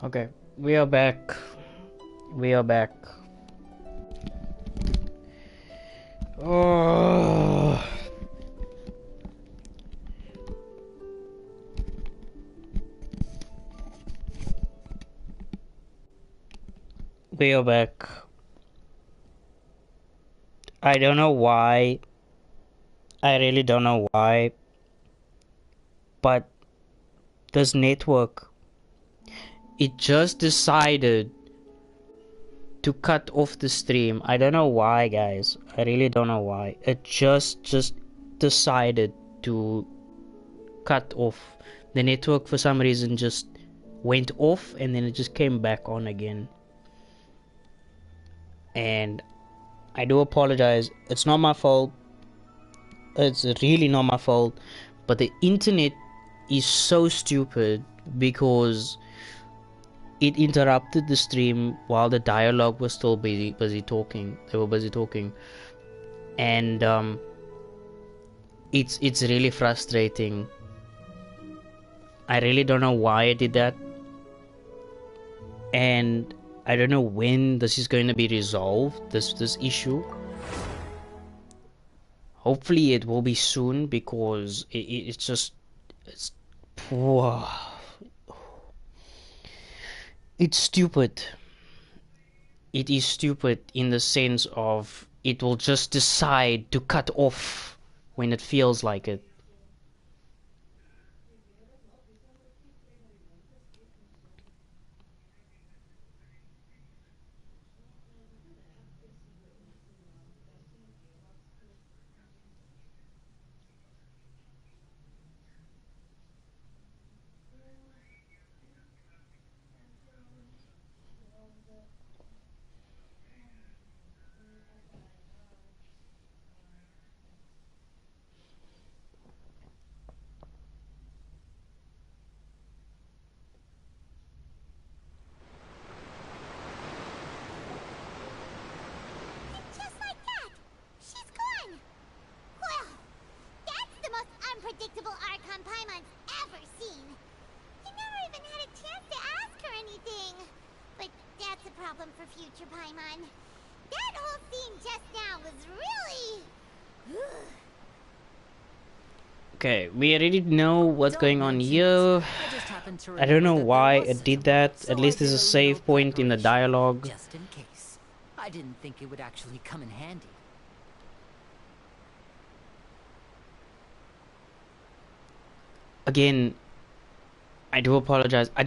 Okay, we are back. We are back. Oh, we are back. I don't know why. I really don't know why. But this network, it just decided to cut off the stream. I don't know why, guys. I really don't know why. It just decided to cut off. The network for some reason just went off and then it just came back on again. And I do apologize. It's not my fault. It's really not my fault. But the internet is so stupid because it interrupted the stream while the dialogue was still busy talking. They were busy talking, and it's really frustrating. I really don't know why I did that, and I don't know when this is going to be resolved. This issue. Hopefully, it will be soon because it's just it's. It's stupid. It is stupid in the sense of it will just decide to cut off when it feels like it. Just like that! She's gone! Well, that's the most unpredictable Archon Paimon's ever seen. You never even had a chance to ask her anything. But that's a problem for future Paimon. That whole scene just now was really... Okay, we already know what's going on here. I don't know why it did that. At least there's a save point in the dialogue. Just in case. I didn't think it would actually come in handy. Again, I do apologize. I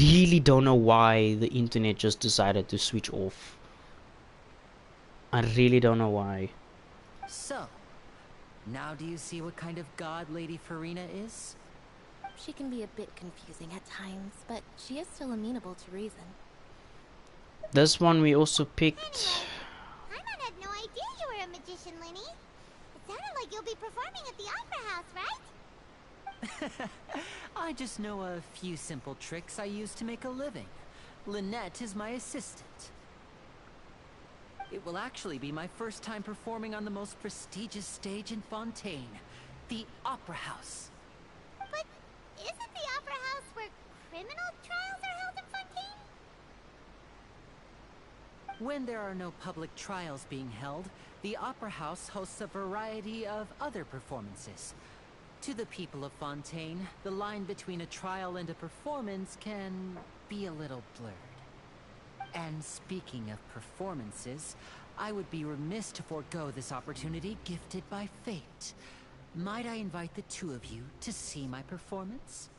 really don't know why the internet just decided to switch off. I really don't know why. So, now do you see what kind of god Lady Farina is? She can be a bit confusing at times, but she is still amenable to reason. This one we also picked. Anyway, Paimon had no idea you were a magician, Linny. It sounded like you'll be performing at the Opera House, right? I just know a few simple tricks I use to make a living. Lynette is my assistant. It will actually be my first time performing on the most prestigious stage in Fontaine, the Opera House. But isn't the Opera House where criminal trials are held in Fontaine? When there are no public trials being held, the Opera House hosts a variety of other performances. To the people of Fontaine, the line between a trial and a performance can be a little blurred. And speaking of performances, I would be remiss to forego this opportunity gifted by fate. Might I invite the two of you to see my performance?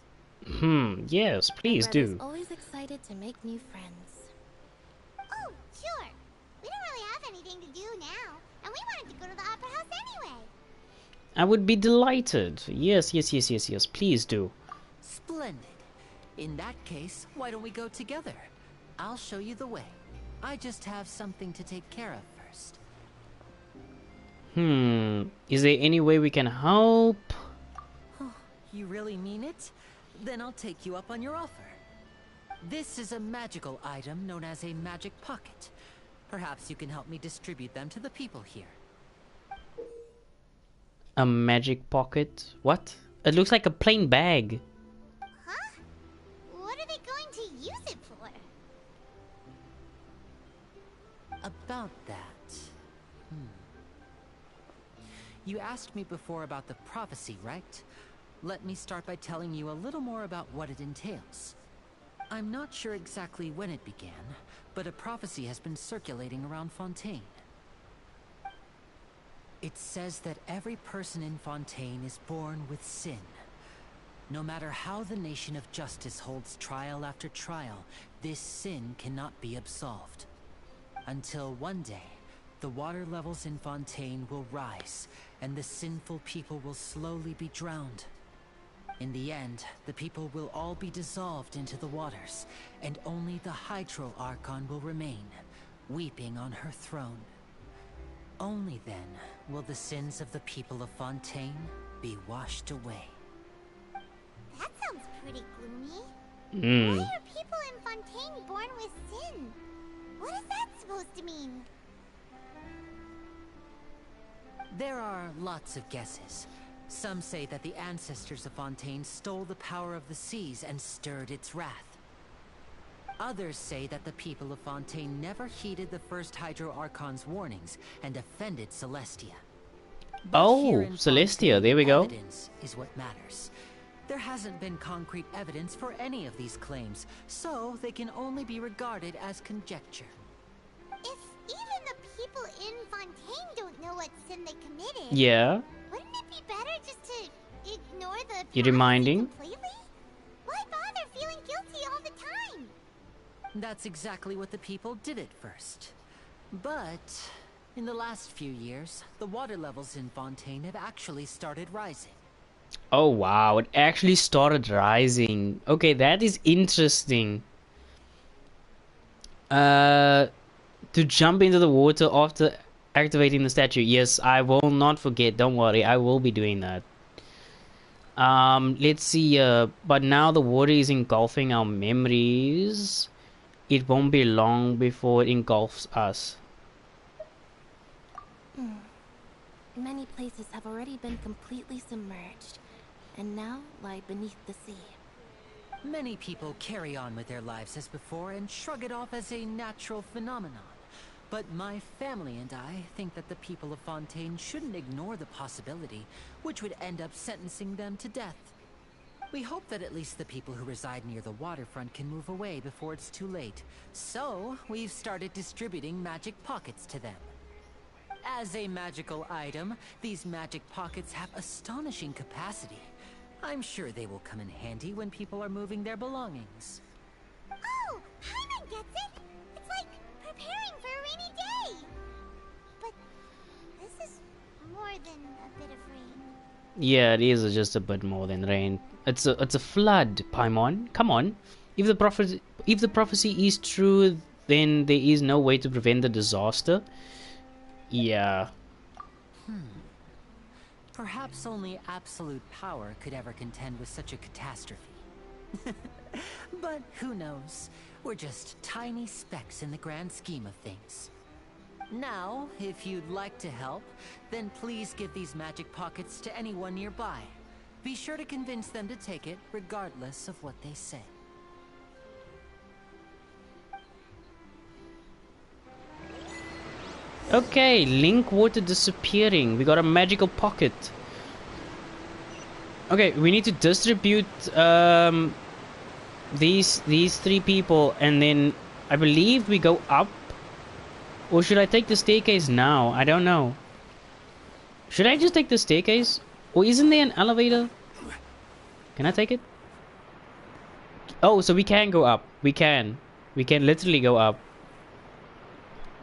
Yes, please do. Always excited to make new friends. Oh, sure. We don't really have anything to do now, and we wanted to go to the Opera House anyway. I would be delighted. Yes, please do. Splendid. In that case, why don't we go together? I'll show you the way. I just have something to take care of first. Is there any way we can help? You really mean it? Then I'll take you up on your offer. This is a magical item known as a magic pocket. Perhaps you can help me distribute them to the people here. A magic pocket? What? It looks like a plain bag. Huh? What are they going to use it About that... You asked me before about the prophecy, right? Let me start by telling you a little more about what it entails. I'm not sure exactly when it began, but a prophecy has been circulating around Fontaine. It says that every person in Fontaine is born with sin. No matter how the Nation of Justice holds trial after trial, this sin cannot be absolved. Until one day, the water levels in Fontaine will rise, and the sinful people will slowly be drowned. In the end, the people will all be dissolved into the waters, and only the Hydro Archon will remain, weeping on her throne. Only then will the sins of the people of Fontaine be washed away. That sounds pretty gloomy. Why are people in Fontaine born with sin? What is that supposed to mean? There are lots of guesses. Some say that the ancestors of Fontaine stole the power of the seas and stirred its wrath. Others say that the people of Fontaine never heeded the first Hydro Archon's warnings and offended Celestia. But here in Celestia, Fontaine, there we go. Evidence is what matters. There hasn't been concrete evidence for any of these claims, so they can only be regarded as conjecture. If even the people in Fontaine don't know what sin they committed, Yeah. wouldn't it be better just to ignore the You're prophecy reminding? completely? Why bother feeling guilty all the time? That's exactly what the people did at first. But in the last few years, the water levels in Fontaine have actually started rising. Oh wow, it actually started rising. Okay, that is interesting. To jump into the water after activating the statue. Yes, I will not forget. Don't worry, I will be doing that. Let's see. But now the water is engulfing our memories. It won't be long before it engulfs us. Many places have already been completely submerged, and now lie beneath the sea. Many people carry on with their lives as before and shrug it off as a natural phenomenon. But my family and I think that the people of Fontaine shouldn't ignore the possibility, which would end up sentencing them to death. We hope that at least the people who reside near the waterfront can move away before it's too late. So, we've started distributing magic pockets to them. As a magical item, these magic pockets have astonishing capacity. I'm sure they will come in handy when people are moving their belongings. Oh, Paimon gets it! It's like preparing for a rainy day! But this is more than a bit of rain. Yeah, it is just a bit more than rain. It's a flood, Paimon. Come on. If the prophecy is true, then there is no way to prevent the disaster. Yeah. Perhaps only absolute power could ever contend with such a catastrophe. But who knows? We're just tiny specks in the grand scheme of things. Now, if you'd like to help, then please give these magic pockets to anyone nearby. Be sure to convince them to take it, regardless of what they say. Okay, link water disappearing. We got a magical pocket. Okay, we need to distribute these three people, and then I believe we go up. Or should I take the staircase now? I don't know. Should I just take the staircase? Or isn't there an elevator? Can I take it? Oh, so we can go up. We can. We can literally go up.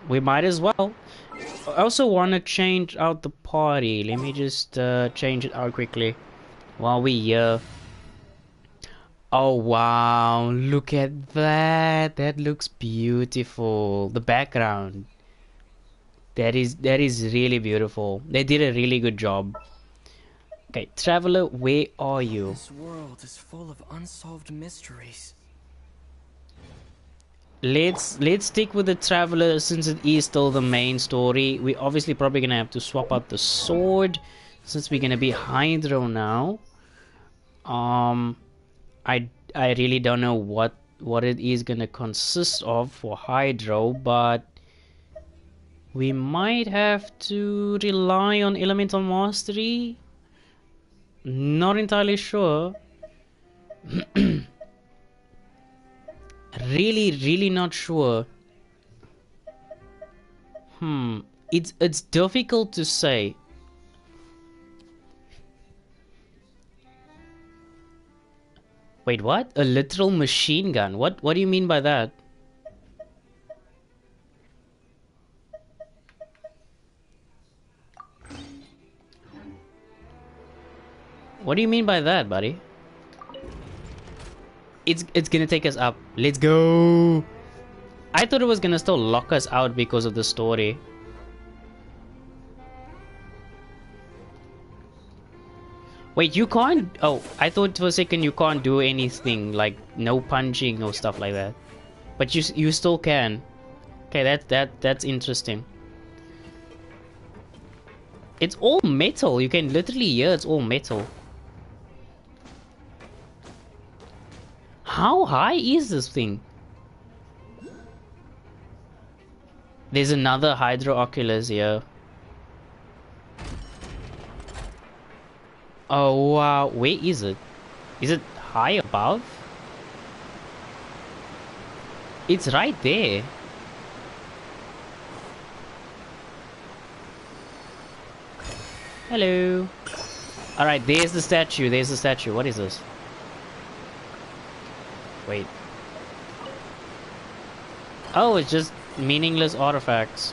We might as well. I also want to change out the party. Let me just change it out quickly while we're here. Oh wow, look at that. That looks beautiful. The background. That is really beautiful. They did a really good job. Okay, traveler, where are you? This world is full of unsolved mysteries. Let's stick with the traveler since it is still the main story. We obviously probably gonna have to swap out the sword since we're gonna be Hydro now. I really don't know what it is gonna consist of for Hydro, but We might have to rely on elemental mastery. Not entirely sure. Really not sure. It's difficult to say. Wait, what? A literal machine gun? What do you mean by that? What do you mean by that, buddy? It's gonna take us up. Let's go. I thought it was gonna still lock us out because of the story. Wait, you can't... Oh, I thought for a second you can't do anything, like no punching or stuff like that. But you still can. Okay, that's interesting. It's all metal. You can literally hear it's all metal. How high is this thing? There's another Hydro Oculus here. Oh wow, where is it? Is it high above? It's right there. Hello. Alright, there's the statue, there's the statue. What is this? Wait. Oh, it's just meaningless artifacts.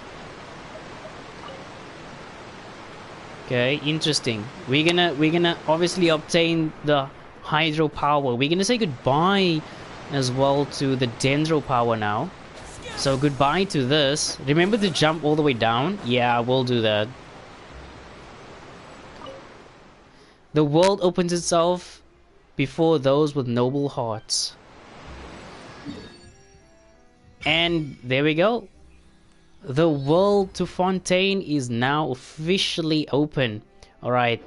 Okay, interesting. We're gonna obviously obtain the hydro power. We're gonna say goodbye as well to the dendro power now. So goodbye to this. Remember to jump all the way down? Yeah, we'll do that. The world opens itself before those with noble hearts. And there we go. The world to Fontaine is now officially open. Alright.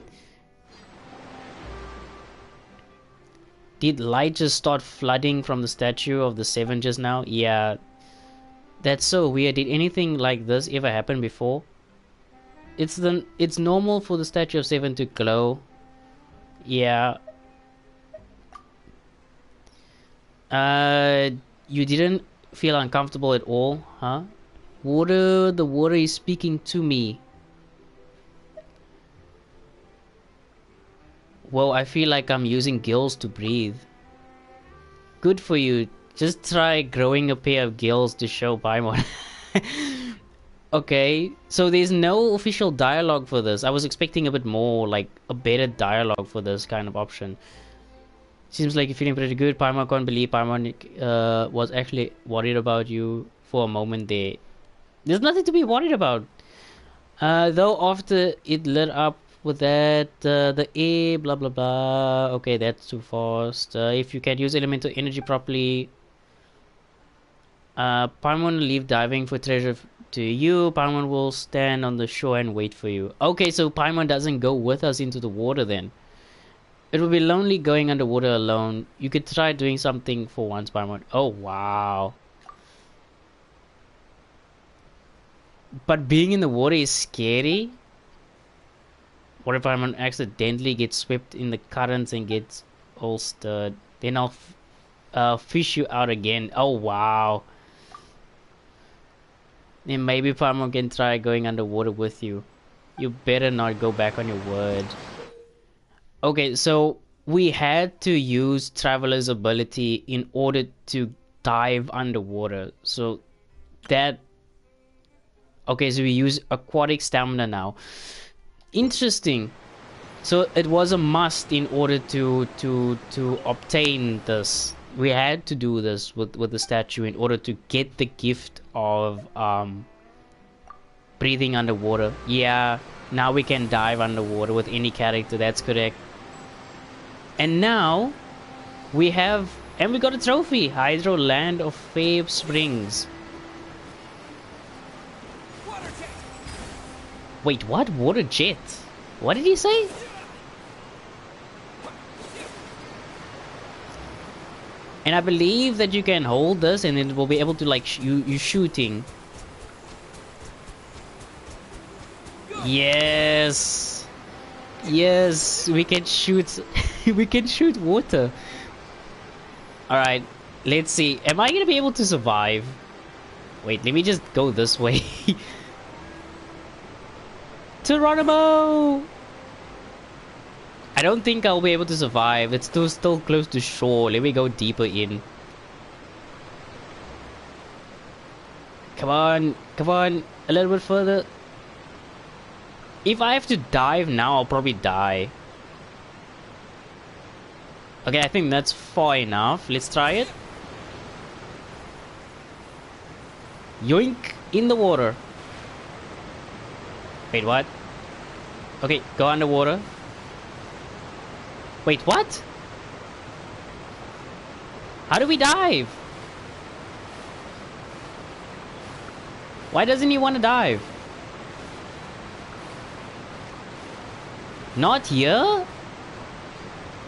Did light just start flooding from the statue of the Seven just now? Yeah. That's so weird. Did anything like this ever happen before? It's normal for the statue of Seven to glow. Yeah. You didn't feel uncomfortable at all, huh? Water, the water is speaking to me. Whoa, I feel like I'm using gills to breathe. Good for you. Just try growing a pair of gills to show Paimon. Okay, so there's no official dialogue for this. I was expecting a bit more, like a better dialogue for this kind of option. Seems like you're feeling pretty good. Paimon can't believe Paimon was actually worried about you for a moment there. There's nothing to be worried about. Though after it lit up with that, the air, blah blah blah. Okay, that's too fast. If you can use elemental energy properly, Paimon will leave diving for treasure to you. Paimon will stand on the shore and wait for you. Okay, so Paimon doesn't go with us into the water then. It will be lonely going underwater alone. You could try doing something for once, Paimon. Oh wow. But being in the water is scary. What if Paimon accidentally gets swept in the currents and gets all stirred? Then I'll fish you out again. Oh wow. Then maybe Paimon can try going underwater with you. You better not go back on your word. Okay, so we had to use Traveler's ability in order to dive underwater. So that... Okay, so we use aquatic stamina now. Interesting. So it was a must in order to obtain this. We had to do this with the statue in order to get the gift of breathing underwater. Yeah, now we can dive underwater with any character. That's correct. And now we have... And we got a trophy. Hydro Land of Fabe Springs. Wait, what? Water jet? What did he say? And I believe that you can hold this and it will be able to like you shooting. Yes. Yes, we can shoot. We can shoot water. All right, let's see. Am I gonna be able to survive? Wait, let me just go this way. Geronimo! I don't think I'll be able to survive. It's still close to shore. Let me go deeper in. Come on, come on, a little bit further. If I have to dive now, I'll probably die. Okay, I think that's far enough. Let's try it. Yoink! In the water. Wait, what? Okay, go underwater. Wait, what? How do we dive? Why doesn't he want to dive? Not here?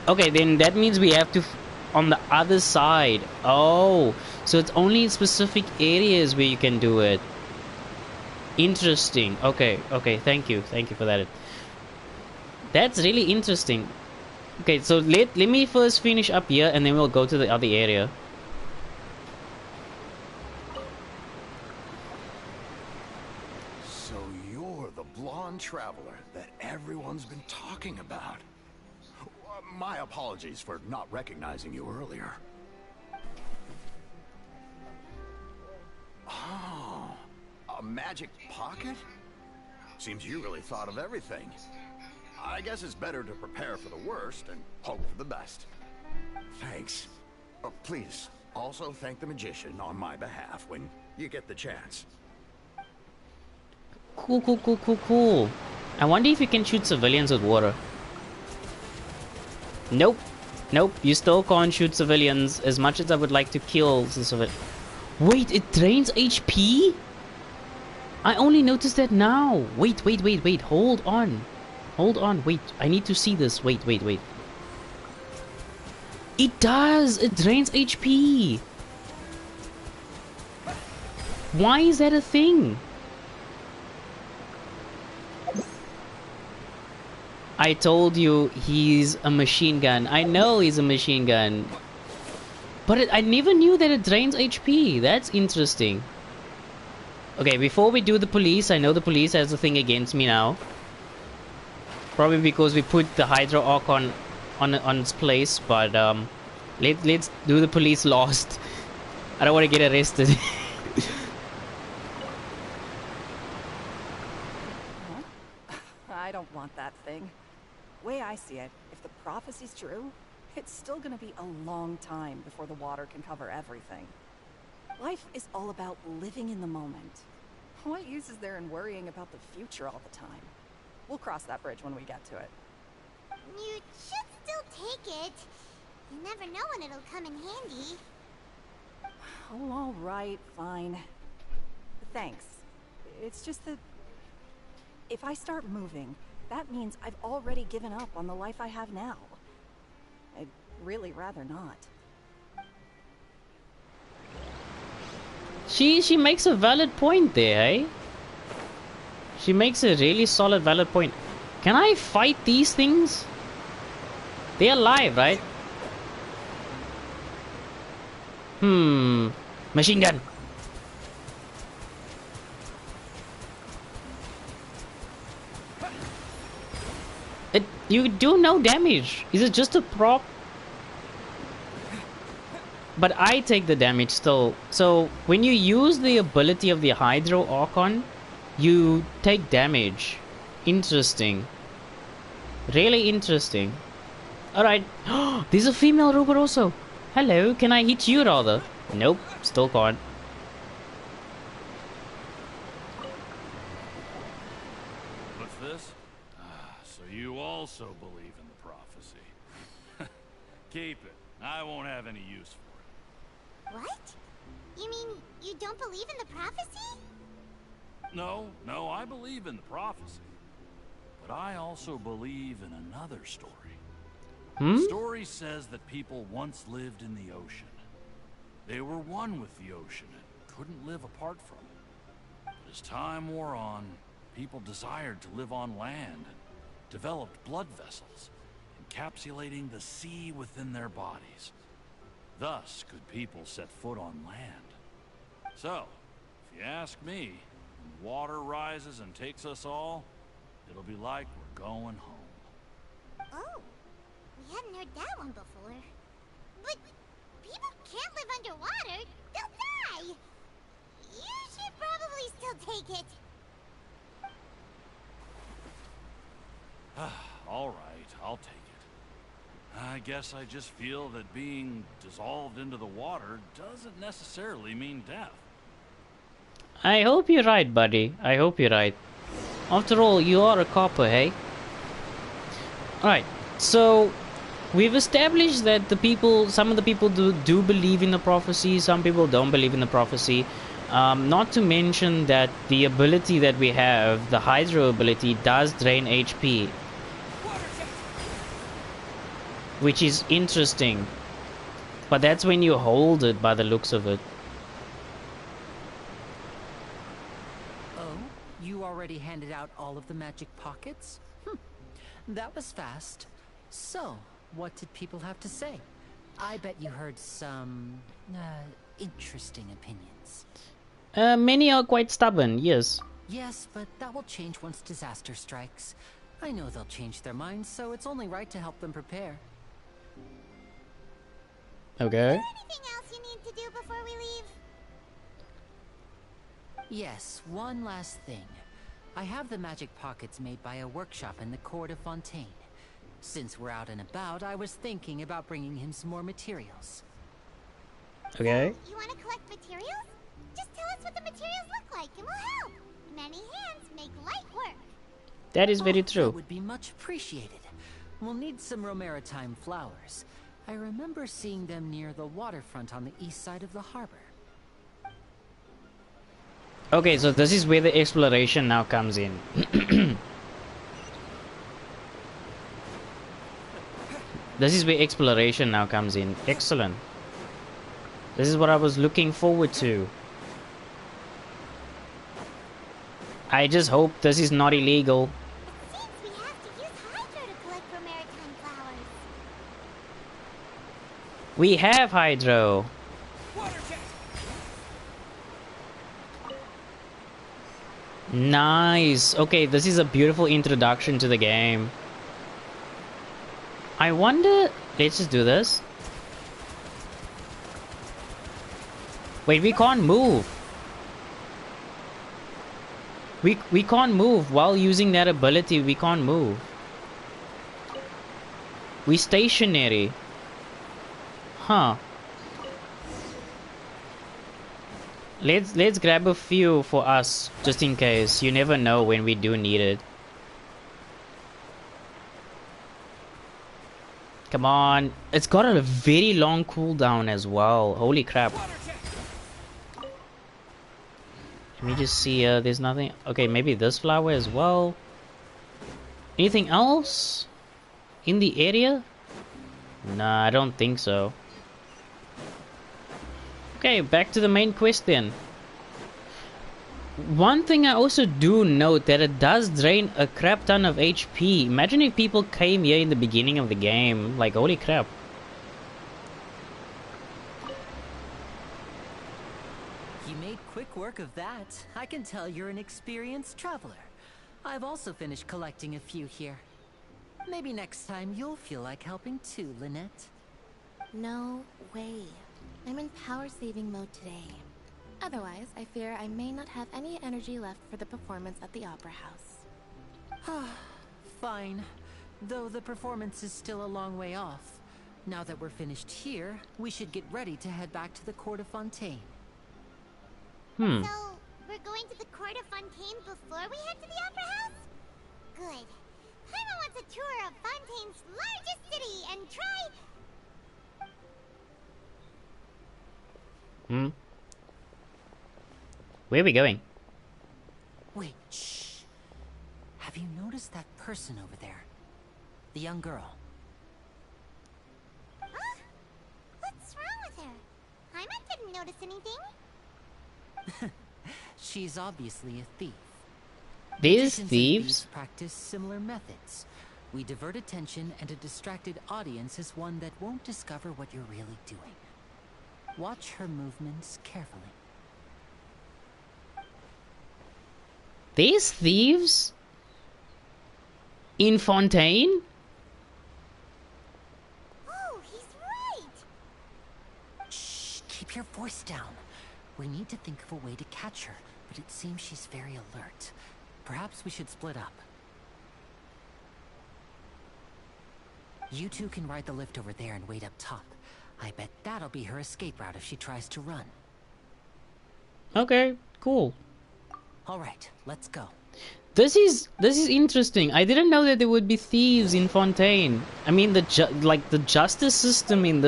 Okay, then that means we have to on the other side. Oh, so it's only in specific areas where you can do it. Interesting. Okay, thank you for that. That's really interesting. Okay, so let me first finish up here and then we'll go to the other area. So you're the blonde traveler that everyone's been talking about. My apologies for not recognizing you earlier. Oh, a magic pocket? Seems you really thought of everything. I guess it's better to prepare for the worst and hope for the best. Thanks. Please, also thank the magician on my behalf when you get the chance. Cool. I wonder if you can shoot civilians with water. Nope, you still can't shoot civilians as much as I would like to kill the civilians. Wait, it drains HP? I only noticed that now. Wait, hold on, wait, I need to see this. Wait. It does, it drains HP. Why is that a thing? I told you he's a machine gun. I know he's a machine gun. But I never knew that it drains HP. That's interesting. Okay, before we do the police, I know the police has a thing against me now. Probably because we put the Hydro Arc on its place, but let's do the police last. I don't want to get arrested. I don't want that thing. Way I see it, if the prophecy's true, it's still gonna be a long time before the water can cover everything. Life is all about living in the moment. What use is there in worrying about the future all the time? We'll cross that bridge when we get to it. You should still take it. You never know when it'll come in handy. Oh, all right, fine. Thanks. It's just that if I start moving, that means I've already given up on the life I have now. I'd really rather not. She makes a valid point there, eh? She makes a really solid valid point. Can I fight these things? They're alive, right? Machine gun. You do no damage. Is it just a prop? But I take the damage still. So when you use the ability of the Hydro Archon, you take damage. Interesting. Really interesting. Alright. There's a female robot also. Hello, can I hit you rather? Nope, still can't. What's this? So you also believe in the prophecy. Keep it. I won't have any use for it. What? You mean you don't believe in the prophecy? No, I believe in the prophecy. But I also believe in another story. The story says that people once lived in the ocean. They were one with the ocean and couldn't live apart from it. But as time wore on, people desired to live on land and developed blood vessels, encapsulating the sea within their bodies. Thus could people set foot on land. So, if you ask me, when water rises and takes us all, it'll be like we're going home. Oh, we hadn't heard that one before. But people can't live underwater. They'll die. You should probably still take it. All right, I'll take it. I guess I just feel that being dissolved into the water doesn't necessarily mean death. I hope you're right, buddy. I hope you're right. After all, you are a copper, hey? Alright, so we've established that some of the people do believe in the prophecy, some people don't believe in the prophecy. Not to mention that the ability that we have, the Hydro ability, does drain HP. Which is interesting. But that's when you hold it by the looks of it. Oh, you already handed out all of the magic pockets? That was fast. So, what did people have to say? I bet you heard some interesting opinions. Many are quite stubborn, yes. Yes, but that will change once disaster strikes. I know they'll change their minds, so it's only right to help them prepare. Okay. Is there anything else you need to do before we leave? Yes, one last thing. I have the magic pockets made by a workshop in the court of Fontaine. Since we're out and about, I was thinking about bringing him some more materials. Okay. So, you want to collect materials? Just tell us what the materials look like and we'll help. Many hands make light work. That is very That true. would be much appreciated. We'll need some Romaritime flowers. I remember seeing them near the waterfront on the east side of the harbor. Okay, so this is where the exploration now comes in. This is where exploration now comes in. Excellent. This is what I was looking forward to. I just hope this is not illegal. It seems we have to use Hydro to collect Romaritime flowers. We have Hydro. Nice. Okay, this is a beautiful introduction to the game. I wonder... Let's just do this. Wait, we can't move. We can't move while using that ability. We can't move. We stationary. Huh. Let's grab a few for us, just in case. You never know when we do need it. Come on. It's got a very long cooldown as well. Holy crap. Let me just see, there's nothing. Okay, maybe this flower as well. Anything else in the area? Nah, I don't think so. Okay, back to the main quest then. One thing I also do note that it does drain a crap ton of HP. Imagine if people came here in the beginning of the game. Like, holy crap. You made quick work of that. I can tell you're an experienced traveler. I've also finished collecting a few here. Maybe next time you'll feel like helping too, Lynette. No way. I'm in power-saving mode today. Otherwise, I fear I may not have any energy left for the performance at the Opera House. Fine. Though the performance is still a long way off. Now that we're finished here, we should get ready to head back to the Court of Fontaine. So, we're going to the Court of Fontaine before we head to the Opera House? Good. Paimon wants a tour of Fontaine's largest city and try... Where are we going? Wait, shh. Have you noticed that person over there? The young girl. Huh? What's wrong with her? Paimon didn't notice anything. She's obviously a thief. These Magicians and thieves? practice similar methods. We divert attention, and a distracted audience is one that won't discover what you're really doing. Watch her movements carefully. These thieves? In Fontaine? Oh, he's right! Shh, keep your voice down. We need to think of a way to catch her, but it seems she's very alert. Perhaps we should split up. You two can ride the lift over there and wait up top. I bet that'll be her escape route if she tries to run. Okay, cool. Alright, let's go. This is interesting. I didn't know that there would be thieves in Fontaine. I mean, the justice system in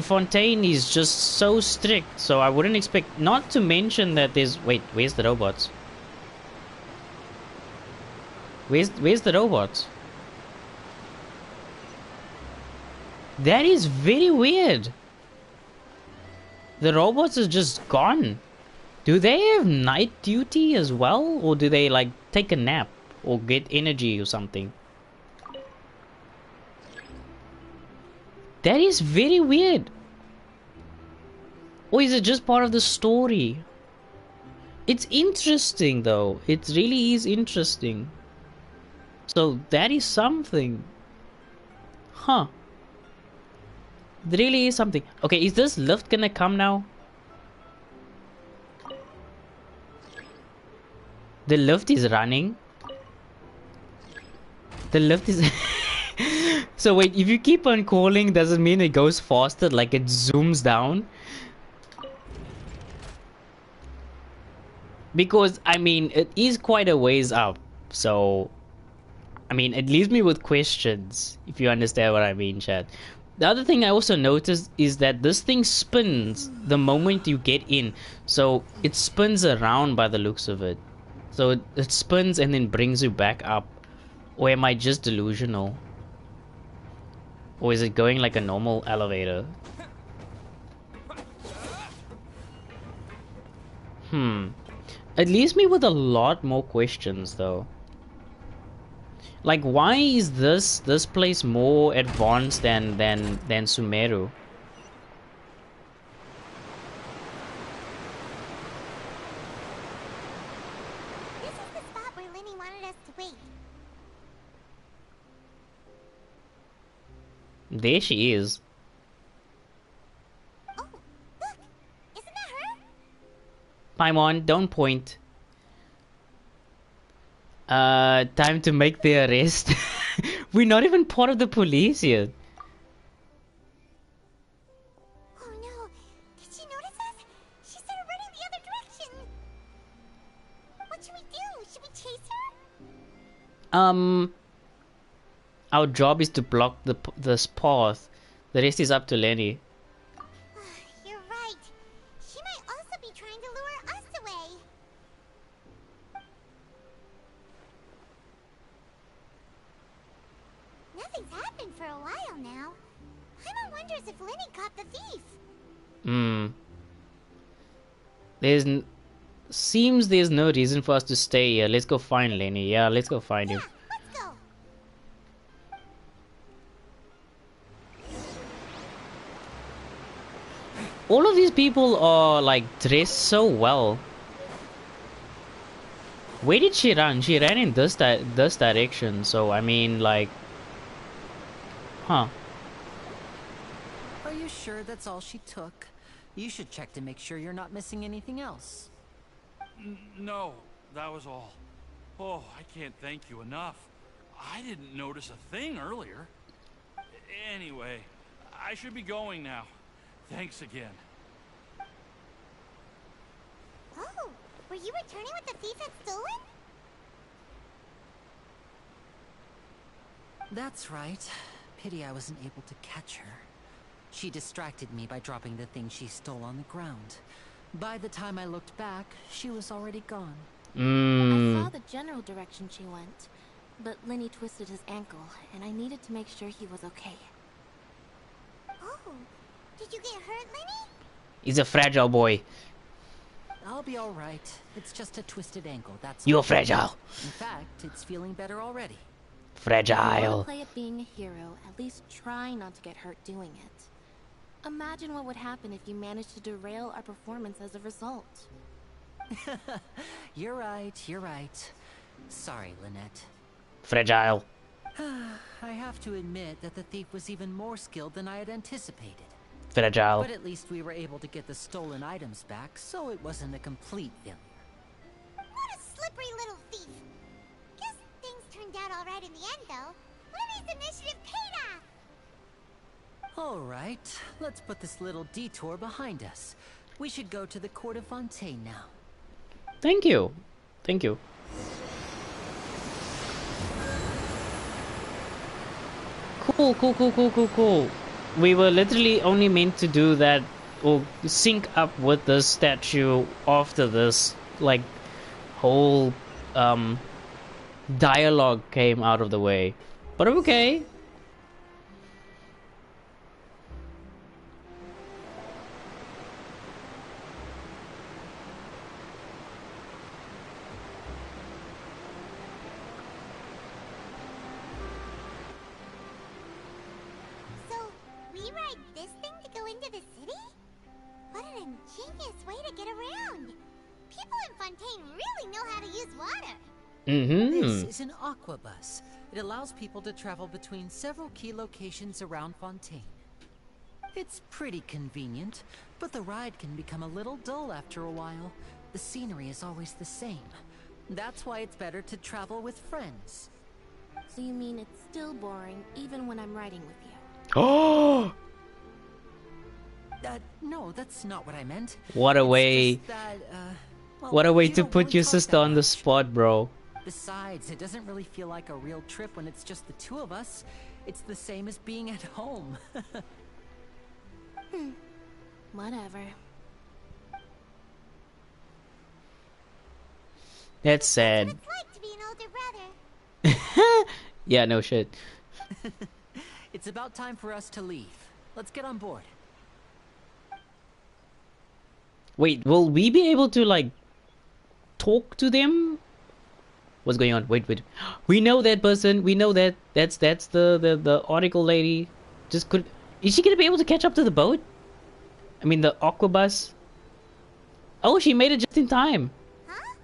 Fontaine is just so strict. So I wouldn't expect. Not to mention that there's. Wait, where's the robots? Where's the robots? That is very weird. The robots are just gone. Do they have night duty as well? Or do they like take a nap or get energy or something? That is very weird. Or is it just part of the story? It's interesting though. It really is interesting. So that is something. Huh. It really is something. Okay, is this lift gonna come now? The lift is running. The lift is... So wait, if you keep on calling, does it mean it goes faster? Like it zooms down? Because, I mean, it is quite a ways up. So, I mean, it leaves me with questions. If you understand what I mean, chat. The other thing I also noticed is that this thing spins the moment you get in. So, it spins around by the looks of it. So, it spins and then brings you back up. Or am I just delusional? Or is it going like a normal elevator? It leaves me with a lot more questions though. Like, why is this place more advanced than Sumeru? This is the spot where Lenny wanted us to wait. There she is. Oh, look! Isn't that her? Paimon, don't point. Time to make the arrest. We're not even part of the police yet. Oh no! Did she notice us? She started running the other direction! What should we do? Should we chase her? Our job is to block this path. The rest is up to Lenny. You're right. She might also be trying to lure us away. Nothing's happened for a while now. Paimon wonders if Lenny caught the thief. Seems there's no reason for us to stay here. Let's go find Lenny. Yeah, let's go find him. Let's go. All of these people are like dressed so well. Where did she run? She ran in this direction. So I mean, like, huh? Are you sure that's all she took? You should check to make sure you're not missing anything else. No, that was all. Oh, I can't thank you enough. I didn't notice a thing earlier. Anyway, I should be going now. Thanks again. Oh, were you returning what the thief had stolen? That's right. Pity I wasn't able to catch her. She distracted me by dropping the thing she stole on the ground. By the time I looked back, she was already gone. I saw the general direction she went, but Lenny twisted his ankle, and I needed to make sure he was okay. Oh, did you get hurt, Lenny? He's a fragile boy. I'll be all right. It's just a twisted ankle, that's You're all. fragile. In fact, it's feeling better already. If you want Fragile. to play at being a hero, at least try not to get hurt doing it. Imagine what would happen if you managed to derail our performance as a result. You're right, you're right. Sorry, Lynette. Fragile. I have to admit that the thief was even more skilled than I had anticipated. Fragile. But at least we were able to get the stolen items back, so it wasn't a complete failure. What a slippery little thief. Guess things turned out all right in the end, though. Lily's initiative paid off. All right, let's put this little detour behind us. We should go to the Court of Fontaine now. Thank you. Thank you. Cool. We were literally only meant to do that or sync up with the statue after this, like, whole dialogue came out of the way. But okay. So, we ride this thing to go into the city? What an ingenious way to get around. People in Fontaine really know how to use water. This is an aquabus. It allows people to travel between several key locations around Fontaine. It's pretty convenient, but the ride can become a little dull after a while. The scenery is always the same. That's why it's better to travel with friends. So you mean it's still boring even when I'm riding with you? Oh, No, that's not what I meant. what a It's way! just that, well, What a way you to don't put really your talk sister that on the much. spot, bro. Besides, it doesn't really feel like a real trip when it's just the two of us. It's the same as being at home. Whatever. That's sad. What it's like to be an older brother. Yeah, no shit. It's about time for us to leave. Let's get on board. Wait, will we be able to, like, talk to them? What's going on? Wait. We know that person. We know that. That's the article lady. Just could. Is she gonna be able to catch up to the boat? I mean, the aquabus. Oh, she made it just in time. Huh?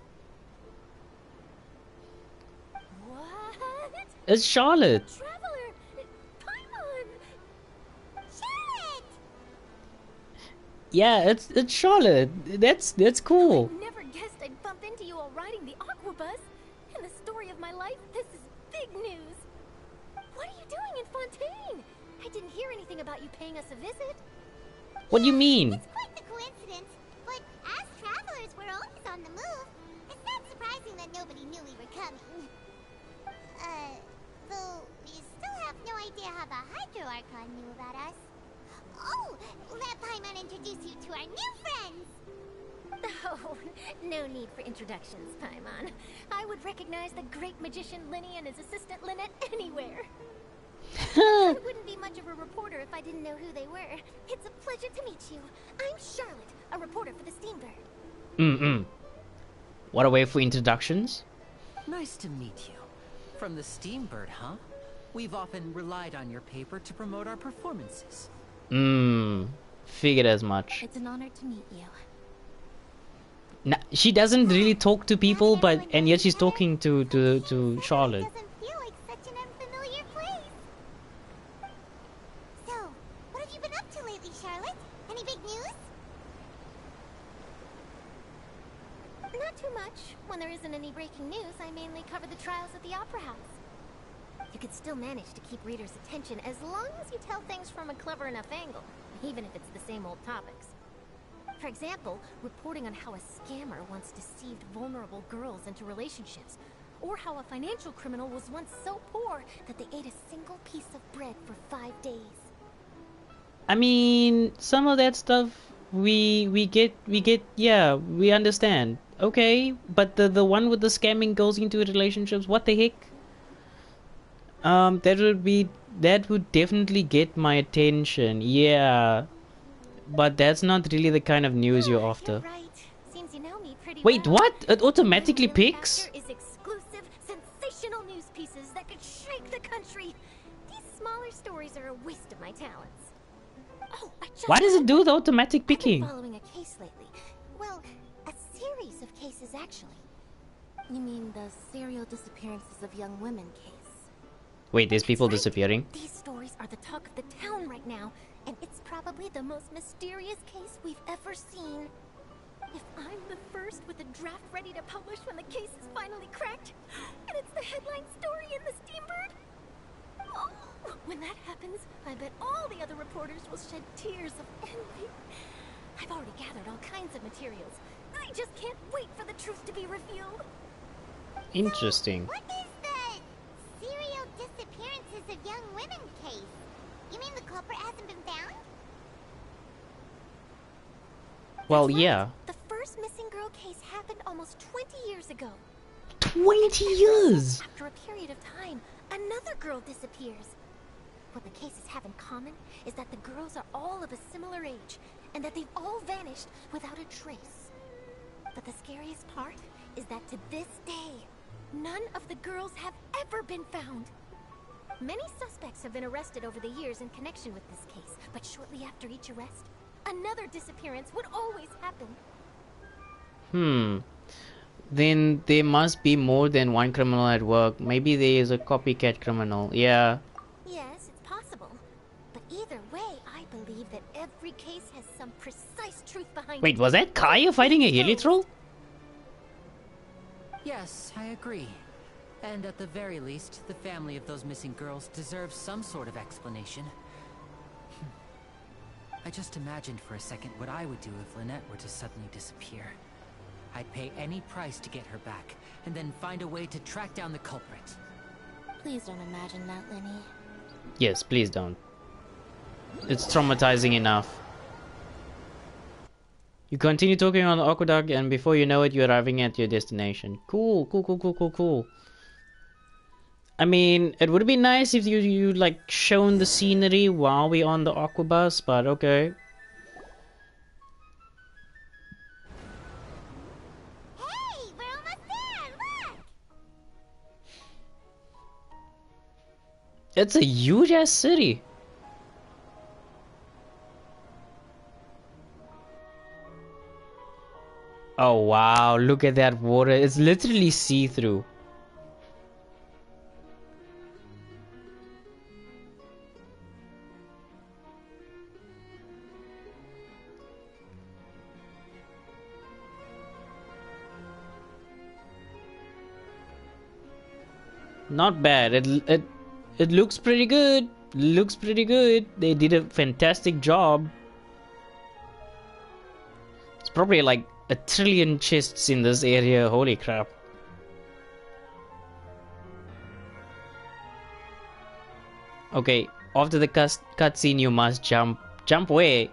What? It's Charlotte. Traveler! Paimon! Charlotte! Yeah, it's Charlotte. That's cool. Never guessed I'd bump into you while riding the aquabus. In the story of my life, this is big news. What are you doing in Fontaine? I didn't hear anything about you paying us a visit. What do you mean? It's quite the coincidence, but as travelers, we're always on the move. It's not surprising that nobody knew we were coming. Though we still have no idea how the Hydro Archon knew about us. Oh, let Paimon introduce you to our new friends. Oh, no need for introductions, Paimon. I would recognize the great magician Linny and his assistant Lynette anywhere. I wouldn't be much of a reporter if I didn't know who they were. It's a pleasure to meet you. I'm Charlotte, a reporter for the Steambird. What a way for introductions. Nice to meet you. From the Steambird, huh? We've often relied on your paper to promote our performances. Figured as much. It's an honor to meet you. Nah, she doesn't really talk to people, and yet she's talking to Charlotte. Doesn't feel like such an unfamiliar place. So, what have you been up to lately, Charlotte? Any big news? Not too much. When there isn't any breaking news, I mainly cover the trials at the Opera House. You could still manage to keep readers' attention as long as you tell things from a clever enough angle, even if it's the same old topics. For example, reporting on how a scammer once deceived vulnerable girls into relationships, or how a financial criminal was once so poor that they ate a single piece of bread for 5 days. I mean, some of that stuff we get, yeah, we understand. Okay, but the one with the scamming goes into relationships, what the heck? That would definitely get my attention, yeah. But that's not really the kind of news you're after. You're right. Seems you know pretty Wait, well. what? It automatically What I'm really picks? after is exclusive, sensational news pieces that could shake the country. These smaller stories are a waste of my talents. Oh, I just Why does it do remembered. the automatic I've been picking? following a case lately. Well, a series of cases actually. You mean the serial disappearances of young women case? Wait, there's people That's right. disappearing? These stories are the talk of the town right now, and it's probably the most mysterious case we've ever seen. If I'm the first with a draft ready to publish when the case is finally cracked, and it's the headline story in the Steambird, oh, when that happens, I bet all the other reporters will shed tears of envy. I've already gathered all kinds of materials. I just can't wait for the truth to be revealed. Interesting. What is the serial disappearances of young women case? You mean the culprit hasn't been found? Well, That's right. yeah. The first missing girl case happened almost 20 years ago. 20 years! After a period of time, another girl disappears. What the cases have in common is that the girls are all of a similar age, and that they've all vanished without a trace. But the scariest part is that to this day, none of the girls have ever been found. Many suspects have been arrested over the years in connection with this case, but shortly after each arrest, another disappearance would always happen. Then there must be more than one criminal at work. Maybe there is a copycat criminal. Yeah. Yes, it's possible. But either way, I believe that every case has some precise truth behind it. Wait, was that Kaya fighting a Helitroll? Yes, I agree. And at the very least, the family of those missing girls deserves some sort of explanation. I just imagined for a second what I would do if Lynette were to suddenly disappear. I'd pay any price to get her back, and then find a way to track down the culprit. Please don't imagine that, Lenny. Yes, please don't. It's traumatizing enough. You continue talking on the aqueduct, and before you know it, you're arriving at your destination. Cool, cool, cool, cool, cool, cool. I mean, it would be nice if you like shown the scenery while we're on the aquabus, but okay. Hey, we're almost there! Look! It's a huge ass city. Oh wow, look at that water. It's literally see-through. Not bad. It looks pretty good. Looks pretty good. They did a fantastic job. It's probably like a trillion chests in this area. Holy crap. Okay, after the cutscene you must jump. Jump where?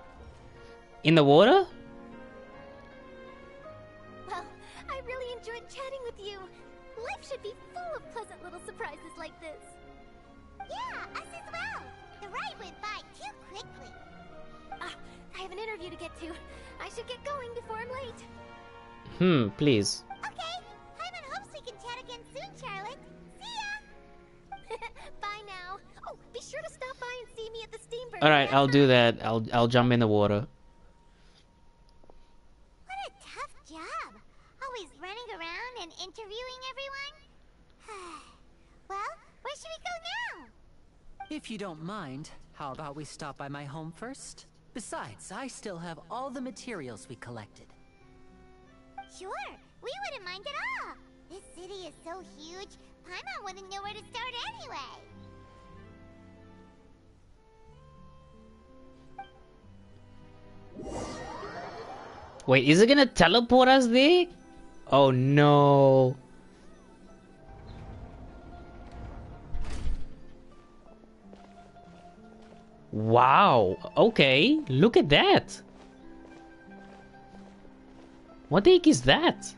In the water? Well, I really enjoyed chatting with you. Life should be full of pleasant little surprises like this. Yeah, us as well. The ride went by too quickly. I have an interview to get to. I should get going before I'm late. Please. Okay, Hyman hopes we can chat again soon, Charlotte. See ya! Bye now. Oh, be sure to stop by and see me at the Steambird. Alright, I'll do that. I'll jump in the water. What a tough job. Always running around and interviewing everyone. Well, where should we go now? If you don't mind, how about we stop by my home first? Besides, I still have all the materials we collected. Sure, we wouldn't mind at all. This city is so huge, Paimon wouldn't know where to start anyway. Wait, is it gonna teleport us there? Oh no. Wow. Okay, look at that. What the heck is that?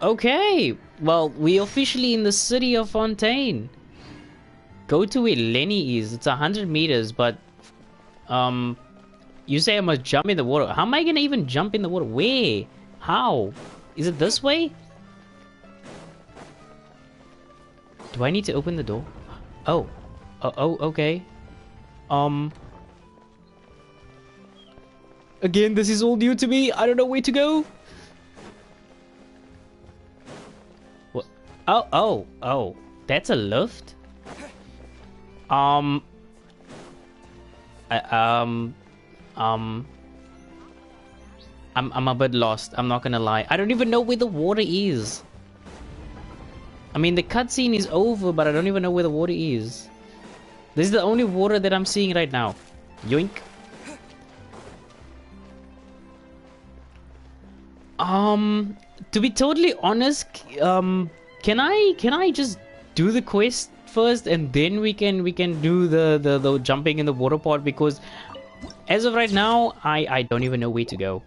Okay, well, we officially in the city of Fontaine. Go to where Lenny is. It's 100 meters, but you say I must jump in the water. How am I gonna even jump in the water? Where? How? Is it this way? Do I need to open the door? Oh. Oh, okay. Again, this is all new to me. I don't know where to go. What? Oh. That's a lift? I'm a bit lost. I'm not gonna lie. I don't even know where the water is. I mean, the cutscene is over, but I don't even know where the water is. This is the only water that I'm seeing right now. Yoink. To be totally honest, can I just do the quest first and then we can do the jumping in the water part, because as of right now I don't even know where to go,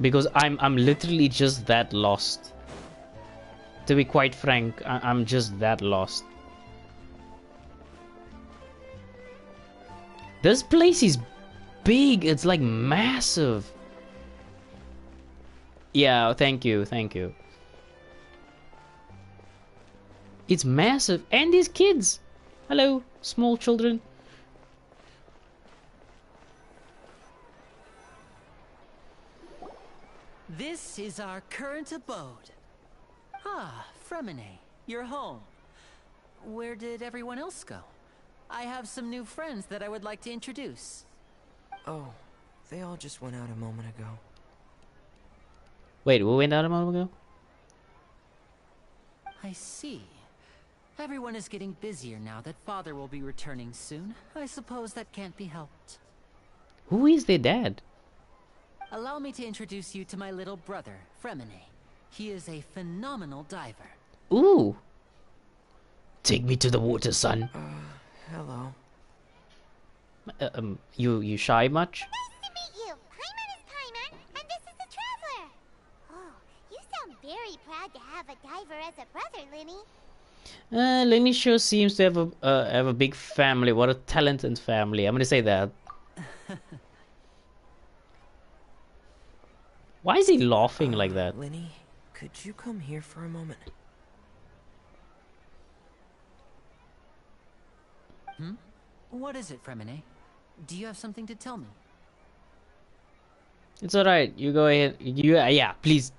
because I'm literally just that lost. To be quite frank, I'm just that lost. This place is big. It's like massive. Yeah, thank you. It's massive, and these kids. Hello, small children. This is our current abode. Ah, Fremine, you're home. Where did everyone else go? I have some new friends that I would like to introduce. Oh, they all just went out a moment ago. Wait, we went out a moment ago? I see. Everyone is getting busier now that Father will be returning soon. I suppose that can't be helped. Who is their dad? Allow me to introduce you to my little brother, Fremine. He is a phenomenal diver. Ooh. Take me to the water, son. Hello. You shy much? Nice to meet you. Paimon is Paimon, and this is the Traveler. Oh, you sound very proud to have a diver as a brother, Lenny. Lenny sure seems to have a big family. What a talented family. I'm gonna say that. Why is he laughing like that? Lenny, could you come here for a moment? What is it, Fremine? Do you have something to tell me? It's alright. You go ahead. Yeah, please.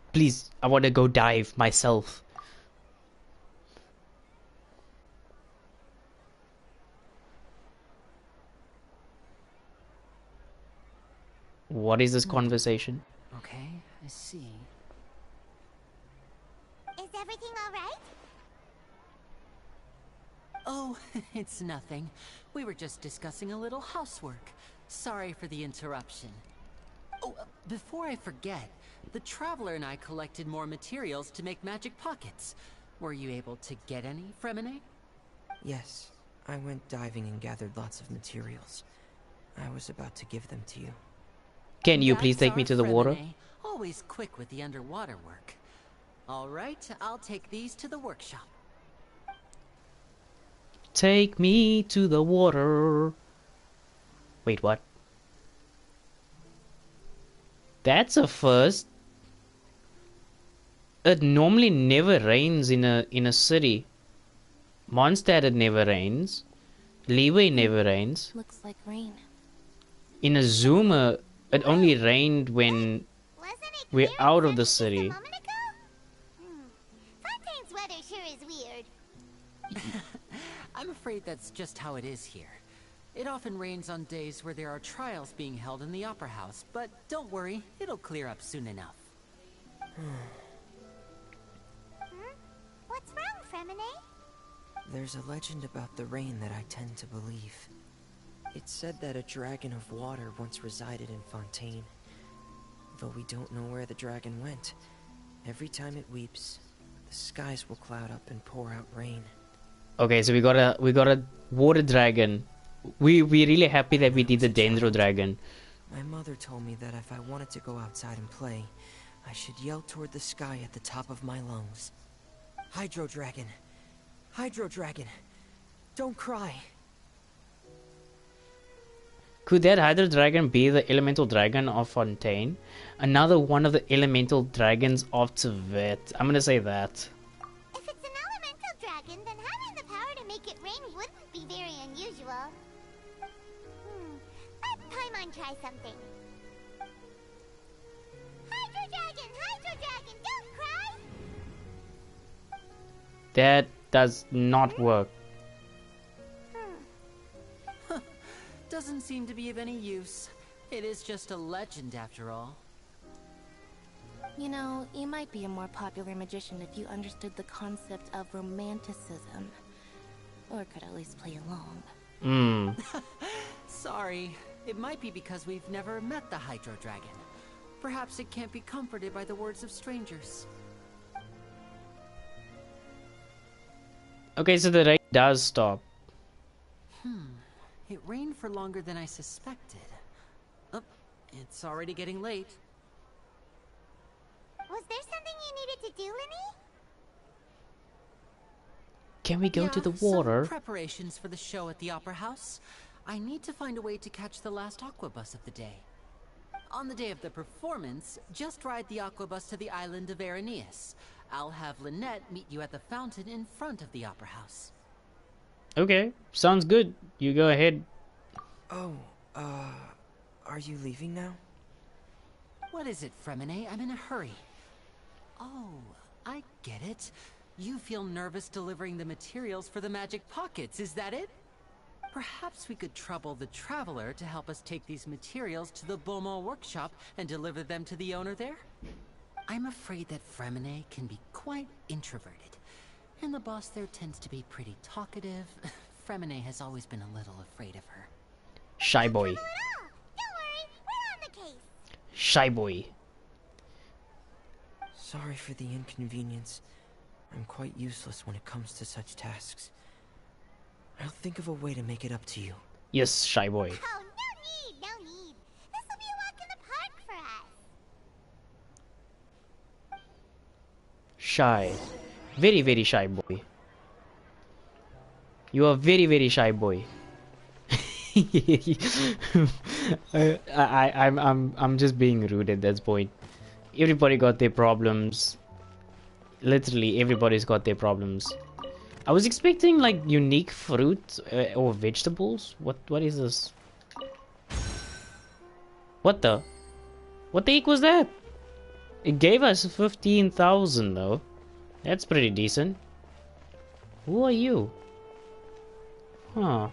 I want to go dive myself. What is this conversation? Okay, I see. Is everything all right? Oh, it's nothing. We were just discussing a little housework. Sorry for the interruption. Oh, before I forget, the Traveler and I collected more materials to make magic pockets. Were you able to get any, Fremine? Yes, I went diving and gathered lots of materials. I was about to give them to you. Can you please take me to the water? Fremine. Always quick with the underwater work. All right, I'll take these to the workshop. Take me to the water. Wait, what? That's a first. It normally never rains in a city. Mondstadt it never rains. Leeway never rains. Looks like rain. In Azuma, it only rained when we're out of the city. Fontaine's weather sure is weird. I'm afraid that's just how it is here. It often rains on days where there are trials being held in the Opera House, but don't worry, it'll clear up soon enough. What's wrong, Fremine? There's a legend about the rain that I tend to believe. It's said that a dragon of water once resided in Fontaine. Though we don't know where the dragon went, every time it weeps, the skies will cloud up and pour out rain. Okay, so we got a water dragon. We're really happy that we did the Dendro dragon. My mother told me that if I wanted to go outside and play, I should yell toward the sky at the top of my lungs. Hydro Dragon! Hydro Dragon! Don't cry! Could that Hydro Dragon be the elemental dragon of Fontaine? Another one of the elemental dragons of Tibet. I'm gonna say that. If it's an elemental dragon, then having the power to make it rain wouldn't be very unusual. Let Paimon try something. Hydro Dragon, don't cry! That does not work. Doesn't seem to be of any use. It is just a legend after all. You know, you might be a more popular magician if you understood the concept of romanticism. Or could at least play along. Sorry, it might be because we've never met the Hydro Dragon. Perhaps it can't be comforted by the words of strangers. Okay, so the rain does stop. It rained for longer than I suspected. Oh, it's already getting late. Was there something you needed to do, Linny? Can we go to the water? Some preparations for the show at the Opera House. I need to find a way to catch the last aqua bus of the day. On the day of the performance, just ride the aqua bus to the island of Araneus. I'll have Lynette meet you at the fountain in front of the Opera House. Okay, sounds good. You go ahead. Oh, are you leaving now? What is it, Fremine? I'm in a hurry. Oh, I get it. You feel nervous delivering the materials for the magic pockets, is that it? Perhaps we could trouble the Traveler to help us take these materials to the Beaumont workshop and deliver them to the owner there? I'm afraid that Fremine can be quite introverted. And the boss there tends to be pretty talkative. Fremine has always been a little afraid of her. Shy boy. Don't worry, we're on the case. Shy boy. Sorry for the inconvenience. I'm quite useless when it comes to such tasks. I'll think of a way to make it up to you. Yes, shy boy. Oh, no need. This will be a walk in the park for us. Shy. Very, very shy boy. You are very, very shy boy. I'm just being rude at this point. Everybody got their problems. Literally, everybody's got their problems. I was expecting like unique fruit or vegetables. What is this? What the heck was that? It gave us 15,000 though. That's pretty decent. Who are you? Huh.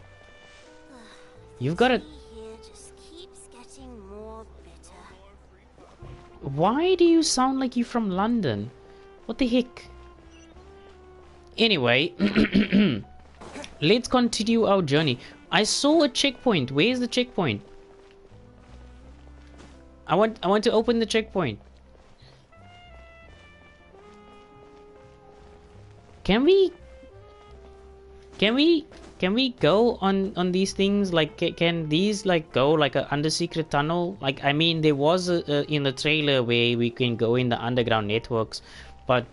You've got a... Here just keeps getting more bitter. Why do you sound like you're from London? What the heck? Anyway, let's continue our journey. I saw a checkpoint. Where's the checkpoint? I want to open the checkpoint. Can we go on these things? Like, can these like go like a under secret tunnel? Like, I mean, there was in the trailer where we can go in the underground networks, but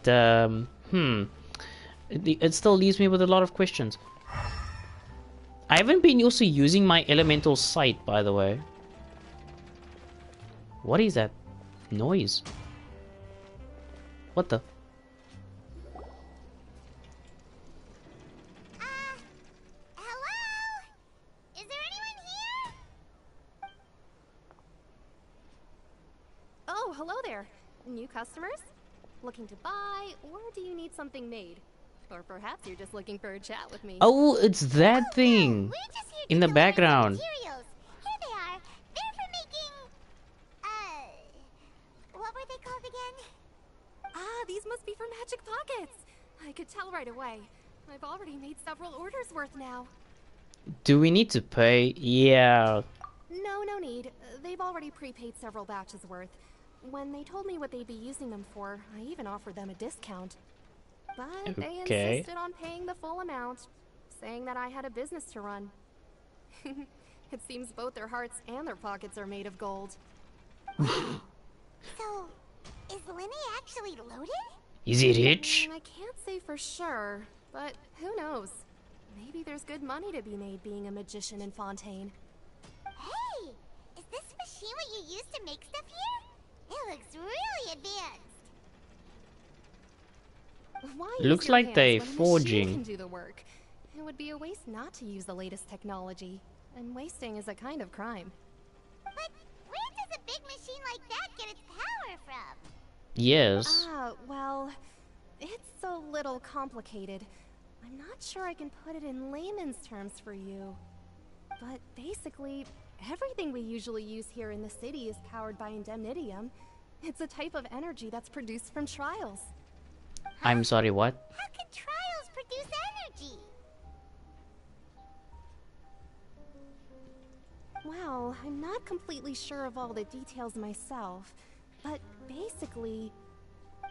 it still leaves me with a lot of questions. I haven't been also using my elemental sight, by the way. What is that noise? What the? Hello? Is there anyone here? Oh, hello there. New customers? Looking to buy, or do you need something made? Or perhaps you're just looking for a chat with me. Oh, it's that thing We're just here in to the deliver background. materials. Here they are. They're for making... what were they called again? Ah, these must be for magic pockets. I could tell right away. I've already made several orders worth now. Do we need to pay? Yeah. No need. They've already prepaid several batches worth. When they told me what they'd be using them for, I even offered them a discount. But they insisted on paying the full amount, saying that I had a business to run. It seems both their hearts and their pockets are made of gold. So, Is Linne actually loaded? Is he rich? I can't say for sure, but who knows? Maybe there's good money to be made being a magician in Fontaine. Hey! Is this machine what you use to make stuff here? It looks really advanced. Why Looks use your like hands they when a machine forging. can do the work? It would be a waste not to use the latest technology, and wasting is a kind of crime. But where does a big machine like that get its power from? Yes. Well, it's a little complicated. I'm not sure I can put it in layman's terms for you. But basically, everything we usually use here in the city is powered by indemnitium. It's a type of energy that's produced from trials. I'm sorry, what? How can trials produce energy? Well, I'm not completely sure of all the details myself, but basically,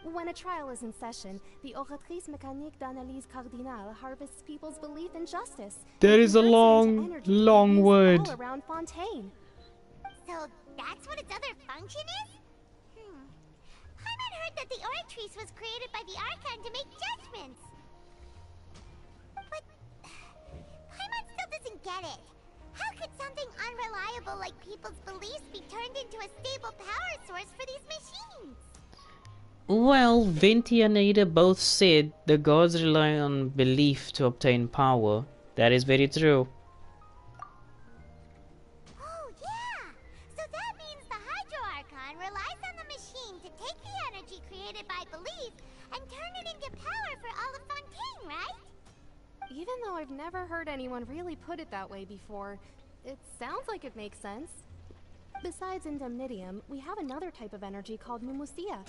when a trial is in session, the Oratrice Mécanique d'Analyse Cardinale harvests people's belief in justice. There and is a converts it into long, energy to be long used word. all around Fontaine. So that's what its other function is? Paimon heard that the Oratrice was created by the Archon to make judgments. But Paimon still doesn't get it. How could something unreliable like people's beliefs be turned into a stable power source for these machines? Well, Venti and Ada both said the gods rely on belief to obtain power. That is very true. Oh, yeah! So that means the Hydro Archon relies on the machine to take the energy created by belief and turn it into power for all of Fontaine, right? Even though I've never heard anyone really put it that way before, it sounds like it makes sense. Besides indemnitium, we have another type of energy called mumusia.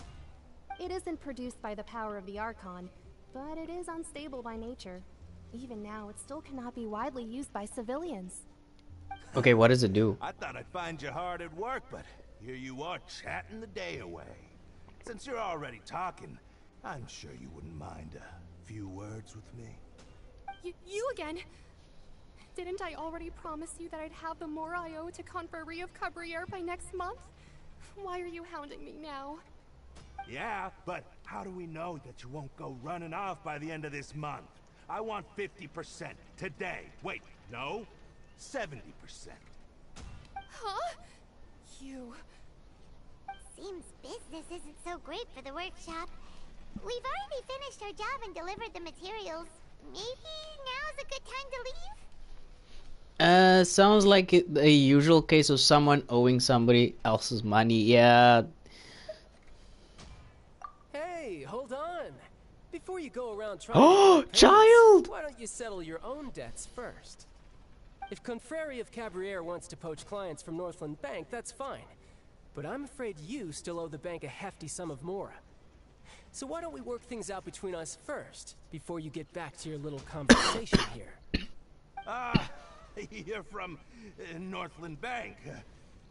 It isn't produced by the power of the Archon, but it is unstable by nature. Even now, it still cannot be widely used by civilians. Okay, what does it do? I thought I'd find you hard at work, but here you are chatting the day away. Since you're already talking, I'm sure you wouldn't mind a few words with me. You again? Didn't I already promise you that I'd have the more I owe to Confrérie of Cabriere by next month? Why are you hounding me now? Yeah, but how do we know that you won't go running off by the end of this month? I want 50% today. Wait, no, 70%. Huh? You... Seems business isn't so great for the workshop. We've already finished our job and delivered the materials. Maybe now's a good time to leave? Sounds like a usual case of someone owing somebody else's money. Yeah. Hey, hold on. Before you go around trying Oh, to pay child! us, why don't you settle your own debts first? If Confrérie of Cabriere wants to poach clients from Northland Bank, that's fine. But I'm afraid you still owe the bank a hefty sum of mora. So why don't we work things out between us first, before you get back to your little conversation here? You're from Northland Bank.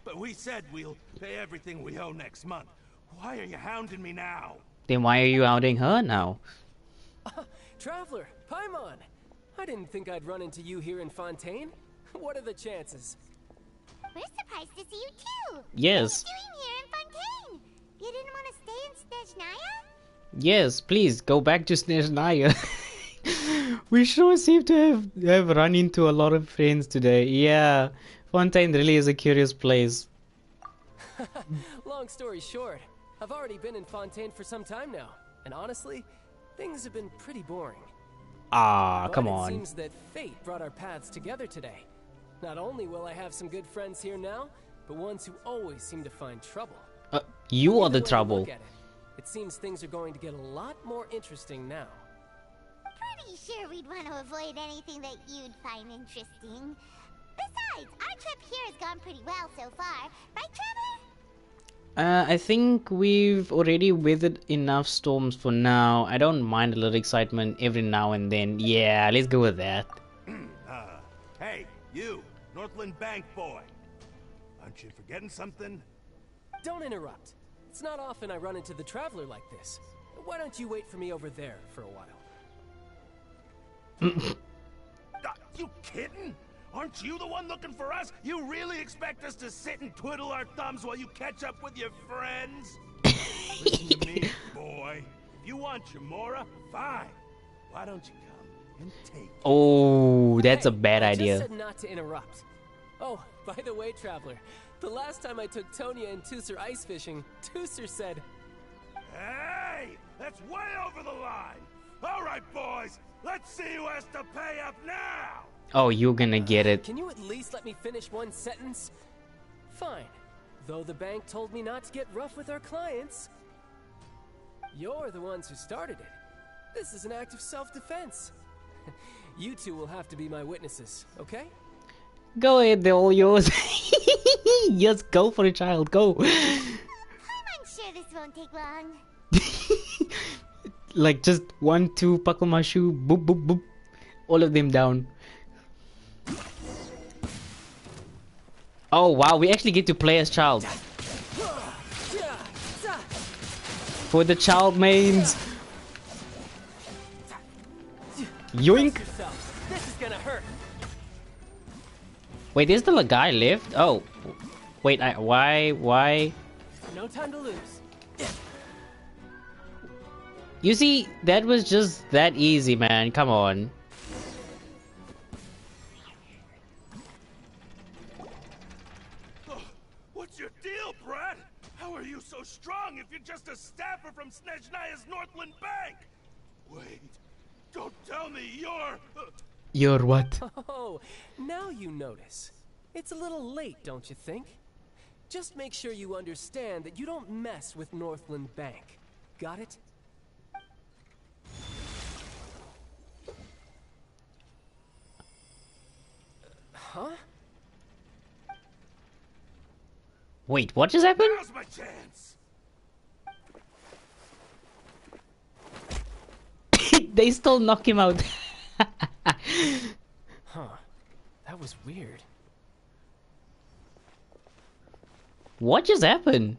But we said we'll pay everything we owe next month. Why are you hounding me now? Then why are you outing her now? Traveler, Paimon! I didn't think I'd run into you here in Fontaine. What are the chances? We're surprised to see you too. Yes. What are you doing here in Fontaine? You didn't want to stay in Snezhnaya? Yes, please go back to Snezhnaya. We sure seem to have run into a lot of friends today. Yeah, Fontaine really is a curious place. Long story short, I've already been in Fontaine for some time now, and honestly, things have been pretty boring. Ah, But come it on. seems that fate brought our paths together today. Not only will I have some good friends here now, but ones who always seem to find trouble. You are Either the way you trouble. look at it seems things are going to get a lot more interesting now. Pretty sure we'd want to avoid anything that you'd find interesting. Besides, our trip here has gone pretty well so far. Right, Trevor? I think we've already weathered enough storms for now. I don't mind a little excitement every now and then. Yeah, let's go with that. Hey, you, Northland Bank boy. Aren't you forgetting something? Don't interrupt. It's not often I run into the Traveler like this. Why don't you wait for me over there for a while? You kidding? Aren't you the one looking for us? You really expect us to sit and twiddle our thumbs while you catch up with your friends? Listen to me, boy. If you want Chamora, fine. Why don't you come and take it? Oh, that's a bad I idea. just said not to interrupt. Oh, by the way, Traveler, the last time I took Tonya and Tooser ice fishing, Tooser said, Hey! That's way over the line! All right, boys, let's see who has to pay up now! Oh, you're gonna get it. Can you at least let me finish one sentence? Fine. Though the bank told me not to get rough with our clients. You're the ones who started it. This is an act of self-defense. You two will have to be my witnesses, okay? Go ahead, they're all yours. Just go for it, child, go. I'm unsure this won't take long. Like just 1, 2, buckle my shoe, boop, boop, boop. All of them down. Oh wow, we actually get to play as child. For the child mains. Yoink! This is gonna hurt. Wait, there's still a guy left? Oh. Wait, why? No time to lose. You see, that was just that easy, man. Come on. What's your deal, Brad? How are you so strong if you're just a staffer from Snezhnaya's Northland Bank? Wait, don't tell me you're... You're what? Oh, now you notice. It's a little late, don't you think? Just make sure you understand that you don't mess with Northland Bank. Got it? Huh? Wait, what just happened? Now's my chance. They still knock him out. Huh. That was weird. What just happened?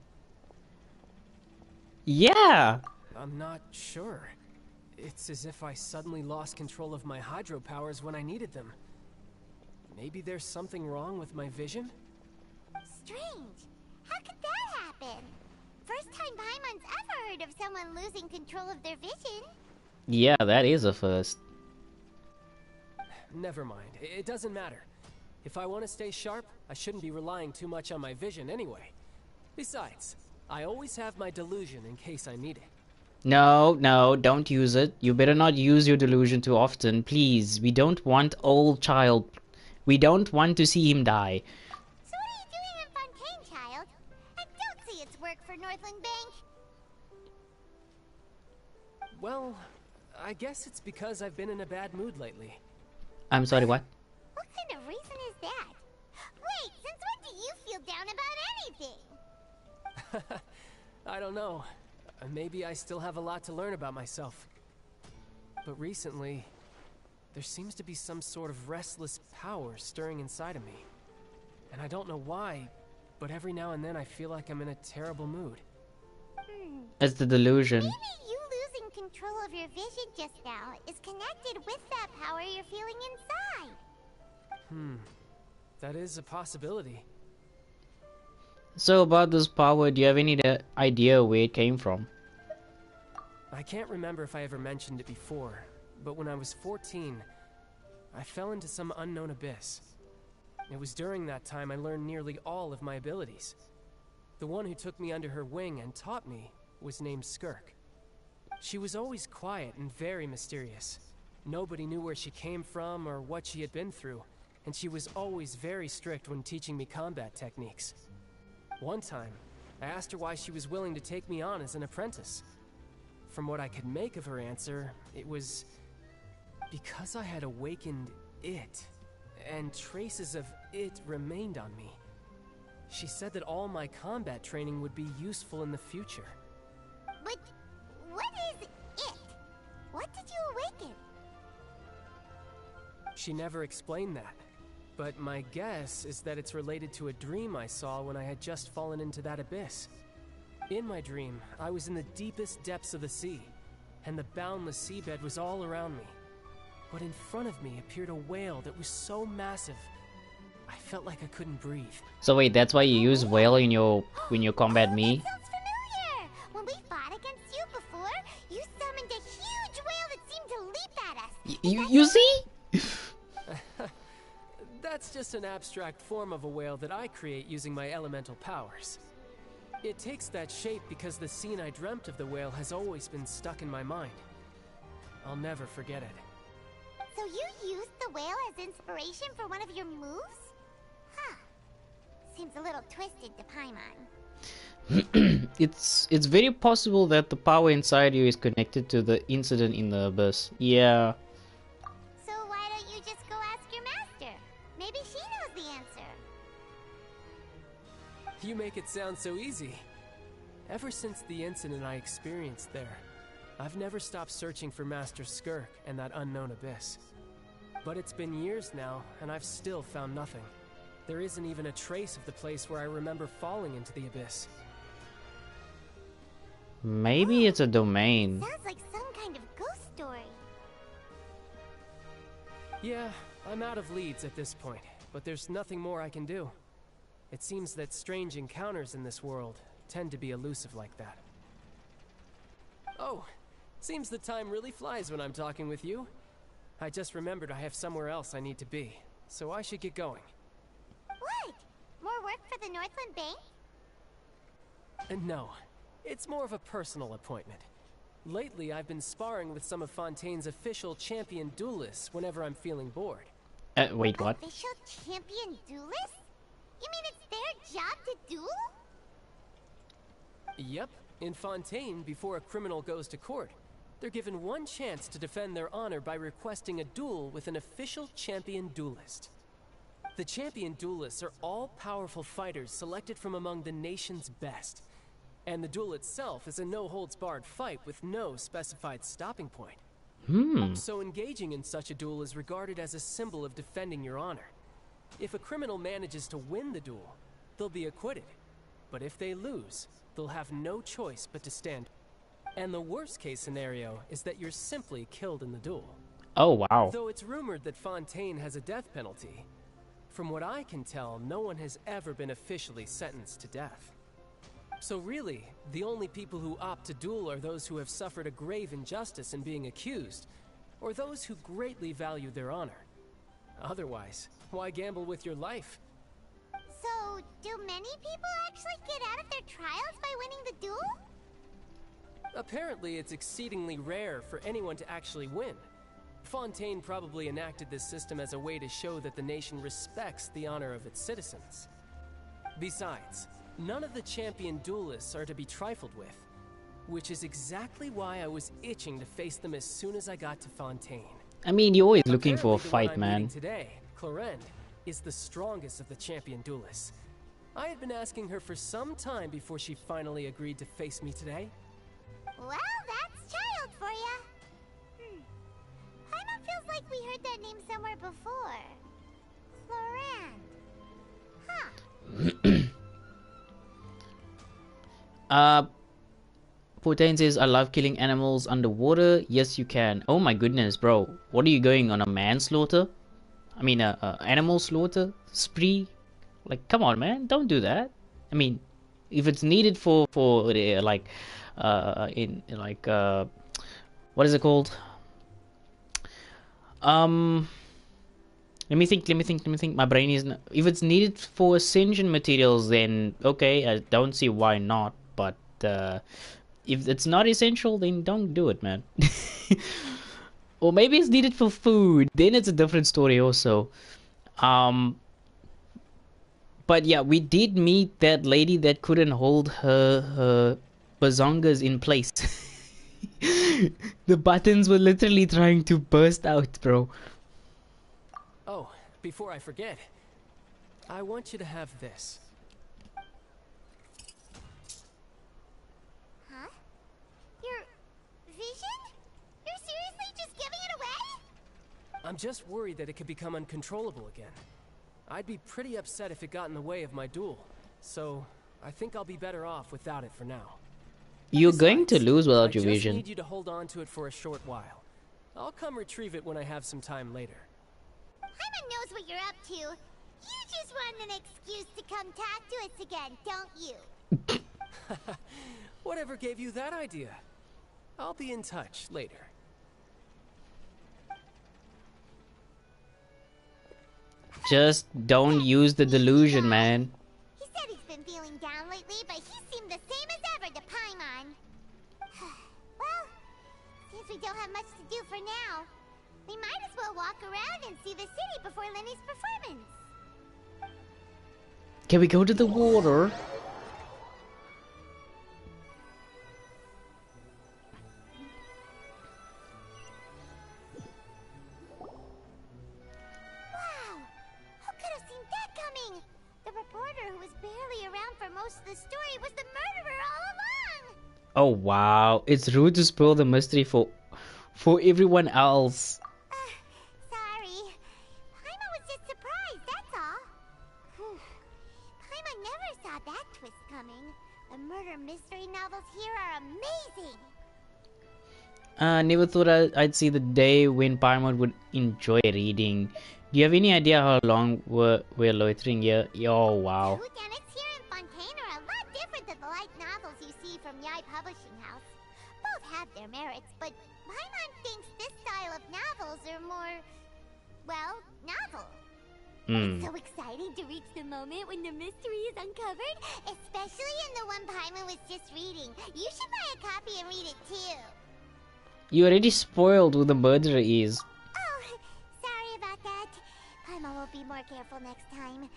Yeah. I'm not sure. It's as if I suddenly lost control of my hydro powers when I needed them. Maybe there's something wrong with my vision? Strange. How could that happen? First time Paimon's ever heard of someone losing control of their vision. Yeah, that is a first. Never mind. It doesn't matter. If I want to stay sharp, I shouldn't be relying too much on my vision anyway. Besides, I always have my delusion in case I need it. No, don't use it. You better not use your delusion too often, please. We don't want old child. We don't want to see him die. So what are you doing in Fontaine, child? I don't see its work for Northland Bank. Well, I guess it's because I've been in a bad mood lately. I'm sorry, what? What kind of reason is that? Wait, since when do you feel down about anything? I don't know. Maybe I still have a lot to learn about myself. But recently, there seems to be some sort of restless power stirring inside of me. And I don't know why, but every now and then I feel like I'm in a terrible mood. It's the delusion. Maybe you losing control of your vision just now is connected with that power you're feeling inside. That is a possibility. So about this power, do you have any idea where it came from? I can't remember if I ever mentioned it before, but when I was 14, I fell into some unknown abyss. It was during that time I learned nearly all of my abilities. The one who took me under her wing and taught me was named Skirk. She was always quiet and very mysterious. Nobody knew where she came from or what she had been through, and she was always very strict when teaching me combat techniques. One time, I asked her why she was willing to take me on as an apprentice. From what I could make of her answer, it was because I had awakened it, and traces of it remained on me. She said that all my combat training would be useful in the future. But what is it? What did you awaken? She never explained that, but my guess is that it's related to a dream I saw when I had just fallen into that abyss. In my dream, I was in the deepest depths of the sea, and the boundless seabed was all around me. But in front of me appeared a whale that was so massive, I felt like I couldn't breathe. So wait, that's why you use whale in your when you combat me? That sounds familiar. When we fought You see? That's just an abstract form of a whale that I create using my elemental powers. It takes that shape because the scene I dreamt of the whale has always been stuck in my mind. I'll never forget it. So you used the whale as inspiration for one of your moves? Huh. Seems a little twisted to Paimon. It's very possible that the power inside you is connected to the incident in the abyss. Yeah. So why don't you just go ask your master? Maybe she knows the answer. You make it sound so easy. Ever since the incident I experienced there, I've never stopped searching for Master Skirk and that unknown abyss. But it's been years now, and I've still found nothing. There isn't even a trace of the place where I remember falling into the abyss. Maybe it's a domain. Sounds like some kind of ghost story. Yeah, I'm out of leads at this point, but there's nothing more I can do. It seems that strange encounters in this world tend to be elusive like that. Oh, seems the time really flies when I'm talking with you. I just remembered I have somewhere else I need to be, so I should get going. What? More work for the Northland Bank? No, it's more of a personal appointment. Lately, I've been sparring with some of Fontaine's official champion duelists whenever I'm feeling bored. Wait, what? Official champion duelists? You mean it's their job to duel? Yep. In Fontaine, before a criminal goes to court, they're given one chance to defend their honor by requesting a duel with an official champion duelist. The champion duelists are all-powerful fighters selected from among the nation's best. And the duel itself is a no-holds-barred fight with no specified stopping point. So engaging in such a duel is regarded as a symbol of defending your honor. If a criminal manages to win the duel, they'll be acquitted. But if they lose, they'll have no choice but to stand. And the worst-case scenario is that you're simply killed in the duel. Oh, wow. Though it's rumored that Fontaine has a death penalty, from what I can tell, no one has ever been officially sentenced to death. So really, the only people who opt to duel are those who have suffered a grave injustice in being accused, or those who greatly value their honor. Otherwise, why gamble with your life? So, do many people actually get out of their trials by winning the duel? Apparently, it's exceedingly rare for anyone to actually win. Fontaine probably enacted this system as a way to show that the nation respects the honor of its citizens. Besides, none of the champion duelists are to be trifled with, which is exactly why I was itching to face them as soon as I got to Fontaine. I mean, you're always looking for a fight, man. Today, Clorinde is the strongest of the champion duelists. I had been asking her for some time before she finally agreed to face me today. Well, that's child for ya. Paimon feels like we heard that name somewhere before. Clorinde. Huh. Fontaine says, I love killing animals underwater. Yes, you can. Oh my goodness, bro. What are you going on, a manslaughter? I mean, animal slaughter spree? Like, come on, man. Don't do that. I mean, if it's needed for what is it called? Let me think. My brain is... If it's needed for ascension materials, then okay, I don't see why not. But if it's not essential, then don't do it, man. Or maybe it's needed for food. Then it's a different story also. But yeah, we did meet that lady that couldn't hold her bazongas in place. The buttons were literally trying to burst out, bro. Oh, before I forget, I want you to have this. Huh? Your vision? You're seriously just giving it away? I'm just worried that it could become uncontrollable again. I'd be pretty upset if it got in the way of my duel, so I think I'll be better off without it for now. You're going to lose without your vision. I just need you to hold on to it for a short while. I'll come retrieve it when I have some time later. Paimon knows what you're up to. You just want an excuse to come talk to us again, don't you? Whatever gave you that idea? I'll be in touch later. Just don't use the delusion, man. He said he's been feeling down lately, but he seemed the same as ever to Paimon. Well, since we don't have much to do for now, we might as well walk around and see the city before Lenny's performance. Can we go to the water? Wow! Who could have seen that coming? The reporter who was barely around for most of the story was the murderer all along! Oh wow, it's rude to spoil the mystery for everyone else. Sorry. Paimon was just surprised, that's all. Paimon never saw that twist coming. The murder mystery novels here are amazing. Never thought I'd see the day when Paimon would enjoy reading. Do you have any idea how long we're loitering here? Oh wow. The whodunits here in Fontaine are a lot different than the light novels you see from Yai Publishing House. Both have their merits, but Paimon thinks this style of novels are more, well, novel. It's so exciting to reach the moment when the mystery is uncovered, especially in the one Paimon was just reading. You should buy a copy and read it too. You already spoiled who the murderer is. Oh, sorry about that. Paimon will be more careful next time.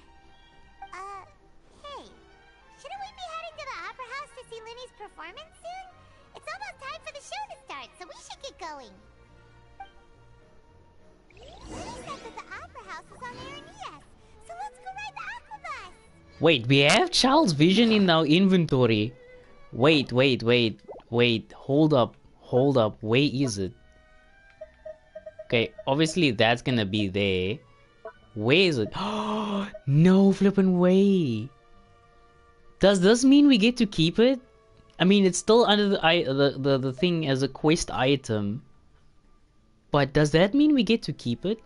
Hey, shouldn't we be heading to the Opera House to see Linny's performance soon? It's almost time for the show to start, so we should get going. Linny said that the Opera House is on Aranias, so let's go ride the Aqua Bus. Wait, we have Charles' Vision in our inventory. Wait, hold up, where is it? Okay, obviously that's gonna be there. Where is it? Oh, no flippin' way. Does this mean we get to keep it? I mean, it's still under the thing as a quest item. But does that mean we get to keep it?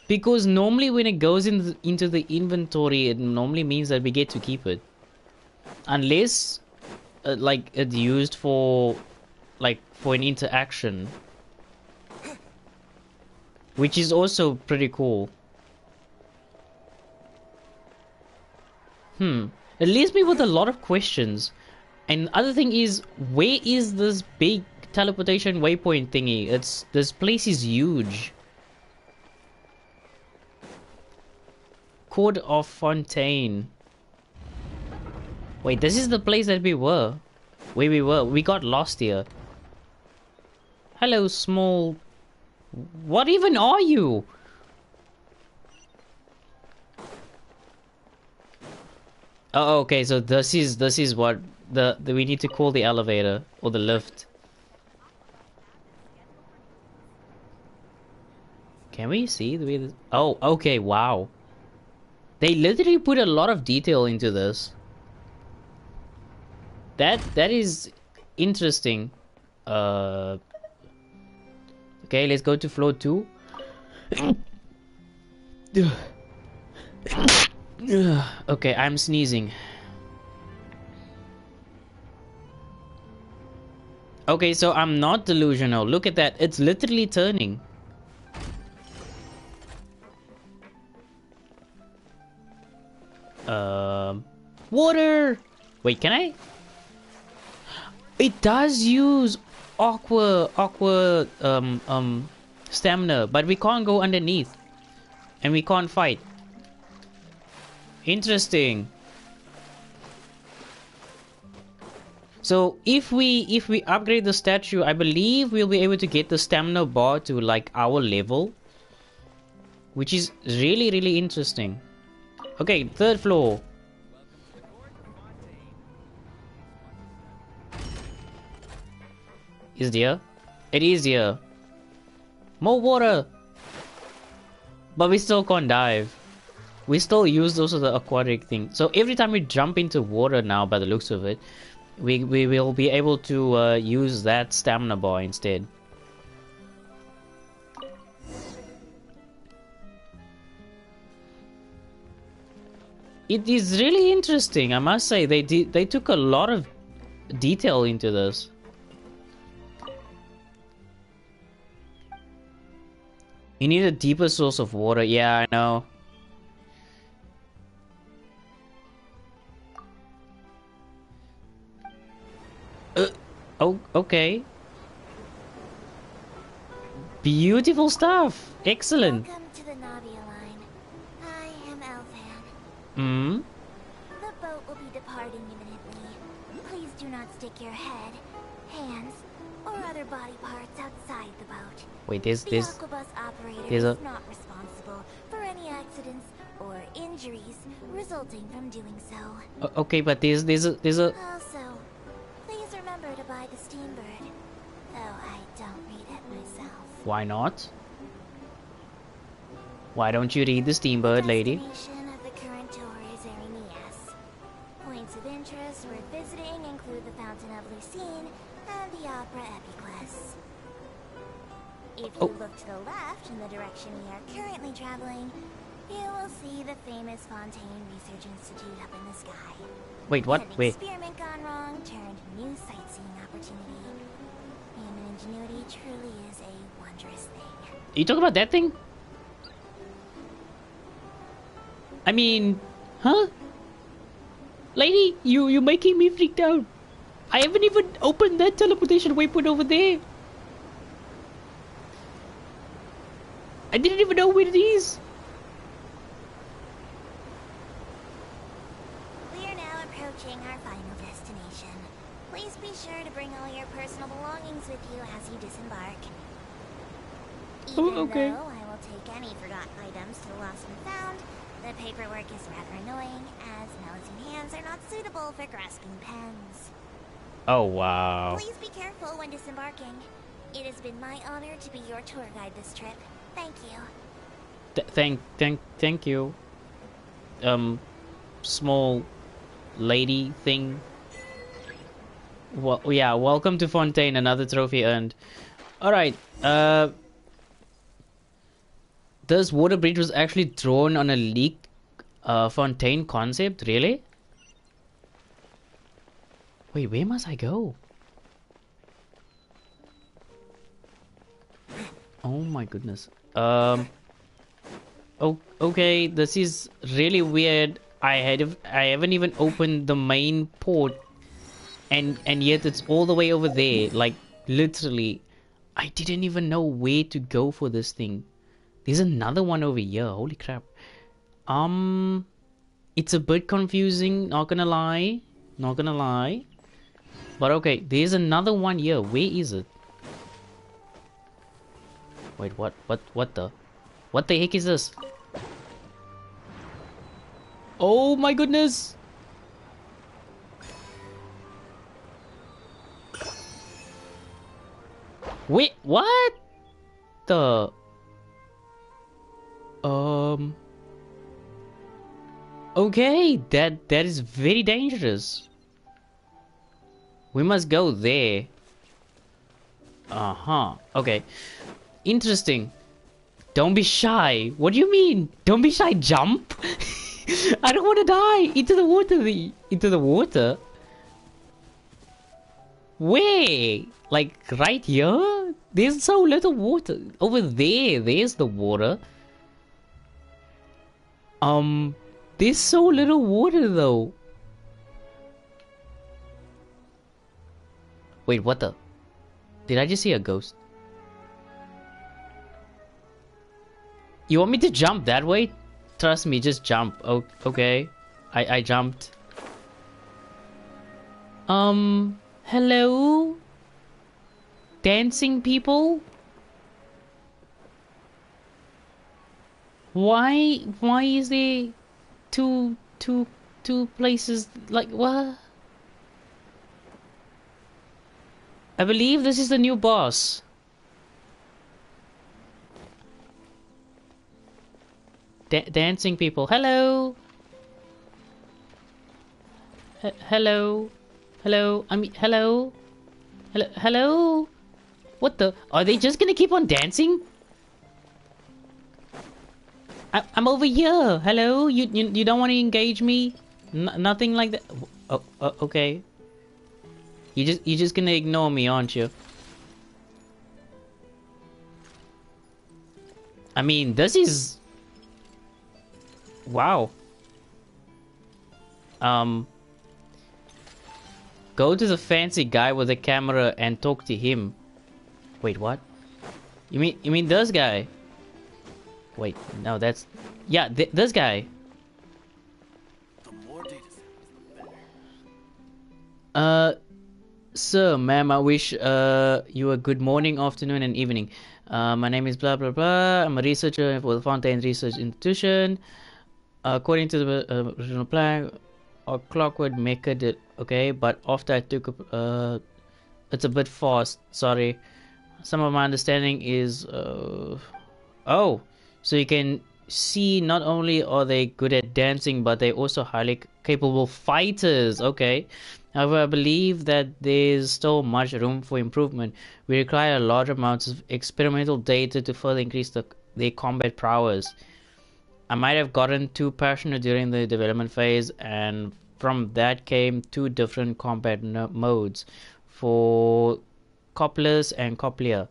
Because normally when it goes into the inventory, it normally means that we get to keep it. Unless, like, it's used for, like, for an interaction. Which is also pretty cool. It leaves me with a lot of questions. And the other thing is, where is this big teleportation waypoint thingy? This place is huge. Court of Fontaine. Wait, this is the place that we were. Where we were. We got lost here. Hello, small... What even are you? Oh, okay, so this is what we need to call the elevator or the lift. Can we see the way this... Oh, okay, wow. They literally put a lot of detail into this. That is interesting. Okay, let's go to floor 2. Okay, I'm sneezing. Okay, so I'm not delusional. Look at that. It's literally turning. Water! Wait, can I? It does use aqua stamina, but we can't go underneath. And we can't fight. Interesting. So if we upgrade the statue, I believe we'll be able to get the stamina bar to like our level, which is really interesting. Okay, 3rd floor. Is there? It is here. More water. But we still can't dive. We still use those as the aquatic thing. So every time we jump into water now, by the looks of it, we will be able to use that stamina bar instead. It is really interesting, I must say. They took a lot of detail into this. You need a deeper source of water. Yeah, I know. Oh, okay. Beautiful stuff. Excellent. Welcome to the Navia line. I am Elvan. Hmm? The boat will be departing imminently. Please do not stick your head, hands, or other body parts outside the boat. Wait, there's The Aquabus operator is not responsible for any accidents or injuries resulting from doing so. okay, but there's a Also, please remember to buy the Steambird, though I don't read it myself. Why not? Why don't you read the Steambird, lady? Destination of the current tour is Erinias. Points of interest worth visiting include the Fountain of Lucine and the Opera Epiclese. If you look to the left in the direction we are currently traveling, you will see the famous Fontaine Research Institute up in the sky. Wait, what? An Wait. experiment gone wrong turned new sightseeing opportunity. Human ingenuity truly is a wondrous thing. You talking about that thing? I mean, huh? Lady, you're making me freaked out. I haven't even opened that teleportation waypoint over there. I didn't even know where it is. We are now approaching our final destination. Please be sure to bring all your personal belongings with you as you disembark. Even though I will take any forgotten items to the lost and found, the paperwork is rather annoying, as Melazine hands are not suitable for grasping pens. Oh, wow. Please be careful when disembarking. It has been my honor to be your tour guide this trip. Thank you. Thank you. Small lady thing. Well, yeah, welcome to Fontaine, another trophy earned. Alright, this water bridge was actually drawn on a leak Fontaine concept, really? Wait, where must I go? Oh my goodness. Okay, this is really weird. I haven't even opened the main port, and yet it's all the way over there. Like literally, I didn't even know where to go for this thing. There's another one over here. Holy crap. It's a bit confusing. Not gonna lie. But okay, there's another one here. Where is it? Wait, what the heck is this? Oh my goodness! Wait, what? The... Okay, that is very dangerous. We must go there. Uh-huh, okay. Interesting. Don't be shy. What do you mean? Don't be shy, jump? I don't want to die. Into the water. Into the water? Where? Like right here? There's so little water. Over there. There's the water. There's so little water though. Wait, what the? Did I just see a ghost? You want me to jump that way? Trust me, just jump. Oh, okay. I jumped. Hello? Dancing people? Why is there two places? Like, what? I believe this is the new boss. Dancing people. Hello. Hello. Hello. I mean, hello. Hello. Hello. What the? Are they just gonna keep on dancing? I'm over here. Hello. You don't want to engage me? Nothing like that. Oh, okay. You're just gonna ignore me, aren't you? I mean, this is... Wow. Go to the fancy guy with the camera and talk to him. Wait, what? You mean this guy? Wait, no, that's... Yeah, this guy. The more data samples, the better. Sir, ma'am, I wish you a good morning, afternoon, and evening. My name is blah blah blah. I'm a researcher for the Fontaine Research Institution. According to the original plan, our clock would make it okay, but after I took it's a bit fast. Sorry. Some of my understanding is oh, so you can see not only are they good at dancing, but they're also highly capable fighters. Okay. However, I believe that there's still much room for improvement. We require large amounts of experimental data to further increase their combat prowess. I might have gotten too passionate during the development phase, and from that came two different combat modes for Copless and Coplia,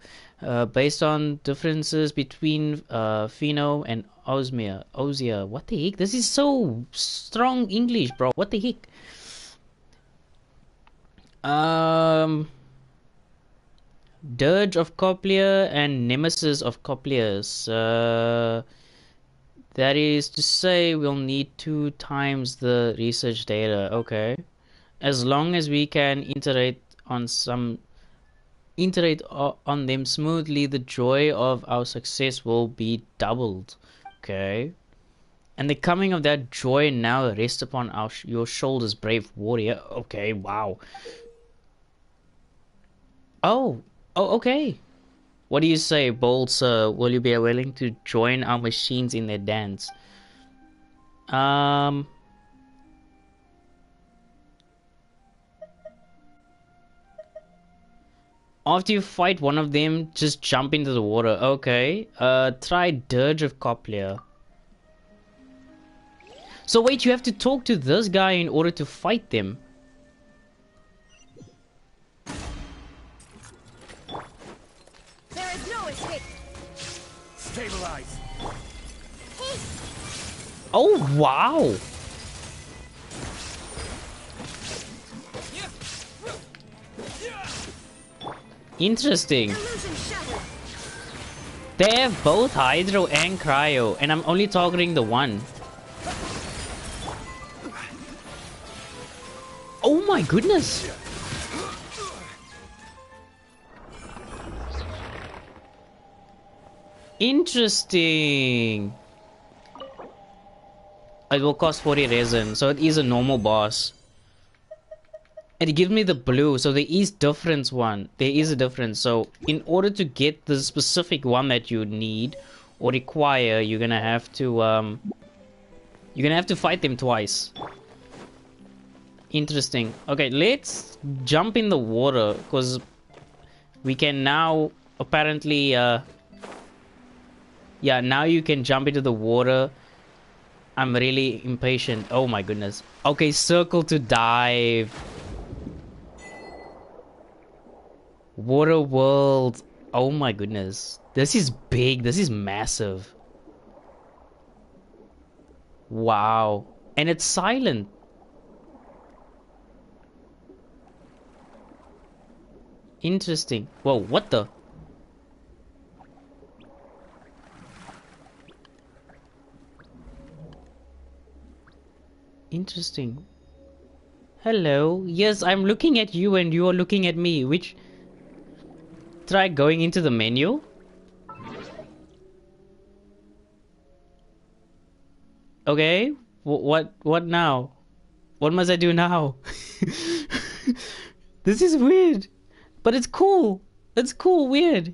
based on differences between Pheno and Ozia. What the heck? This is so strong English, bro. What the heck? Dirge of Coplia and Nemesis of Coplius. That is to say, we'll need 2 times the research data. Okay. As long as we can iterate on them smoothly, the joy of our success will be doubled. Okay. And the coming of that joy now rests upon your shoulders, brave warrior. Okay, wow. Oh, okay. What do you say, bold sir? Will you be willing to join our machines in their dance? After you fight one of them, just jump into the water. Okay. Try Dirge of Coplia. So wait, you have to talk to this guy in order to fight them. There is no escape. Stabilize. Hey. Oh wow. Interesting. They have both Hydro and Cryo, and I'm only targeting the one. Oh my goodness! Interesting. It will cost 40 resin, so it is a normal boss. And it gives me the blue, so there is difference one. There is a difference. So in order to get the specific one that you need or require, you're gonna have to fight them twice. Interesting. Okay, let's jump in the water because we can now apparently yeah, now you can jump into the water. I'm really impatient. Oh my goodness. Okay, circle to dive. Water world. Oh my goodness. This is big. This is massive. Wow. And it's silent. Interesting. Whoa, what the? Interesting. Hello. Yes, I'm looking at you and you are looking at me. Which... Try going into the menu. Okay. What now? What must I do now? This is weird. But it's cool. It's cool, weird.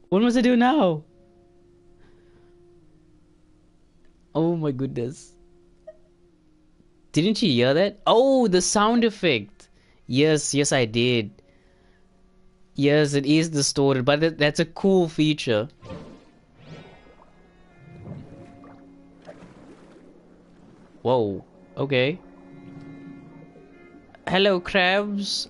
What must I do now? Oh my goodness. Didn't you hear that? Oh, the sound effect. Yes, yes I did. Yes, it is distorted, but that's a cool feature. Whoa, okay. Hello, crabs.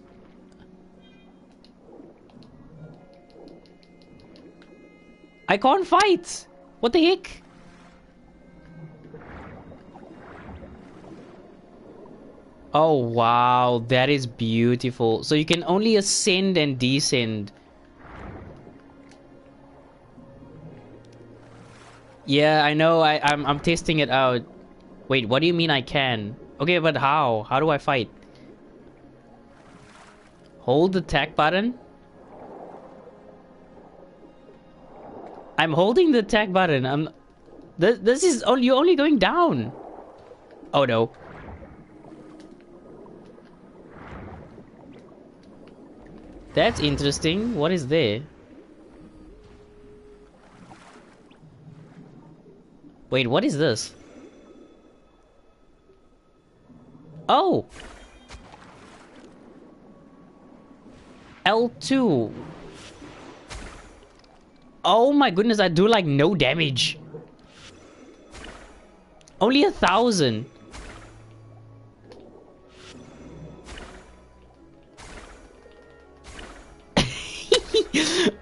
I can't fight! What the heck? Oh wow, that is beautiful. So you can only ascend and descend. Yeah, I know. I'm testing it out. Wait, what do you mean I can? Okay, but how? How do I fight? Hold the attack button? I'm holding the attack button. This is only, you're only going down. Oh no. That's interesting. What is there? Wait, what is this? Oh! L2. Oh my goodness, I do like no damage. Only 1,000.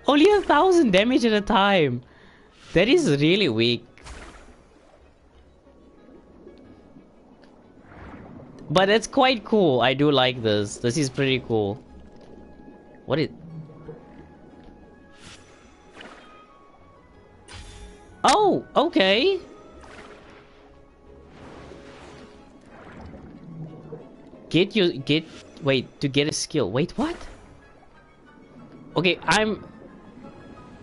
Only 1,000 damage at a time. That is really weak. But it's quite cool. I do like this. This is pretty cool. What is... Oh, okay. Wait, to get a skill. Wait, what? Okay,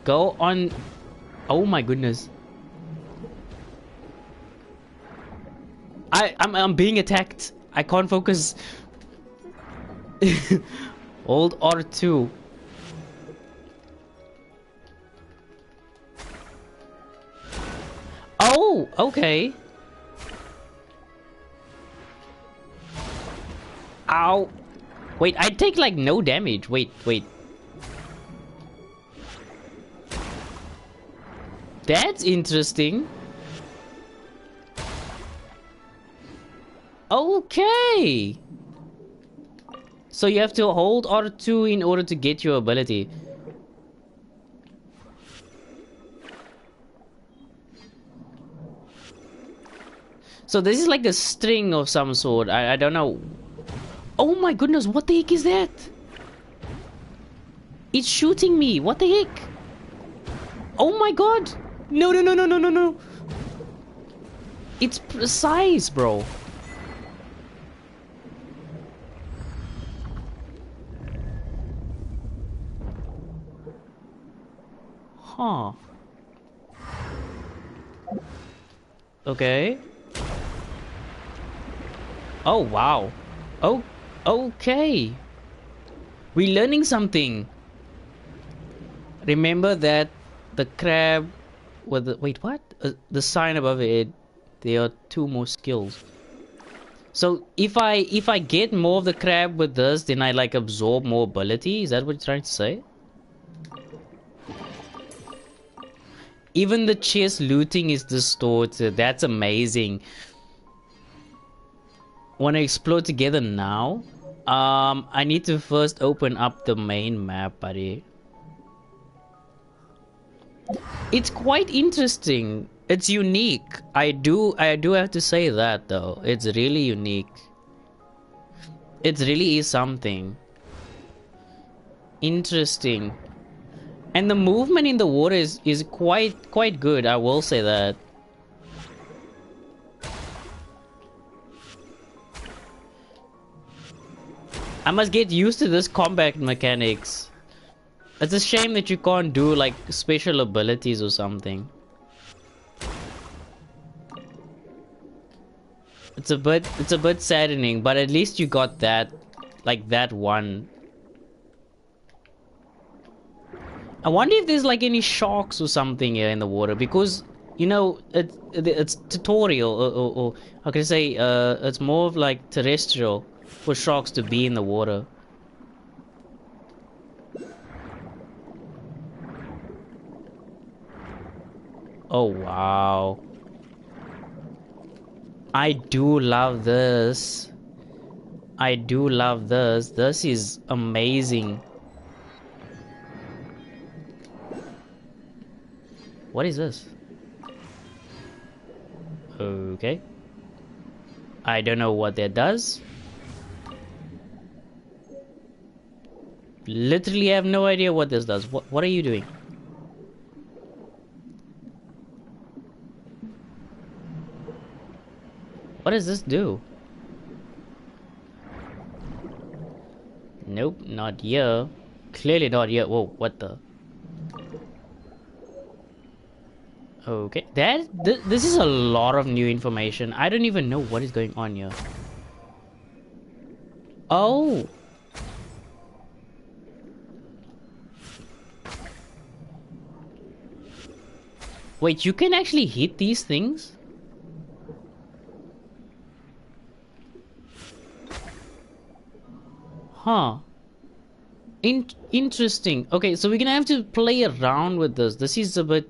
go on. Oh my goodness. I'm being attacked. I can't focus. Hold R2. Oh, okay. Ow. Wait, I take like no damage. Wait. That's interesting. Okay. So you have to hold R2 in order to get your ability. So this is like a string of some sort. I don't know. Oh my goodness, what the heck is that? It's shooting me. What the heck? Oh my god. No. It's precise, bro. Huh. Okay. Oh, wow. Oh, okay. We're learning something. Remember that the crab with the... Wait, what? The sign above it. There are 2 more skills. So if I get more of the crab with this, then I like absorb more ability. Is that what you're trying to say? Even the chest looting is distorted. That's amazing. Want to explore together now? I need to first open up the main map, buddy. It's quite interesting. It's unique. I do have to say that though. It's really unique. It really is something interesting. And the movement in the water is quite good, I will say that. I must get used to this combat mechanics. It's a shame that you can't do like special abilities or something. It's a bit saddening, but at least you got that, like that one. I wonder if there's like any sharks or something here in the water, because you know it's tutorial or how can I say, it's more of like terrestrial for sharks to be in the water. Oh wow. I do love this. I do love this. This is amazing. What is this? Okay. I don't know what that does. Literally have no idea what this does. What are you doing? What does this do? Nope, not here. Clearly not here. Whoa, what the? Okay, this is a lot of new information. I don't even know what is going on here. Oh. Wait, you can actually hit these things? Huh. Interesting. Okay, so we're gonna have to play around with this. This is a bit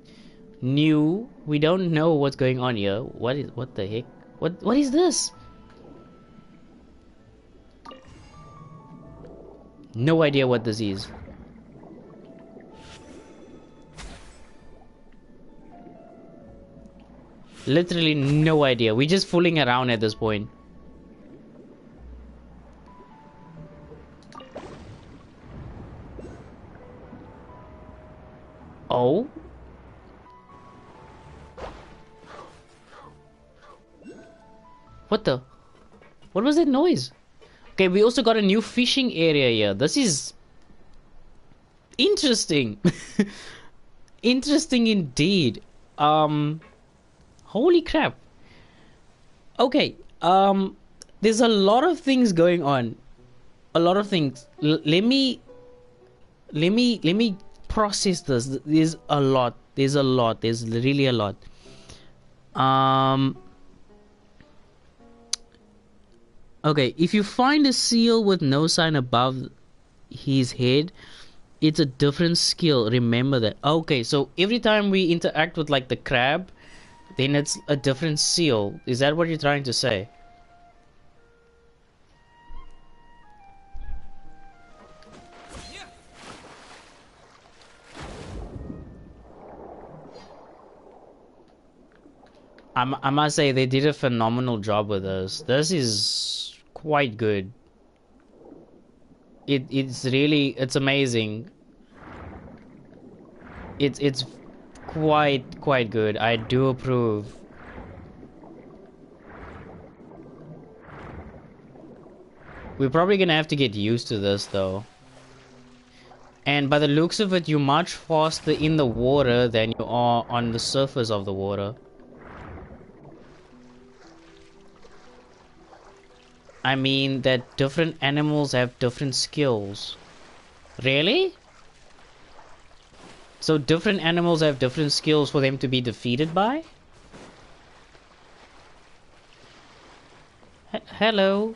new. We don't know what's going on here. What the heck? What is this? No idea what this is. Literally no idea. We're just fooling around at this point. Oh? What the? What was that noise? Okay, we also got a new fishing area here. This is interesting. Interesting indeed. Holy crap. Okay, there's a lot of things going on. A lot of things. Let me process this. There's a lot. There's really a lot. Okay, if you find a seal with no sign above his head, it's a different skill. Remember that. Okay, so every time we interact with like the crab, then it's a different seal. Is that what you're trying to say? I must say they did a phenomenal job with this. This is quite good. It's amazing. It's quite good. I do approve. We're probably gonna have to get used to this though. And by the looks of it, you're much faster in the water than you are on the surface of the water. I mean that different animals have different skills. Really? So different animals have different skills for them to be defeated by? Hello?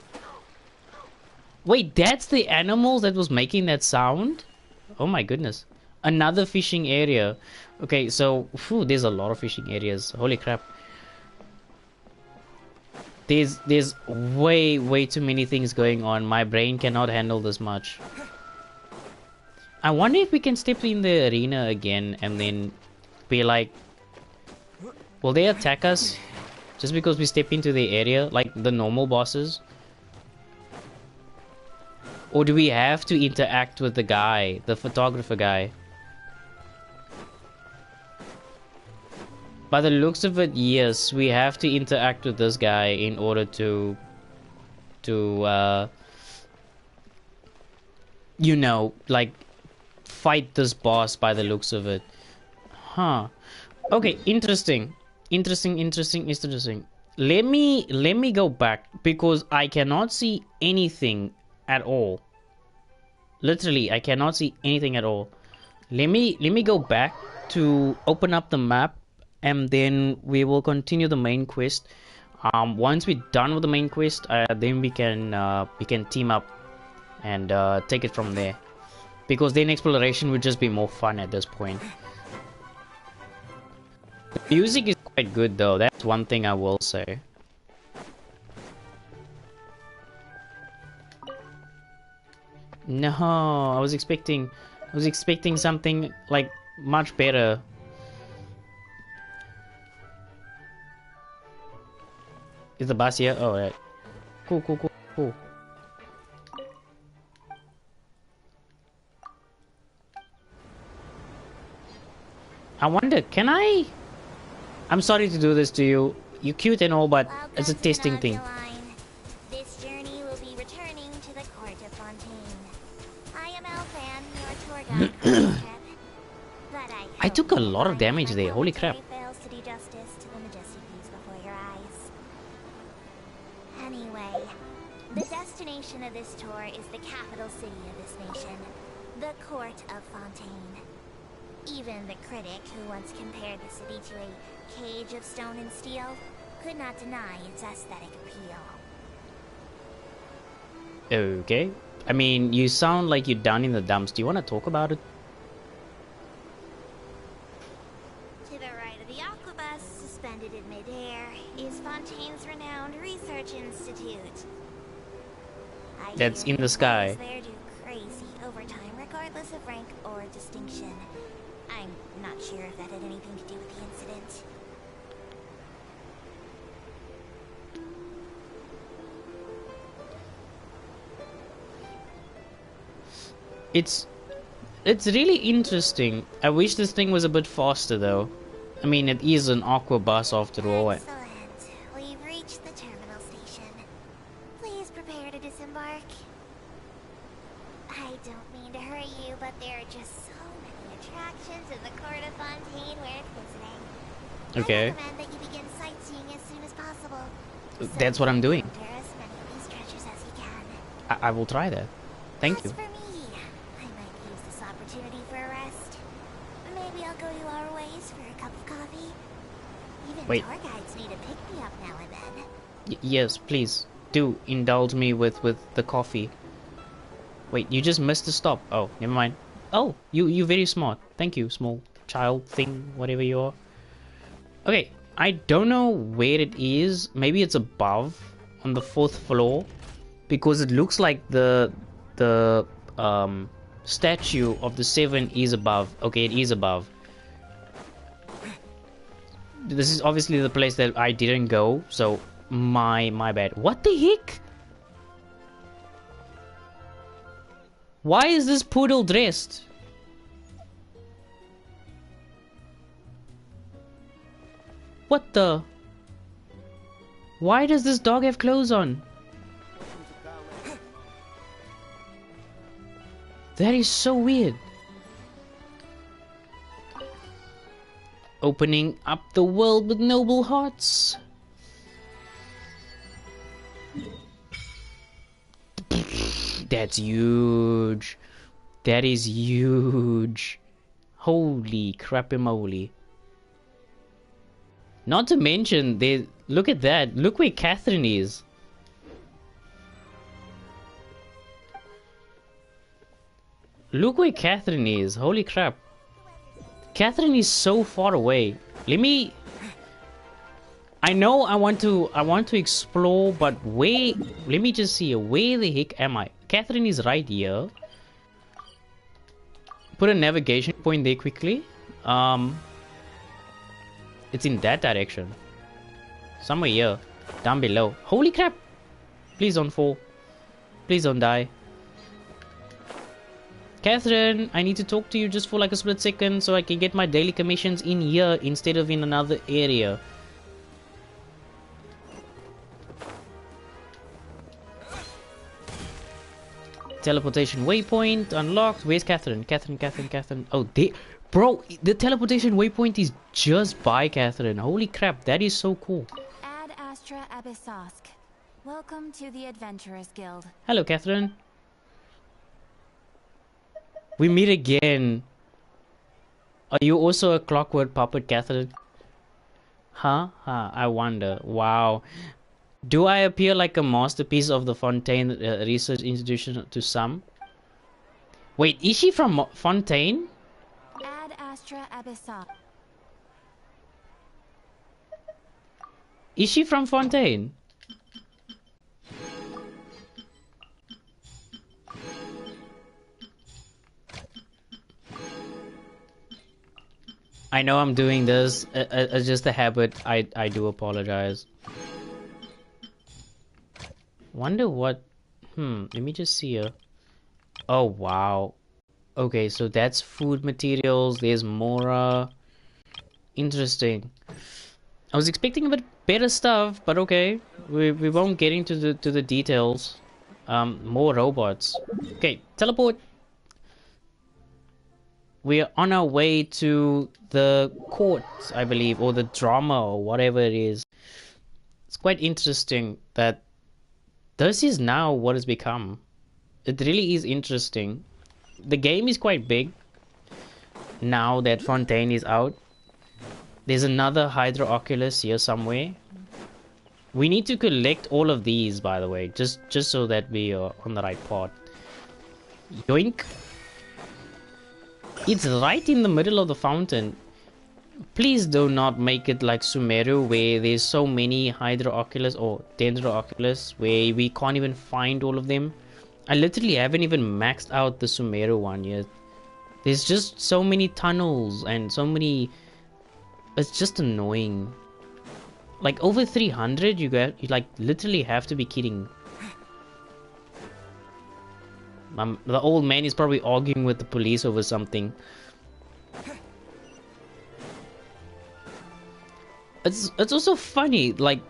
Wait, that's the animal that was making that sound? Oh my goodness. Another fishing area. Okay, so there's a lot of fishing areas. Holy crap. There's way too many things going on. My brain cannot handle this much. I wonder if we can step in the arena again and then be like, will they attack us just because we step into the area like the normal bosses? Or do we have to interact with the guy, the photographer guy? By the looks of it, yes, we have to interact with this guy in order to you know, like fight this boss by the looks of it. Huh. Okay, interesting. Let me go back because I cannot see anything at all. Literally, I cannot see anything at all. Let me go back to open up the map and then we will continue the main quest. Once we're done with the main quest, then we can team up and take it from there. Because then exploration would just be more fun at this point. The music is quite good though, that's one thing I will say. No, I was expecting something like much better. Is the bus here? Oh, right. Cool, cool, cool, cool. I wonder, can I... I'm sorry to do this to you. You're cute and all, but it's a testing thing. This journey will be returning to the court of Fontaine. I am Elfan, your tour guide for this trip. But I took a lot of damage there. Holy crap. Fails to do justice to the majestic views before your eyes. Anyway, the destination of this tour is the capital city of this nation, the court of Fontaine. Even the critic who once compared the city to a cage of stone and steel could not deny its aesthetic appeal. Okay. I mean, you sound like you're down in the dumps. Do you want to talk about it? To the right of the aquabus, suspended in midair, is Fontaine's renowned research institute. That's in the sky. There do crazy overtime, regardless of rank or distinction. I'm not sure if that had anything to do with the incident. It's really interesting. I wish this thing was a bit faster though. I mean, it is an aqua bus after all. Excellent. We've reached the terminal station. Please prepare to disembark. I don't mean to hurry you, but there are just so many attractions in the court of Fontaine worth visiting. Okay. I recommend that you begin sightseeing as soon as possible. That's what I'm doing. Encounter as many of these treasures as you can. I will try that. Thank you. As for me, I might use this opportunity for a rest. Maybe I'll go to our ways for a cup of coffee. Even Wait. tour guides need a pick-me-up now and then. Yes, please do indulge me with the coffee. Wait, you just missed the stop. Oh, never mind. Oh, you very smart. Thank you, small child thing, whatever you are. Okay, I don't know where it is. Maybe it's above on the 4th floor, because it looks like the statue of the 7 is above. Okay, it is above. This is obviously the place that I didn't go, so my bad. What the heck? Why is this poodle dressed? What the? Why does this dog have clothes on? That is so weird. Opening up the world with noble hearts. That's huge. That is huge. Holy crappy-moly. Not to mention, look at that. Look where Catherine is. Look where Catherine is. Holy crap. Catherine is so far away. Let me... I know I want to explore, but where... Let me just see. Where the heck am I? Catherine is right here. Put a navigation point there quickly. It's in that direction. Somewhere here. Down below. Holy crap! Please don't fall. Please don't die. Catherine, I need to talk to you just for like a split second so I can get my daily commissions in here instead of in another area. Teleportation waypoint unlocked. Where's Catherine? Catherine. Oh, bro, the teleportation waypoint is just by Catherine. Holy crap, that is so cool. Ad Astra Abyssosk. Welcome to the Adventurers Guild. Hello, Catherine. We meet again. Are you also a clockwork puppet, Catherine? Huh? I wonder. Wow. Do I appear like a masterpiece of the Fontaine Research Institution to some? Wait, is she from Fontaine? Ad Astra Abyssosk. Is she from Fontaine? I know I'm doing this. It's just a habit. I do apologize. Wonder what... let me just see here. Oh, wow. Okay, so that's food materials. There's Mora. Interesting. I was expecting a bit better stuff, but okay. We won't get into the details. More robots. Okay, teleport. We're on our way to the court, I believe, or the drama, or whatever it is. It's quite interesting that this is now what it's become. It really is interesting. The game is quite big now that Fontaine is out. There's another Hydro Oculus here somewhere. We need to collect all of these, by the way, just so that we are on the right path. Yoink. It's right in the middle of the fountain. Please do not make it like Sumeru, where there's so many Hydro Oculus or Dendro Oculus where we can't even find all of them. I literally haven't even maxed out the Sumeru one yet. There's just so many tunnels and so many... It's just annoying. Like over 300, you like literally have to be kidding. The old man is probably arguing with the police over something. It's also funny, like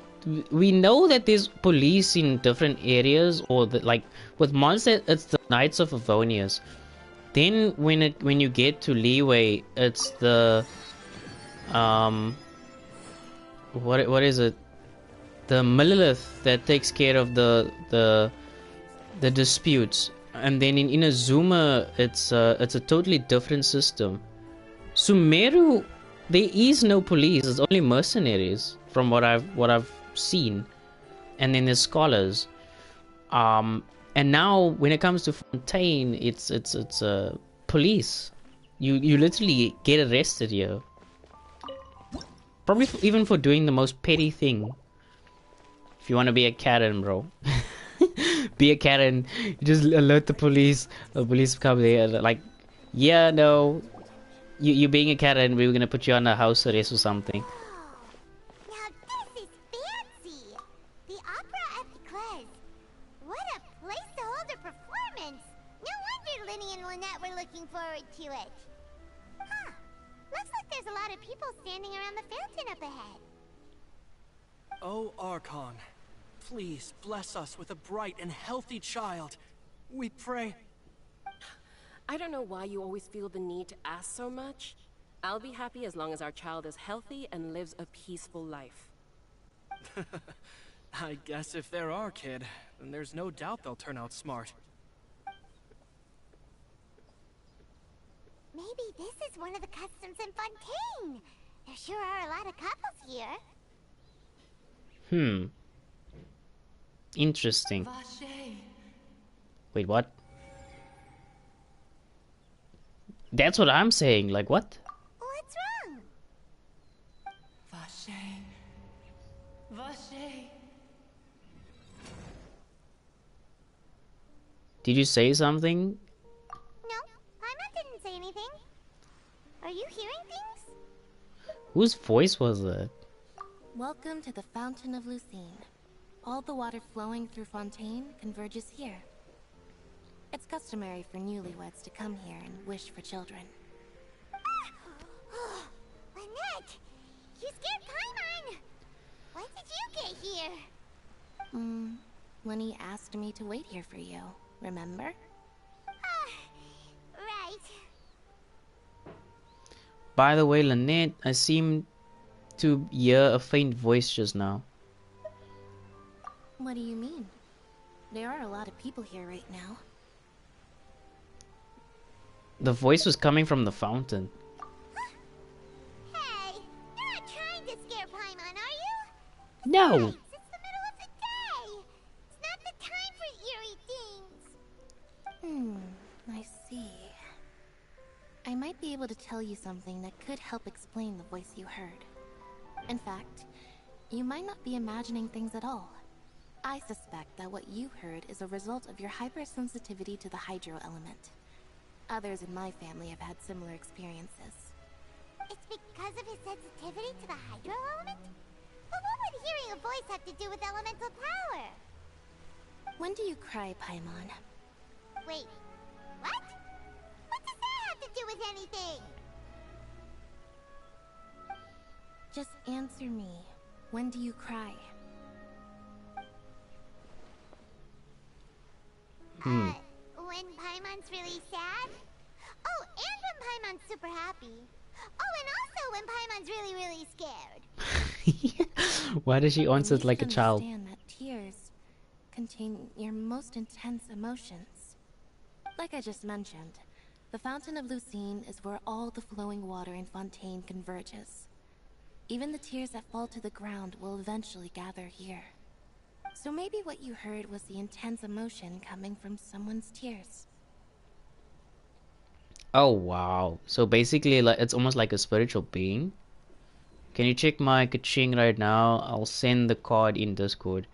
we know that there's police in different areas, or like with Monster it's the Knights of Avonius. Then when you get to Leeway, it's the what is it? The Millilith that takes care of the disputes. And then in Inazuma it's a totally different system. Sumeru, there is no police, it's only mercenaries from what I've seen. And then there's scholars. And now when it comes to Fontaine, it's police. You literally get arrested here. Probably even for doing the most petty thing. If you want to be a Karen, bro. Be a Karen. You just alert the police. The police come there. Like, yeah, no. You being a Karen, we were gonna put you on a house arrest or something. Now this is fancy. The opera at Eclairs. What a place to hold a performance. No wonder Linny and Lynette were looking forward to it. Huh. Looks like there's a lot of people standing around the fountain up ahead. Oh, Archon, please bless us with a bright and healthy child. We pray. I don't know why you always feel the need to ask so much. I'll be happy as long as our child is healthy and lives a peaceful life. I guess if they're our kid, then there's no doubt they'll turn out smart. Maybe this is one of the customs in Fontaine. There sure are a lot of couples here. Interesting. Wait, what? That's what I'm saying. Like, what? What's wrong? Did you say something? No, Paimon didn't say anything. Are you hearing things? Whose voice was that? Welcome to the Fountain of Lucine. All the water flowing through Fontaine converges here. It's customary for newlyweds to come here and wish for children. Lynette! You scared Paimon! When did you get here? Lenny asked me to wait here for you, remember? Right. By the way, Lynette, I seem to hear a faint voice just now. What do you mean? There are a lot of people here right now. The voice was coming from the fountain. Hey, you're not trying to scare Paimon, are you? No! It's the middle of the day! It's not the time for eerie things! I see. I might be able to tell you something that could help explain the voice you heard. In fact, you might not be imagining things at all. I suspect that what you heard is a result of your hypersensitivity to the hydro element. Others in my family have had similar experiences. It's because of his sensitivity to the hydro element? But what would hearing a voice have to do with elemental power? When do you cry, Paimon? Wait, what? What does that have to do with anything? Just answer me. When do you cry? When Paimon's really sad? Oh, and when Paimon's super happy. Oh, and also when Paimon's really, really scared. Why does she answer it like a child? Understand that tears contain your most intense emotions. Like I just mentioned, the Fountain of Lucine is where all the flowing water in Fontaine converges. Even the tears that fall to the ground will eventually gather here. So maybe what you heard was the intense emotion coming from someone's tears. Oh wow. So basically like it's almost like a spiritual being. Can you check my kaching right now? I'll send the card in Discord.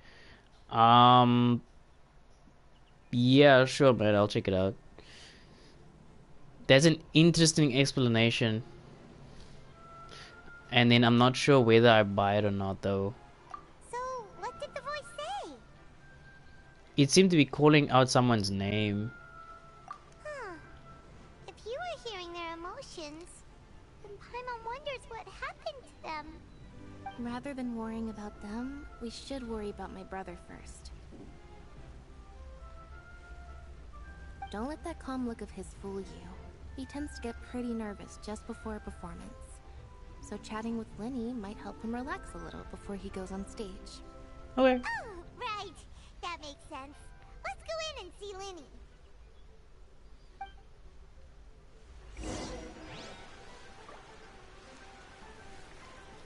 Yeah, sure man, I'll check it out. There's an interesting explanation. And then I'm not sure whether I buy it or not though. So, what did the voice say? It seemed to be calling out someone's name. Huh. If you were hearing their emotions, then Paimon wonders what happened to them. Rather than worrying about them, we should worry about my brother first. Don't let that calm look of his fool you. He tends to get pretty nervous just before a performance. So chatting with Lenny might help him relax a little before he goes on stage. Okay. Oh, right. That makes sense. Let's go in and see Lenny.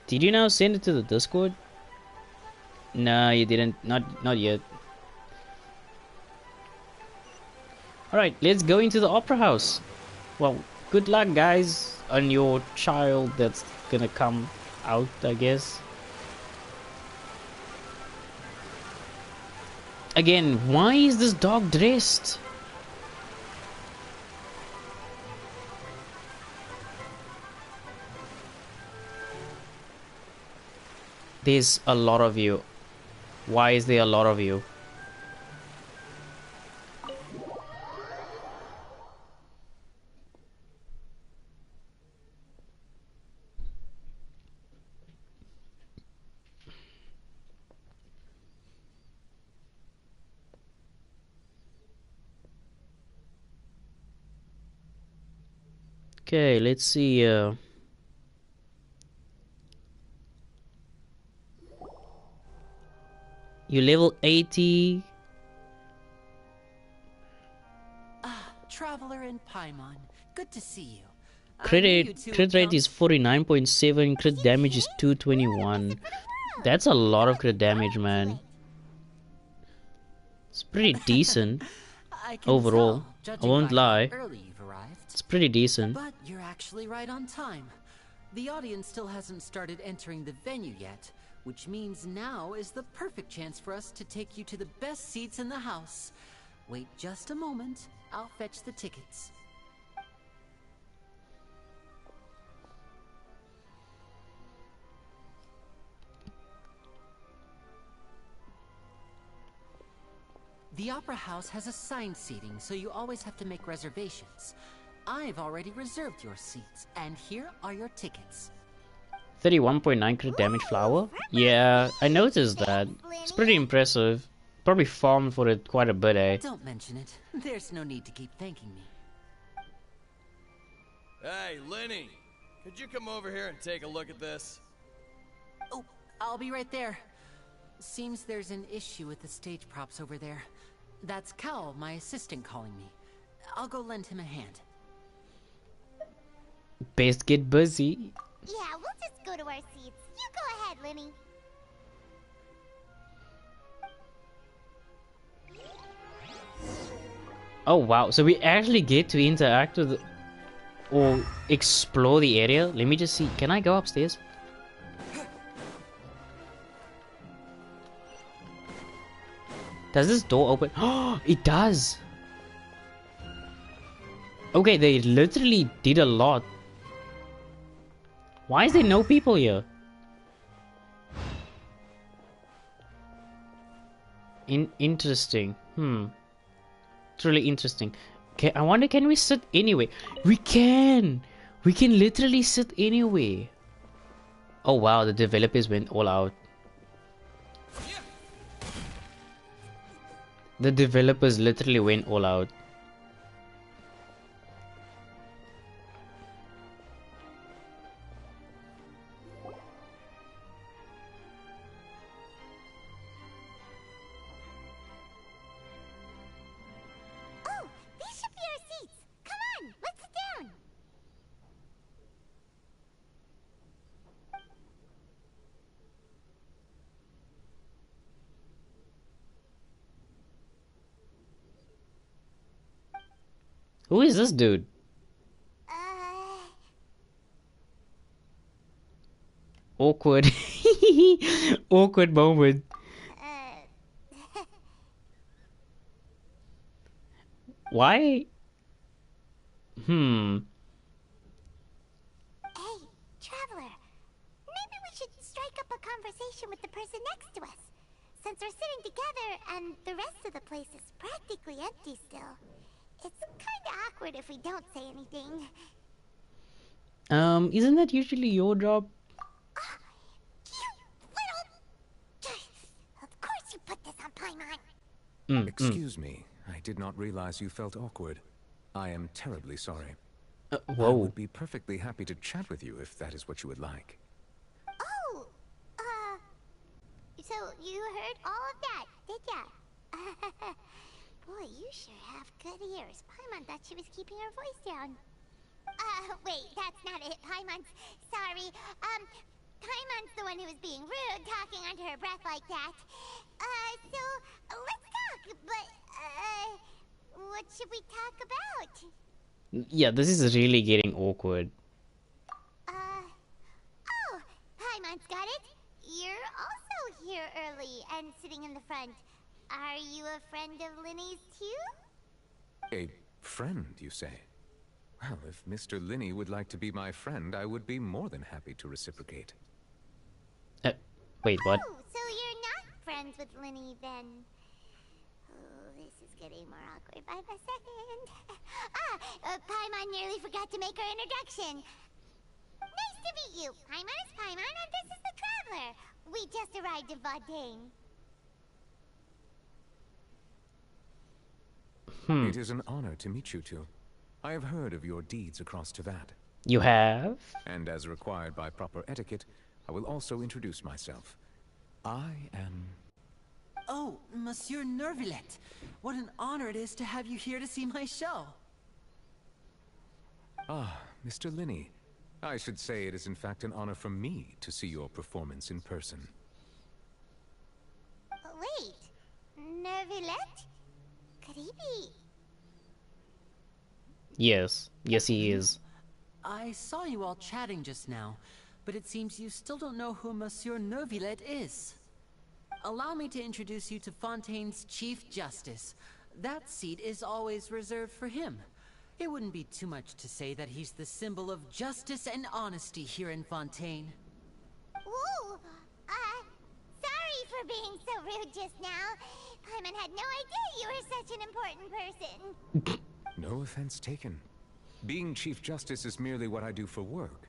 Did you now send it to the Discord? No, you didn't. Not yet. Alright, let's go into the opera house. Well, good luck guys on your child that's gonna come out, I guess. Again, why is this dog dressed? There's a lot of you. Why is there a lot of you? Okay, let's see. You level 80. Ah, traveler in Paimon. Good to see you. Crit rate is 49.7, crit damage is 221. That's a lot of crit damage, man. It's pretty decent overall. I won't lie. It's pretty decent. But you're actually right on time. The audience still hasn't started entering the venue yet, which means now is the perfect chance for us to take you to the best seats in the house. Wait just a moment. I'll fetch the tickets. The Opera House has assigned seating, so you always have to make reservations. I've already reserved your seats, and here are your tickets. 31.9 crit damage flower? Yeah, I noticed that. It's pretty impressive. Probably farmed for it quite a bit, eh? Don't mention it. There's no need to keep thanking me. Hey, Lenny! Could you come over here and take a look at this? Oh, I'll be right there. Seems there's an issue with the stage props over there. That's Cal, my assistant, calling me. I'll go lend him a hand. Best get busy. Yeah, we'll just go to our seats. You go ahead, Lenny. Oh wow, so we actually get to interact with or explore the area. Let me just see. Can I go upstairs? Does this door open? Oh, it does. Okay, they literally did a lot. Why is there no people here? Interesting. It's really interesting. Okay, I wonder, can we sit anywhere? We can! We can literally sit anywhere. Oh wow, the developers went all out. The developers literally went all out. Oh, these should be our seats. Come on, let's sit down. Who is this dude? Awkward. Awkward moment. Why? Hey, traveler. Maybe we should strike up a conversation with the person next to us. Since we're sitting together and the rest of the place is practically empty still. It's kinda awkward if we don't say anything. Isn't that usually your job? Of course you put this on Paimon. Excuse me, I did not realize you felt awkward. I am terribly sorry. Whoa. I would be perfectly happy to chat with you if that is what you would like. Oh, so you heard all of that, did ya? Boy, you sure have good ears. Paimon thought she was keeping her voice down. Wait, that's not it. Paimon's sorry. Paimon's the one who was being rude, talking under her breath like that. So, let's talk, but, what should we talk about? Yeah, this is really getting awkward. Oh, Paimon's got it. You're also here early and sitting in the front. Are you a friend of Linny's too? A friend, you say? Well, if Mr. Linney would like to be my friend, I would be more than happy to reciprocate. Wait, what? Oh, so you're not friends with Linny then? Oh, this is getting more awkward by the second. Paimon nearly forgot to make her introduction. Nice to meet you. Paimon is Paimon and this is the Traveler. We just arrived in Vaudain. It is an honor to meet you two. I have heard of your deeds across Teyvat. You have? And as required by proper etiquette, I will also introduce myself. I am... Oh, Monsieur Nervillet. What an honor it is to have you here to see my show. Ah, Mr. Linney. I should say it is in fact an honor for me to see your performance in person. Wait, Nervillet? Could he be... Yes. Yes, he is. I saw you all chatting just now, but it seems you still don't know who Monsieur Nervillet is. Allow me to introduce you to Fontaine's Chief Justice. That seat is always reserved for him. It wouldn't be too much to say that he's the symbol of justice and honesty here in Fontaine. Ooh, sorry for being so rude just now. Paimon had no idea you were such an important person. No offense taken. Being Chief Justice is merely what I do for work.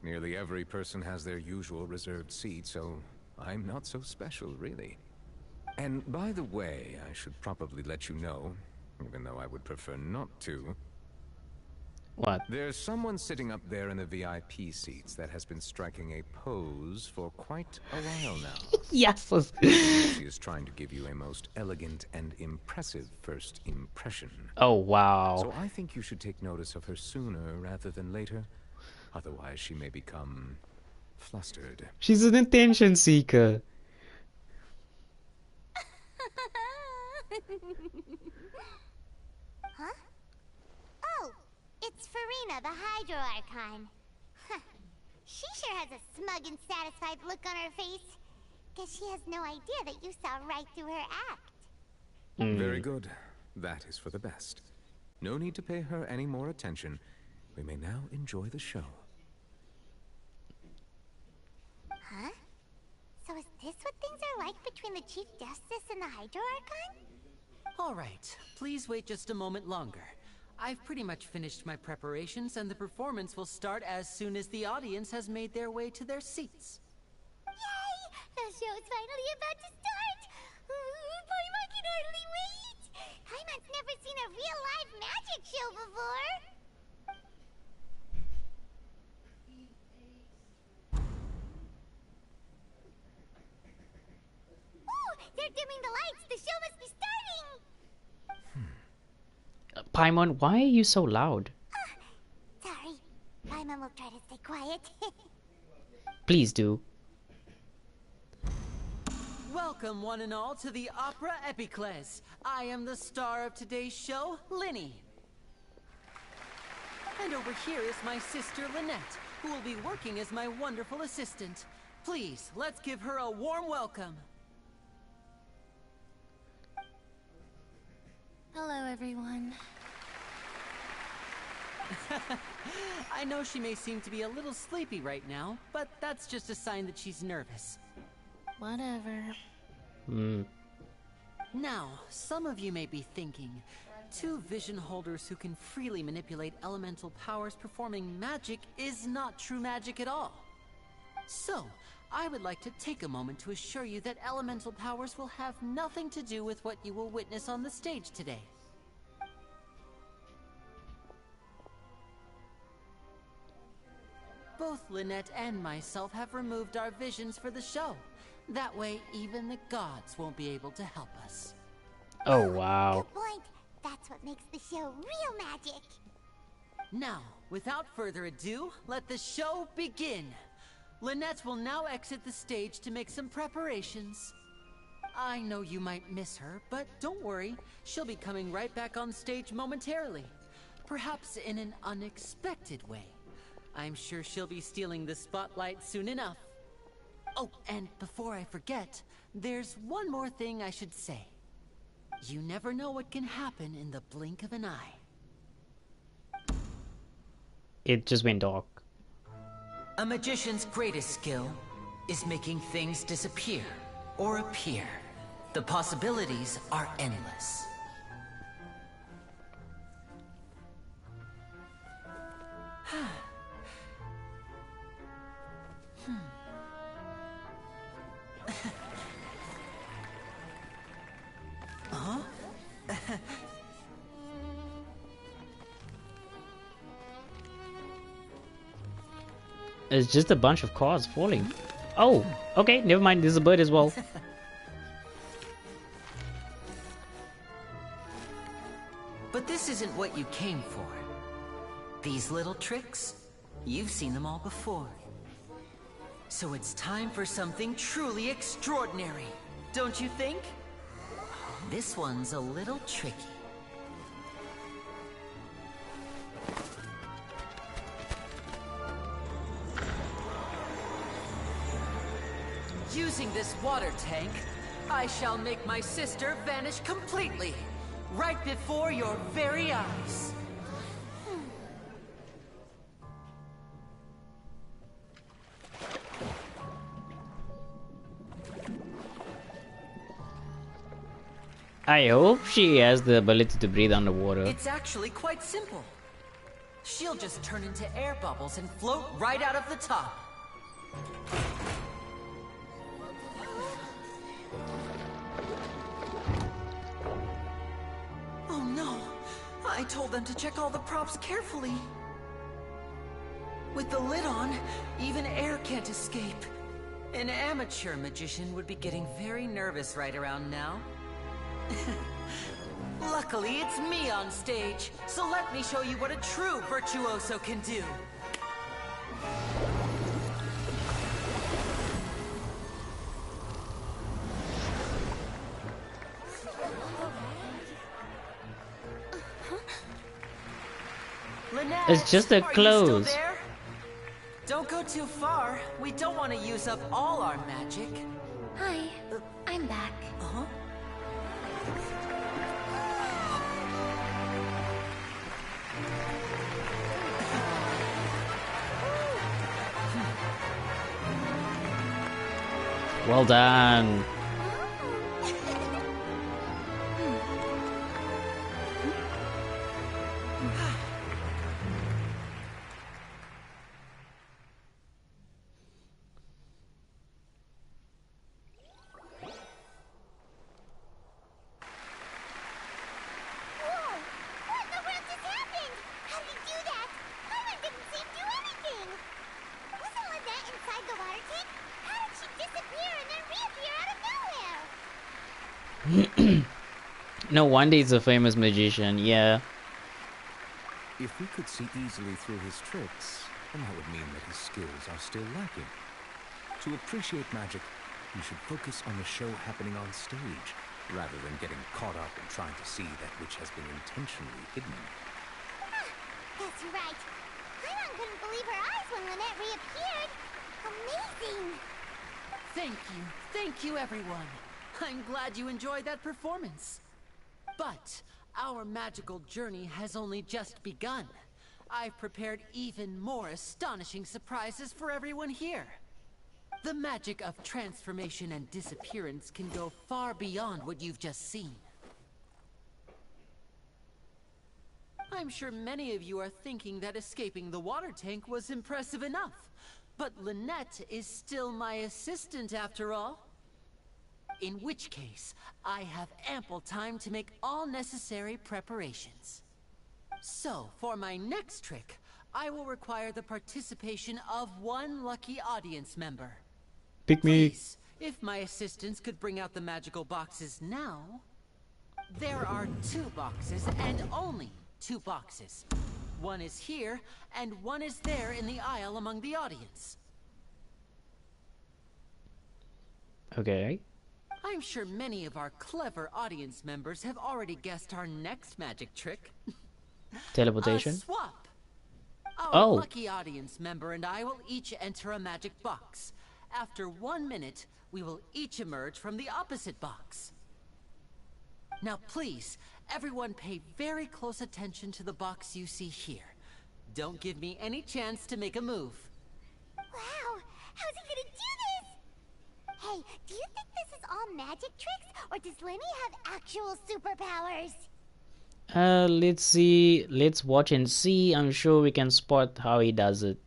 Nearly every person has their usual reserved seat, so I'm not so special, really. And by the way, I should probably let you know, even though I would prefer not to. What? There's someone sitting up there in the VIP seats that has been striking a pose for quite a while now. Yes. She is trying to give you a most elegant and impressive first impression. Oh, wow. So I think you should take notice of her sooner rather than later. Otherwise, she may become flustered. She's an attention seeker. Huh? Oh, it's Farina, the Hydro Archon. Huh. She sure has a smug and satisfied look on her face. Guess she has no idea that you saw right through her act. Very good. That is for the best. No need to pay her any more attention. We may now enjoy the show. Huh? So is this what things are like between between the Chief Justice and the Hydro Archon? All right, please wait just a moment longer. I've pretty much finished my preparations, and the performance will start as soon as the audience has made their way to their seats. Yay! The show's finally about to start! Paimon can hardly wait! Paimon's never seen a real live magic show before! Oh! They're dimming the lights! The show must be starting! Paimon, why are you so loud? Sorry. Paimon will try to stay quiet. Please do. Welcome, one and all, to the Opera Epiclese. I am the star of today's show, Linny. And over here is my sister, Lynette, who will be working as my wonderful assistant. Please, let's give her a warm welcome. Hello, everyone. I know she may seem to be a little sleepy right now, but that's just a sign that she's nervous. Whatever. Now, some of you may be thinking, two vision holders who can freely manipulate elemental powers performing magic is not true magic at all. So, I would like to take a moment to assure you that elemental powers will have nothing to do with what you will witness on the stage today. Both Lynette and myself have removed our visions for the show. That way, even the gods won't be able to help us. Oh, wow. Good point. That's what makes the show real magic. Now, without further ado, let the show begin. Lynette will now exit the stage to make some preparations. I know you might miss her, but don't worry. She'll be coming right back on stage momentarily. Perhaps in an unexpected way. I'm sure she'll be stealing the spotlight soon enough. Oh, and before I forget, there's one more thing I should say. You never know what can happen in the blink of an eye. It just went dark. A magician's greatest skill is making things disappear or appear. The possibilities are endless. Huh? It's just a bunch of cars falling. Oh, okay, never mind. There's a bird as well. But this isn't what you came for. These little tricks, you've seen them all before. So it's time for something truly extraordinary, don't you think? This one's a little tricky. Using this water tank, I shall make my sister vanish completely, right before your very eyes. I hope she has the ability to breathe underwater. It's actually quite simple. She'll just turn into air bubbles and float right out of the top. Oh no! I told them to check all the props carefully. With the lid on, even air can't escape. An amateur magician would be getting very nervous right around now. Luckily, it's me on stage, so let me show you what a true virtuoso can do. Lynette, It's just a close. Are you still there? Don't go too far. We don't want to use up all our magic. Hi, I'm back. Uh-huh. Well done. No wonder he's a famous magician, yeah. If we could see easily through his tricks, then that would mean that his skills are still lacking. To appreciate magic, you should focus on the show happening on stage, rather than getting caught up in trying to see that which has been intentionally hidden. That's right. Paimon couldn't believe her eyes when Lynette reappeared. Amazing! Thank you everyone. I'm glad you enjoyed that performance. But our magical journey has only just begun. I've prepared even more astonishing surprises for everyone here. The magic of transformation and disappearance can go far beyond what you've just seen. I'm sure many of you are thinking that escaping the water tank was impressive enough. But Lynette is still my assistant after all. In which case, I have ample time to make all necessary preparations. So, for my next trick, I will require the participation of one lucky audience member. Pick me. Please, if my assistants could bring out the magical boxes now. There are 2 boxes, and only 2 boxes. One is here, and one is there in the aisle among the audience. Okay. I'm sure many of our clever audience members have already guessed our next magic trick. Teleportation? A swap! Our Oh. lucky audience member and I will each enter a magic box. After 1 minute, we will each emerge from the opposite box. Now please, everyone pay very close attention to the box you see here. Don't give me any chance to make a move. Wow! How's he gonna do this? Hey, do you think this is all magic tricks, or does Lenny have actual superpowers? Let's see. Let's watch and see. I'm sure we can spot how he does it.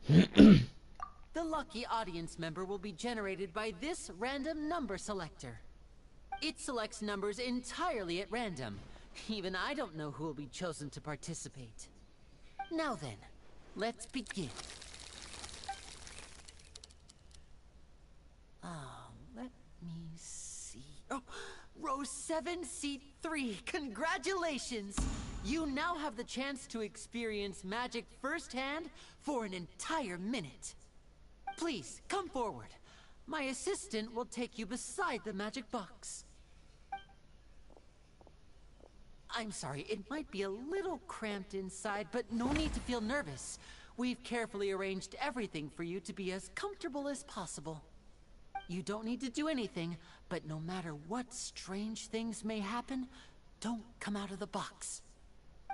The lucky audience member will be generated by this random number selector. It selects numbers entirely at random. Even I don't know who will be chosen to participate. Now then, let's begin. Let me see. Oh, row 7, seat 3. Congratulations! You now have the chance to experience magic firsthand for an entire minute. Please, come forward. My assistant will take you beside the magic box. I'm sorry, it might be a little cramped inside, but no need to feel nervous. We've carefully arranged everything for you to be as comfortable as possible. You don't need to do anything, but no matter what strange things may happen, don't come out of the box.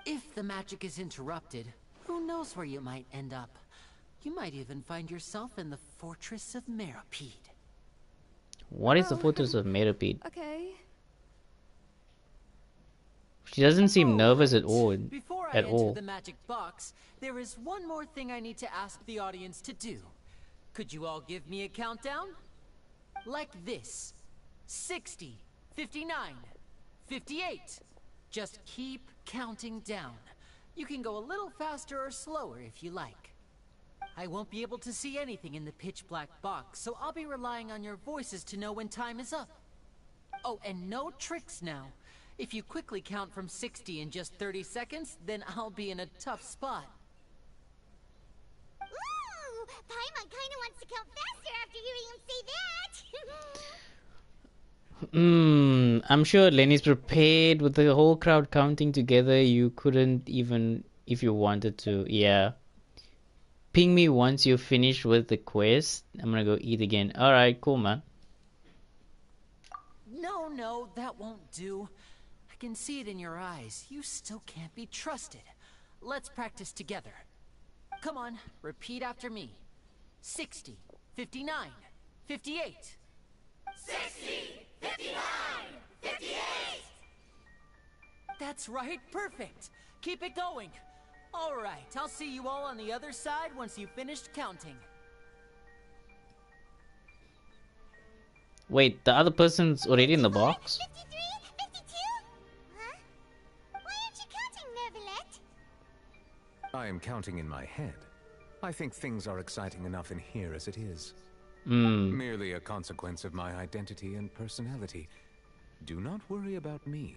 If the magic is interrupted, who knows where you might end up? You might even find yourself in the Fortress of Meropide. What is the Fortress of Meropide? Okay. She doesn't seem nervous at all. Before I enter the magic box, there is one more thing I need to ask the audience to do. Could you all give me a countdown? Like this. 60, 59, 58. Just keep counting down. You can go a little faster or slower if you like. I won't be able to see anything in the pitch black box, so I'll be relying on your voices to know when time is up. Oh, and no tricks now. If you quickly count from 60 in just 30 seconds, then I'll be in a tough spot. Ooh! Paimon kinda wants to count faster after hearing him say that! I'm sure Lenny's prepared with the whole crowd counting together. You couldn't even if you wanted to. Yeah. Ping me once you're finished with the quest. I'm gonna go eat again. Alright, cool, man. No, that won't do. I can see it in your eyes. You still can't be trusted. Let's practice together. Come on, repeat after me. 60, 59, 58. 60, 59, 58! That's right, perfect. Keep it going. All right, I'll see you all on the other side once you've finished counting. Wait, the other person's already in the box? 53, 52? Huh? Why aren't you counting, Nervalette? I am counting in my head. I think things are exciting enough in here as it is. Hmm. Merely a consequence of my identity and personality. Do not worry about me.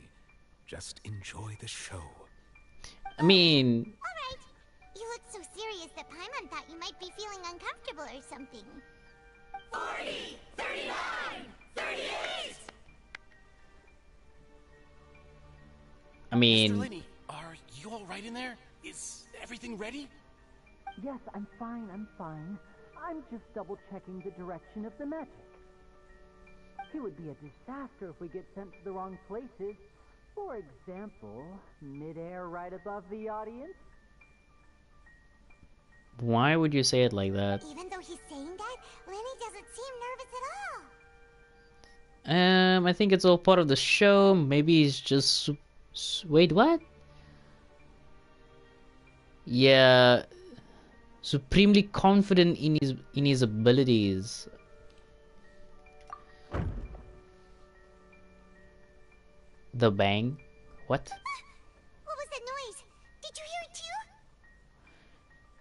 Just enjoy the show. I mean... Alright. You look so serious that Paimon thought you might be feeling uncomfortable or something. 40, 39, 38! I mean... Mr. Linney, are you all right in there? Is everything ready? Yes, I'm fine, I'm fine. I'm just double-checking the direction of the magic. It would be a disaster if we get sent to the wrong places. For example, mid-air right above the audience. Why would you say it like that? Even though he's saying that, Lenny doesn't seem nervous at all. I think it's all part of the show. Maybe he's just... Wait, what? Yeah... Supremely confident in his abilities. The bang? What? What was that noise? Did you hear it too?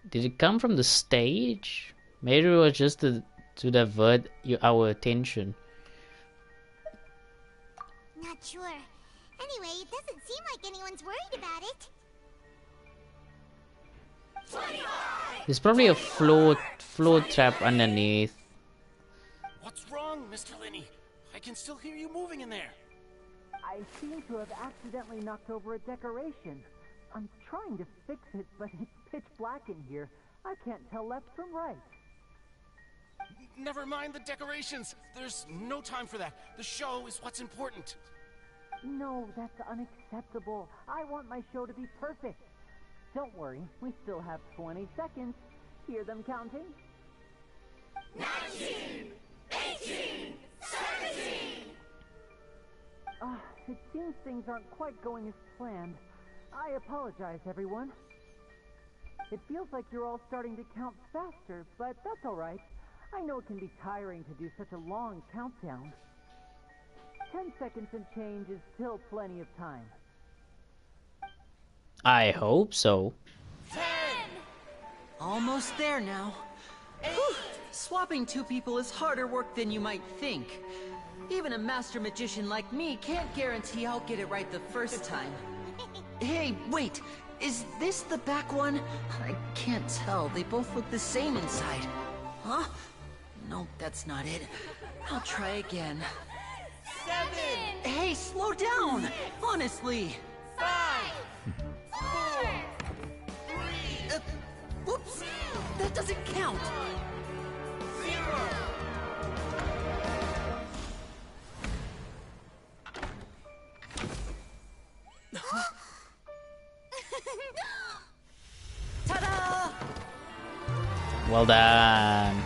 Did it come from the stage? Maybe it was just to divert our attention. Not sure. Anyway, it doesn't seem like anyone's worried about it. 25! There's probably a floor trap underneath. What's wrong, Mr. Linney? I can still hear you moving in there. I seem to have accidentally knocked over a decoration. I'm trying to fix it, but it's pitch black in here. I can't tell left from right. Never mind the decorations. There's no time for that. The show is what's important. No, that's unacceptable. I want my show to be perfect. Don't worry, we still have 20 seconds. Hear them counting? 19, 18, 17! It seems things aren't quite going as planned. I apologize, everyone. It feels like you're all starting to count faster, but that's alright. I know it can be tiring to do such a long countdown. 10 seconds and change is still plenty of time. I hope so. 10! Almost there now. Whew. Swapping two people is harder work than you might think. Even a master magician like me can't guarantee I'll get it right the first time. Hey, wait! Is this the back one? I can't tell. They both look the same inside. Huh? No, that's not it. I'll try again. 7! Hey, slow down! Honestly! 5! 4! 3! Whoops! That doesn't count! 0! Ta-da! Well done.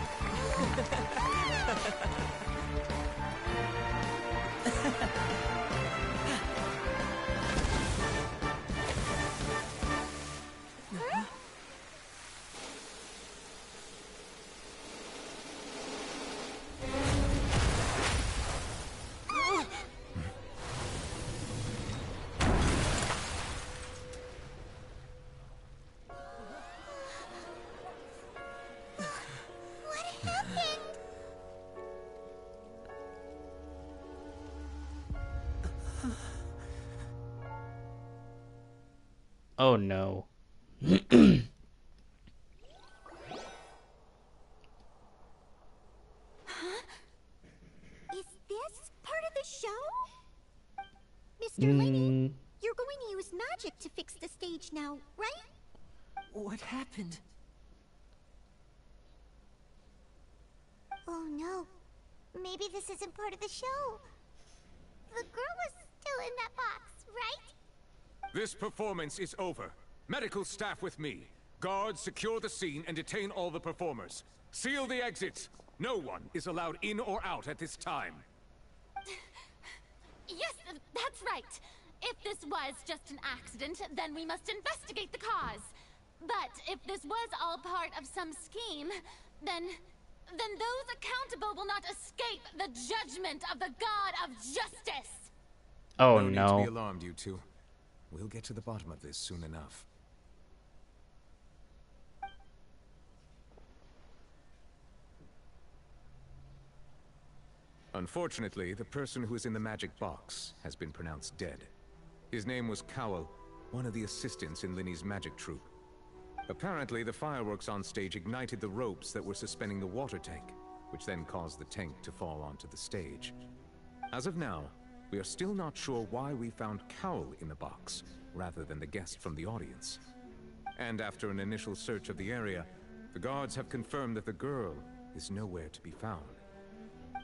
Oh no. Is this part of the show? Mr. Linney, you're going to use magic to fix the stage now, right? What happened? Oh no. Maybe this isn't part of the show. The girl was still in that box, right? This performance is over. Medical staff with me. Guards, secure the scene and detain all the performers. Seal the exits. No one is allowed in or out at this time. Yes, that's right. If this was just an accident, then we must investigate the cause. But if this was all part of some scheme, then those accountable will not escape the judgment of the God of Justice. Oh no. No need to be alarmed, you two. We'll get to the bottom of this soon enough. Unfortunately, the person who is in the magic box has been pronounced dead. His name was Cowell, one of the assistants in Linny's magic troupe. Apparently, the fireworks on stage ignited the ropes that were suspending the water tank, which then caused the tank to fall onto the stage. As of now, we are still not sure why we found Cowell in the box, rather than the guest from the audience. And after an initial search of the area, the guards have confirmed that the girl is nowhere to be found.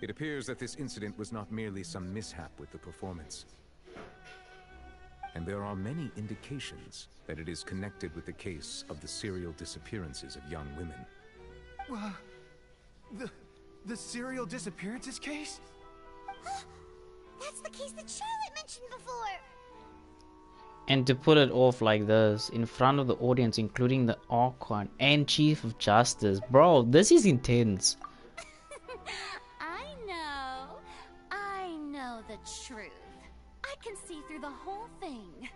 It appears that this incident was not merely some mishap with the performance. And there are many indications that it is connected with the case of the serial disappearances of young women. The serial disappearances case? That's the case that Charlotte mentioned before! And to put it off like this, in front of the audience, including the Archon and Chief of Justice. Bro, this is intense. I know the truth. I can see through the whole thing.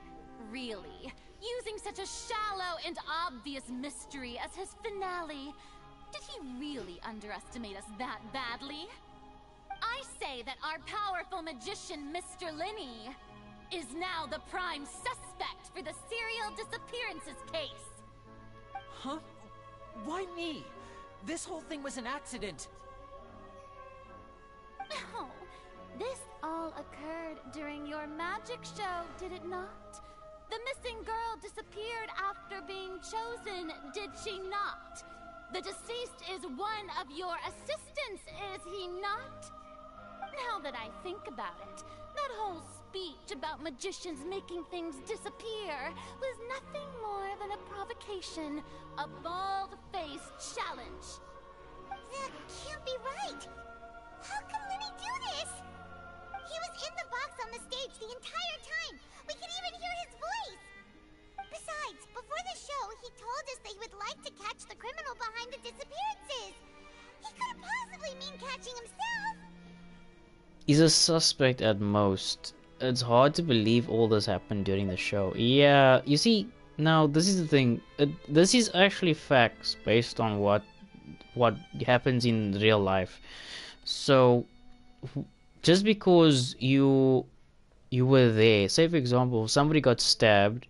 Really, using such a shallow and obvious mystery as his finale. Did he really underestimate us that badly? I say that our powerful magician, Mr. Linney, is now the prime suspect for the serial disappearances case. Huh? Why me? This whole thing was an accident. No, this all occurred during your magic show, did it not? The missing girl disappeared after being chosen, did she not? The deceased is one of your assistants, is he not? Now that I think about it, that whole speech about magicians making things disappear was nothing more than a provocation, a bald-faced challenge. That can't be right! How can Linny do this? He was in the box on the stage the entire time! We could even hear his voice! Besides, before the show, he told us that he would like to catch the criminal behind the disappearances! He couldn't possibly mean catching himself! He's a suspect at most. It's hard to believe all this happened during the show. Yeah, you see, now this is the thing. This is actually facts based on what happens in real life. So, just because you were there, say for example, somebody got stabbed,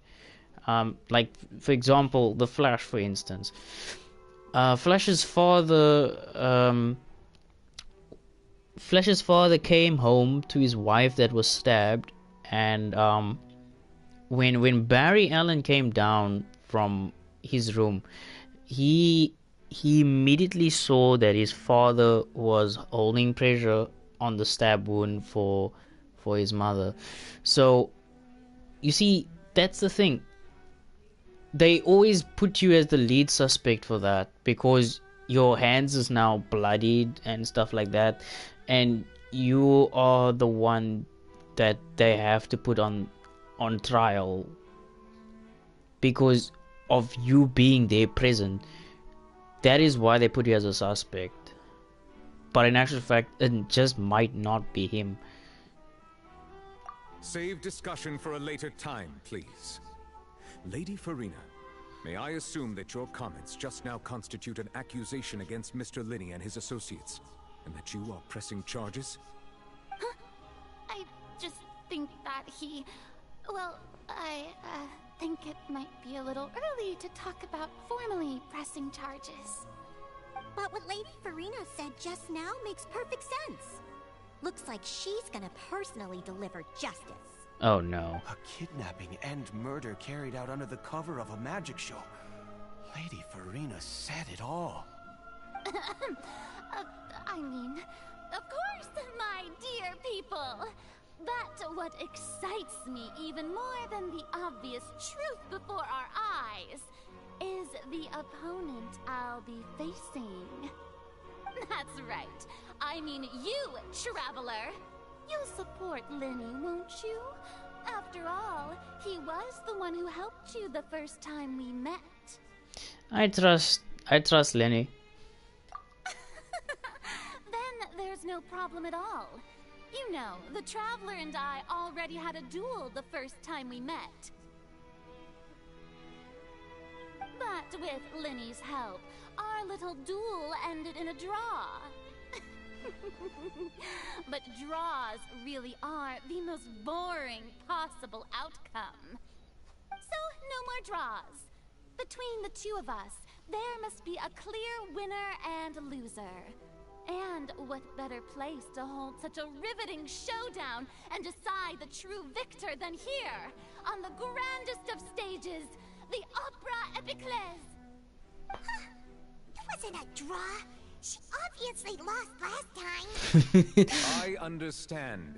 like for example, the Flash, for instance. Flash's father came home to his wife that was stabbed, and when Barry Allen came down from his room, he immediately saw that his father was holding pressure on the stab wound for his mother. So you see, that's the thing. They always put you as the lead suspect for that because your hands is now bloodied and stuff like that, and you are the one that they have to put on trial because of you being there present. That is why they put you as a suspect. But in actual fact, it just might not be him. Save discussion for a later time, please. Lady Farina, may I assume that your comments just now constitute an accusation against Mr. Linney and his associates, and that you are pressing charges? I just think that well, I think it might be a little early to talk about formally pressing charges. But what Lady Farina said just now makes perfect sense. Looks like she's gonna personally deliver justice. Oh no. A kidnapping and murder carried out under the cover of a magic show. Lady Farina said it all. I mean, of course, my dear people. But what excites me even more than the obvious truth before our eyes is the opponent I'll be facing. That's right. I mean you, Traveler. You'll support Linney, won't you? After all, he was the one who helped you the first time we met. I trust Lenny. Then there's no problem at all. You know, the Traveler and I already had a duel the first time we met. But with Linney's help, our little duel ended in a draw. But draws really are the most boring possible outcome. So, no more draws. Between the two of us, there must be a clear winner and loser. And what better place to hold such a riveting showdown and decide the true victor than here, on the grandest of stages, the Opera Epiclese. It wasn't a draw. She obviously lost last time. I understand.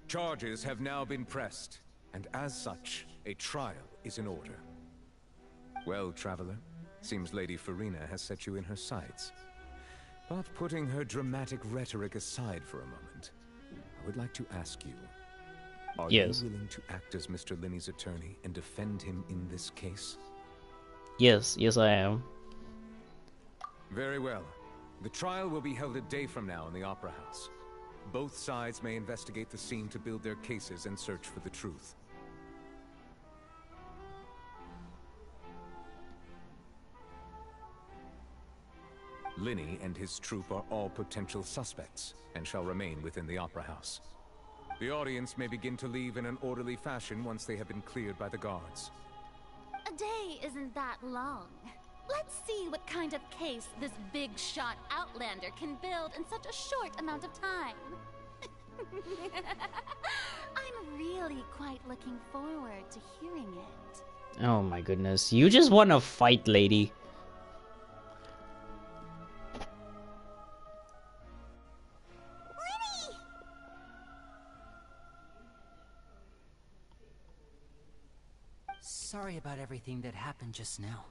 Charges have now been pressed, and as such, a trial is in order. Well, Traveler, seems Lady Farina has set you in her sights. But putting her dramatic rhetoric aside for a moment, I would like to ask you, are you willing to act as Mr. Linney's attorney and defend him in this case? Yes, I am. Very well. The trial will be held a day from now in the Opera House. Both sides may investigate the scene to build their cases and search for the truth. Linney and his troupe are all potential suspects and shall remain within the Opera House. The audience may begin to leave in an orderly fashion once they have been cleared by the guards. A day isn't that long. Let's see what kind of case this big-shot Outlander can build in such a short amount of time. I'm really quite looking forward to hearing it. Oh my goodness, you just want to fight, lady. Sorry about everything that happened just now.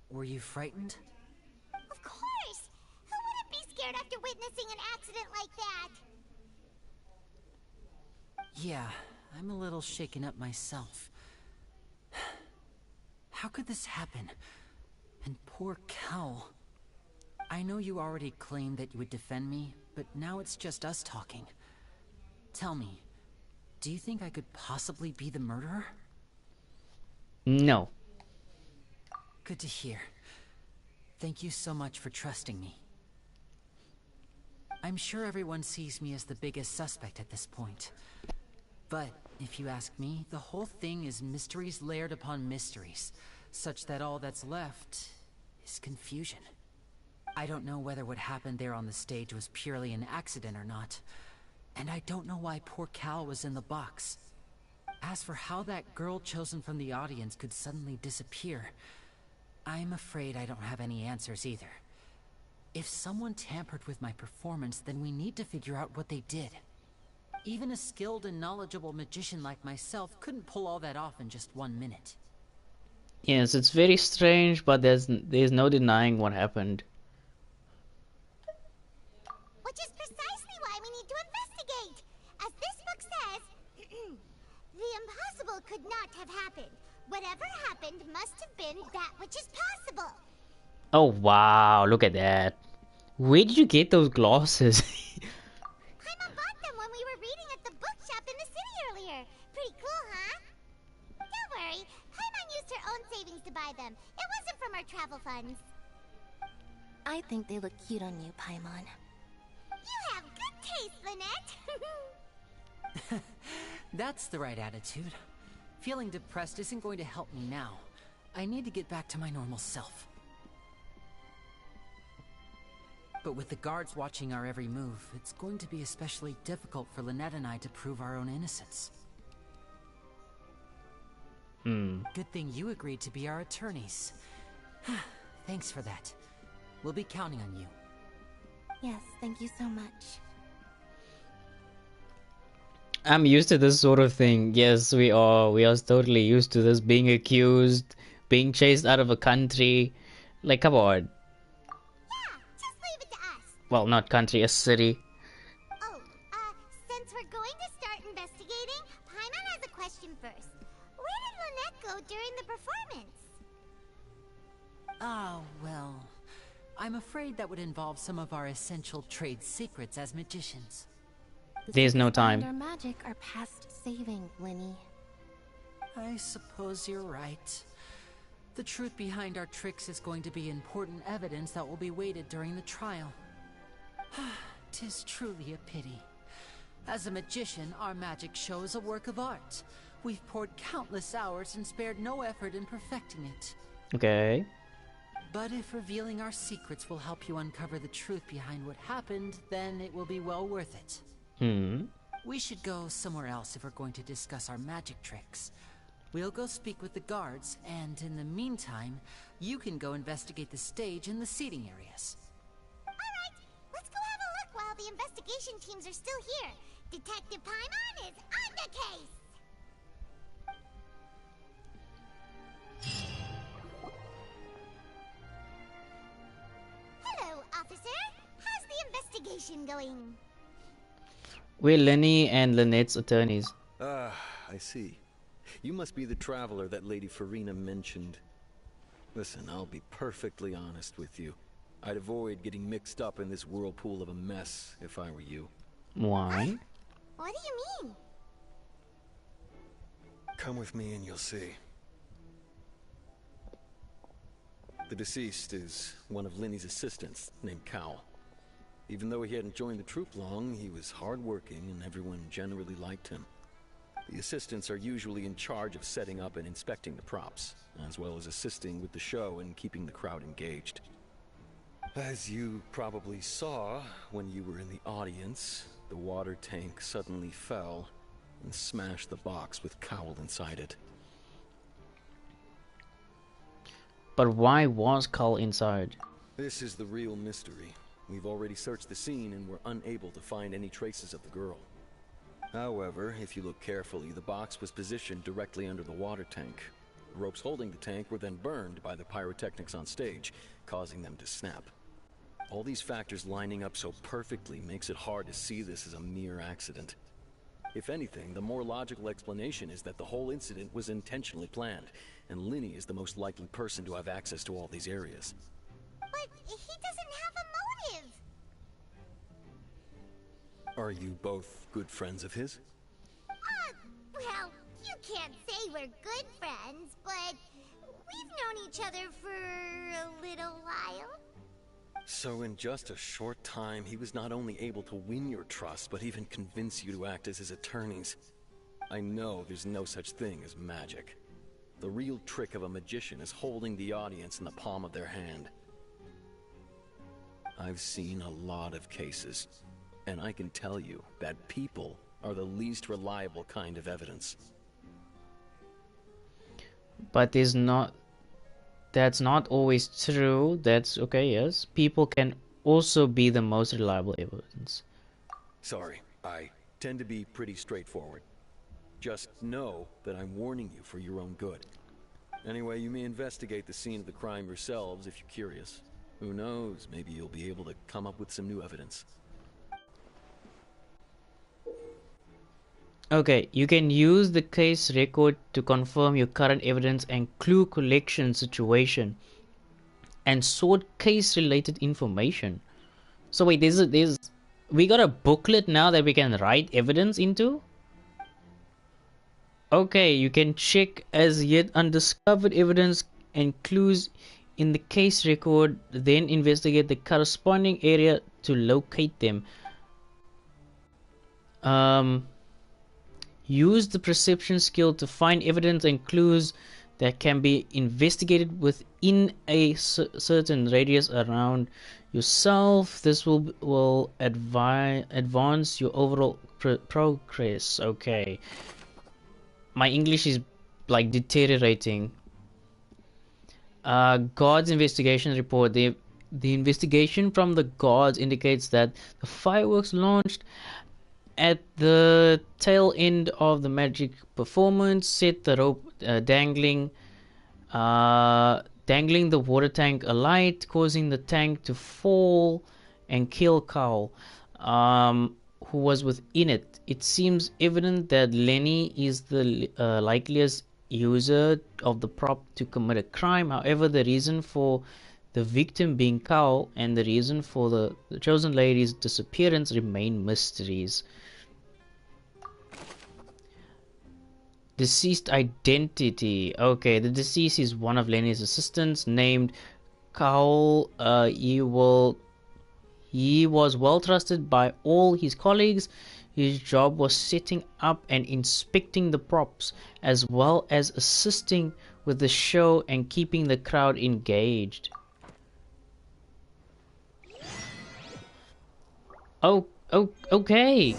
Were you frightened? Of course! Who wouldn't be scared after witnessing an accident like that? Yeah, I'm a little shaken up myself. How could this happen? And poor Cal. I know you already claimed that you would defend me, but now it's just us talking. Tell me, do you think I could possibly be the murderer? No. Good to hear. Thank you so much for trusting me. I'm sure everyone sees me as the biggest suspect at this point. But, if you ask me, the whole thing is mysteries layered upon mysteries, such that all that's left is confusion. I don't know whether what happened there on the stage was purely an accident or not, and I don't know why poor Cal was in the box. As for how that girl chosen from the audience could suddenly disappear, I'm afraid I don't have any answers either. If someone tampered with my performance, then we need to figure out what they did. Even a skilled and knowledgeable magician like myself couldn't pull all that off in just 1 minute. Yes, it's very strange, but there's no denying what happened. Which is precisely why we need to investigate. As this book says, the impossible could not have happened. Whatever happened must have been that which is possible. Oh wow, look at that. Where did you get those glasses? Paimon bought them when we were reading at the bookshop in the city earlier. Pretty cool, huh? Don't worry, Paimon used her own savings to buy them. It wasn't from our travel funds. I think they look cute on you, Paimon. You have good taste, Lynette. That's the right attitude. Feeling depressed isn't going to help me now. I need to get back to my normal self. But with the guards watching our every move, it's going to be especially difficult for Lynette and I to prove our own innocence. Good thing you agreed to be our attorneys. Thanks for that. We'll be counting on you. Yes, thank you so much. I'm used to this sort of thing. Yes, we are. We are totally used to this, being accused, being chased out of a country. Like, come on. Yeah, just leave it to us. Well, not country, a city. Oh, since we're going to start investigating, Paimon has a question first. Where did Lynette go during the performance? Oh, well, I'm afraid that would involve some of our essential trade secrets as magicians. There's no time. Our magic are past saving, Lenny. I suppose you're right. The truth behind our tricks is going to be important evidence that will be weighted during the trial. 'Tis truly a pity. As a magician, our magic show is a work of art. We've poured countless hours and spared no effort in perfecting it. Okay. But if revealing our secrets will help you uncover the truth behind what happened, then it will be well worth it. We should go somewhere else if we're going to discuss our magic tricks. We'll go speak with the guards, and in the meantime, you can go investigate the stage and the seating areas. Alright, let's go have a look while the investigation teams are still here. Detective Paimon is on the case! Hello, officer. How's the investigation going? We're Lenny and Lynette's attorneys. Ah, I see. You must be the traveler that Lady Farina mentioned. Listen, I'll be perfectly honest with you. I'd avoid getting mixed up in this whirlpool of a mess if I were you. Why? What do you mean? Come with me and you'll see. The deceased is one of Linny's assistants, named Cowell. Even though he hadn't joined the troupe long, he was hardworking and everyone generally liked him. The assistants are usually in charge of setting up and inspecting the props, as well as assisting with the show and keeping the crowd engaged. As you probably saw when you were in the audience, the water tank suddenly fell and smashed the box with Cowell inside it. But why was Cowell inside? This is the real mystery. We've already searched the scene and were unable to find any traces of the girl. However, if you look carefully, the box was positioned directly under the water tank. The ropes holding the tank were then burned by the pyrotechnics on stage, causing them to snap. All these factors lining up so perfectly makes it hard to see this as a mere accident. If anything, the more logical explanation is that the whole incident was intentionally planned, and Linny is the most likely person to have access to all these areas. But he doesn't have a motive! Are you both good friends of his? Well, you can't say we're good friends, but we've known each other for a little while. So in just a short time, he was not only able to win your trust, but even convince you to act as his attorneys. I know there's no such thing as magic. The real trick of a magician is holding the audience in the palm of their hand. I've seen a lot of cases, and I can tell you that people are the least reliable kind of evidence. But that's not always true. That's okay, yes. People can also be the most reliable evidence. Sorry, I tend to be pretty straightforward. Just know that I'm warning you for your own good. Anyway, you may investigate the scene of the crime yourselves if you're curious. Who knows, maybe you'll be able to come up with some new evidence. Okay, you can use the case record to confirm your current evidence and clue collection situation and sort case related information. So wait, we got a booklet now that we can write evidence into? Okay, you can check as yet undiscovered evidence and clues in the case record, then investigate the corresponding area to locate them. Use the perception skill to find evidence and clues that can be investigated within a certain radius around yourself. This will advance your overall progress. Okay. My English is like deteriorating. Guards investigation report. The investigation from the guards indicates that the fireworks launched at the tail end of the magic performance set the rope dangling the water tank alight, causing the tank to fall and kill Cowell, who was within it. It seems evident that Lenny is the likeliest user of the prop to commit a crime. However, the reason for the victim being Cowell and the reason for the chosen lady's disappearance remain mysteries. Deceased identity. Okay, the deceased is one of Lenny's assistants named Cowell. He was well trusted by all his colleagues. His job was setting up and inspecting the props, as well as assisting with the show and keeping the crowd engaged. Oh, okay.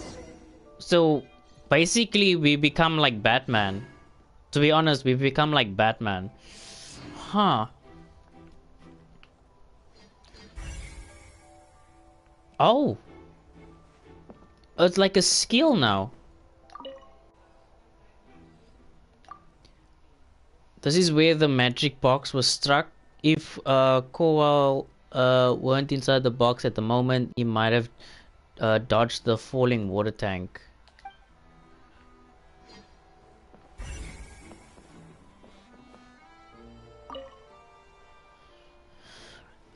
So basically we become like Batman. To be honest, we become like Batman. Huh. Oh. It's like a skill now. This is where the magic box was struck. If Kowal weren't inside the box at the moment, he might have dodged the falling water tank.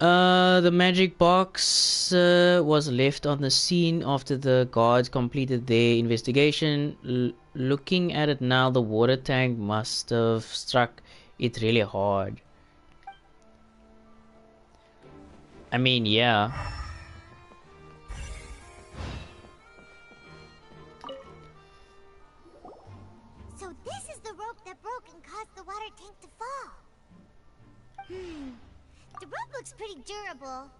The magic box was left on the scene after the guards completed their investigation. Looking at it now, the water tank must have struck it really hard. I mean, yeah. So this is the rope that broke and caused the water tank to fall. The rope looks pretty durable.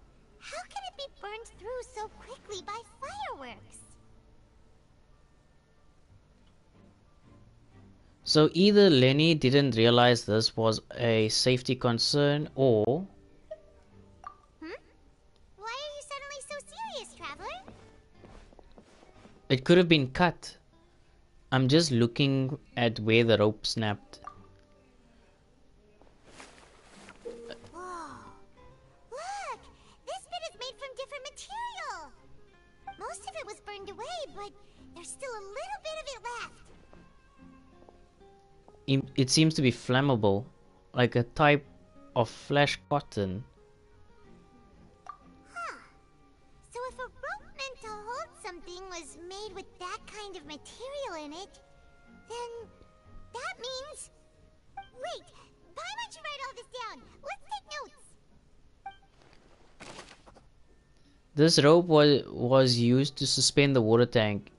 How can it be burned through so quickly by fireworks? So either Lenny didn't realize this was a safety concern, or... Why are you suddenly so serious, Traveler? It could have been cut. I'm just looking at where the rope snapped. Whoa. Look! This bit is made from different material! Most of it was burned away, but there's still a little bit of it left. It seems to be flammable, like a type of flash cotton. So if a rope meant to hold something was made with that kind of material in it, then that means... Wait, why don't you write all this down? Let's take notes. This rope was used to suspend the water tank.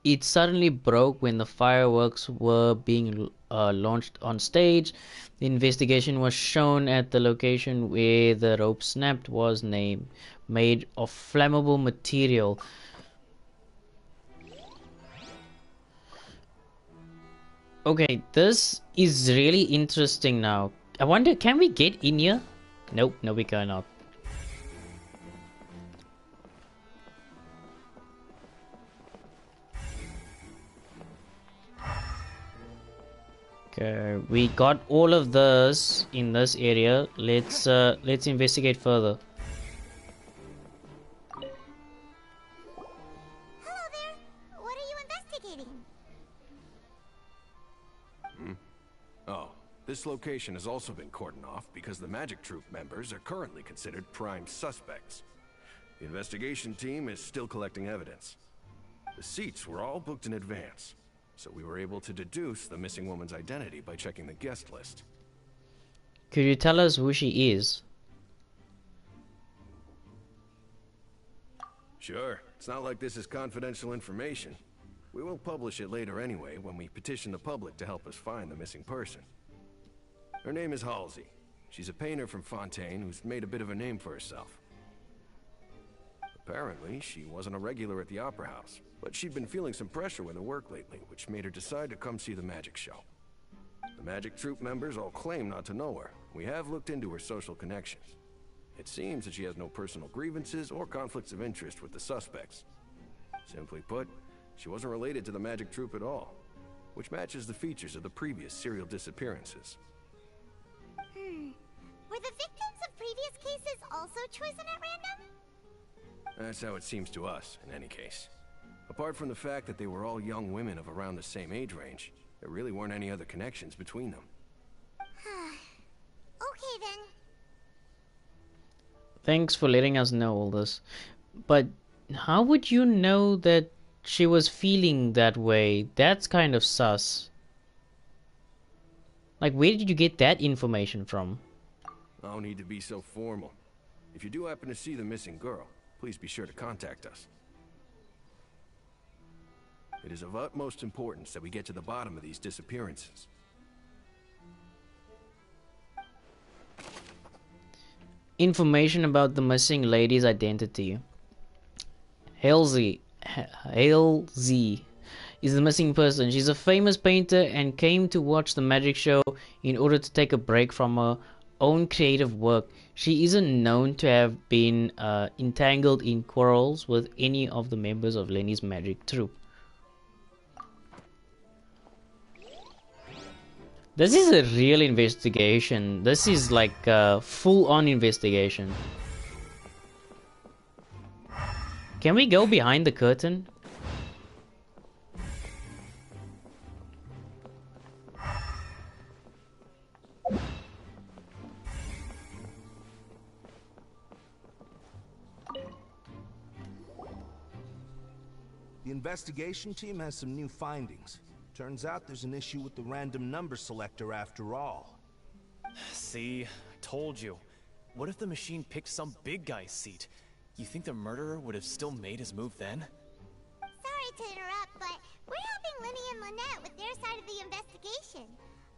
It suddenly broke when the fireworks were being launched on stage. The investigation was shown at the location where the rope snapped was made of flammable material. Okay, this is really interesting now. I wonder, can we get in here? Nope, no we cannot. Okay, we got all of this in this area. Let's investigate further. Hello there. What are you investigating? Oh, this location has also been cordoned off because the Magic Troop members are currently considered prime suspects. The investigation team is still collecting evidence. The seats were all booked in advance, so we were able to deduce the missing woman's identity by checking the guest list. Could you tell us who she is? Sure, it's not like this is confidential information. We will publish it later anyway when we petition the public to help us find the missing person. Her name is Halsey. She's a painter from Fontaine who's made a bit of a name for herself. Apparently, she wasn't a regular at the Opera House, but she'd been feeling some pressure with her work lately, which made her decide to come see the magic show. The Magic Troop members all claim not to know her. We have looked into her social connections. It seems that she has no personal grievances or conflicts of interest with the suspects. Simply put, she wasn't related to the Magic Troop at all, which matches the features of the previous serial disappearances. Were the victims of previous cases also chosen at random? That's how it seems to us, in any case. Apart from the fact that they were all young women of around the same age range, there really weren't any other connections between them. Okay then. Thanks for letting us know all this. But how would you know that she was feeling that way? That's kind of sus. Like, where did you get that information from? I don't need to be so formal. If you do happen to see the missing girl, please be sure to contact us. It is of utmost importance that we get to the bottom of these disappearances. Information about the missing lady's identity. Halsey is the missing person. She's a famous painter and came to watch the magic show in order to take a break from her own creative work. She isn't known to have been entangled in quarrels with any of the members of Lenny's magic troupe. This is a real investigation. This is like a full-on investigation. Can we go behind the curtain? The investigation team has some new findings. Turns out there's an issue with the random number selector after all. See, I told you. What if the machine picked some big guy's seat? You think the murderer would have still made his move then? Sorry to interrupt, but we're helping Lenny and Lynette with their side of the investigation.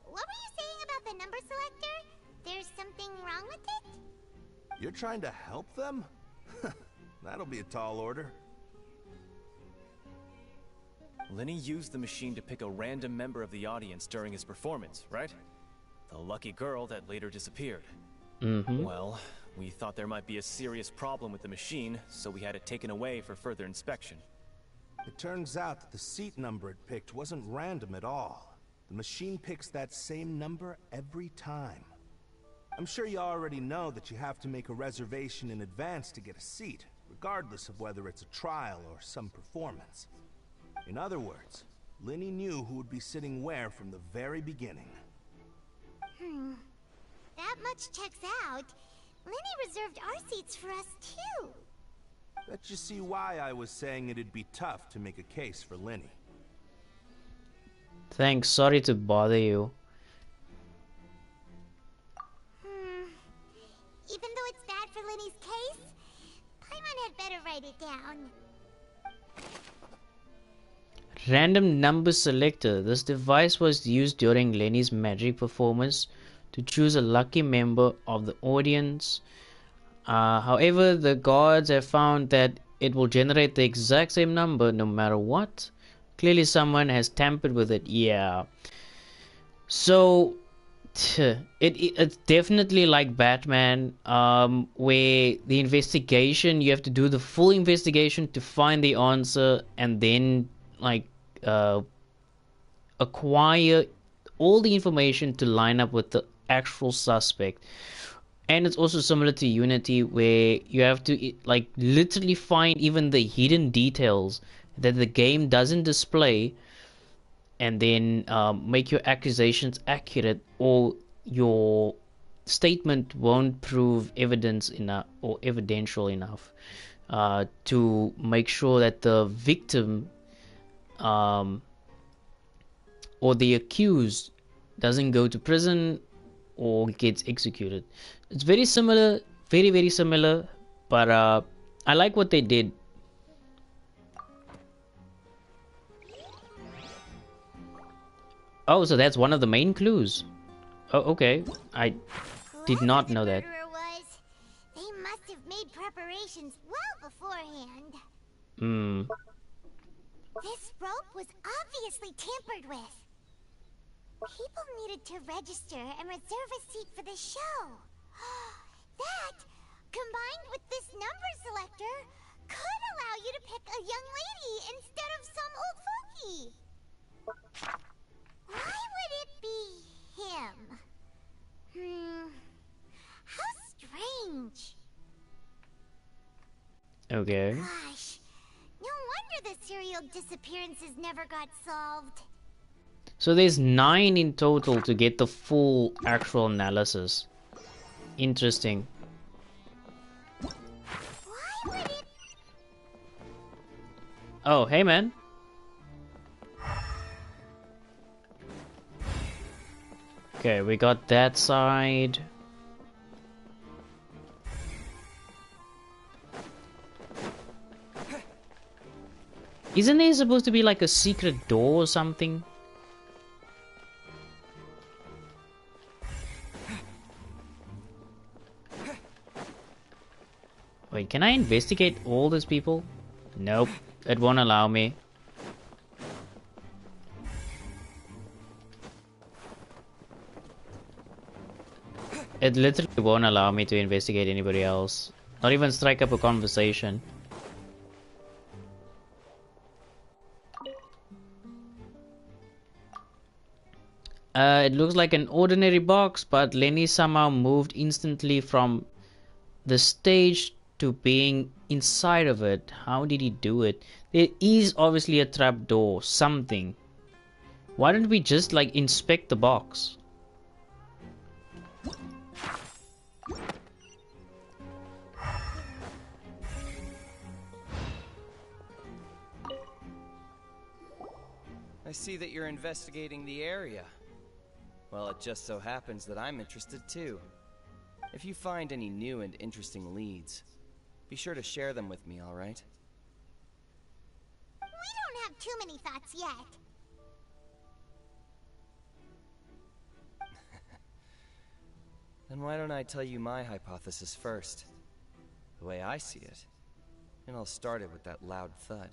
What were you saying about the number selector? There's something wrong with it? You're trying to help them? That'll be a tall order. Lenny used the machine to pick a random member of the audience during his performance, right? The lucky girl that later disappeared. Well, we thought there might be a serious problem with the machine, so we had it taken away for further inspection. It turns out that the seat number it picked wasn't random at all. The machine picks that same number every time. I'm sure you already know that you have to make a reservation in advance to get a seat, regardless of whether it's a trial or some performance. In other words, Lenny knew who would be sitting where from the very beginning. That much checks out. Lenny reserved our seats for us too. Let you see why I was saying it'd be tough to make a case for Lenny. Thanks, sorry to bother you. Even though it's bad for Lenny's case, Paimon had better write it down. Random number selector. This device was used during Lenny's magic performance to choose a lucky member of the audience. However, the gods have found that it will generate the exact same number no matter what. Clearly someone has tampered with it. Yeah. So it's definitely like Batman, where the investigation, you have to do the full investigation to find the answer and then like acquire all the information to line up with the actual suspect. And it's also similar to Unity, where you have to like literally find even the hidden details that the game doesn't display, and then make your accusations accurate, or your statement won't prove evidence enough or evidential enough to make sure that the victim or the accused doesn't go to prison or gets executed. It's very similar, very similar, but I like what they did. Oh, so that's one of the main clues. Oh, okay. I did not know that. They must have made preparations well beforehand. This rope was obviously tampered with. People needed to register and reserve a seat for the show. That, combined with this number selector, could allow you to pick a young lady instead of some old fogey. Why would it be him? How strange. Okay. Gosh, no wonder the serial disappearances never got solved. So there's 9 in total to get the full actual analysis. Interesting. Why would it... Oh, hey man. Okay, we got that side. Isn't there supposed to be like a secret door or something? Wait, can I investigate all these people? Nope, it won't allow me. It literally won't allow me to investigate anybody else. Not even strike up a conversation. It looks like an ordinary box, but Lenny somehow moved instantly from the stage to being inside of it. How did he do it? There is obviously a trap door, something. Why don't we just like inspect the box? I see that you're investigating the area. Well, it just so happens that I'm interested too. If you find any new and interesting leads, be sure to share them with me, alright? We don't have too many thoughts yet. Then why don't I tell you my hypothesis first? The way I see it. And I'll start it with that loud thud.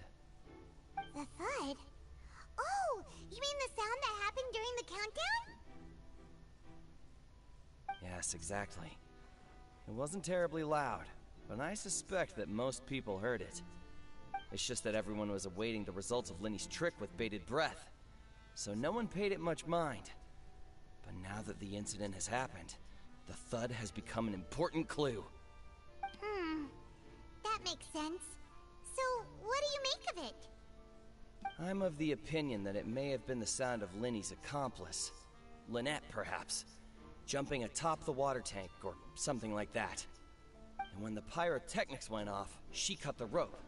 The thud? Oh, you mean the sound that happened during the countdown? Yes, exactly. It wasn't terribly loud, but I suspect that most people heard it. It's just that everyone was awaiting the results of Lenny's trick with bated breath, so no one paid it much mind. But now that the incident has happened, the thud has become an important clue. That makes sense. So, what do you make of it? I'm of the opinion that it may have been the sound of Lenny's accomplice. Lynette, perhaps. Jumping atop the water tank, or something like that. And when the pyrotechnics went off, she cut the rope,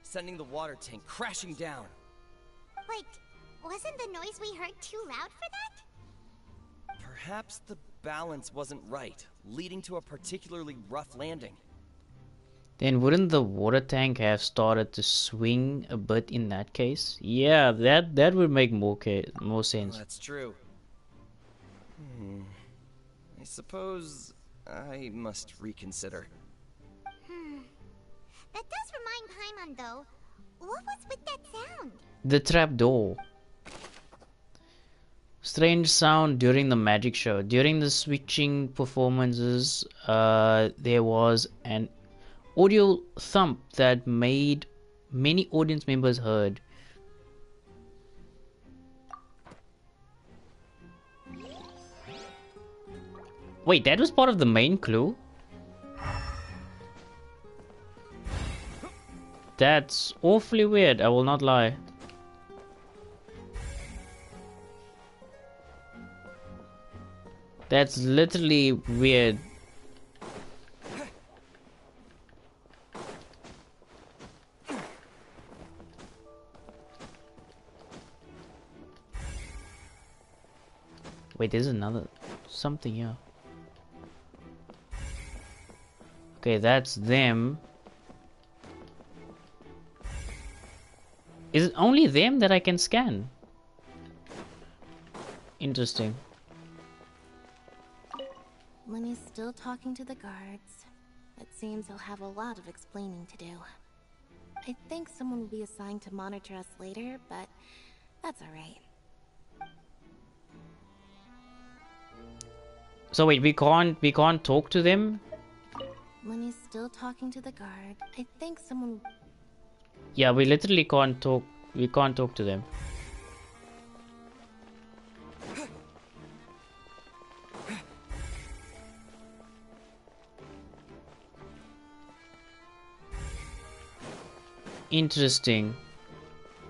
sending the water tank crashing down. But wasn't the noise we heard too loud for that? Perhaps the balance wasn't right, leading to a particularly rough landing. Then wouldn't the water tank have started to swing a bit in that case? Yeah, that would make more sense. Well, that's true. I suppose I must reconsider. That does remind Paimon, though. What was with that sound? The trap door. Strange sound during the magic show. During the switching performances, there was an audio thump that made many audience members heard. Wait, that was part of the main clue? That's awfully weird, I will not lie. That's literally weird. Wait, there's another something here. Okay, that's them. Is it only them that I can scan? Interesting. Lenny's still talking to the guards. It seems he'll have a lot of explaining to do. I think someone will be assigned to monitor us later, but that's alright. So wait, we can't talk to them? Lenny's still talking to the guard. I think someone... Yeah, we literally can't talk. We can't talk to them. Interesting.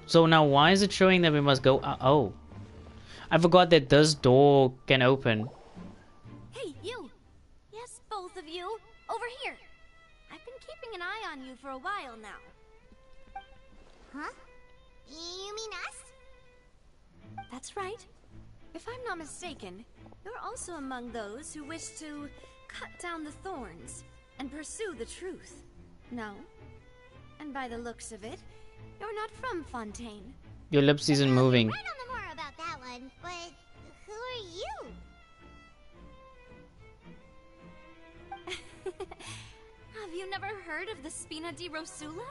So now why is it showing that we must go... oh. I forgot that this door can open. Hey, you! Yes, both of you! Over here! I've been keeping an eye on you for a while now. Huh? You mean us? That's right. If I'm not mistaken, you're also among those who wish to cut down the thorns and pursue the truth. No? And by the looks of it, You're not from Fontaine. Your lips isn't moving. I don't know more about that one, but who are you? Have you never heard of the Spina di Rosula?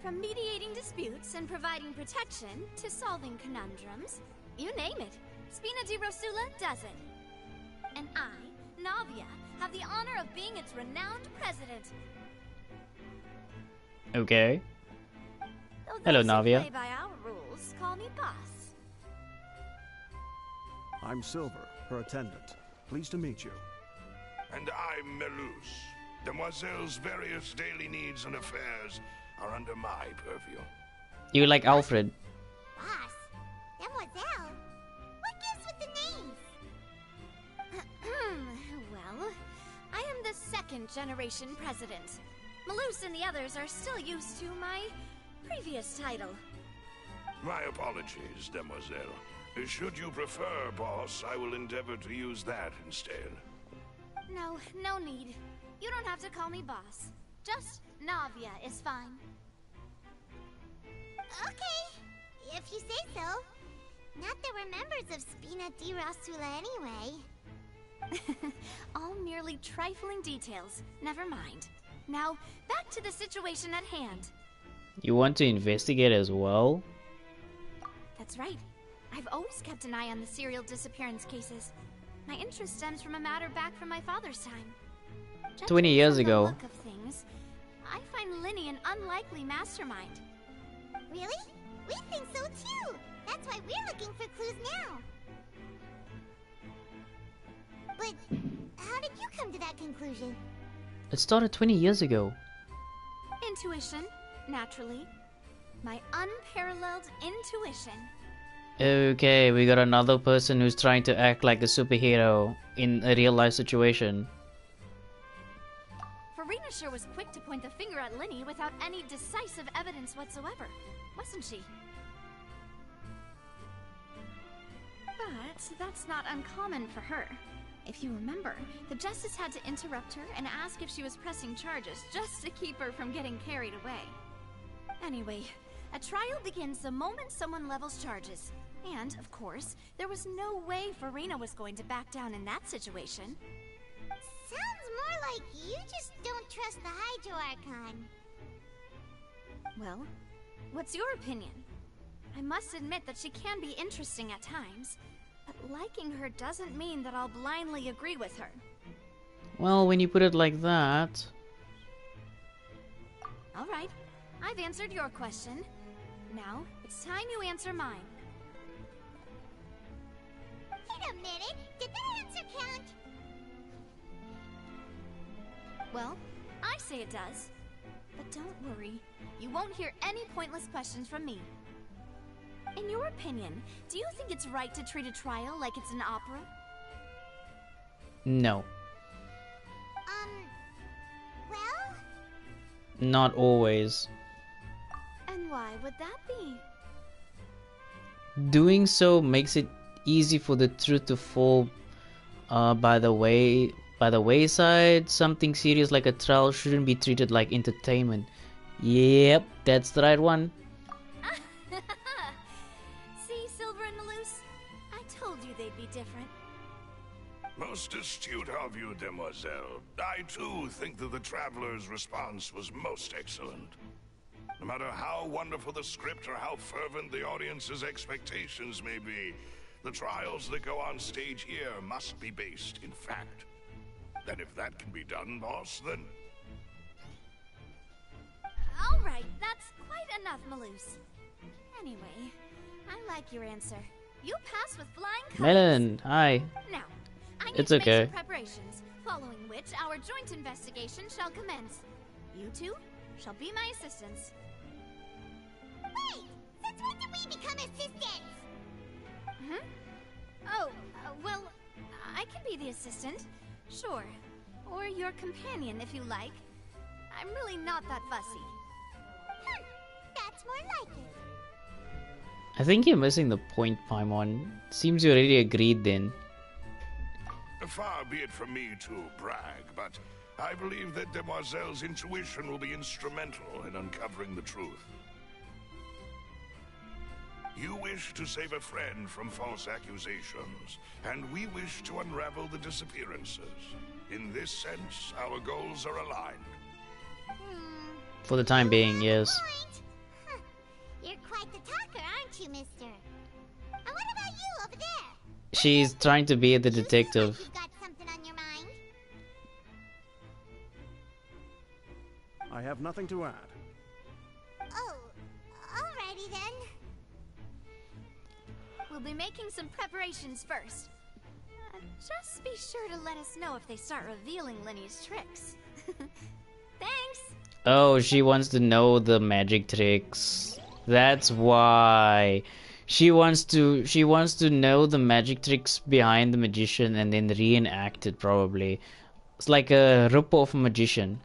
From mediating disputes and providing protection to solving conundrums, you name it, Spina di Rosula does it. And I, Navia, have the honor of being its renowned president. Okay. Though Hello, those who Navia. play by our rules call me boss. I'm Silver, her attendant. Pleased to meet you. And I'm Melus. Demoiselle's various daily needs and affairs are under my purview. You like Alfred? Boss? Demoiselle? What gives with the names? Well, I am the second generation president. Malus and the others are still used to my previous title. My apologies, Demoiselle. Should you prefer, boss, I will endeavor to use that instead. No, no need. You don't have to call me boss. Just Navia is fine. Okay, if you say so. Not that we're members of Spina di Rosula anyway. All merely trifling details. Never mind. Now, back to the situation at hand. You want to investigate as well? That's right. I've always kept an eye on the serial disappearance cases. My interest stems from a matter back from my father's time. 20 years ago. Look of things, I find Linny an unlikely mastermind. Really? We think so too. That's why we're looking for clues now. But how did you come to that conclusion? It started 20 years ago. Intuition, naturally. My unparalleled intuition. Okay, we got another person who's trying to act like a superhero in a real life situation. Farina sure was quick to point the finger at Linny without any decisive evidence whatsoever, wasn't she? But that's not uncommon for her. If you remember, the Justice had to interrupt her and ask if she was pressing charges just to keep her from getting carried away. Anyway, a trial begins the moment someone levels charges. And, of course, there was no way Farina was going to back down in that situation. Sounds more like you just don't trust the Hydro Archon. Well, what's your opinion? I must admit that she can be interesting at times, but liking her doesn't mean that I'll blindly agree with her. Well, when you put it like that... Alright, I've answered your question. Now, it's time you answer mine. Wait a minute, did that answer count? Well, I say it does. But don't worry, you won't hear any pointless questions from me. In your opinion, do you think it's right to treat a trial like it's an opera? No. Well? Not always. And why would that be? Doing so makes it easy for the truth to fall by the wayside. Something serious like a trial shouldn't be treated like entertainment. Yep, that's the right one. See, Silver and Malus? I told you they'd be different. Most astute of you, Demoiselle. I too think that the Traveler's response was most excellent. No matter how wonderful the script or how fervent the audience's expectations may be, the trials that go on stage here must be based in fact. And if that can be done, boss, then... Alright, that's quite enough, Malus. Anyway, I like your answer. You pass with flying colors. Melon, hi. Now, I need It's to okay. make some preparations, following which our joint investigation shall commence. You two shall be my assistants. Wait! Since when did we become assistants? Oh, well, I can be the assistant. Sure. Or your companion, if you like. I'm really not that fussy. That's more like it. I think you're missing the point, Paimon. Seems you already agreed then. Far be it from me to brag, but I believe that Demoiselle's intuition will be instrumental in uncovering the truth. You wish to save a friend from false accusations, and we wish to unravel the disappearances. In this sense, our goals are aligned. For the time being, yes. Huh. You're quite the talker, aren't you, mister? And what about you over there? She's trying to be the detective. You've got something on your mind? I have nothing to add. Oh, alrighty then. We'll be making some preparations first. Just be sure to let us know if they start revealing Lenny's tricks. Thanks! Oh, she wants to know the magic tricks. That's why. She wants to know the magic tricks behind the magician and then reenact it, probably. It's like a rip-off magician.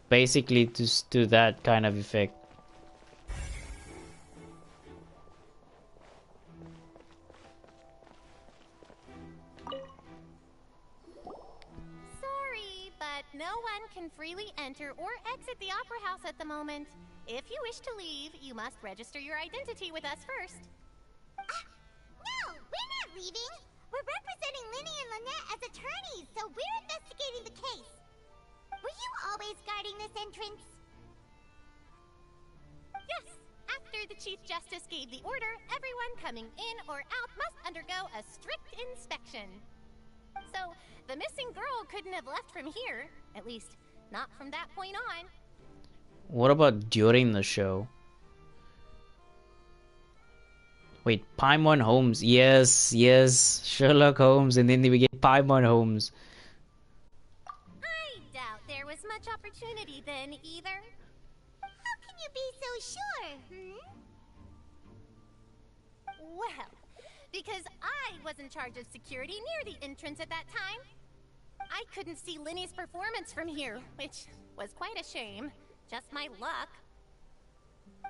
Basically to that kind of effect. Sorry, but no one can freely enter or exit the Opera House at the moment. If you wish to leave, you must register your identity with us first. No, we're not leaving. We're representing Linny and Lynette as attorneys, so we're investigating the case. Were you always guarding this entrance? Yes, after the Chief Justice gave the order, everyone coming in or out must undergo a strict inspection. So, the missing girl couldn't have left from here, at least not from that point on. What about during the show? Wait, Paimon Holmes. Yes, yes. Sherlock Holmes, and then we get Paimon Holmes. I doubt there was much opportunity then, either. How can you be so sure, Well, because I was in charge of security near the entrance at that time. I couldn't see Linny's performance from here, which was quite a shame. Just my luck.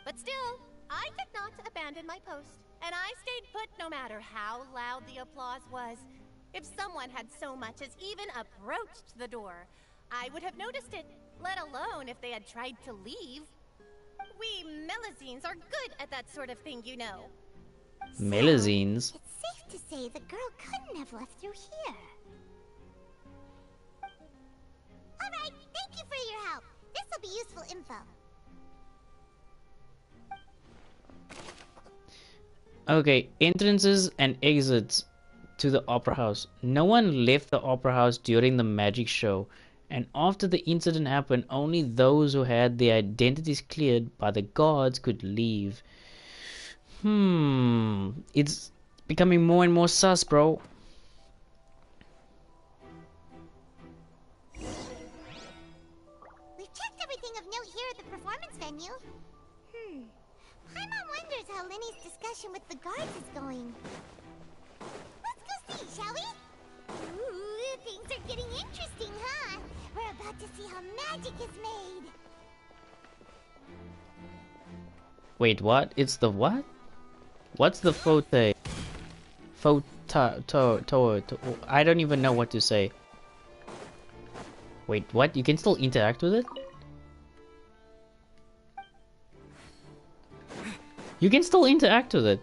But still, I did not abandon my post, and I stayed put no matter how loud the applause was. If someone had so much as even approached the door, I would have noticed it, let alone if they had tried to leave. We Melusines are good at that sort of thing, you know. Melusines? It's safe to say the girl couldn't have left through here. Alright, thank you for your help. This will be useful info. Okay, entrances and exits to the Opera House. No one left the Opera House during the magic show, and after the incident happened, only those who had their identities cleared by the guards could leave. It's becoming more and more sus, bro. We've checked everything of note here at the performance venue. Paimon wonders how Linny's discussion with the guards is going. Let's go see, shall we? Ooh, things are getting interesting, huh? We're about to see how magic is made. Wait, what? It's the what? What's the photo? I don't even know what to say. Wait, what? You can still interact with it? You can still interact with it.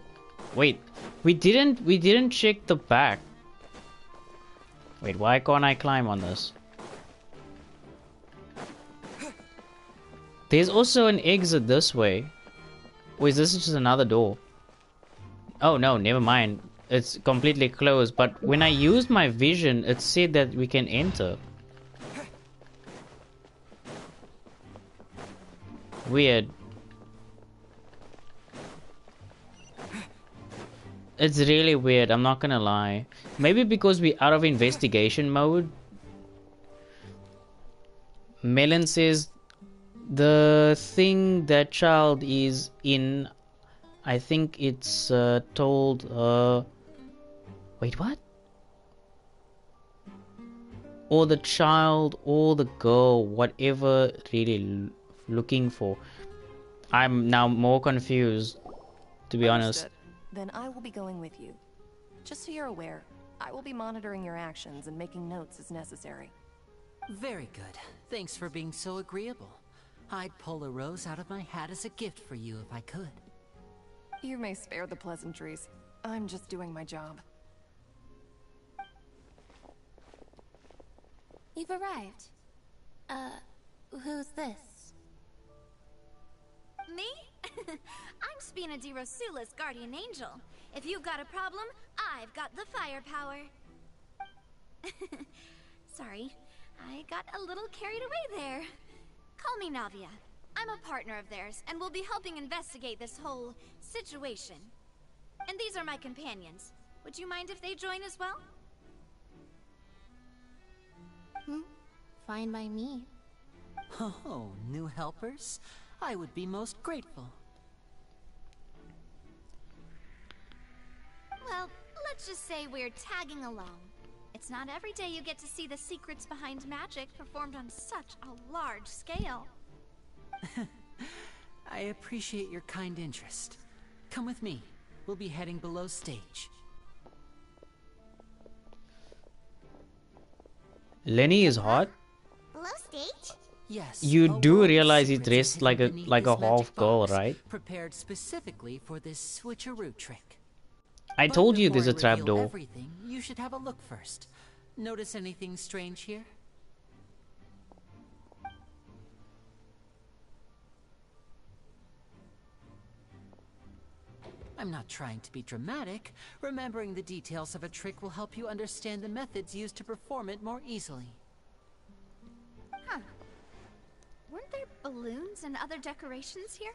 Wait, we didn't check the back. Wait, why can't I climb on this? There's also an exit this way. Or is this just another door? Oh no, never mind. It's completely closed, but when I used my vision, it said that we can enter. Weird. It's really weird, I'm not gonna lie. Maybe because we're out of investigation mode. Melon says the thing that child is in, I think it's told, wait, what? Or the child or the girl, whatever really looking for. I'm now more confused, to be honest. Then I will be going with you. Just so you're aware, I will be monitoring your actions and making notes as necessary. Very good. Thanks for being so agreeable. I'd pull a rose out of my hat as a gift for you if I could. You may spare the pleasantries. I'm just doing my job. You've arrived. Who's this? Me? I'm Spina di Rosula's guardian angel. If you've got a problem, I've got the firepower. Sorry, I got a little carried away there. Call me Navia. I'm a partner of theirs, and will be helping investigate this whole situation. And these are my companions. Would you mind if they join as well? Fine by me. Oh, new helpers? I would be most grateful. Well, let's just say we're tagging along. It's not every day you get to see the secrets behind magic performed on such a large scale. I appreciate your kind interest. Come with me. We'll be heading below stage. Lenny is hot. Below stage? Yes. You do realize he's dressed like a half girl, right? Prepared specifically for this switcheroo trick. I told you there's a Before I reveal trapdoor. everything, you should have a look first. Notice anything strange here? I'm not trying to be dramatic. Remembering the details of a trick will help you understand the methods used to perform it more easily. Huh. Weren't there balloons and other decorations here?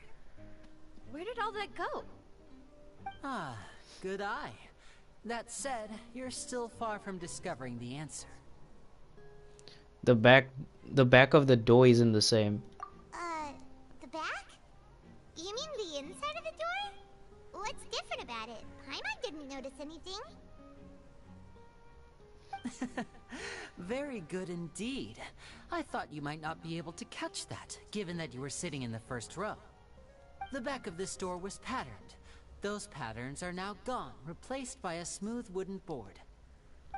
Where did all that go? Ah, good eye. That said, you're still far from discovering the answer. The back of the door isn't the same. The back? You mean the inside of the door? What's different about it? Paimon didn't notice anything. Very good indeed. I thought you might not be able to catch that, given that you were sitting in the first row. The back of this door was patterned. Those patterns are now gone, replaced by a smooth wooden board.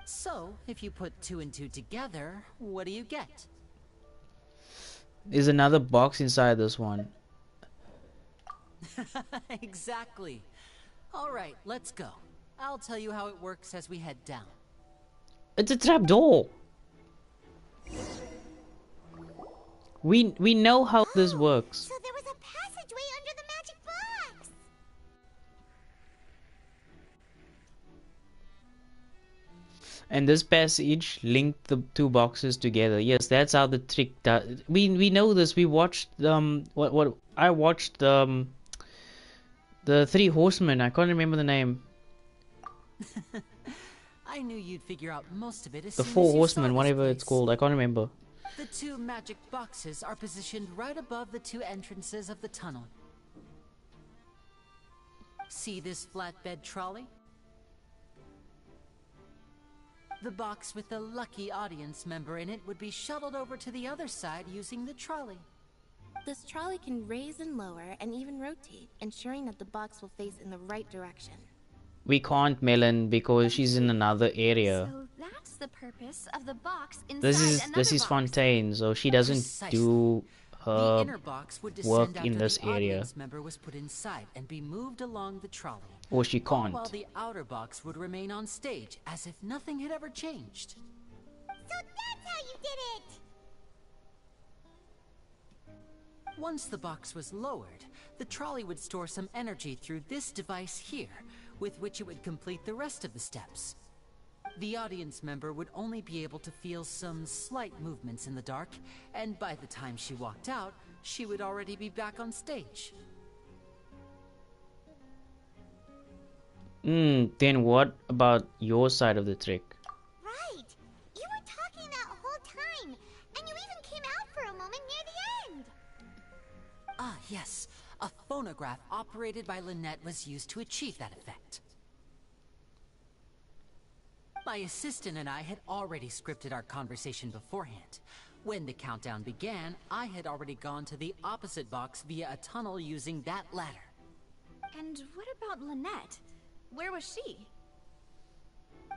So, if you put 2 and 2 together, what do you get? There's another box inside this one. Exactly. Alright, let's go. I'll tell you how it works as we head down. It's a trapdoor. We know how this works. So there was a passageway under the magic box. And this passage linked the two boxes together. Yes, that's how the trick does. We know this. We watched what I watched the Three Horsemen. I can't remember the name. I knew you'd figure out most of it as The soon Four as you Horsemen, saw this whatever place. it's called. I can't remember. The 2 magic boxes are positioned right above the 2 entrances of the tunnel. See this flatbed trolley? The box with the lucky audience member in it would be shuttled over to the other side using the trolley. This trolley can raise and lower and even rotate, ensuring that the box will face in the right direction. We can't, Melon, because she's in another area. So that's the purpose of the box inside This is box. Fontaine, so she doesn't Precisely. do The her inner box would work descend in after this the area. audience member was put inside and be moved along the trolley. Or she All can't. while the outer box would remain on stage as if nothing had ever changed. So that's how you did it. Once the box was lowered, the trolley would store some energy through this device here, with which it would complete the rest of the steps. The audience member would only be able to feel some slight movements in the dark, and by the time she walked out, she would already be back on stage. Then what about your side of the trick? Right. You were talking that whole time, and you even came out for a moment near the end. Ah, yes. A phonograph operated by Lynette was used to achieve that effect. My assistant and I had already scripted our conversation beforehand. When the countdown began, I had already gone to the opposite box via a tunnel using that ladder. And what about Lynette? Where was she?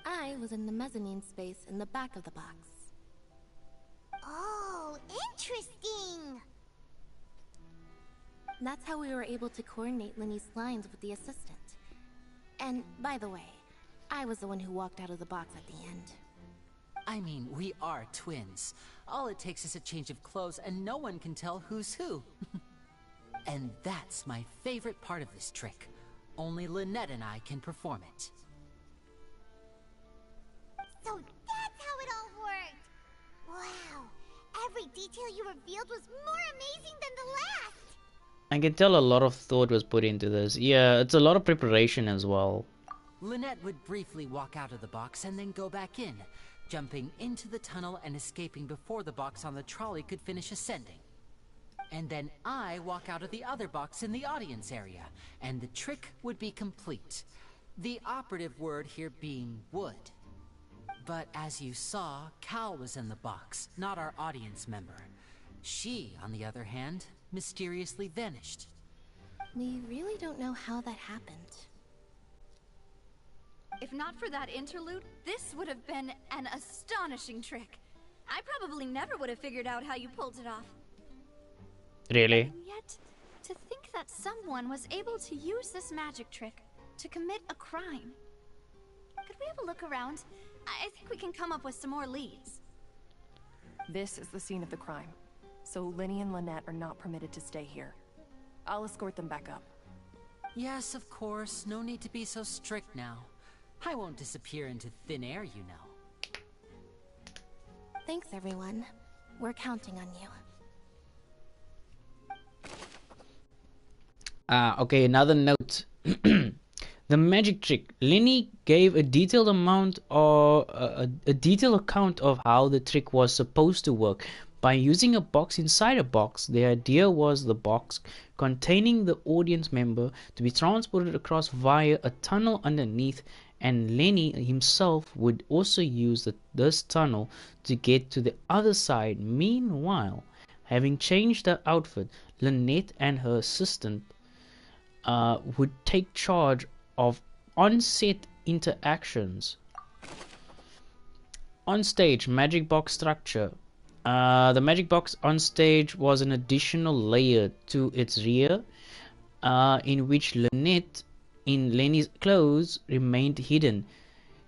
I was in the mezzanine space in the back of the box. Oh, interesting. That's how we were able to coordinate Linny's lines with the assistant. And, by the way, I was the one who walked out of the box at the end. I mean, we are twins. All it takes is a change of clothes and no one can tell who's who. And that's my favorite part of this trick. Only Lynette and I can perform it. So that's how it all worked! Wow! Every detail you revealed was more amazing than the last! I can tell a lot of thought was put into this. Yeah, it's a lot of preparation as well. Lynette would briefly walk out of the box and then go back in, jumping into the tunnel and escaping before the box on the trolley could finish ascending. And then I walk out of the other box in the audience area, and the trick would be complete. The operative word here being would. But as you saw, Cal was in the box, not our audience member. She, on the other hand, mysteriously vanished. We really don't know how that happened. If not for that interlude, this would have been an astonishing trick. I probably never would have figured out how you pulled it off. Really? And yet, to think that someone was able to use this magic trick to commit a crime. Could we have a look around? I think we can come up with some more leads. This is the scene of the crime. So Linny and Lynette are not permitted to stay here. I'll escort them back up. Yes, of course. No need to be so strict now. I won't disappear into thin air, you know. Thanks, everyone. We're counting on you. Okay, another note. The magic trick. Linny gave a detailed amount or a detailed account of how the trick was supposed to work. By using a box inside a box, the idea was the box containing the audience member to be transported across via a tunnel underneath, and Lenny himself would also use this tunnel to get to the other side. Meanwhile, having changed her outfit, Lynette and her assistant would take charge of on-set interactions. On stage, magic box structure. The magic box on stage was an additional layer to its rear, in which Lynette, in Lenny's clothes, remained hidden.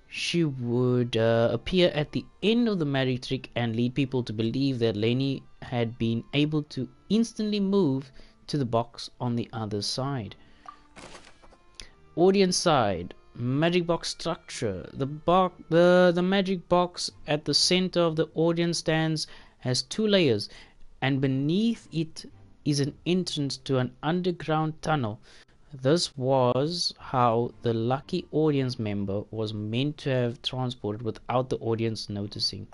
She would appear at the end of the magic trick and lead people to believe that Lenny had been able to instantly move to the box on the other side. Audience side. Magic box structure. The magic box at the center of the audience stands has two layers, and beneath it is an entrance to an underground tunnel. This was how the lucky audience member was meant to have transported without the audience noticing.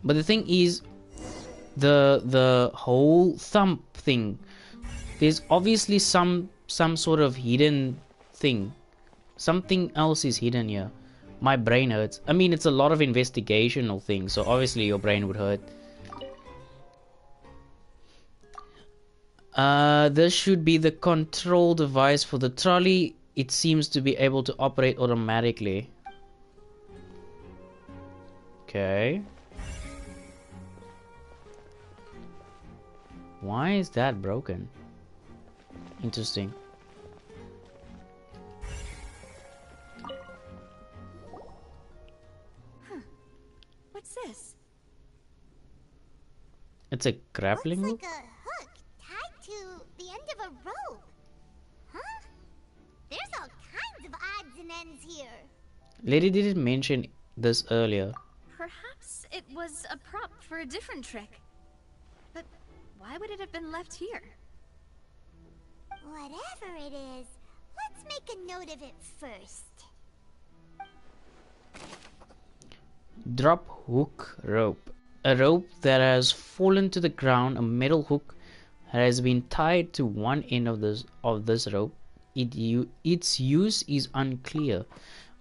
But the thing is, the whole thumb thing, there's obviously some sort of hidden thing. Something else is hidden here. My brain hurts. I mean, it's a lot of investigational things, so obviously your brain would hurt. This should be the control device for the trolley. It seems to be able to operate automatically. Okay. Why is that broken? Interesting. What's this? It's a grappling hook? Looks like a hook tied to the end of a rope. Huh? There's all kinds of odds and ends here. Lady didn't mention this earlier. Perhaps it was a prop for a different trick. But why would it have been left here? Whatever it is, let's make a note of it first. Drop hook rope. A rope that has fallen to the ground. A metal hook has been tied to one end of this rope. Its use is unclear.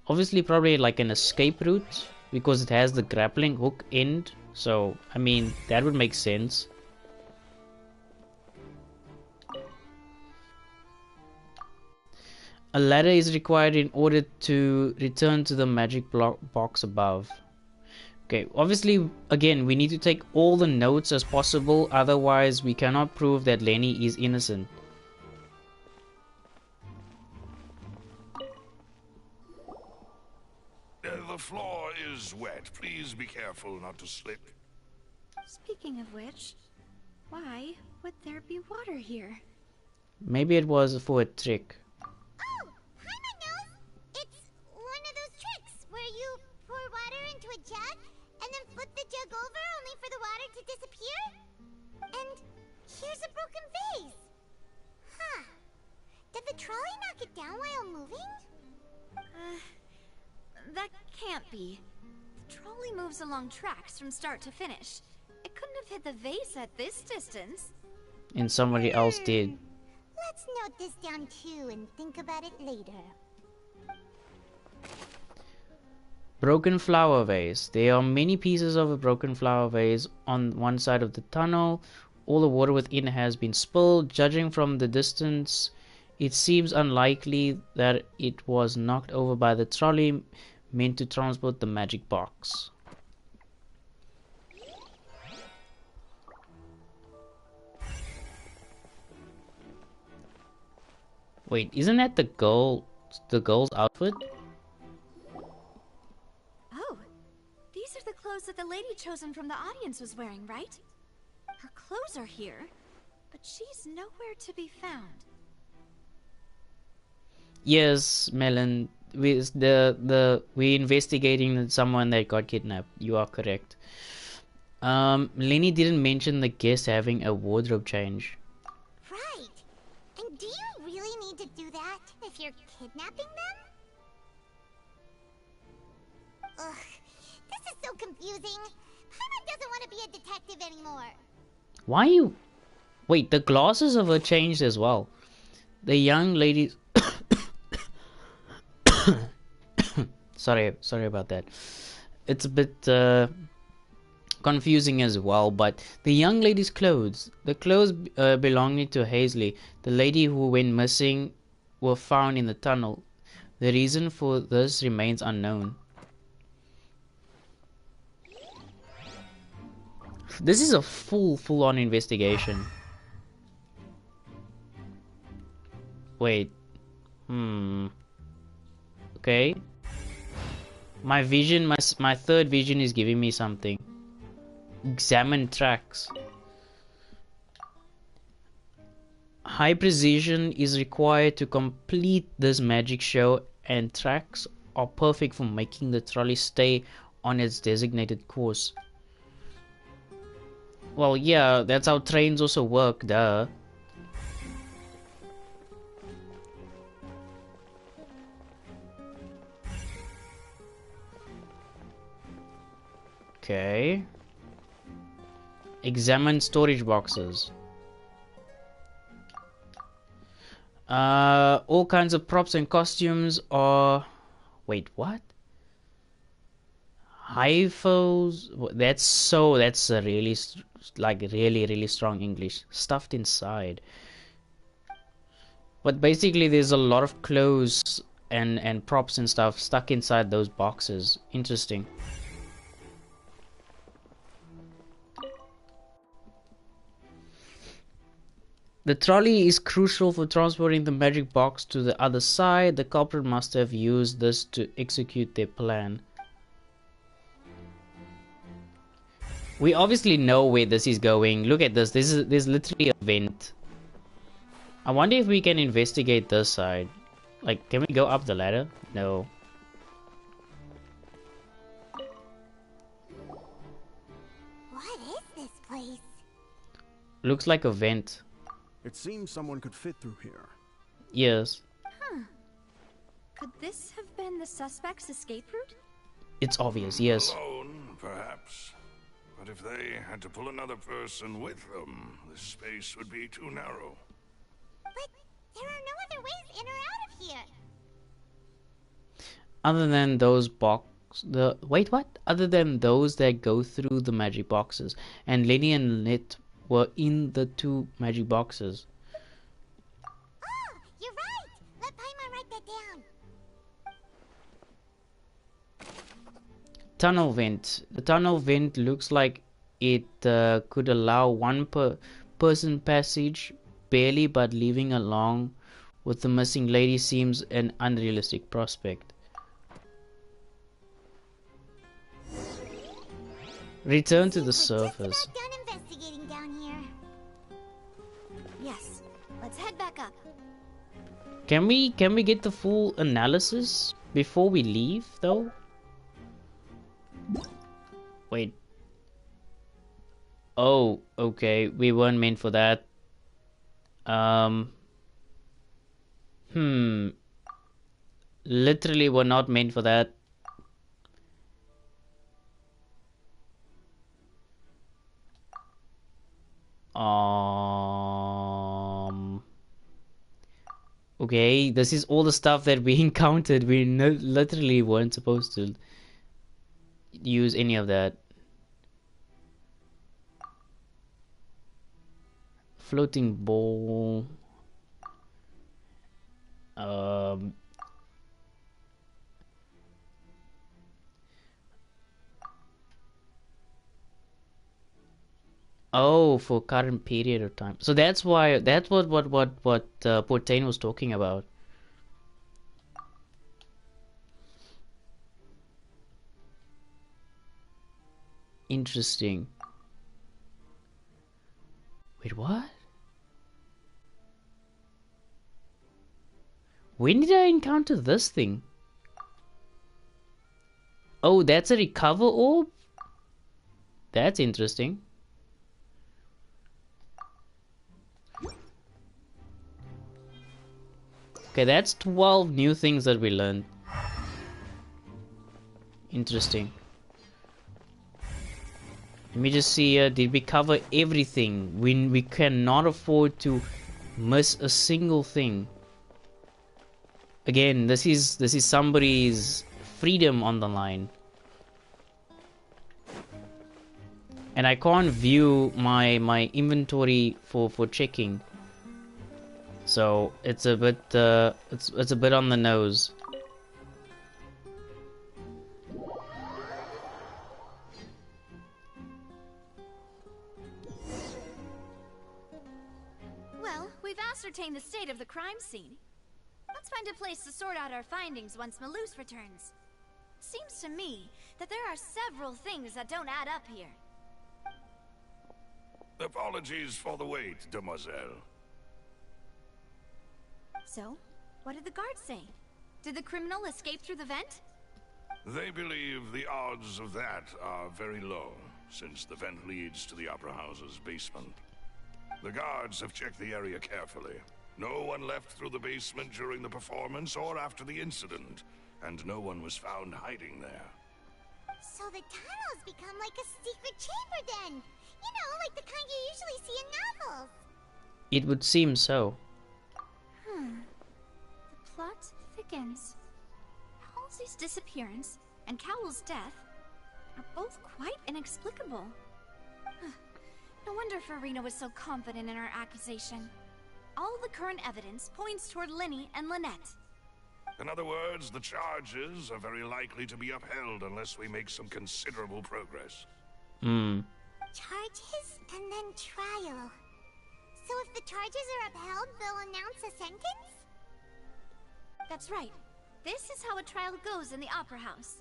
Obviously, probably like an escape route because it has the grappling hook end. So, I mean, that would make sense. A ladder is required in order to return to the magic box above. Okay, obviously, again, we need to take all the notes as possible, otherwise we cannot prove that Lenny is innocent. The floor is wet. Please be careful not to slip. Speaking of which, why would there be water here? Maybe it was for a trick. Oh, Paimon knows! It's one of those tricks where you pour water into a jug and then flip the jug over only for the water to disappear? And here's a broken vase. Huh. Did the trolley knock it down while moving? That can't be. The trolley moves along tracks from start to finish. It couldn't have hit the vase at this distance. And somebody else did. Let's note this down too and think about it later. Broken flower vase. There are many pieces of a broken flower vase on one side of the tunnel. All the water within has been spilled. Judging from the distance, it seems unlikely that it was knocked over by the trolley meant to transport the magic box. Wait, isn't that the girl's outfit? Oh, these are the clothes that the lady chosen from the audience was wearing, right? Her clothes are here, but she's nowhere to be found. Yes, Melon. We investigating someone that got kidnapped. You are correct. Lenny didn't mention the guest having a wardrobe change. Right. And do you really need to do that if you're kidnapping them? Ugh, this is so confusing. Paimon doesn't want to be a detective anymore. Why you? Wait, the glasses of her changed as well. The young lady. sorry about that. It's a bit confusing as well. But the young lady's clothes, the clothes belonging to Hazley, the lady who went missing, were found in the tunnel. The reason for this remains unknown. This is a full-on investigation. Wait. Okay. My vision, my third vision is giving me something. Examine tracks. High precision is required to complete this magic show, and tracks are perfect for making the trolley stay on its designated course. Well, yeah, that's how trains also work, duh. Okay. Examine storage boxes. All kinds of props and costumes are... Wait, what? Hyphos? That's a really, really strong English. Stuffed inside. But basically there's a lot of clothes and props and stuff stuck inside those boxes. Interesting. The trolley is crucial for transporting the magic box to the other side. The culprit must have used this to execute their plan. We obviously know where this is going. Look at this. There's literally a vent. I wonder if we can investigate this side. Like, can we go up the ladder? No. What is this place? Looks like a vent. It seems someone could fit through here. Yes. Huh. Could this have been the suspect's escape route? It's obvious, yes. Alone, perhaps. But if they had to pull another person with them, the space would be too narrow. But there are no other ways in or out of here. Other than those wait, what? Other than those that go through the magic boxes. And Lenny and Lynette were in the two magic boxes. Oh, you're right. Let Paimon write that down. Tunnel vent. The tunnel vent looks like it could allow one person passage, barely, but leaving along with the missing lady seems an unrealistic prospect. Return to the surface. Done investigating down here. Yes, let's head back up. Can we get the full analysis before we leave, though? Wait. Oh, okay. We weren't meant for that. Literally, we're not meant for that. Okay, this is all the stuff that we encountered. We literally weren't supposed to use any of that. Floating ball. Oh, for current period of time. So that's why, that's what Portain was talking about. Interesting. Wait, what? When did I encounter this thing? Oh, that's a recover orb? That's interesting. Okay, that's 12 new things that we learned. Interesting. Let me just see here. Did we cover everything? We cannot afford to miss a single thing. Again, this is somebody's freedom on the line. And I can't view my inventory for checking. So it's a bit it's a bit on the nose. Well, we've ascertained the state of the crime scene. Let's find a place to sort out our findings once Malus returns. Seems to me that there are several things that don't add up here. Apologies for the wait, demoiselle. So, what did the guards say? Did the criminal escape through the vent? They believe the odds of that are very low, since the vent leads to the Opera House's basement. The guards have checked the area carefully. No one left through the basement during the performance or after the incident, and no one was found hiding there. So the tunnels become like a secret chamber then! You know, like the kind you usually see in novels! It would seem so. The plot thickens. Halsey's disappearance and Cowell's death are both quite inexplicable. No wonder Farina was so confident in her accusation. All the current evidence points toward Linny and Lynette. In other words, the charges are very likely to be upheld unless we make some considerable progress. Charges and then trial. So if the charges are upheld, they'll announce a sentence? That's right. This is how a trial goes in the Opera House.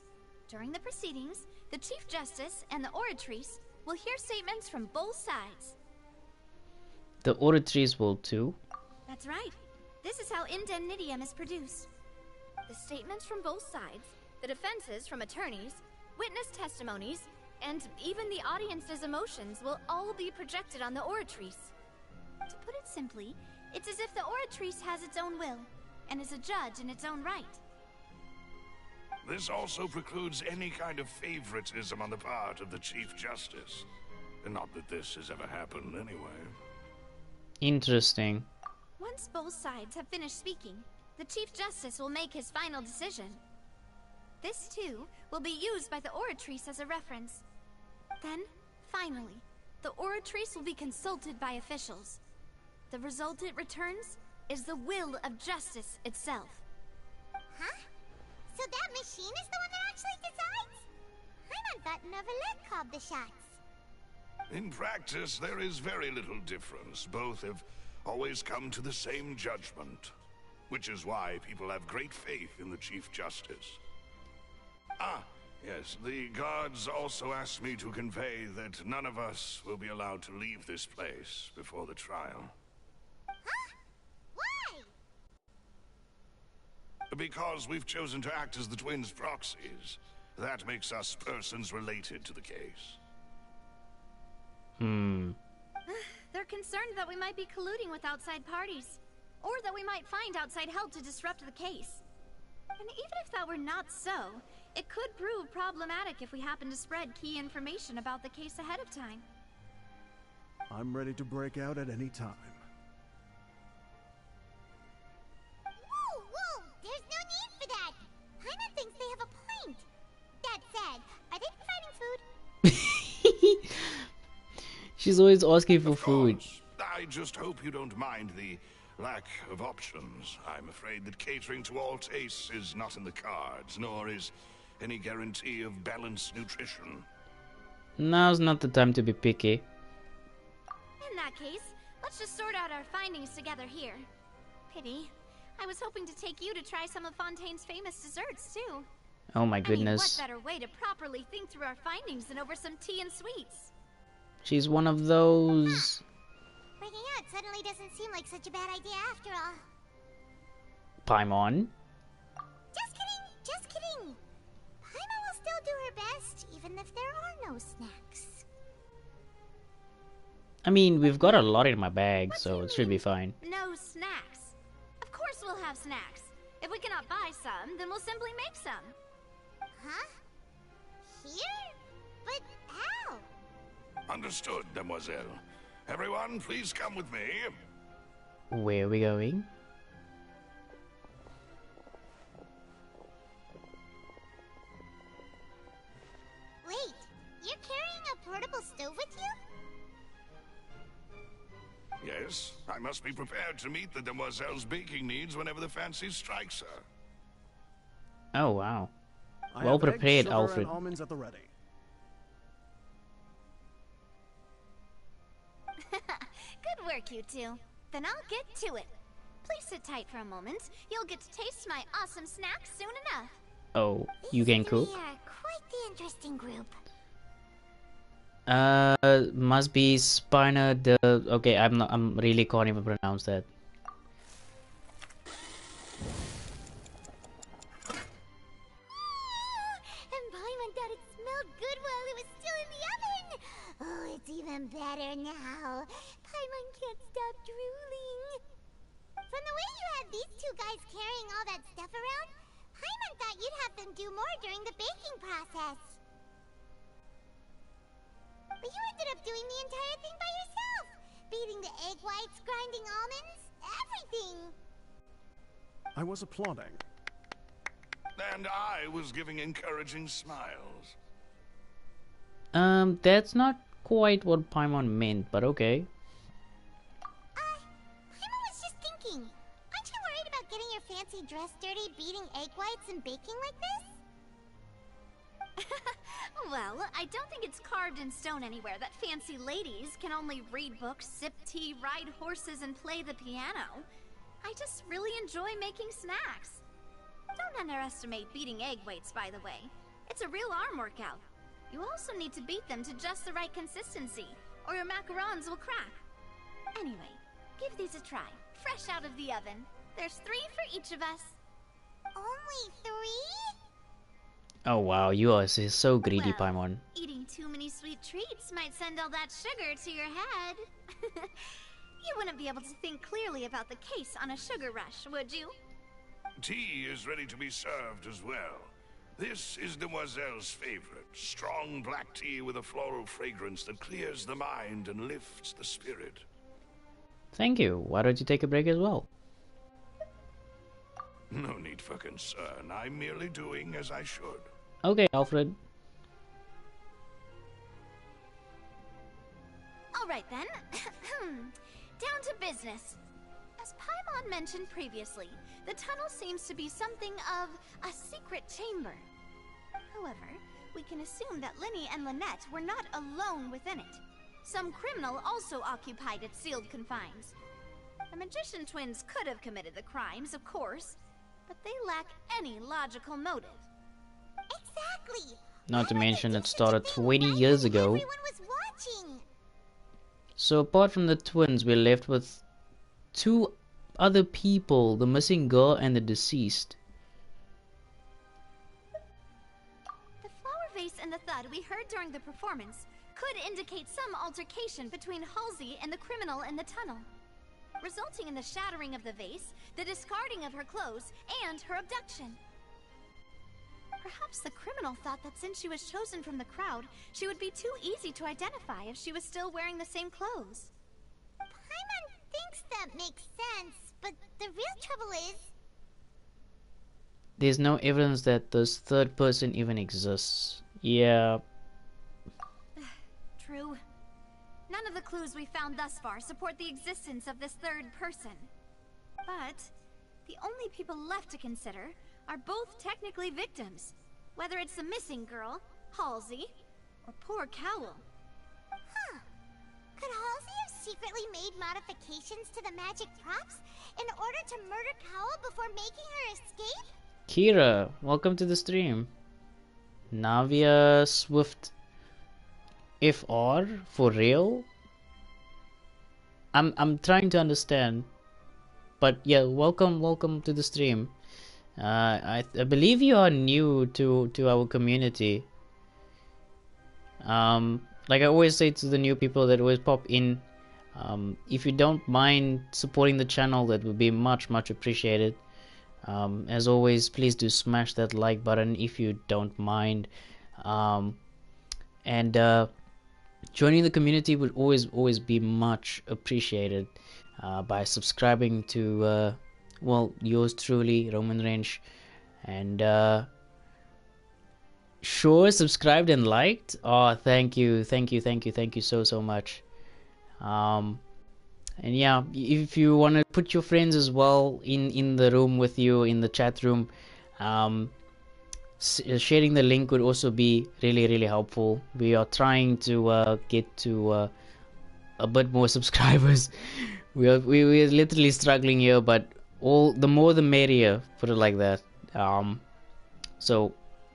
During the proceedings, the Chief Justice and the Oratrice will hear statements from both sides. The Oratrice will too? That's right. This is how indemnitium is produced. The statements from both sides, the defenses from attorneys, witness testimonies, and even the audience's emotions will all be projected on the Oratrice. To put it simply, it's as if the Oratrice has its own will, and is a judge in its own right. This also precludes any kind of favoritism on the part of the Chief Justice. And not that this has ever happened anyway. Interesting. Once both sides have finished speaking, the Chief Justice will make his final decision. This, too, will be used by the Oratrice as a reference. Then, finally, the Oratrice will be consulted by officials. The result it returns is the will of justice itself. Huh? So that machine is the one that actually decides? Paimon thought Neverlet called the shots. In practice, there is very little difference. Both have always come to the same judgment, which is why people have great faith in the Chief Justice. Ah, yes, the guards also asked me to convey that none of us will be allowed to leave this place before the trial. Huh? Why? Because we've chosen to act as the twins' proxies. That makes us persons related to the case. They're concerned that we might be colluding with outside parties, or that we might find outside help to disrupt the case. And even if that were not so, it could prove problematic if we happen to spread key information about the case ahead of time. I'm ready to break out at any time. Whoa! There's no need for that! Paimon thinks they have a point. That said, are they providing food? She's always asking for food. I just hope you don't mind the lack of options. I'm afraid that catering to all tastes is not in the cards, nor is any guarantee of balanced nutrition. Now's not the time to be picky. In that case, let's just sort out our findings together here. Pity. I was hoping to take you to try some of Fontaine's famous desserts, too. Oh my goodness. I mean, what better way to properly think through our findings than over some tea and sweets? She's one of those... Breaking out suddenly doesn't seem like such a bad idea after all. Paimon? Just kidding! Paimon will still do her best, even if there are no snacks. I mean, we've got a lot in my bag, so it should be fine. No snacks. Of course we'll have snacks. If we cannot buy some, then we'll simply make some. Huh? Here? But how? Understood, Demoiselle. Everyone, please come with me. Where are we going? Wait, you're carrying a portable stove with you? Yes, I must be prepared to meet the Demoiselle's baking needs whenever the fancy strikes her. Oh, wow. I Well have eggs, prepared, sugar, Alfred. and almonds at the ready. Good work, you two. Then I'll get to it. Please sit tight for a moment. You'll get to taste my awesome snacks soon enough. Oh, you can cook? We are quite the interesting group. Must be Spina the... Okay, I'm really can't even pronounce that. And Paimon thought it smelled good while it was still in the oven. Oh, it's even better now. Paimon can't stop drooling. From the way you had these two guys carrying all that stuff around, Paimon thought you'd have them do more during the baking process. But you ended up doing the entire thing by yourself. Beating the egg whites, grinding almonds, everything. I was applauding. And I was giving encouraging smiles. That's not quite what Paimon meant, but okay. Paimon was just thinking. Aren't you worried about getting your fancy dress dirty, beating egg whites and baking like this? Well, I don't think it's carved in stone anywhere that fancy ladies can only read books, sip tea, ride horses, and play the piano. I just really enjoy making snacks. Don't underestimate beating egg whites, by the way. It's a real arm workout. You also need to beat them to just the right consistency, or your macarons will crack. Anyway, give these a try, fresh out of the oven. There's 3 for each of us. Only 3? Oh wow, you are so greedy, Well, Paimon. Eating too many sweet treats might send all that sugar to your head. You wouldn't be able to think clearly about the case on a sugar rush, would you? Tea is ready to be served as well. This is Demoiselle's favorite, strong black tea with a floral fragrance that clears the mind and lifts the spirit. Thank you. Why don't you take a break as well? No need for concern. I'm merely doing as I should. Okay, Alfred. All right then. Down to business. As Paimon mentioned previously, the tunnel seems to be something of a secret chamber. However, we can assume that Linny and Lynette were not alone within it. Some criminal also occupied its sealed confines. The magician twins could have committed the crimes, of course, but they lack any logical motive. Exactly. Not to mention it started 20 years ago. Everyone was watching. So apart from the twins, we're left with two other people, the missing girl and the deceased. The flower vase and the thud we heard during the performance could indicate some altercation between Halsey and the criminal in the tunnel, resulting in the shattering of the vase, the discarding of her clothes, and her abduction. Perhaps the criminal thought that since she was chosen from the crowd, she would be too easy to identify if she was still wearing the same clothes. Paimon thinks that makes sense, but the real trouble is... There's no evidence that this third person even exists. Yeah. True. None of the clues we found thus far support the existence of this third person. But the only people left to consider are both technically victims, whether it's the missing girl, Halsey, or poor Cowell. Huh. Could Halsey have secretly made modifications to the magic props in order to murder Cowell before making her escape? Kira, welcome to the stream. Navia Swift FR, for real? I'm trying to understand. But yeah, welcome to the stream. I believe you are new to our community. Like I always say to the new people that always pop in, if you don't mind supporting the channel, that would be much appreciated. As always, please do smash that like button if you don't mind. And joining the community would always be much appreciated by subscribing to well, yours truly, Romanwrench, and sure, subscribed and liked. Oh, thank you so much. And yeah, if you want to put your friends as well in the room with you, in the chat room, sharing the link would also be really helpful. We are trying to get to a bit more subscribers. We're literally struggling here, but the more the merrier, put it like that. So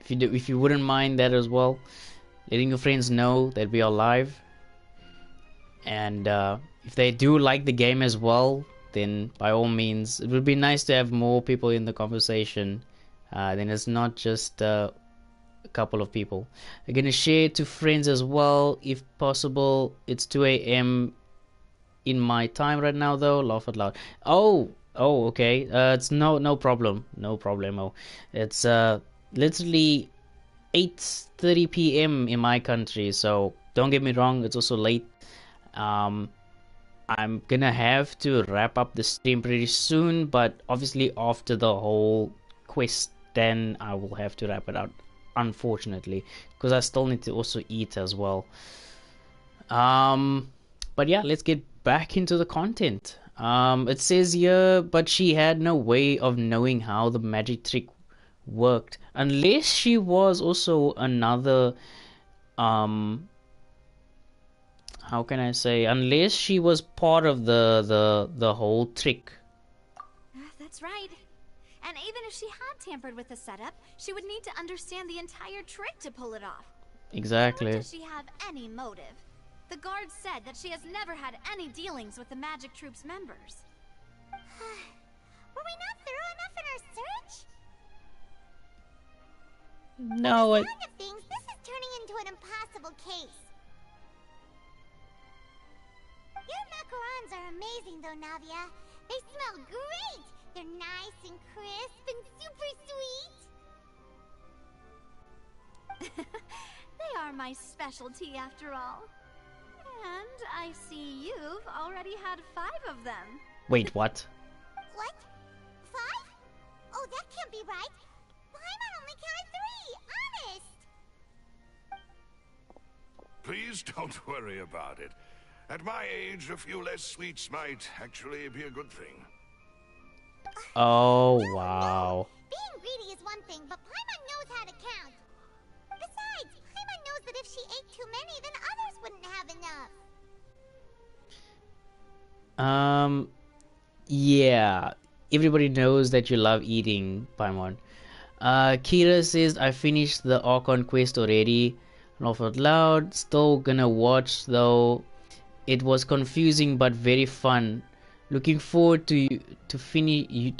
if you wouldn't mind that as well, letting your friends know that we are live, and if they do like the game as well, then by all means, it would be nice to have more people in the conversation. Then it's not just a couple of people. I'm gonna share it to friends as well if possible. It's 2 a.m. in my time right now though. Laugh out loud. Oh, okay. It's no problem. No problemo. It's literally 8:30 p.m. in my country, so don't get me wrong, it's also late. I'm gonna have to wrap up the stream pretty soon, but obviously after the whole quest, then I will have to wrap it out, unfortunately, because I still need to also eat as well. But yeah, let's get back into the content. It says here, but she had no way of knowing how the magic trick worked, unless she was also another, how can I say, unless she was part of the whole trick. That's right. And even if she had tampered with the setup, she would need to understand the entire trick to pull it off. Exactly. Nor does she have any motive. The guard said that she has never had any dealings with the magic troop's members. Were we not thorough enough in our search? No, By the sound of things, this is turning into an impossible case. Your macarons are amazing though, Navia. They smell great! They're nice and crisp and super sweet! They are my specialty after all. And I see you've already had 5 of them. Wait, what? What? 5? Oh, that can't be right. Paimon only counted 3, honest! Please don't worry about it. At my age, a few less sweets might actually be a good thing. Oh, wow. Being greedy is one thing, but Paimon knows how to count. Besides, too many, then others wouldn't have enough. Yeah. Everybody knows that you love eating, Paimon. Kira says, I finished the Archon quest already. Laugh out loud. Still gonna watch though. It was confusing but very fun. Looking forward to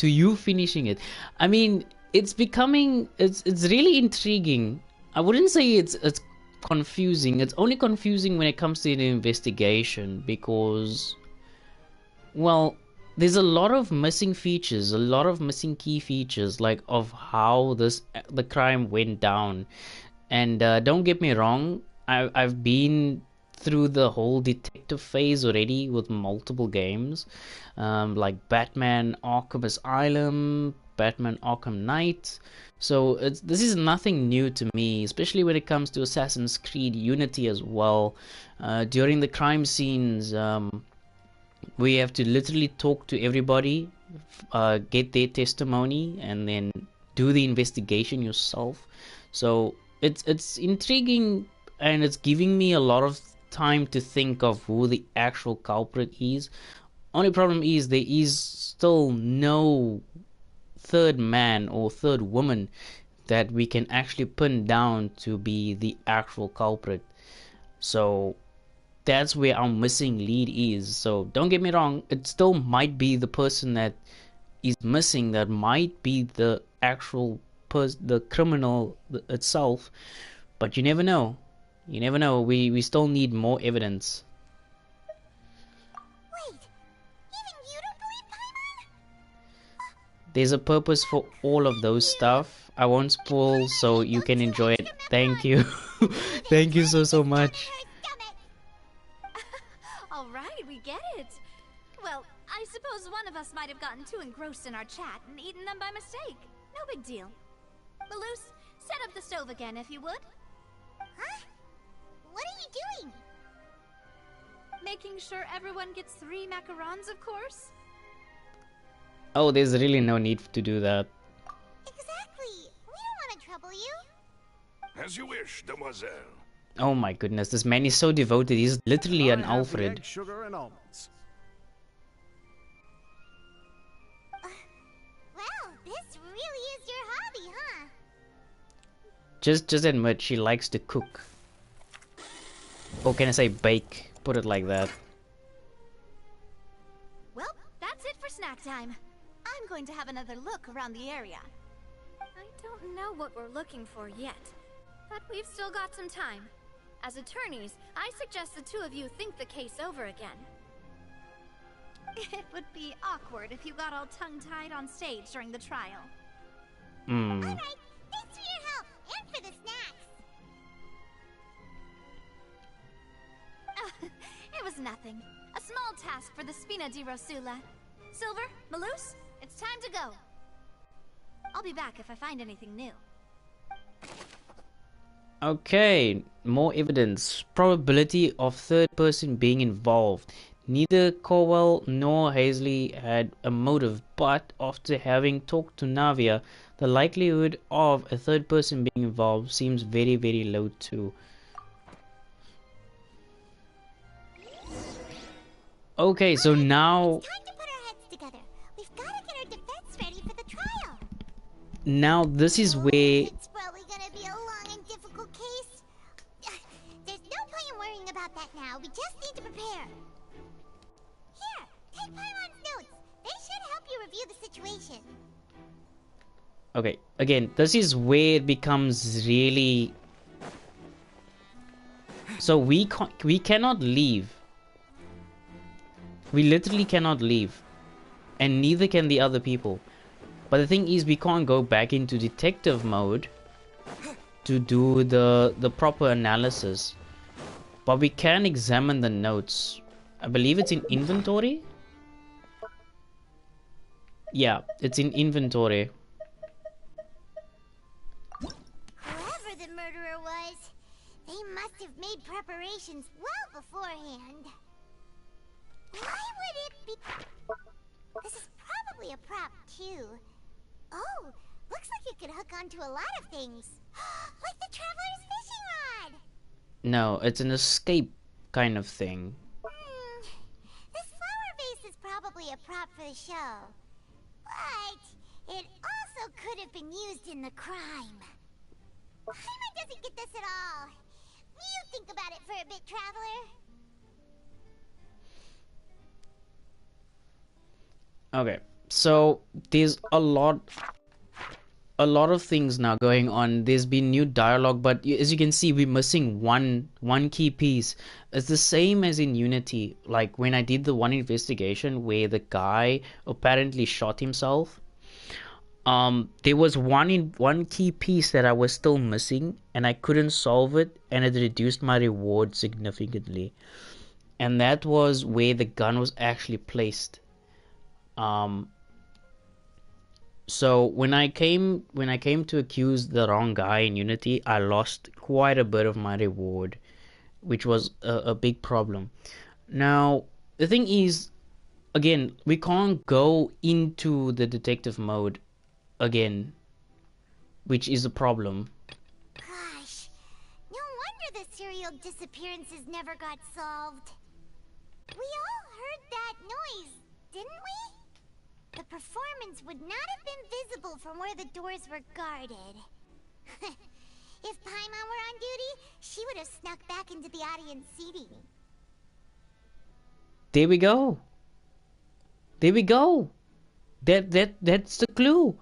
you finishing it. I mean, it's really intriguing. I wouldn't say it's confusing. It's only confusing when it comes to the investigation because, well, there's a lot of missing features, a lot of missing key features, like of how the crime went down. And don't get me wrong, I've been through the whole detective phase already with multiple games, like Batman Arkham Asylum, Batman Arkham Knight. So this is nothing new to me, especially when it comes to Assassin's Creed Unity as well. During the crime scenes, we have to literally talk to everybody, get their testimony, and then do the investigation yourself. So it's intriguing, and it's giving me a lot of time to think of who the actual culprit is. Only problem is there is still no third man or third woman that we can actually pin down to be the actual culprit. So that's where our missing lead is. So don't get me wrong, it still might be the person that is missing that might be the actual the criminal itself, but you never know. You never know. We still need more evidence. Wait, even you don't believe Paimon? There's a purpose for all of those stuff. I won't spoil so you can enjoy it. Thank you. Thank you so much. Alright, we get it. Well, I suppose one of us might have gotten too engrossed in our chat and eaten them by mistake. No big deal. Malus, set up the stove again if you would. Huh? What are you doing? Making sure everyone gets 3 macarons, of course. Oh, there's really no need to do that. Exactly. We don't want to trouble you. As you wish, demoiselle. Oh my goodness, this man is so devoted. He's literally an Alfred. Egg, sugar, and almonds. Well, this really is your hobby, huh? Just admit she likes to cook. Or can I say bake? Put it like that. Well, that's it for snack time. I'm going to have another look around the area. I don't know what we're looking for yet, but we've still got some time. As attorneys, I suggest the two of you think the case over again. It would be awkward if you got all tongue-tied on stage during the trial. Alright, thanks for your help, and for the snacks. It was nothing. A small task for the Spina di Rosula. Silver, Malus, it's time to go. I'll be back if I find anything new. Okay, more evidence. Probability of third person being involved. Neither Cowell nor Hazley had a motive, but after having talked to Navia, the likelihood of a third person being involved seems very, very low too. Okay, so now... It's time to put our heads together. We've got to get our defense ready for the trial. Now this is where... It's probably going to be a long and difficult case. There's no point in worrying about that now. We just need to prepare. Here, take Paimon's notes. They should help you review the situation. Okay, again, this is where it becomes really... So we cannot leave. We literally cannot leave. And neither can the other people. But the thing is, we can't go back into detective mode to do the proper analysis. But we can examine the notes. I believe it's in inventory? Yeah, it's in inventory. Whoever the murderer was, they must have made preparations well beforehand. Why would it be... This is probably a prop, too. Oh, looks like it could hook onto a lot of things. Like the Traveler's fishing rod! No, it's an escape kind of thing. This flower vase is probably a prop for the show. But it also could have been used in the crime. Paimon doesn't get this at all. You think about it for a bit, Traveler. Okay, so there's a lot of things now going on. There's been new dialogue, but as you can see, we're missing one key piece. It's the same as in Unity, like when I did the one investigation where the guy apparently shot himself. There was one key piece that I was still missing, and I couldn't solve it, and it reduced my reward significantly. And that was where the gun was actually placed. So when I came to accuse the wrong guy in Unity, I lost quite a bit of my reward, which was a big problem. Now the thing is, again, we can't go into the detective mode again, which is a problem. Gosh, no wonder the serial disappearances never got solved. We all heard that noise, didn't we? The performance would not have been visible from where the doors were guarded. If Paimon were on duty, she would have snuck back into the audience seating. There we go. There we go. That's the clue.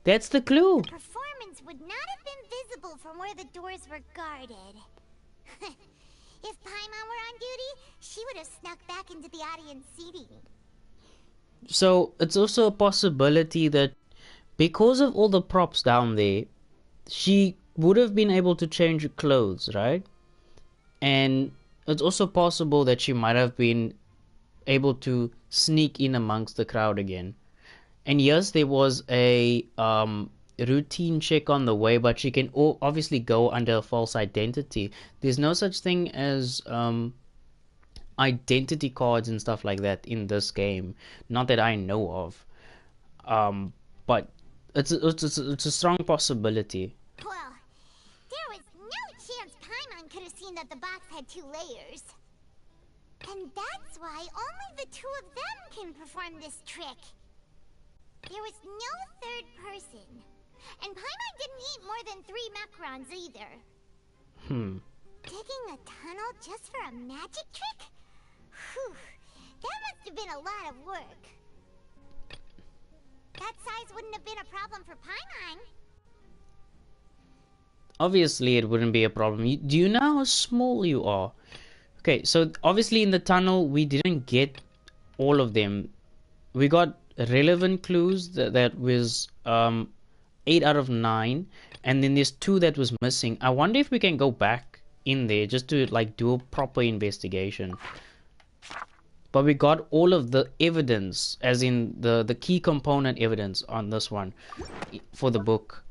That's the clue. The performance would not have been visible from where the doors were guarded. If Paimon were on duty, she would have snuck back into the audience seating. So it's also a possibility that because of all the props down there, she would have been able to change her clothes, right? And it's also possible that she might have been able to sneak in amongst the crowd again. And yes, there was a routine check on the way, but she can obviously go under a false identity. There's no such thing as identity cards and stuff like that in this game, not that I know of. But it's a strong possibility. Well, there was no chance Paimon could have seen that the box had 2 layers. And that's why only the 2 of them can perform this trick. There was no third person. And Paimon didn't eat more than 3 macarons either. Digging a tunnel just for a magic trick? Whew, that must have been a lot of work. That size wouldn't have been a problem for Paimon. Obviously, it wouldn't be a problem. Do you know how small you are? Okay, so obviously in the tunnel, we didn't get all of them. We got relevant clues that was 8 out of 9, and then there's 2 that was missing. I wonder if we can go back in there just to like do a proper investigation. But we got all of the evidence, as in the key component evidence on this one for the book.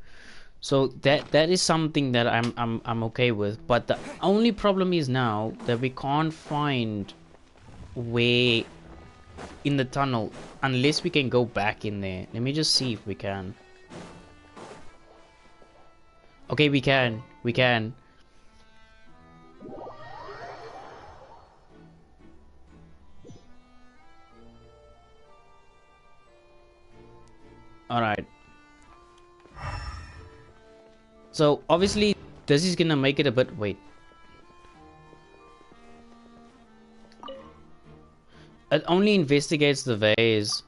So that is something that I'm okay with. But the only problem is now that we can't find where in the tunnel unless we can go back in there. Let me just see if we can. Okay, we can. Alright. So obviously this is gonna make it a bit... Wait. It only investigates the vase.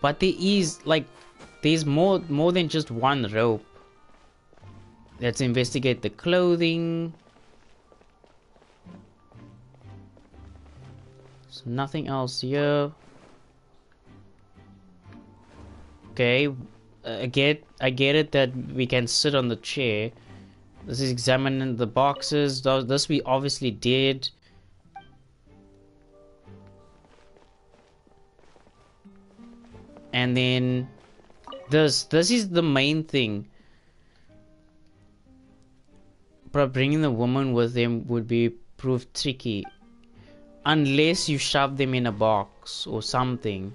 But there is like... There's more than just one rope. Let's investigate the clothing. There's nothing else here. Okay, I get it that we can sit on the chair. This is examining the boxes. This we obviously did. And then this is the main thing. But bringing the woman with him would be prove tricky. Unless you shove them in a box or something.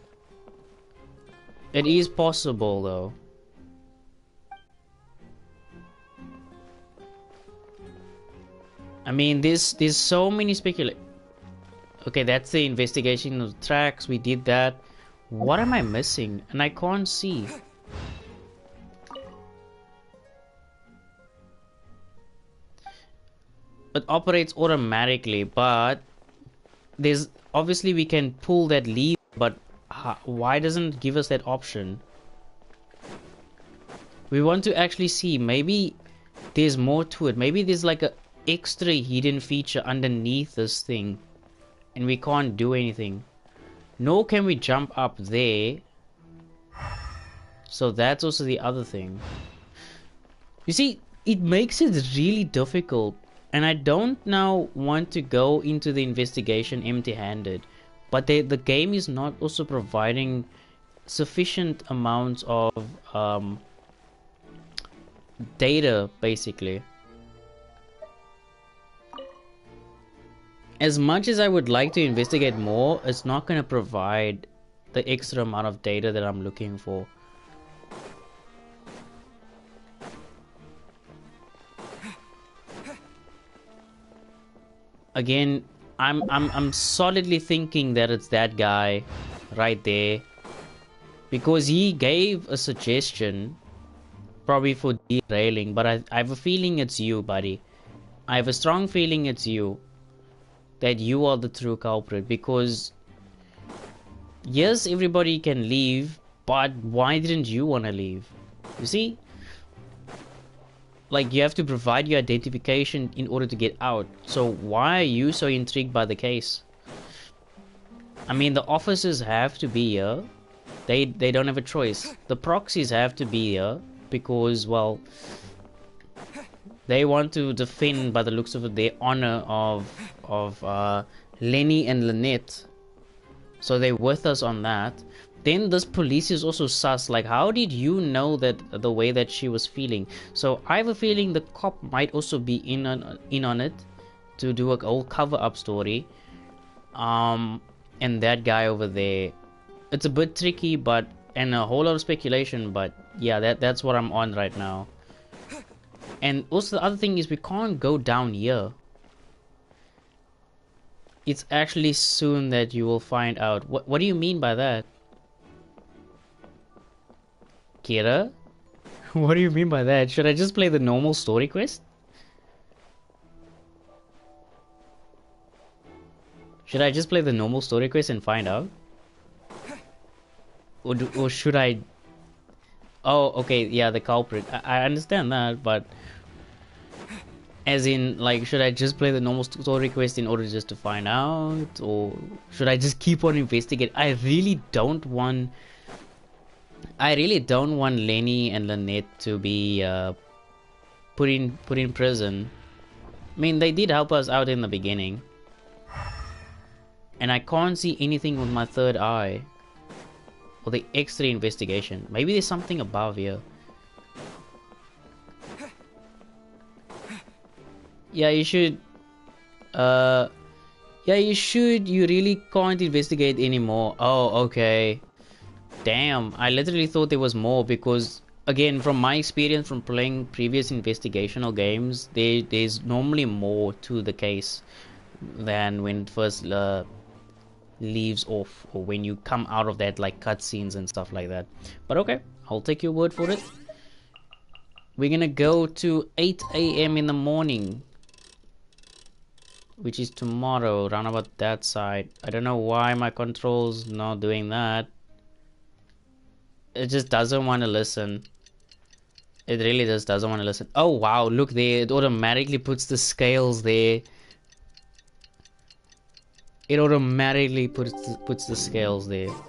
It is possible though. I mean, there's so many Okay, that's the investigation of the tracks. We did that. What am I missing? And I can't see. It operates automatically, but there's obviously we can pull that lever, but why doesn't it give us that option? We want to actually see. Maybe there's more to it. Maybe there's like a extra hidden feature underneath this thing, and we can't do anything. Nor can we jump up there. So that's also the other thing. You see, it makes it really difficult, and I don't now want to go into the investigation empty-handed. But the game is not also providing sufficient amounts of data, basically. As much as I would like to investigate more, it's not going to provide the extra amount of data that I'm looking for. Again, I'm solidly thinking that it's that guy right there, because he gave a suggestion probably for derailing, but I have a feeling it's you, buddy. I have a strong feeling it's you, that you are the true culprit, because yes, everybody can leave, but why didn't you want to leave? You see? Like, you have to provide your identification in order to get out. So why are you so intrigued by the case? I mean, the officers have to be here. They don't have a choice. The proxies have to be here because, well, they want to defend, by the looks of it, their honor of Lenny and Lynette. So they're with us on that. Then this police is also sus. Like, how did you know that the way that she was feeling? So I have a feeling the cop might also be in on it to do a whole cover-up story. And that guy over there, it's a bit tricky, but and a whole lot of speculation. But yeah, that's what I'm on right now. And also the other thing is we can't go down here. It's actually soon that you will find out. What do you mean by that? Kira? What do you mean by that? Should I just play the normal story quest? Should I just play the normal story quest and find out? Or should I... Oh, okay, yeah, the culprit. I understand that, but... As in, like, should I just play the normal story quest in order just to find out? Or should I just keep on investigating? I really don't want Lenny and Lynette to be put in prison. I mean, they did help us out in the beginning. And I can't see anything with my third eye. Or the extra investigation. Maybe there's something above here. Yeah, you should. Yeah, you should. You really can't investigate anymore. Oh, okay. Damn, I literally thought there was more because, again, from my experience from playing previous investigational games, there's normally more to the case than when it first leaves off, or when you come out of that, like cutscenes and stuff like that. But okay, I'll take your word for it. We're gonna go to 8 AM in the morning, which is tomorrow, round about that side. I don't know why my control's not doing that. It just doesn't want to listen. It really just doesn't want to listen. Oh wow, look there, it automatically puts the scales there. It automatically puts the scales there. What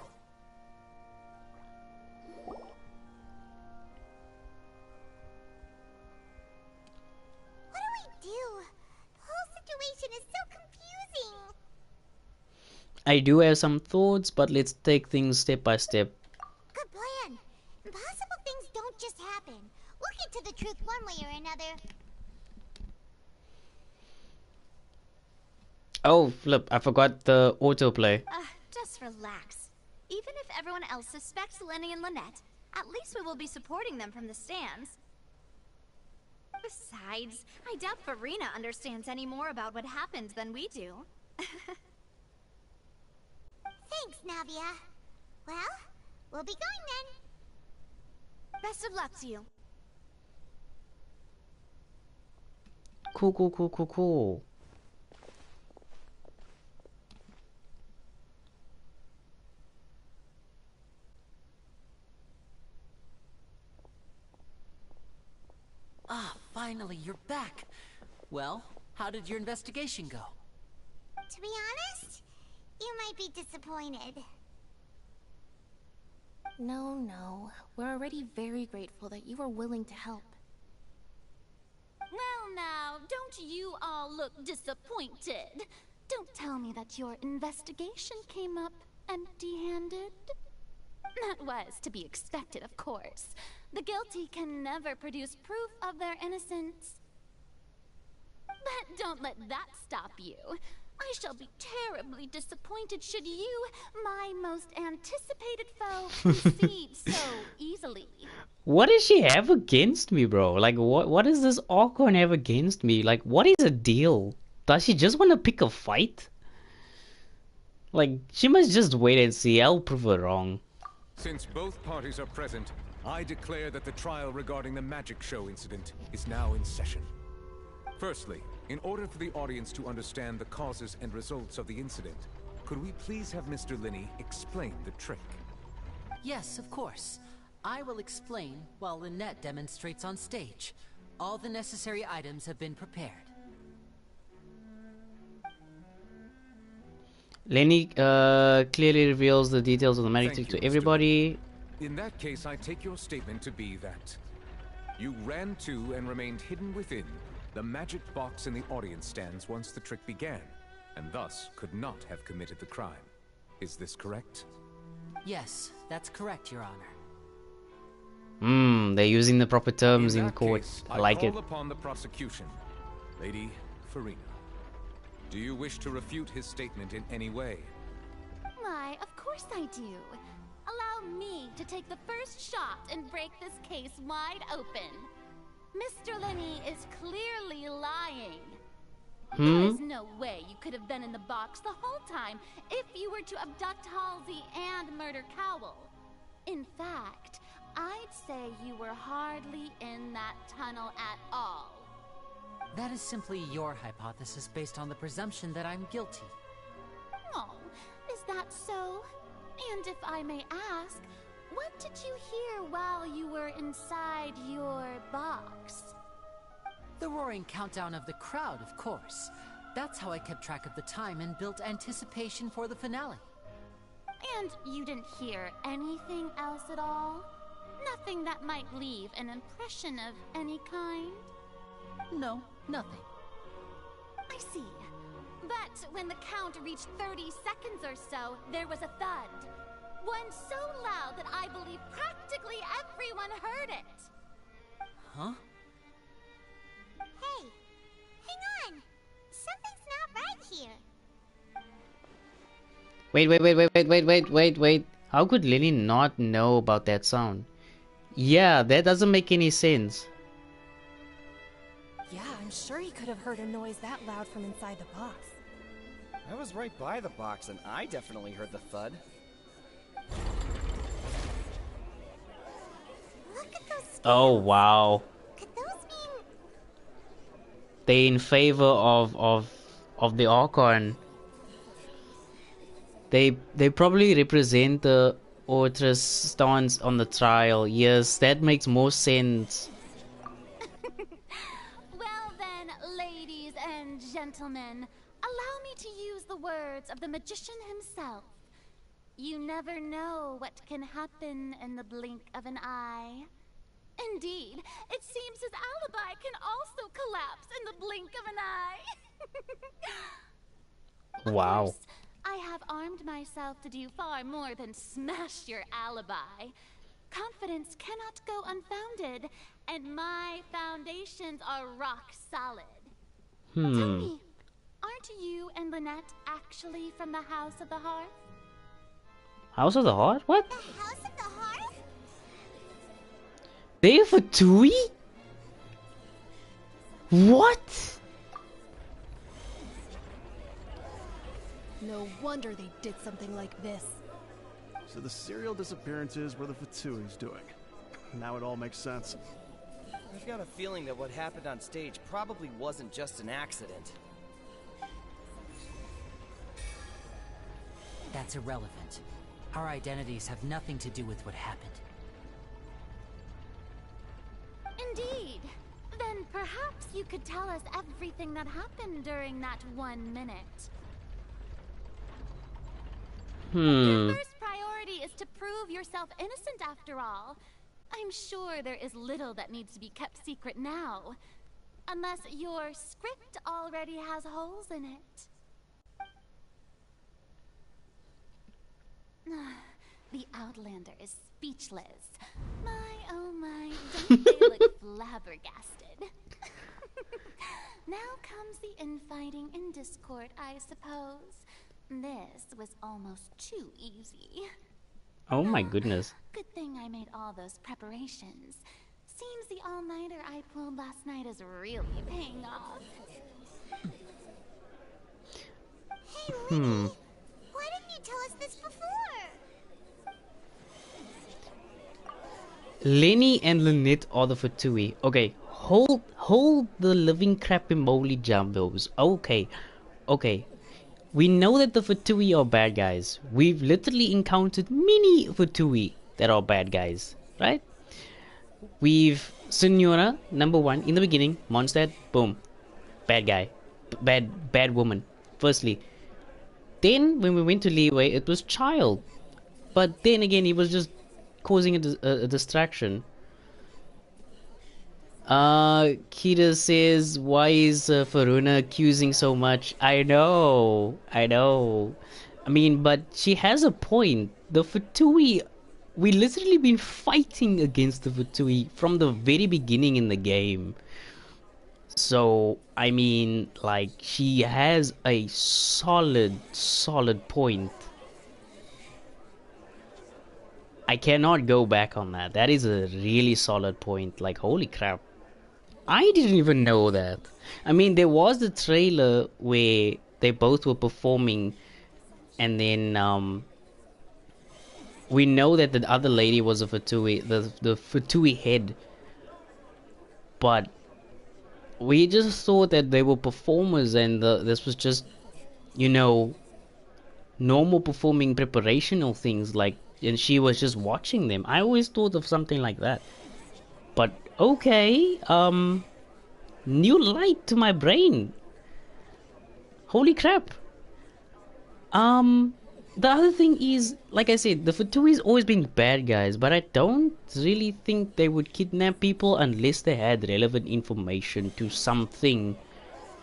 do we do? The whole situation is so confusing. I do have some thoughts, but let's take things step by step. Good plan. Impossible things don't just happen. We'll get to the truth one way or another. Oh, flip, I forgot the autoplay. Just relax. Even if everyone else suspects Lenny and Lynette, at least we will be supporting them from the stands. Besides, I doubt Farina understands any more about what happened than we do. Thanks, Navia. Well, we'll be going then. Best of luck to you. Cool. Ah, finally, you're back. Well, how did your investigation go? To be honest, you might be disappointed. No. We're already very grateful that you were willing to help. Well now, don't you all look disappointed. Don't tell me that your investigation came up empty-handed. That was to be expected, of course. The guilty can never produce proof of their innocence. But don't let that stop you. I shall be terribly disappointed should you, my most anticipated foe, concede so easily. What does she have against me, bro? Like, what is this Archon have against me? Like, what is the deal? Does she just want to pick a fight? Like, she must just wait and see. I'll prove her wrong. Since both parties are present, I declare that the trial regarding the magic show incident is now in session. Firstly, in order for the audience to understand the causes and results of the incident, could we please have Mr. Linney explain the trick? Yes, of course. I will explain while Lynette demonstrates on stage. All the necessary items have been prepared. Lenny clearly reveals the details of the magic trick to everybody. In that case, I take your statement to be that you ran to and remained hidden within the magic box in the audience stands once the trick began, and thus could not have committed the crime. Is this correct? Yes, that's correct, Your Honor. They're using the proper terms in court. Case, I like it. call upon the prosecution. Lady Farina, do you wish to refute his statement in any way? Why, of course I do. Allow me to take the first shot and break this case wide open. Mr. Linney is clearly lying. There is no way you could have been in the box the whole time if you were to abduct Halsey and murder Cowell. In fact, I'd say you were hardly in that tunnel at all. That is simply your hypothesis based on the presumption that I'm guilty. Oh, is that so? And if I may ask, what did you hear while you were inside your box? The roaring countdown of the crowd, of course. That's how I kept track of the time and built anticipation for the finale. And you didn't hear anything else at all? Nothing that might leave an impression of any kind? No, nothing. I see. But when the count reached 30 seconds or so, there was a thud. One so loud that I believe practically everyone heard it. Huh? Hey, hang on. Something's not right here. Wait. How could Lily not know about that sound? Yeah, that doesn't make any sense. Yeah, I'm sure he could have heard a noise that loud from inside the box. I was right by the box and I definitely heard the thud. Look at those scales. Oh wow. Could those mean... They in favor of the Archon. They probably represent the Ortress stance on the trial. Yes, that makes more sense. Well then, ladies and gentlemen, allow me to use the words of the magician himself. You never know what can happen in the blink of an eye. Indeed, it seems his alibi can also collapse in the blink of an eye. Wow. Of course, I have armed myself to do far more than smash your alibi. Confidence cannot go unfounded, and my foundations are rock solid. Tell me, aren't you and Lynette actually from the House of the Hearth? House of the Heart? What? The House of the Hearth? They for Tui? What? No wonder they did something like this. So the serial disappearances were the Fatui's doing. Now it all makes sense. I've got a feeling that what happened on stage probably wasn't just an accident. That's irrelevant. Our identities have nothing to do with what happened. Indeed. Then perhaps you could tell us everything that happened during that 1 minute. Your first priority is to prove yourself innocent after all. I'm sure there is little that needs to be kept secret now. Unless your script already has holes in it. The Outlander is speechless. My, oh my, don't they look flabbergasted? Now comes the infighting and discord, I suppose. This was almost too easy. Oh my goodness. Good thing I made all those preparations. Seems the all-nighter I pulled last night is really paying off. Hey, Lenny, why didn't you tell us this before? Lenny and Lynette are the Fatui. Okay, hold the living crappy moly jumbos. Okay. We know that the Fatui are bad guys. We've literally encountered many Fatui that are bad guys, right? We've Senora, number 1, in the beginning, Mondstadt, boom. Bad guy. Bad woman. Firstly. Then, when we went to Leeway, it was Child. But then again, he was just causing a distraction. Kida says, why is Faruna accusing so much? I know. I mean, but she has a point. The Fatui, we literally been fighting against the Fatui from the very beginning in the game. So, I mean, like, she has a solid point. I cannot go back on that. That is a really solid point. Like, holy crap. I didn't even know that. I mean, there was the trailer where they both were performing, and then we know that the other lady was a Fatui, the Fatui head. But we just thought that they were performers, and this was just, you know, normal performing preparational things, like, and she was just watching them. I always thought of something like that. But okay, new light to my brain. Holy crap. The other thing is, like I said, the Fatui's always been bad guys, but I don't really think they would kidnap people unless they had relevant information to something,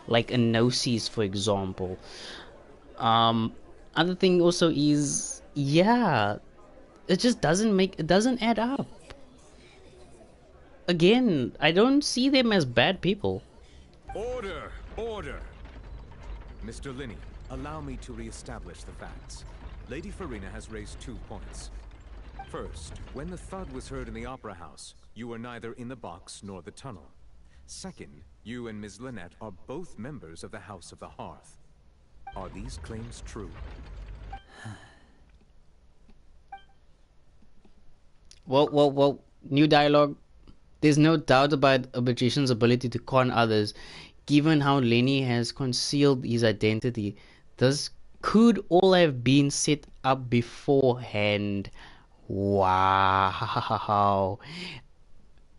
like a Gnosis, for example. Other thing also is, yeah, it just doesn't add up. Again, I don't see them as bad people. Order! Mr. Linney, allow me to re-establish the facts. Lady Farina has raised 2 points. First, when the thud was heard in the Opera House, you were neither in the box nor the tunnel. Second, you and Ms. Lynette are both members of the House of the Hearth. Are these claims true? Well, new dialogue. There's no doubt about a magician's ability to con others, given how Lenny has concealed his identity. This could all have been set up beforehand. Wow.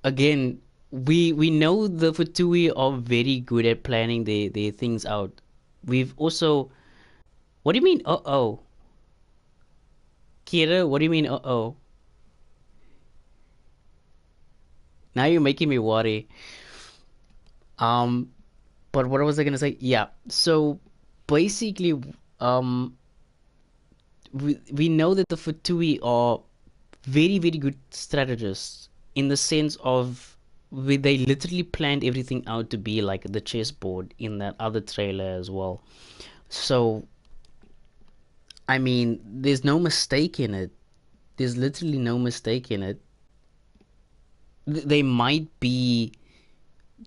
Again, we know the Fatui are very good at planning their things out. We've also... What do you mean, uh-oh? Kira, what do you mean, uh-oh? Now you're making me worry. But what was I gonna say? Yeah. So basically, we know that the Fatui are very, very good strategists, in the sense of they literally planned everything out to be like the chessboard in that other trailer as well. So, I mean, there's no mistake in it. There's literally no mistake in it. They might be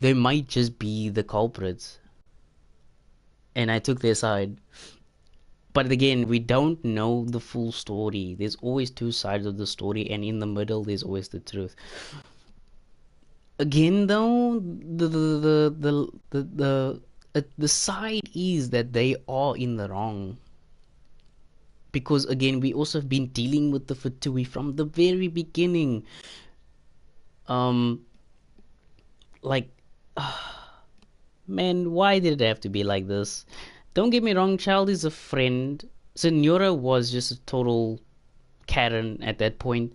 they might just be the culprits. And I took their side. But again, we don't know the full story. There's always two sides of the story, and in the middle, there's always the truth. Again, though, the side is that they are in the wrong. Because again, we also have been dealing with the Fatui from the very beginning. Like, man, why did it have to be like this? Don't get me wrong, Child is a friend. Senora was just a total Karen at that point.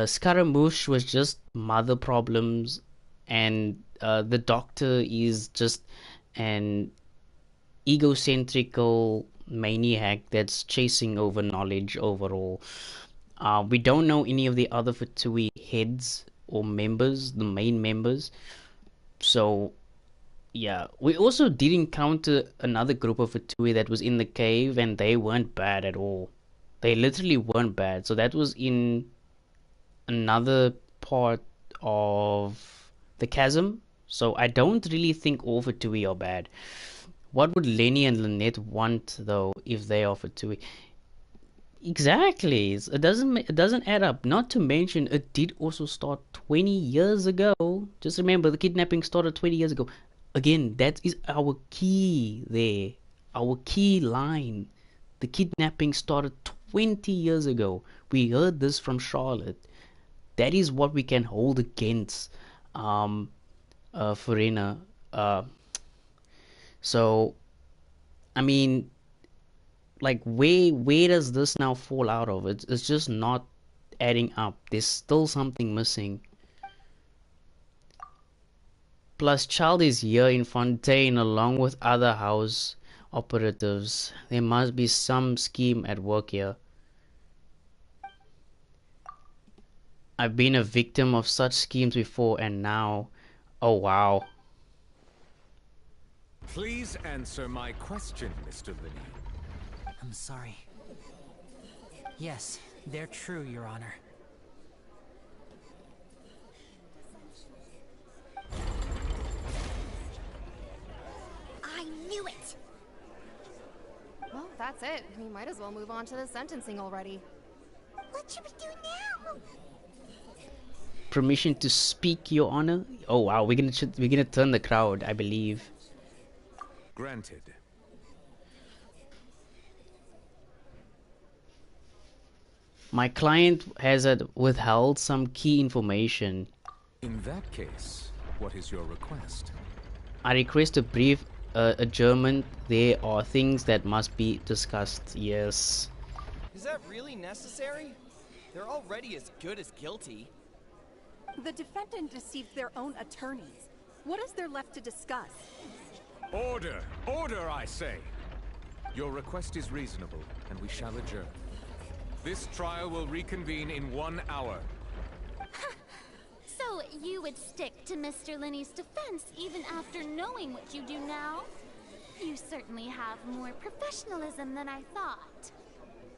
Scaramouche was just mother problems, and the Doctor is just an egocentrical maniac that's chasing over knowledge overall. We don't know any of the other Fatui heads or members, the main members. So, yeah. We also did encounter another group of Fatui that was in the cave, and they weren't bad at all. They literally weren't bad. So that was in another part of the chasm. So I don't really think all Fatui are bad. What would Lenny and Lynette want, though, if they are Fatui? Exactly. It doesn't add up. Not to mention, it did also start 20 years ago. Just remember, the kidnapping started 20 years ago. Again, that is our key there. Our key line. The kidnapping started 20 years ago. We heard this from Charlotte. That is what we can hold against Farina. So, I mean, like, where does this now fall out of? It's just not adding up. There's still something missing. Plus, Child is here in Fontaine along with other house operatives. There must be some scheme at work here. I've been a victim of such schemes before, and now... Oh, wow. Please answer my question, Mr. Linney. I'm sorry. Yes, they're true, Your Honor. I knew it! Well, that's it. We might as well move on to the sentencing already. What should we do now? Permission to speak, Your Honor? Oh wow, we're gonna turn the crowd, I believe. Granted. My client has withheld some key information. In that case, what is your request? I request a brief adjournment. There are things that must be discussed. Yes. Is that really necessary? They're already as good as guilty. The defendant deceived their own attorneys. What is there left to discuss? Order! Order, I say! Your request is reasonable, and we shall adjourn. This trial will reconvene in 1 hour. So you would stick to Mr. Linney's defense even after knowing what you do now? You certainly have more professionalism than I thought.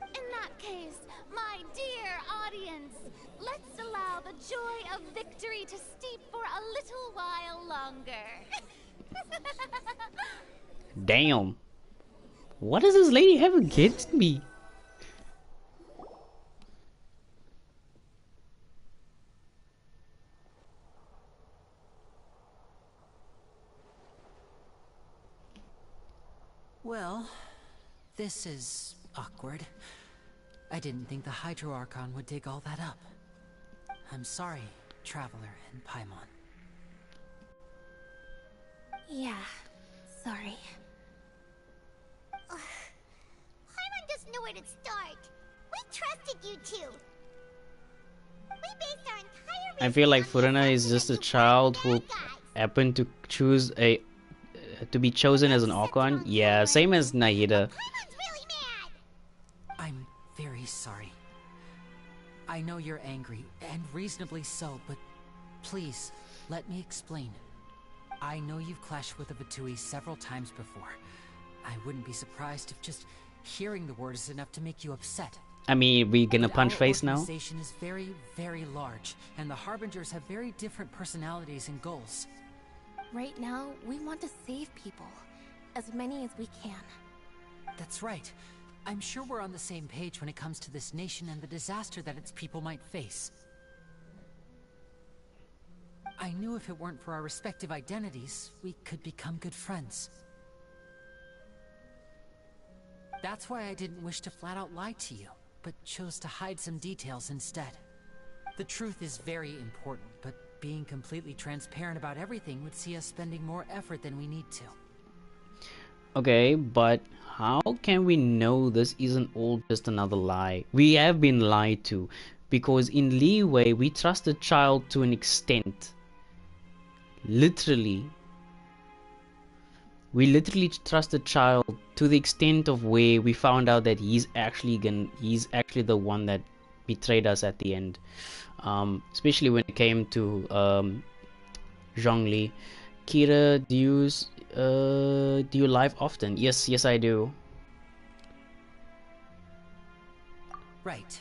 In that case, my dear audience, let's allow the joy of victory to steep for a little while longer. Damn. What does this lady have against me? Well, this is awkward. I didn't think the Hydro Archon would dig all that up. I'm sorry, Traveler and Paimon. Yeah, sorry. Paimon doesn't know where to start. We trusted you two. We based our entire I feel like Furina is just a child who happened to choose to be chosen as an Archon. Yeah, same as Nahida. I'm very sorry. I know you're angry, and reasonably so, but please, let me explain. I know you've clashed with the Fatui several times before. I wouldn't be surprised if just hearing the word is enough to make you upset. I mean, we gonna punch face now? Our organization is very, very large, and the Harbingers have very different personalities and goals. Right now, we want to save people. As many as we can. That's right. I'm sure we're on the same page when it comes to this nation and the disaster that its people might face. I knew if it weren't for our respective identities, we could become good friends. That's why I didn't wish to flat out lie to you, but chose to hide some details instead. The truth is very important, but being completely transparent about everything would see us spending more effort than we need to. Okay, but how can we know this isn't all just another lie? We have been lied to, because in Leeway we trust the child to an extent. Literally. We literally trust the child to the extent of where we found out that he's actually the one that betrayed us at the end. Especially when it came to Zhongli. Kira, do you live often? Yes, I do. Right.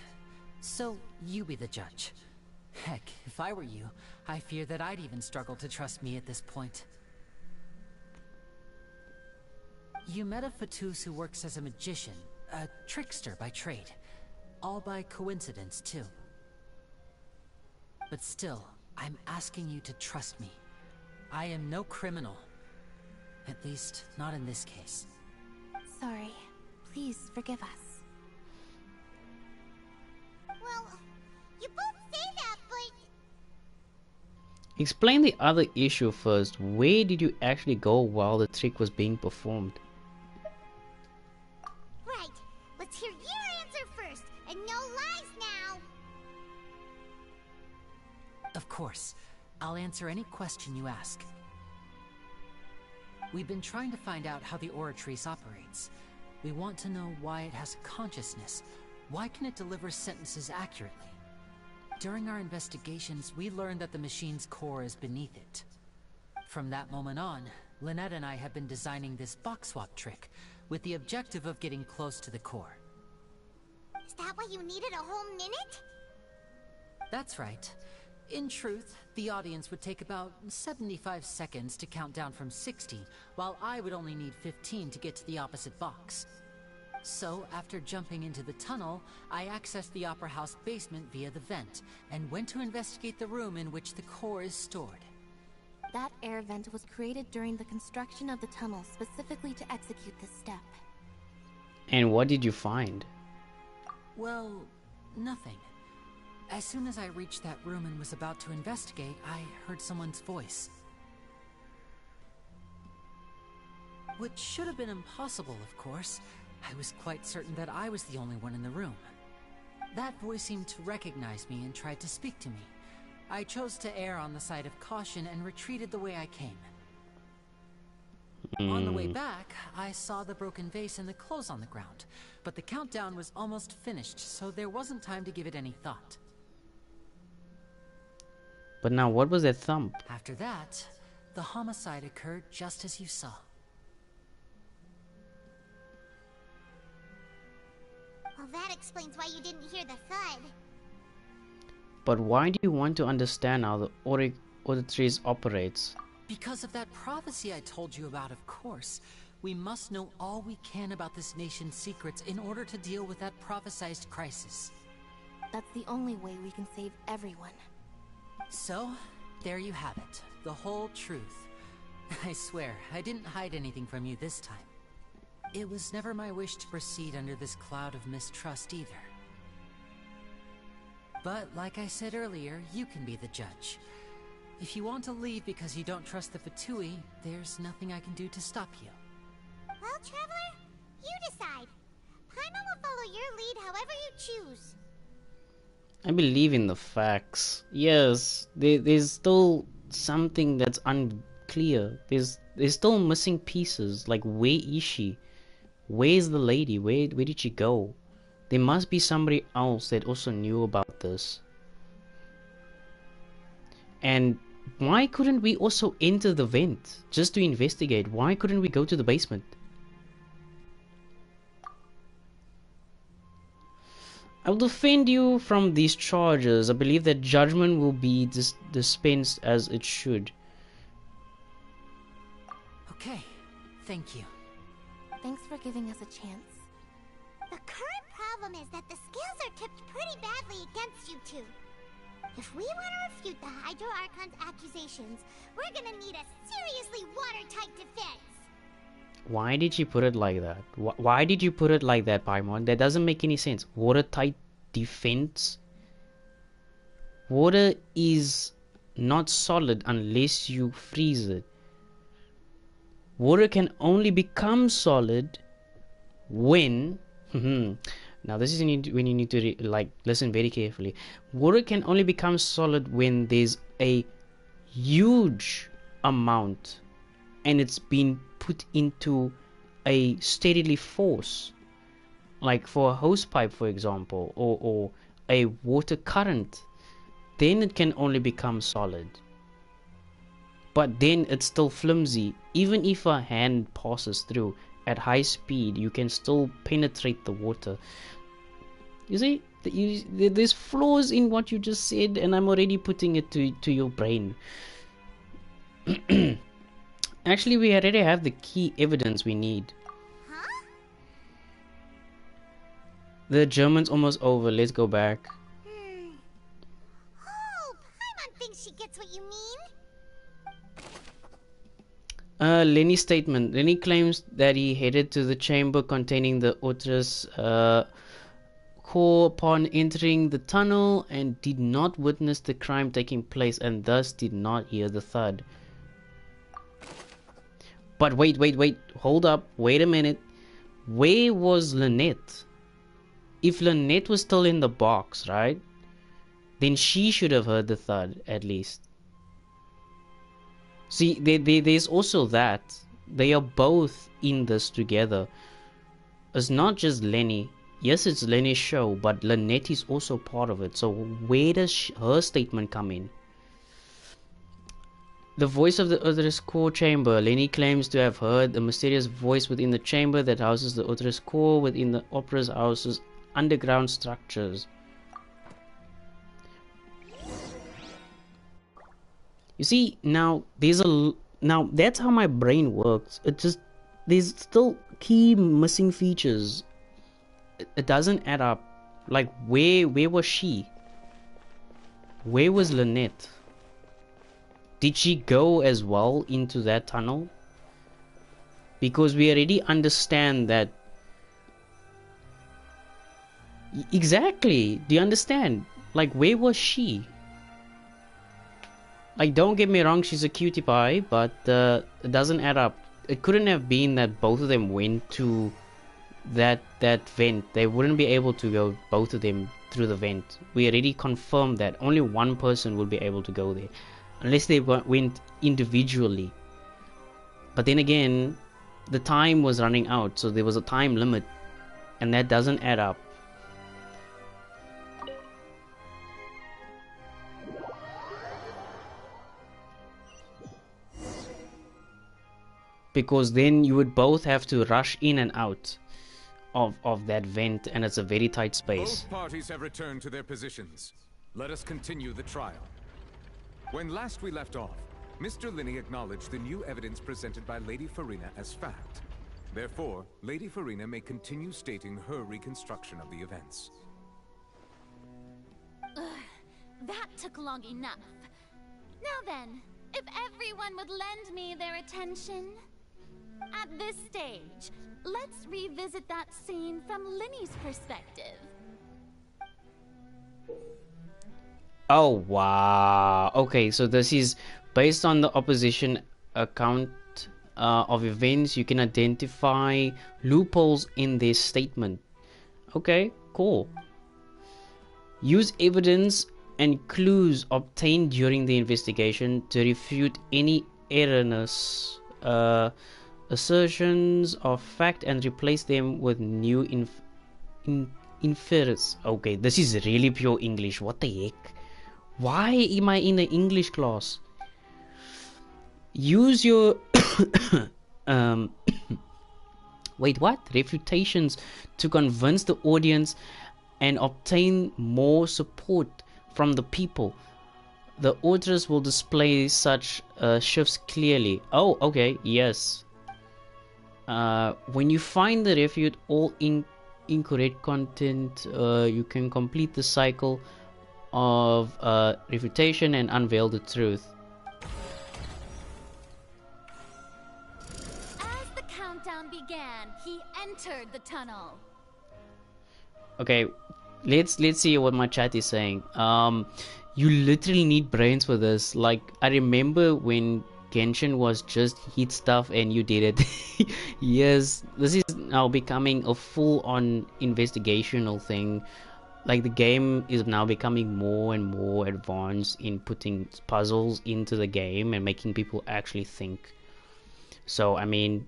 So, you be the judge. Heck, if I were you, I fear that I'd even struggle to trust me at this point. You met a Fatus who works as a magician, a trickster by trade. All by coincidence, too. But still, I'm asking you to trust me. I am no criminal. At least, not in this case. Sorry. Please forgive us. Well, you both say that, but... Explain the other issue first. Where did you actually go while the trick was being performed? Right. Let's hear your answer first, and no lies now. Of course. I'll answer any question you ask. We've been trying to find out how the Oratrice operates. We want to know why it has consciousness. Why can it deliver sentences accurately? During our investigations, we learned that the machine's core is beneath it. From that moment on, Lynette and I have been designing this box swap trick, with the objective of getting close to the core. Is that why you needed a whole minute? That's right. In truth, the audience would take about 75 seconds to count down from 60, while I would only need 15 to get to the opposite box. So, after jumping into the tunnel, I accessed the Opera House basement via the vent, and went to investigate the room in which the core is stored. That air vent was created during the construction of the tunnel specifically to execute this step. And what did you find? Well, nothing. As soon as I reached that room and was about to investigate, I heard someone's voice. Which should have been impossible, of course. I was quite certain that I was the only one in the room. That voice seemed to recognize me and tried to speak to me. I chose to err on the side of caution and retreated the way I came. On the way back, I saw the broken vase and the clothes on the ground, but the countdown was almost finished, so there wasn't time to give it any thought. But now, what was that thump? After that, the homicide occurred just as you saw. Well, that explains why you didn't hear the thud. But why do you want to understand how the Oratrice operates? Because of that prophecy I told you about, of course. We must know all we can about this nation's secrets in order to deal with that prophesized crisis. That's the only way we can save everyone. So, there you have it. The whole truth. I swear, I didn't hide anything from you this time. It was never my wish to proceed under this cloud of mistrust either. But, like I said earlier, you can be the judge. If you want to leave because you don't trust the Fatui, there's nothing I can do to stop you. Well, Traveler, you decide. Paimon will follow your lead however you choose. I believe in the facts. Yes, there's still something that's unclear. There's still missing pieces. Like, where is she? Where's the lady? Where did she go? There must be somebody else that also knew about this. And why couldn't we also enter the vent just to investigate? Why couldn't we go to the basement? I will defend you from these charges. I believe that judgment will be dispensed as it should. Okay, thank you. Thanks for giving us a chance. The current problem is that the scales are tipped pretty badly against you two. If we want to refute the Hydro Archon's accusations, we're gonna need a seriously watertight defense. Why did you put it like that? Why did you put it like that, Paimon? That doesn't make any sense. Watertight defense? Water is not solid unless you freeze it. Water can only become solid when... Now this is when you need to listen very carefully. Water can only become solid when there's a huge amount and it's been put into a steadily force, like for a hose pipe, for example, or a water current. Then it can only become solid. But then it's still flimsy. Even if a hand passes through at high speed, you can still penetrate the water. You see, there's flaws in what you just said, and I'm already putting it to your brain. Actually, we already have the key evidence we need. Huh? The German's almost over. Let's go back. Oh, Paimon thinks she gets what you mean. Lenny's statement. Lenny claims that he headed to the chamber containing the Otter's core upon entering the tunnel and did not witness the crime taking place and thus did not hear the thud. But wait, hold up, wait a minute. Where was Lynette? If Lynette was still in the box, right? Then she should have heard the thud, at least. See, there's also that. They are both in this together. It's not just Lenny. Yes, it's Lenny's show, but Lynette is also part of it. So where does her statement come in? The voice of the Otter's core chamber. Lenny claims to have heard a mysterious voice within the chamber that houses the Otter's core within the opera's house's underground structures. You see, now that's how my brain works. There's still key missing features. It doesn't add up. Like, where was she? Where was Lynette? Did she go as well into that tunnel? Because we already understand that. Exactly. Do you understand? Like, where was she? Like, don't get me wrong, she's a cutie pie, but it doesn't add up. It couldn't have been that both of them went to that vent. They wouldn't be able to go, both of them, through the vent. We already confirmed that only one person would be able to go there, unless they went individually. But then again, the time was running out, so there was a time limit, and that doesn't add up. Because then you would both have to rush in and out of that vent, and it's a very tight space. Both parties have returned to their positions. Let us continue the trial. When last we left off, Mr. Linney acknowledged the new evidence presented by Lady Farina as fact. Therefore, Lady Farina may continue stating her reconstruction of the events. That took long enough. Now then, if everyone would lend me their attention. At this stage, let's revisit that scene from Linney's perspective. Oh wow. Okay, so this is based on the opposition account of events. You can identify loopholes in their statement. Okay, cool. Use evidence and clues obtained during the investigation to refute any erroneous assertions of fact and replace them with new inference. Okay, this is really pure English. What the heck? Why am I in the English class? Use your wait, what? Refutations to convince the audience and obtain more support from the people. The authors will display such shifts clearly. Oh, okay, yes. When you find the refute all incorrect content, you can complete the cycle of refutation and unveil the truth. As the countdown began, he entered the tunnel. Okay, let's see what my chat is saying. You literally need brains for this. Like, I remember when Genshin was just hit stuff and you did it. Yes, this is now becoming a full-on investigational thing. Like, the game is now becoming more and more advanced in putting puzzles into the game and making people actually think. So, I mean,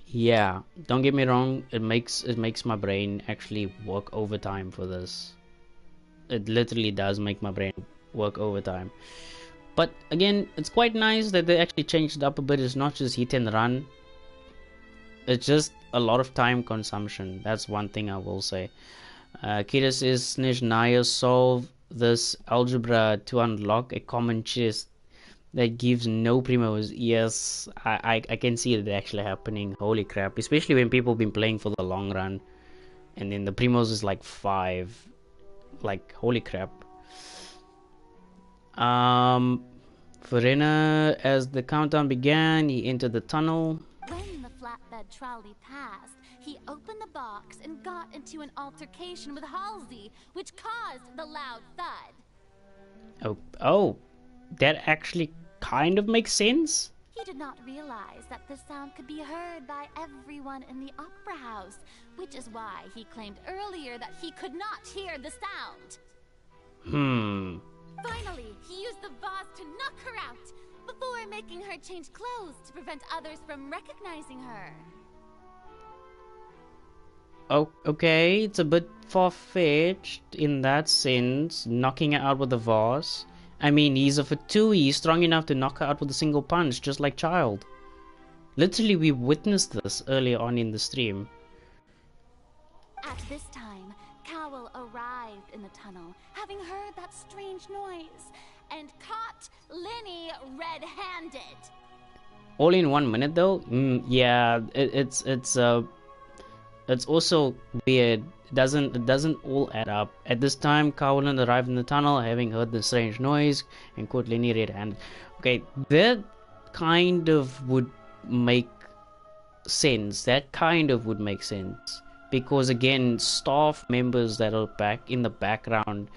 yeah, don't get me wrong, it makes my brain actually work overtime for this. It literally does make my brain work overtime. But again, it's quite nice that they actually changed it up a bit. It's not just hit and run. It's just a lot of time consumption. That's one thing I will say. Kira says, Snezhnaya solve this algebra to unlock a common chest that gives no primos. Yes, I can see it actually happening. Holy crap. Especially when people been playing for the long run. And then the primos is like 5. Like, holy crap. Verena, as the countdown began, he entered the tunnel. When the flatbed trolley passed, he opened the box and got into an altercation with Halsey, which caused the loud thud. Oh, that actually kind of makes sense. He did not realize that the sound could be heard by everyone in the opera house, which is why he claimed earlier that he could not hear the sound. Finally, he used the vase to knock her out, before making her change clothes to prevent others from recognizing her. Oh, okay, it's a bit far-fetched in that sense, knocking her out with a vase. I mean, he's a Fatui, he's strong enough to knock her out with a single punch, just like Child. Literally, we witnessed this earlier on in the stream. At this time, Cowell arrived in the tunnel, having heard that strange noise, and caught Lenny red-handed. All in 1 minute, though? Yeah, it's also weird. It doesn't all add up. At this time, Cowell arrived in the tunnel, having heard the strange noise, and caught Lenny red-handed. Okay, that kind of would make sense. Because again, staff members that are back in the background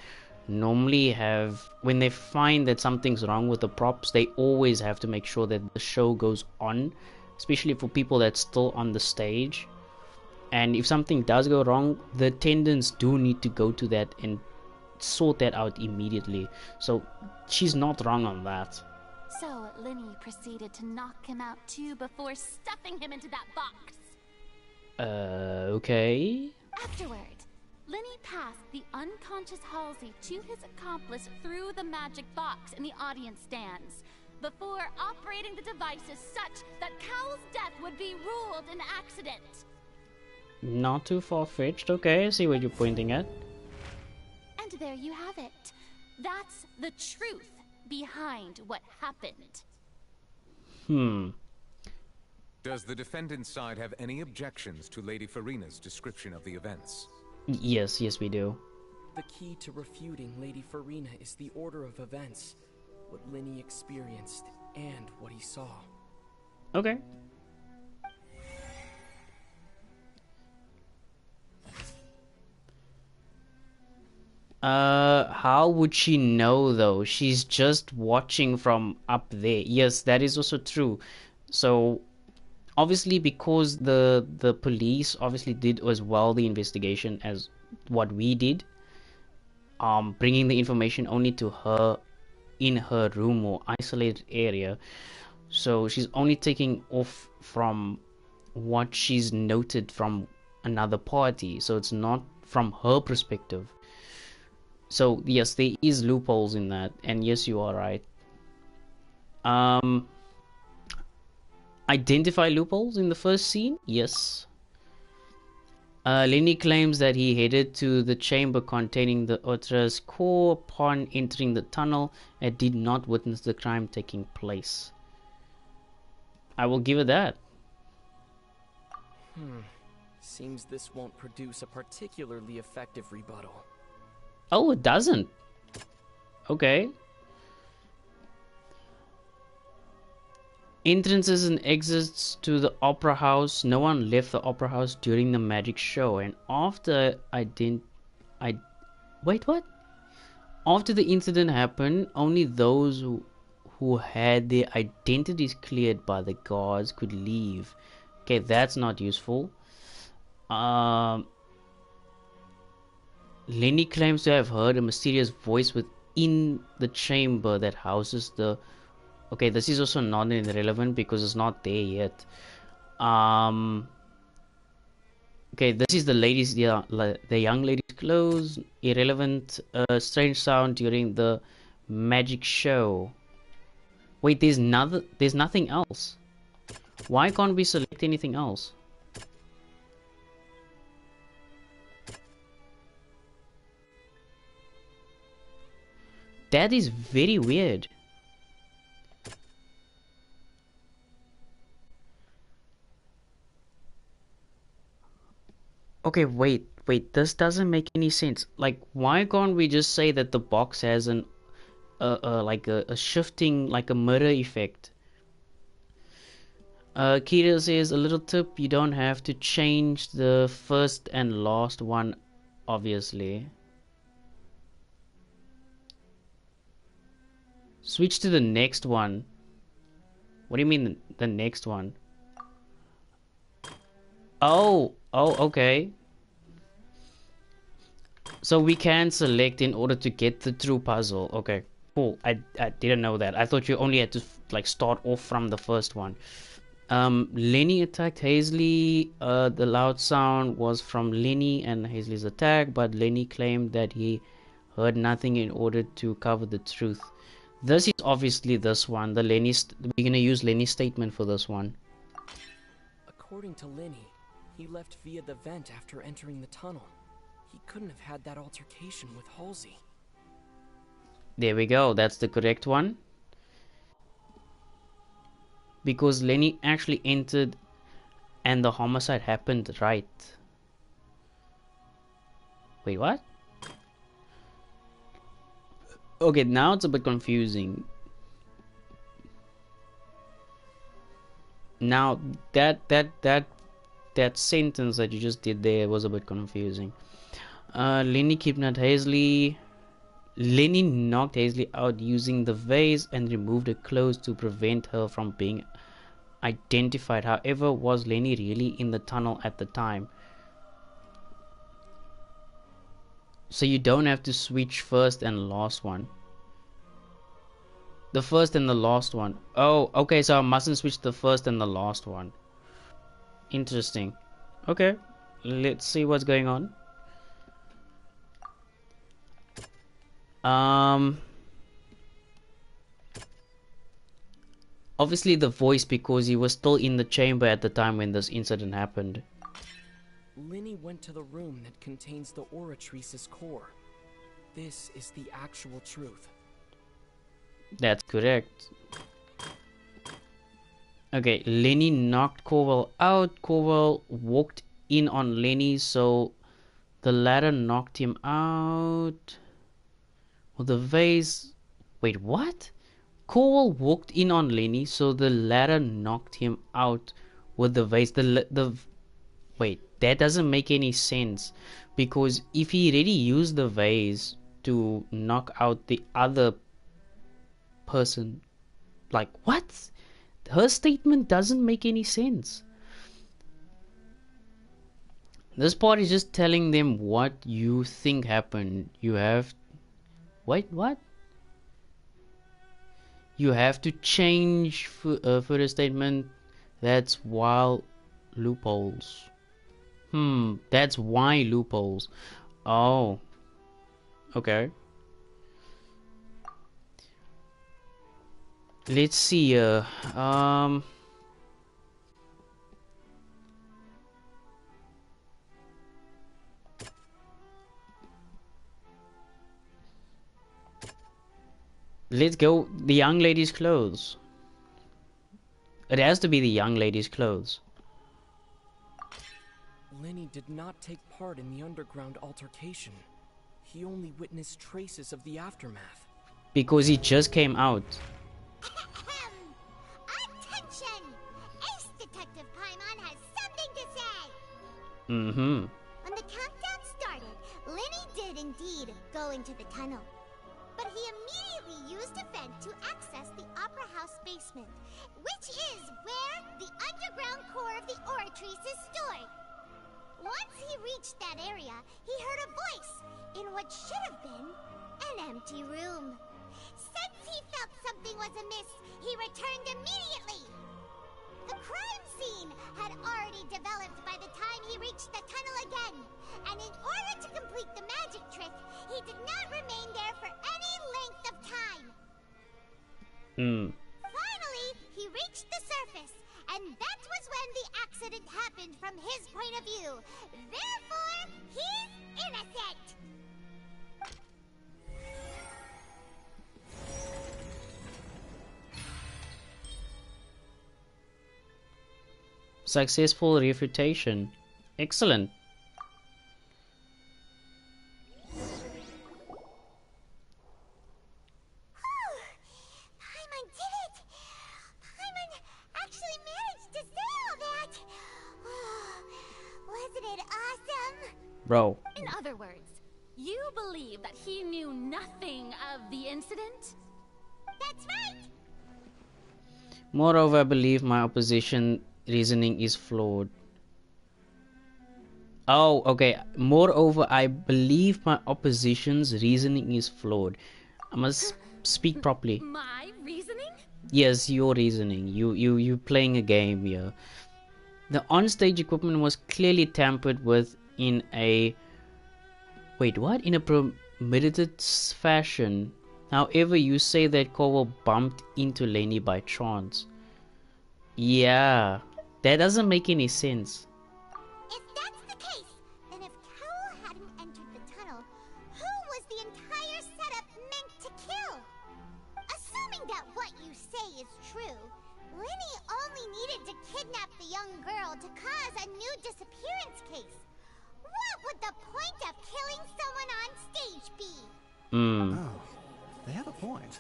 normally have, when they find that something's wrong with the props, they always have to make sure that the show goes on, especially for people that's still on the stage. And if something does go wrong, the attendants do need to go to that and sort that out immediately. So she's not wrong on that. So Lenny proceeded to knock him out too before stuffing him into that box. Okay. Afterward, Lenny passed the unconscious Halsey to his accomplice through the magic box in the audience stands, before operating the devices such that Cowell's death would be ruled an accident. Not too far-fetched. Okay, I see what you're pointing at. And there you have it. That's the truth behind what happened. Does the defendant's side have any objections to Lady Farina's description of the events? Yes, we do. The key to refuting Lady Farina is the order of events, what Lenny experienced, and what he saw. Okay. How would she know though? She's just watching from up there. Yes, that is also true. So obviously, because the police obviously did as well the investigation as what we did, bringing the information only to her in her room or isolated area. So she's only taking off from what she's noted from another party. So it's not from her perspective. So yes, there is loopholes in that, and yes, you are right. Identify loopholes in the first scene? Yes. Lenny claims that he headed to the chamber containing the Ultra's core upon entering the tunnel and did not witness the crime taking place. I will give it that. Seems this won't produce a particularly effective rebuttal. Oh, it doesn't. Okay. Entrances and exits to the opera house. No one left the opera house during the magic show, and after wait, what? After the incident happened, only those who had their identities cleared by the guards could leave. Okay, that's not useful. Lenny claims to have heard a mysterious voice within the chamber that houses the... Okay, this is also not irrelevant because it's not there yet. Okay, this is the ladies, the young lady's clothes. Irrelevant. Strange sound during the magic show. Wait, there's nothing else. Why can't we select anything else? That is very weird. Okay, wait, this doesn't make any sense. Like, why can't we just say that the box has an like a shifting, like a mirror effect? Kira says, a little tip, you don't have to change the first and last one, obviously. Switch to the next one. What do you mean the next one? Oh, okay. So we can select in order to get the true puzzle. Okay, cool. I didn't know that. I thought you only had to like start off from the first one. Lenny attacked Hazley. The loud sound was from Lenny and Hazley's attack, but Lenny claimed that he heard nothing in order to cover the truth. This is obviously this one. We're gonna use Lenny's statement for this one. According to Lenny, he left via the vent after entering the tunnel. He couldn't have had that altercation with Halsey. There we go. That's the correct one. Because Lenny actually entered and the homicide happened, right? Wait, what? Okay, now it's a bit confusing. Now that sentence that you just did there was a bit confusing. Lenny kidnapped Hazley. Lenny knocked Hazley out using the vase and removed her clothes to prevent her from being identified. However, was Lenny really in the tunnel at the time? So you don't have to switch first and last one. The first and the last one. Oh, okay, so I mustn't switch the first and the last one. Interesting. Okay, let's see what's going on. Obviously the voice, because he was still in the chamber at the time when this incident happened. Lenny went to the room that contains the Oratrice's core. This is the actual truth. That's correct. Okay, Lenny knocked Corwell out. Corwell walked in on Lenny, so the ladder knocked him out. Well, the vase... Wait, what? Corwell walked in on Lenny, so the ladder knocked him out with the vase. Wait, that doesn't make any sense. Because if he already used the vase to knock out the other person... Like, what? Her statement doesn't make any sense. This part is just telling them what you think happened. You have... Wait, what? You have to change for the statement. That's why loopholes. That's why loopholes. Oh. Okay. Let's see. Let's go. The young lady's clothes. It has to be the young lady's clothes. Lenny did not take part in the underground altercation. He only witnessed traces of the aftermath. Because he just came out. Attention! Ace Detective Paimon has something to say! Mm-hmm. When the countdown started, Lenny did indeed go into the tunnel. But he immediately used a vent to access the Opera House basement, which is where the underground core of the Oratrice is stored. Once he reached that area, he heard a voice in what should have been an empty room. Since he felt something was amiss, he returned immediately. The crime scene had already developed by the time he reached the tunnel again, and in order to complete the magic trick, he did not remain there for any length of time. Finally, he reached the surface, and that was when the accident happened from his point of view. Therefore, he's innocent. Successful refutation. Excellent. Paimon did it! Paimon actually managed to say all that! Wasn't it awesome? Bro. In other words, you believe that he knew nothing of the incident? That's right! Moreover, I believe my opposition reasoning is flawed. Oh, okay. Moreover, I believe my opposition's reasoning is flawed. I must speak properly. My reasoning? Yes, your reasoning. You playing a game here. The on-stage equipment was clearly tampered with in a... Wait, what? In a premeditated fashion. However, you say that Cowell bumped into Lenny by chance. Yeah, that doesn't make any sense. If that's the case, then if Cowell hadn't entered the tunnel, who was the entire setup meant to kill? Assuming that what you say is true, Lenny only needed to kidnap the young girl to cause a new disappearance case. What would the point of killing someone on stage be? Oh, they have a point.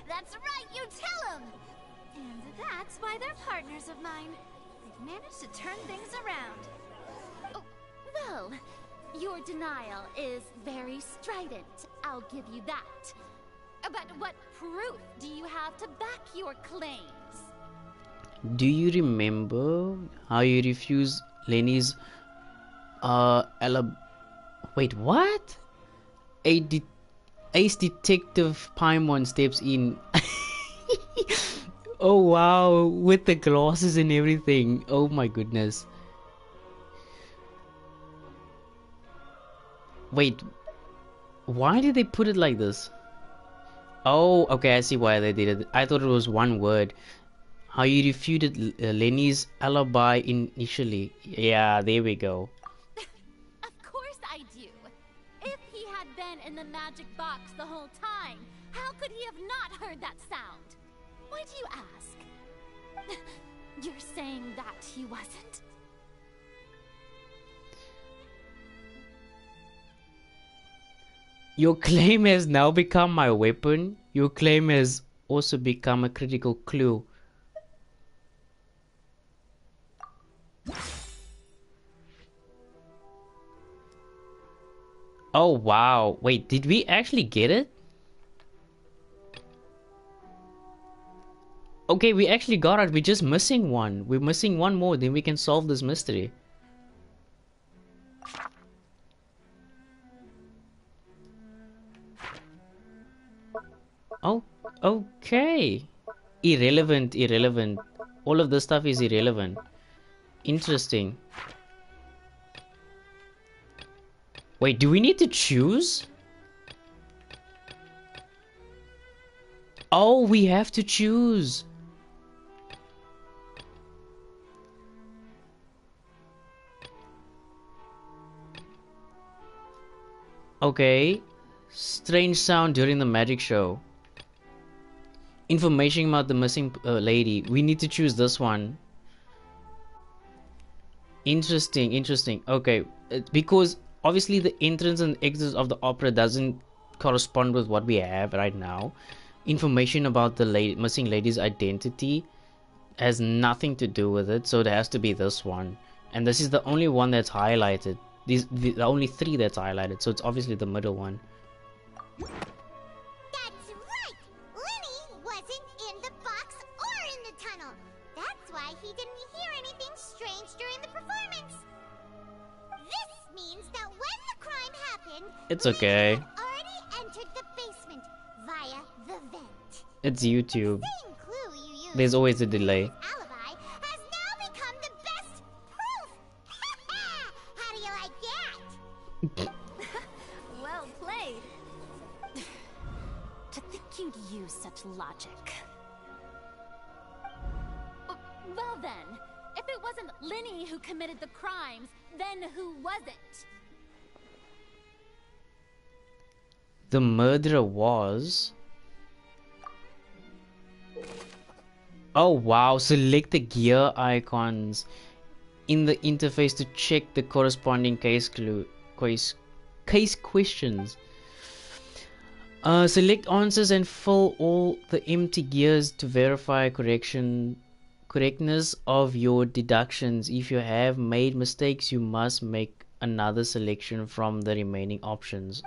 That's right, you tell them! And that's why they're partners of mine. They've managed to turn things around. Oh, well, your denial is very strident. I'll give you that. But what proof do you have to back your claims? Do you remember how you refused Lenny's Wait, what? Ace Detective Paimon steps in. Oh wow, with the glasses and everything. Oh my goodness. Wait, why did they put it like this? Oh, okay, I see why they did it. I thought it was one word. How you refuted Lenny's alibi initially. Yeah, there we go. Of course I do. If he had been in the magic box the whole time, how could he have not heard that sound? Why do you ask? You're saying that he wasn't? Your claim has now become my weapon. Your claim has also become a critical clue. Oh wow, wait, did we actually get it? Okay, we actually got it. We're just missing one. We're missing one more, then we can solve this mystery. Oh, okay. Irrelevant. All of this stuff is irrelevant. Interesting. Wait, do we need to choose? Oh, we have to choose. Okay. Strange sound during the magic show. Information about the missing lady. We need to choose this one. Interesting, interesting. Okay, because obviously the entrance and exits of the opera doesn't correspond with what we have right now. Information about the missing lady's identity has nothing to do with it, so it has to be this one. And this is the only one that's highlighted. The only 3 that's highlighted, so it's obviously the middle one. That's right! Lenny wasn't in the box or in the tunnel. That's why he didn't hear anything strange during the performance. This means that when the crime happened, It's okay. Lenny had already entered the basement via the vent. It's YouTube. The same clue you used There's always a delay. alibi has now become the best proof. How do you like that? Well played. To think you'd use such logic. Well then, if it wasn't Lenny who committed the crimes, then who was it? The murderer was... Oh wow, select the gear icons in the interface to check the corresponding case questions. Select answers and fill all the empty gears to verify correctness of your deductions. If you have made mistakes, you must make another selection from the remaining options.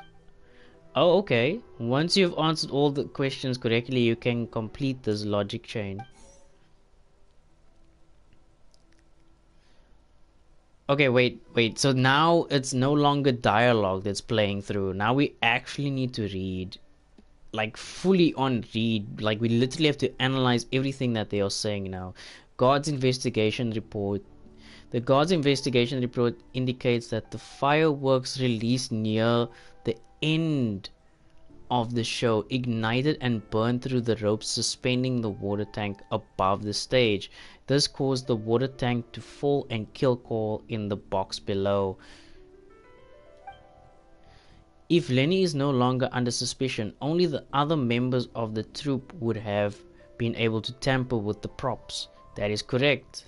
Oh, okay. Once you've answered all the questions correctly, you can complete this logic chain. Okay, wait. So now it's no longer dialogue that's playing through. Now we actually need to read. Like fully on read. Like we literally have to analyze everything that they are saying now. Guard's investigation report. The guard's investigation report indicates that the fireworks released near the end of the show ignited and burned through the ropes suspending the water tank above the stage. This caused the water tank to fall and kill Cole in the box below. If Lenny is no longer under suspicion, only the other members of the troupe would have been able to tamper with the props. That is correct.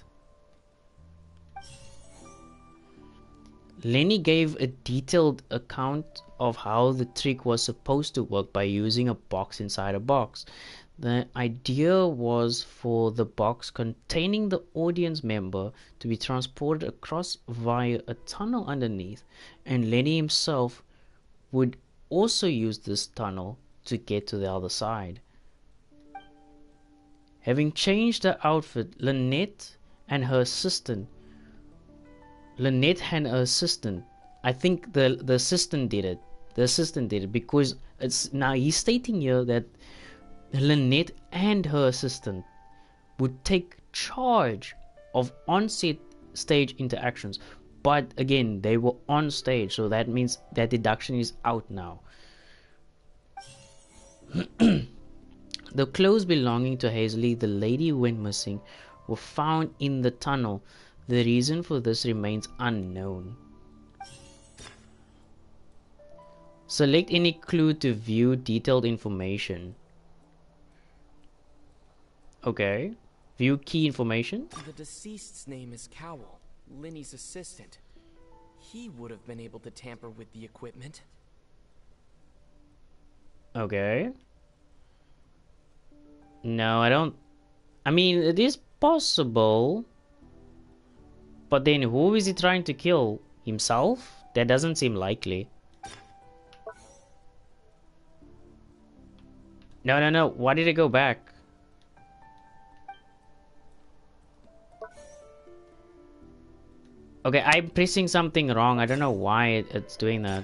Lenny gave a detailed account of how the trick was supposed to work by using a box inside a box. The idea was for the box containing the audience member to be transported across via a tunnel underneath, and Lenny himself would also use this tunnel to get to the other side. Having changed her outfit, Lynette and her assistant, I think the assistant did it. The assistant did it because it's now he's stating here that Lynette and her assistant would take charge of on-set stage interactions. But again, they were on stage, so that means that deduction is out now. The clothes belonging to Hazley, the lady who went missing, were found in the tunnel. The reason for this remains unknown. Select any clue to view detailed information. Okay. View key information. The deceased's name is Cowell, Lenny's assistant. He would have been able to tamper with the equipment. Okay. No, I don't. I mean, it is possible. But then who is he trying to kill? Himself? That doesn't seem likely. No. Why did it go back? Okay, I'm pressing something wrong. I don't know why it's doing that.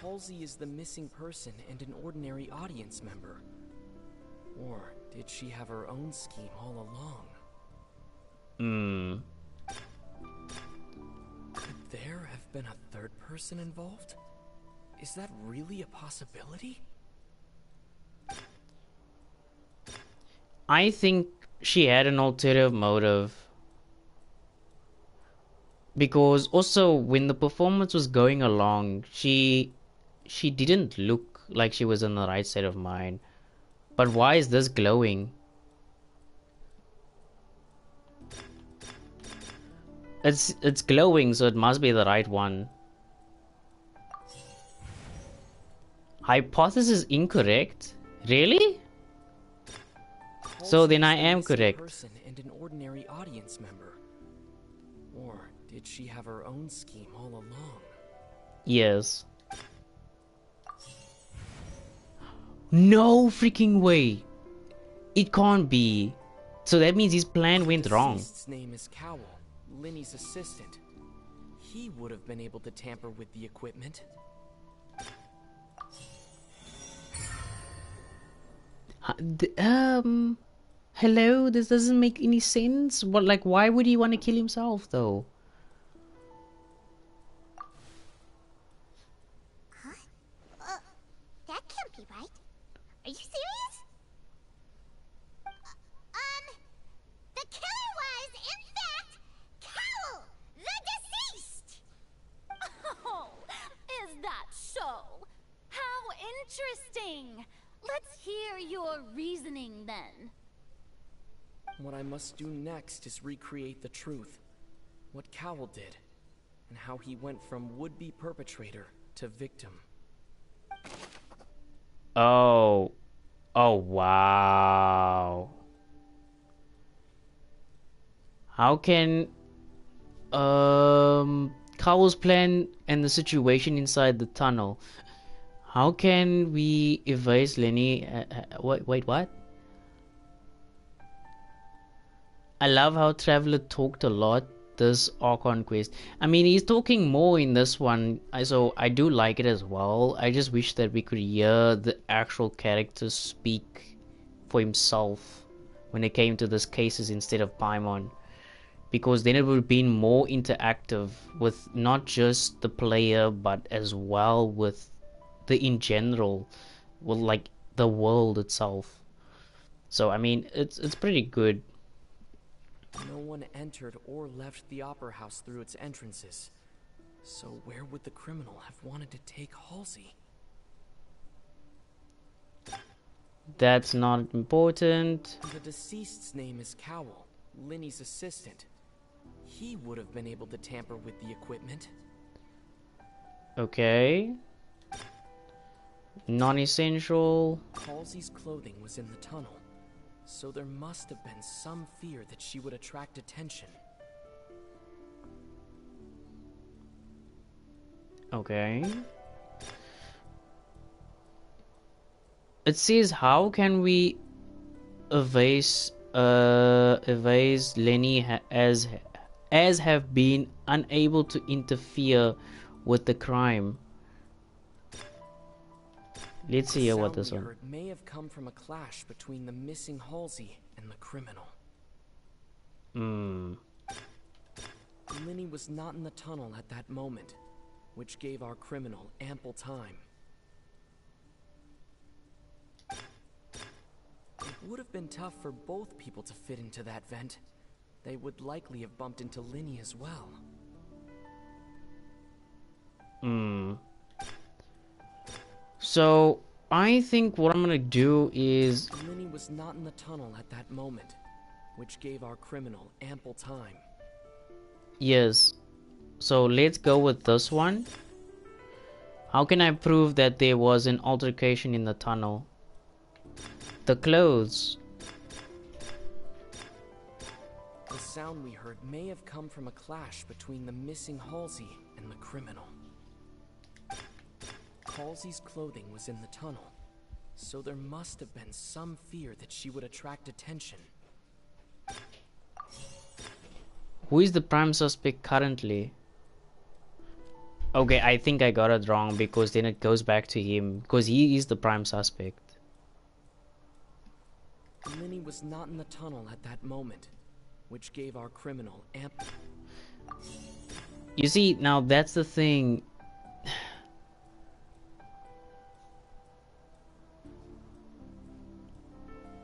Halsey is the missing person and an ordinary audience member. Or did she have her own scheme all along? Could there have been a third person involved? Is that really a possibility? I think she had an ulterior motive. Because also when the performance was going along, she didn't look like she was in the right state of mind. But why is this glowing? It's glowing, so it must be the right one. Hypothesis incorrect? Really? So then I am correct. Person and an ordinary audience member. Or did she have her own scheme all along? Yes. No freaking way. It can't be. So that means his plan went wrong. His name is Cowell, Linny's assistant. He would have been able to tamper with the equipment. Hello? This doesn't make any sense. What, like, why would he want to kill himself, though? Huh? That can't be right. Are you serious? The killer was, in fact, Cowell, the deceased! Oh, is that so? How interesting! Let's hear your reasoning then. What I must do next is recreate the truth. What Cowell did, and how he went from would-be perpetrator to victim. Oh. Oh, wow. How can Cowell's plan and the situation inside the tunnel? How can we evade Lenny? Wait, what? I love how Traveler talked a lot this Archon quest. I mean, he's talking more in this one, so I do like it as well. I just wish that we could hear the actual character speak for himself when it came to these cases instead of Paimon. Because then it would have been more interactive with not just the player, but as well with the in general, well, like the world itself. So I mean, it's pretty good. No one entered or left the Opera House through its entrances. So where would the criminal have wanted to take Halsey? That's not important. The deceased's name is Cowell, Linny's assistant. He would have been able to tamper with the equipment. Okay. Non-essential. Halsey's clothing was in the tunnel, so there must have been some fear that she would attract attention. Okay. It says, how can we evade Lenny as have been unable to interfere with the crime. Let's see what this one. Heard may have come from a clash between the missing Halsey and the criminal. Lenny was not in the tunnel at that moment, which gave our criminal ample time. It would have been tough for both people to fit into that vent. They would likely have bumped into Lenny as well. So I think what I'm gonna do is Lenny was not in the tunnel at that moment, which gave our criminal ample time. Yes. So let's go with this one. How can I prove that there was an altercation in the tunnel? The clothes. The sound we heard may have come from a clash between the missing Halsey and the criminal. Halsey's clothing was in the tunnel, so there must have been some fear that she would attract attention. Who is the prime suspect currently? Okay, I think I got it wrong because then it goes back to him because he is the prime suspect. Lenny was not in the tunnel at that moment, which gave our criminal ample. You see, now that's the thing.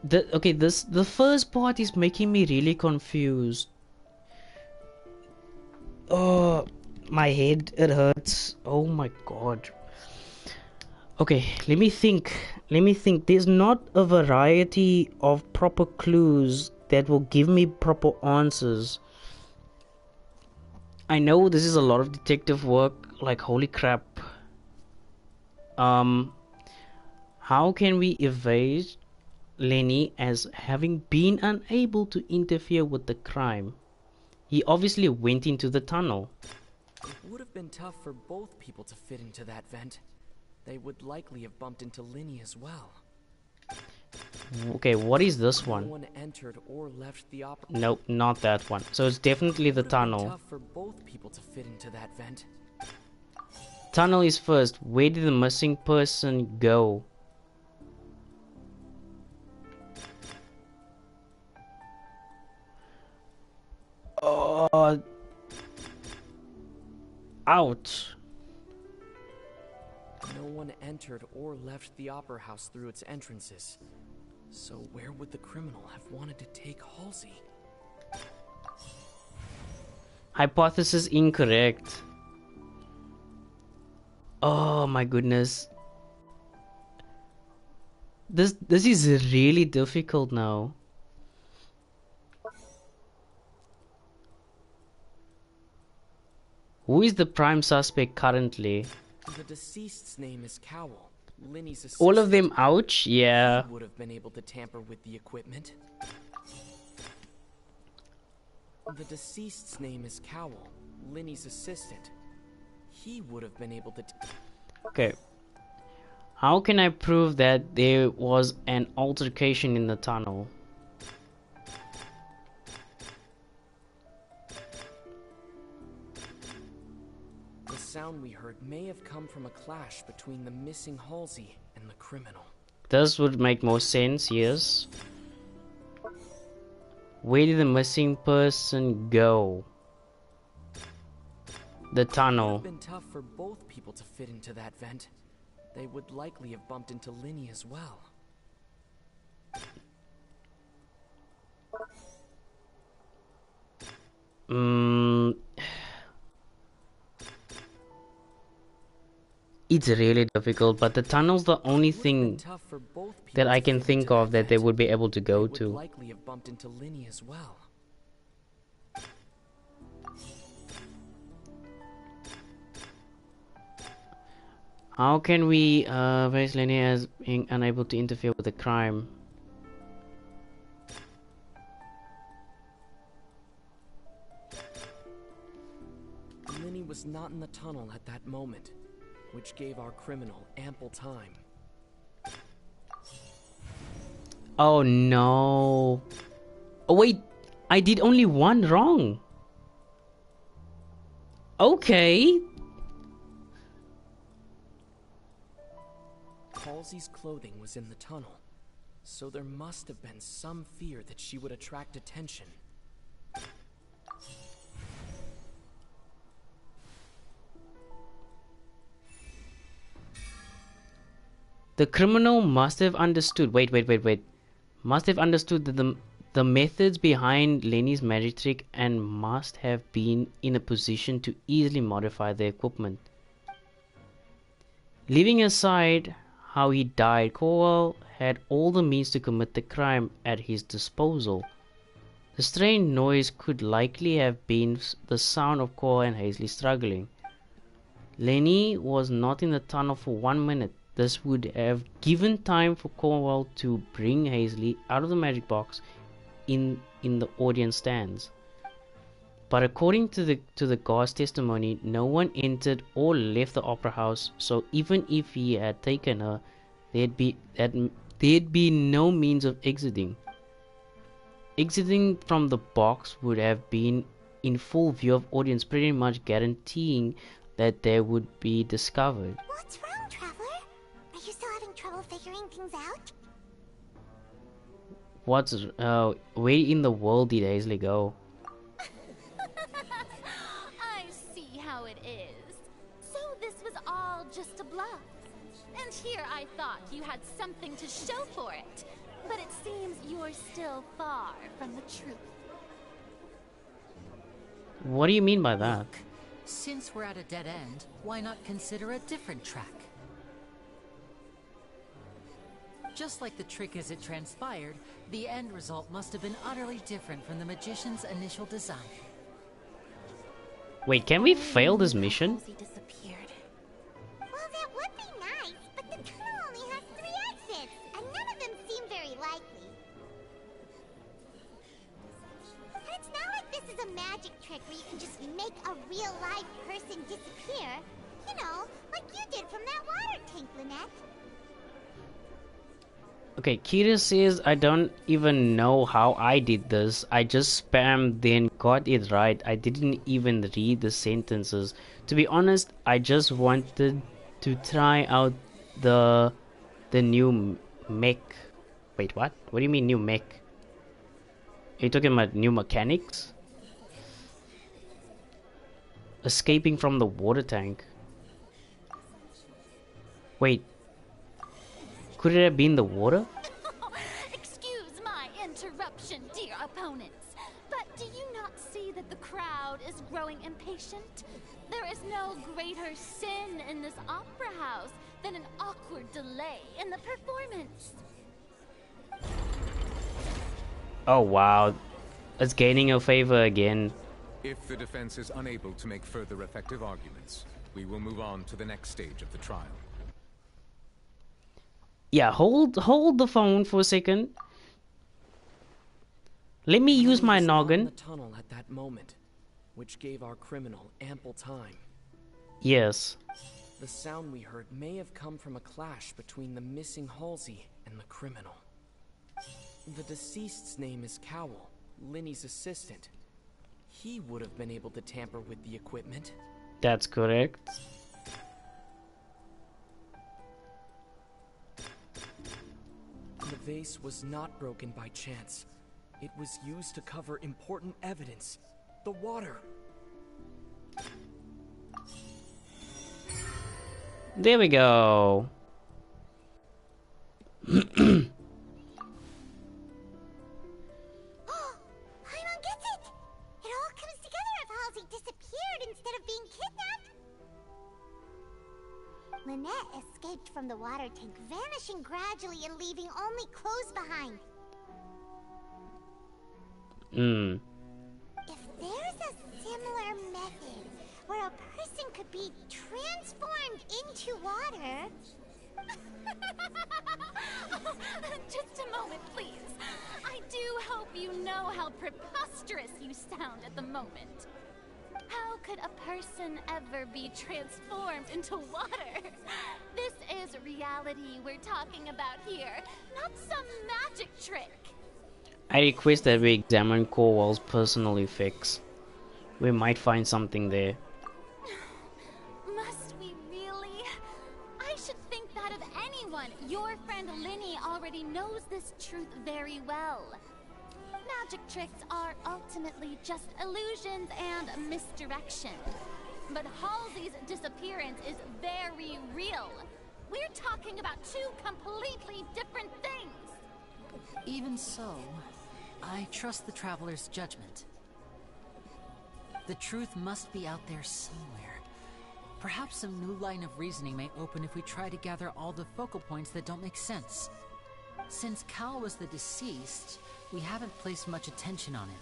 The first part is making me really confused. Oh, my head, it hurts. Oh my god. Okay, let me think. There's not a variety of proper clues that will give me proper answers. I know this is a lot of detective work, like holy crap. How can we evade Lenny as having been unable to interfere with the crime? He obviously went into the tunnel. It would have been tough for both people to fit into that vent. They would likely have bumped into Linny as well. Okay, what is this one? No one entered or left the Nope, not that one. So it's definitely the tunnel. Tough for both people to fit into that vent. Tunnel is first. Where did the missing person go? Ouch. No one entered or left the opera house through its entrances. So where would the criminal have wanted to take Halsey? Hypothesis incorrect. Oh my goodness. This is really difficult now. Who is the prime suspect currently? The deceased's name is Cowell. Linny's assistant. All of them, ouch, yeah. He would have been able to tamper with the equipment. The deceased's name is Cowell. Linny's assistant. He would have been able to... Okay. How can I prove that there was an altercation in the tunnel? The sound we heard may have come from a clash between the missing Halsey and the criminal. This would make more sense, yes. Where did the missing person go? The tunnel. It would have been tough for both people to fit into that vent. They would likely have bumped into Linny as well. It's really difficult, but the tunnel's the only thing that I can think of that they would be able to go to. Likely have bumped into Linny as well. How can we face Lenny as being unable to interfere with the crime? Linny was not in the tunnel at that moment, which gave our criminal ample time. Oh no. Oh wait, I did only one wrong. Okay. Halsey's clothing was in the tunnel, so there must have been some fear that she would attract attention. The criminal must have understood. Wait. Must have understood that the methods behind Lenny's magic trick and must have been in a position to easily modify the equipment. Leaving aside how he died, Cowell had all the means to commit the crime at his disposal. The strange noise could likely have been the sound of Cowell and Hazley struggling. Lenny was not in the tunnel for 1 minute. This would have given time for Cowell to bring Hazley out of the magic box in the audience stands. But according to the guard's testimony, no one entered or left the opera house, so even if he had taken her, there'd be no means of exiting. Exiting from the box would have been in full view of audience, pretty much guaranteeing that they would be discovered. What's wrong, Traveler? Are you still having trouble figuring things out? Where in the world did Hazley go? I see how it is. So this was all just a bluff. And here I thought you had something to show for it. But it seems you're still far from the truth. What do you mean by that? Look, since we're at a dead end, why not consider a different track? Just like the trick as it transpired, the end result must have been utterly different from the magician's initial design. Wait, can we fail this mission? Well, that would be nice, but the tunnel only has 3 exits, and none of them seem very likely. And it's not like this is a magic trick where you can just make a real live person disappear. You know, like you did from that water tank, Lynette. Okay, Kira says I don't even know how I did this. I just spammed then got it right. I didn't even read the sentences. To be honest, I just wanted to try out the new mech. Wait, what? What do you mean new mech? Are you talking about new mechanics? Escaping from the water tank. Wait. Could it have been the water? Excuse my interruption, dear opponents, but do you not see that the crowd is growing impatient? There is no greater sin in this opera house than an awkward delay in the performance. Oh wow, it's gaining a favor again. If the defense is unable to make further effective arguments, we will move on to the next stage of the trial. Yeah, hold the phone for a second. Let me use my noggin. In the tunnel at that moment, which gave our criminal ample time. Yes. The sound we heard may have come from a clash between the missing Halsey and the criminal. The deceased's name is Cowell, Linny's assistant. He would have been able to tamper with the equipment. That's correct. The vase was not broken by chance. It was used to cover important evidence. The water. There we go. Paimon gets it! It all comes together if Halsey disappeared instead of being kidnapped. Lynette escaped from the water tank, vanishing gradually and leaving only clothes behind. If there's a similar method where a person could be transformed into water... Just a moment, please. I do hope you know how preposterous you sound at the moment. How could a person ever be transformed into water? This is reality we're talking about here, not some magic trick. I request that we examine Corwell's personal effects. We might find something there. Must we really? I should think that of anyone. Your friend Linny already knows this truth very well. Magic tricks are ultimately just illusions and misdirection. But Halsey's disappearance is very real. We're talking about 2 completely different things. Even so, I trust the traveler's judgment. The truth must be out there somewhere. Perhaps some new line of reasoning may open if we try to gather all the focal points that don't make sense. Since Cal was the deceased, we haven't placed much attention on him.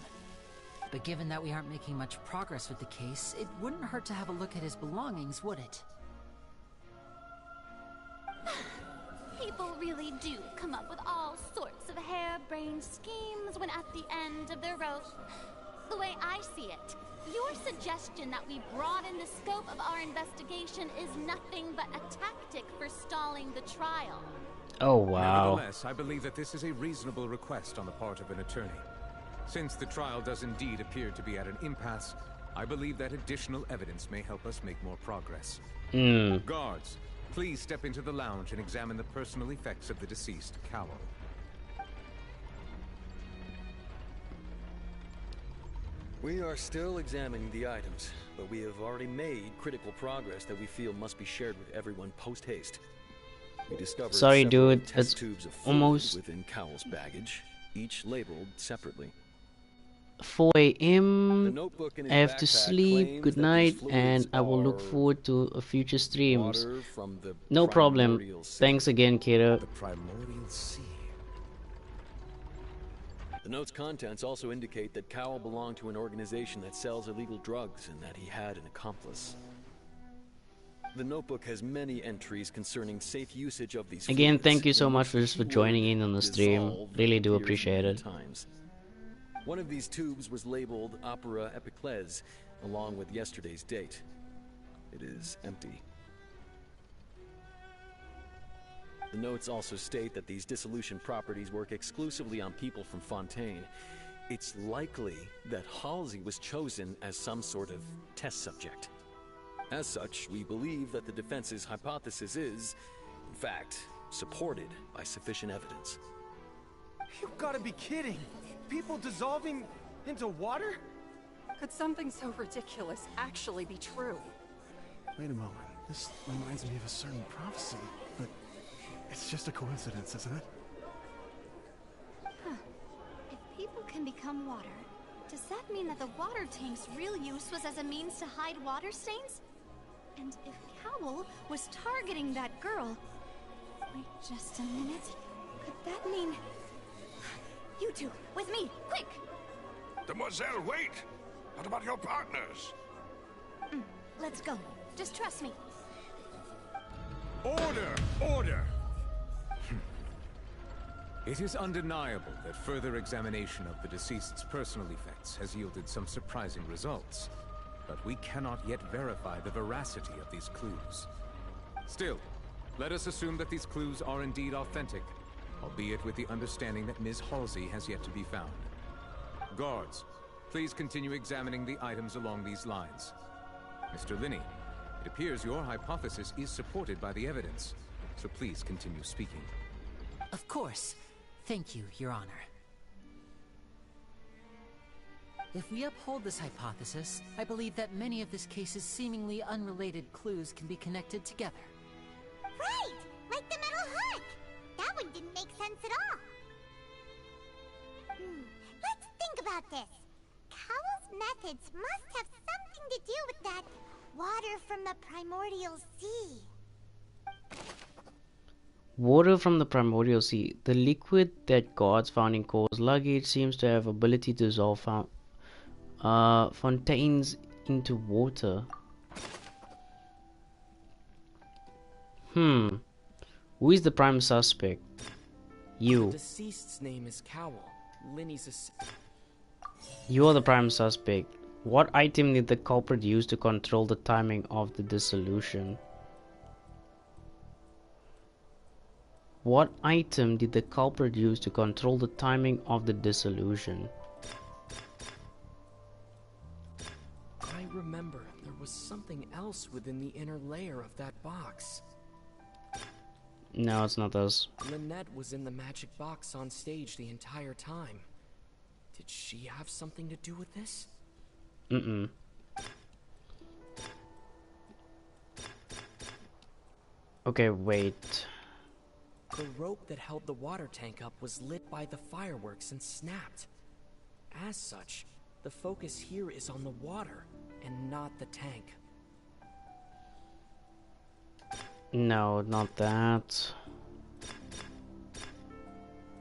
But given that we aren't making much progress with the case, it wouldn't hurt to have a look at his belongings, would it? People really do come up with all sorts of harebrained schemes when at the end of their rope. The way I see it, your suggestion that we broaden the scope of our investigation is nothing but a tactic for stalling the trial. Oh, wow. Nevertheless, I believe that this is a reasonable request on the part of an attorney. Since the trial does indeed appear to be at an impasse, I believe that additional evidence may help us make more progress. Guards, please step into the lounge and examine the personal effects of the deceased, Cowell. We are still examining the items, but we have already made critical progress that we feel must be shared with everyone post-haste. We discovered Sorry, several dude. test It's tubes of fluid almost within Cowell's baggage, each labeled separately. 4 a.m. The notebook in his I have to backpack sleep. claims Good that night, these and fluids I will look are forward to a future streams. water from the No problem. primordial sea. Thanks again, Kira. The primordial sea. The The note's contents also indicate that Cowell belonged to an organization that sells illegal drugs and that he had an accomplice. The notebook has many entries concerning safe usage of these Again, fluids, thank you so in much which for joining in on the stream. dissolve Really do appears appreciate many it. times. One of these tubes was labeled Opera Epiclese, along with yesterday's date. It is empty. The notes also state that these dissolution properties work exclusively on people from Fontaine. It's likely that Halsey was chosen as some sort of test subject. As such, we believe that the defense's hypothesis is, in fact, supported by sufficient evidence. You've got to be kidding! People dissolving into water? Could something so ridiculous actually be true? Wait a moment. This reminds me of a certain prophecy, but it's just a coincidence, isn't it? Huh. If people can become water, does that mean that the water tank's real use was as a means to hide water stains? And if Cowell was targeting that girl... Wait just a minute. Could that mean... You two, with me, quick! Demoiselle, wait! What about your partners? Let's go. Just trust me. Order! Order! It is undeniable that further examination of the deceased's personal effects has yielded some surprising results, but we cannot yet verify the veracity of these clues. Still, let us assume that these clues are indeed authentic, albeit with the understanding that Ms. Halsey has yet to be found. Guards, please continue examining the items along these lines. Mr. Linney, it appears your hypothesis is supported by the evidence, so please continue speaking. Of course. Thank you, Your Honor. If we uphold this hypothesis, I believe that many of this case's seemingly unrelated clues can be connected together. Right! Like the metal hook! That one didn't make sense at all. Let's think about this. Cowell's methods must have something to do with that water from the primordial sea. Water from the primordial sea. The liquid that guards found in Cole's luggage seems to have ability to dissolve fontaines into water. Who is the prime suspect? You. The deceased's name is Cowell. Linney's You are the prime suspect. What item did the culprit use to control the timing of the dissolution? What item did the culprit use to control the timing of the dissolution? I remember there was something else within the inner layer of that box. No, it's not this. Lynette was in the magic box on stage the entire time. Did she have something to do with this? Okay, wait. The rope that held the water tank up was lit by the fireworks and snapped. As such, the focus here is on the water and not the tank. No, not that.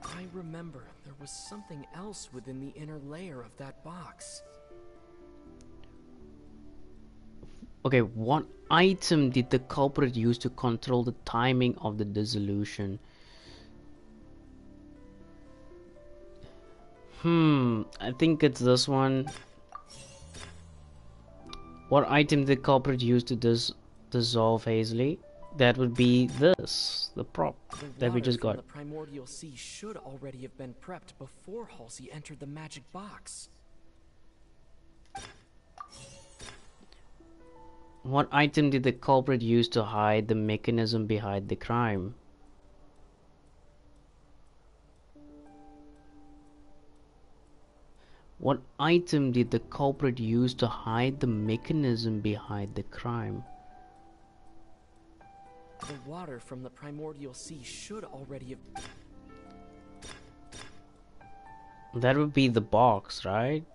I remember there was something else within the inner layer of that box. Okay, what item did the culprit use to control the timing of the dissolution? I think it's this one. What item did the culprit use to dissolve Hazley? That would be this, the prop that we just got. The primordial sea should already have been prepped before Halsey entered the magic box. What item did the culprit use to hide the mechanism behind the crime? What item did the culprit use to hide the mechanism behind the crime? The water from the primordial sea should already have... That would be the box, right?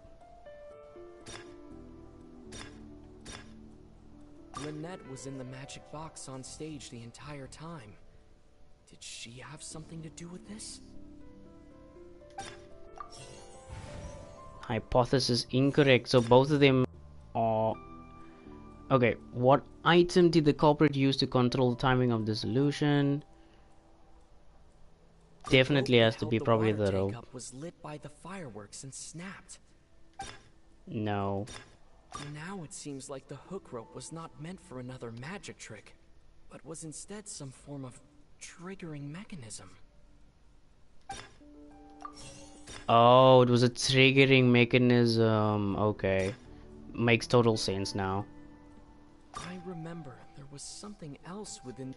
Lynette was in the magic box on stage the entire time. Did she have something to do with this? Hypothesis incorrect. So both of them are... Okay, what item did the culprit use to control the timing of the solution? Definitely has to be probably the rope. Was lit by the fireworks and snapped. No. Now it seems like the hook rope was not meant for another magic trick, but was instead some form of triggering mechanism. Oh, it was a triggering mechanism. Okay. Makes total sense now. I remember there was something else within...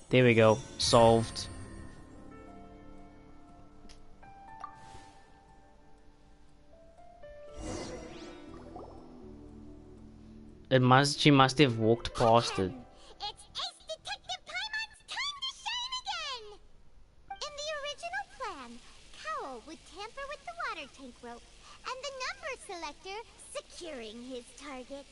There we go. Solved. She must have walked past it. It's Ace Detective Paimon's time to shine again! In the original plan, Cowell would tamper with the water tank rope and the number selector securing his target.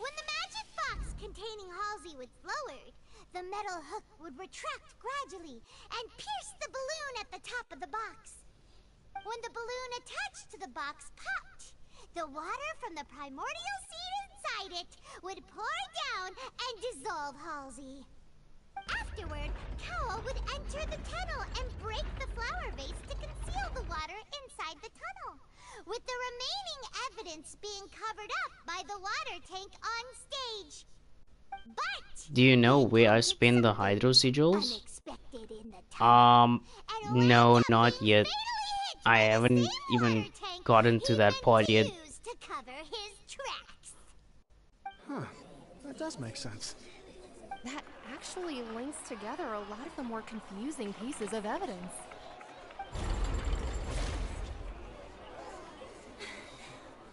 When the magic box containing Halsey was lowered, the metal hook would retract gradually and pierce the balloon at the top of the box. When the balloon attached to the box popped, the water from the primordial seed inside it would pour down and dissolve Halsey. Afterward, Cowell would enter the tunnel and break the flower vase to conceal the water inside the tunnel, with the remaining evidence being covered up by the water tank on stage. But do you know where I spin the hydro sigils? No, not yet. I haven't even gotten to that part yet. Huh, that does make sense. That actually links together a lot of the more confusing pieces of evidence.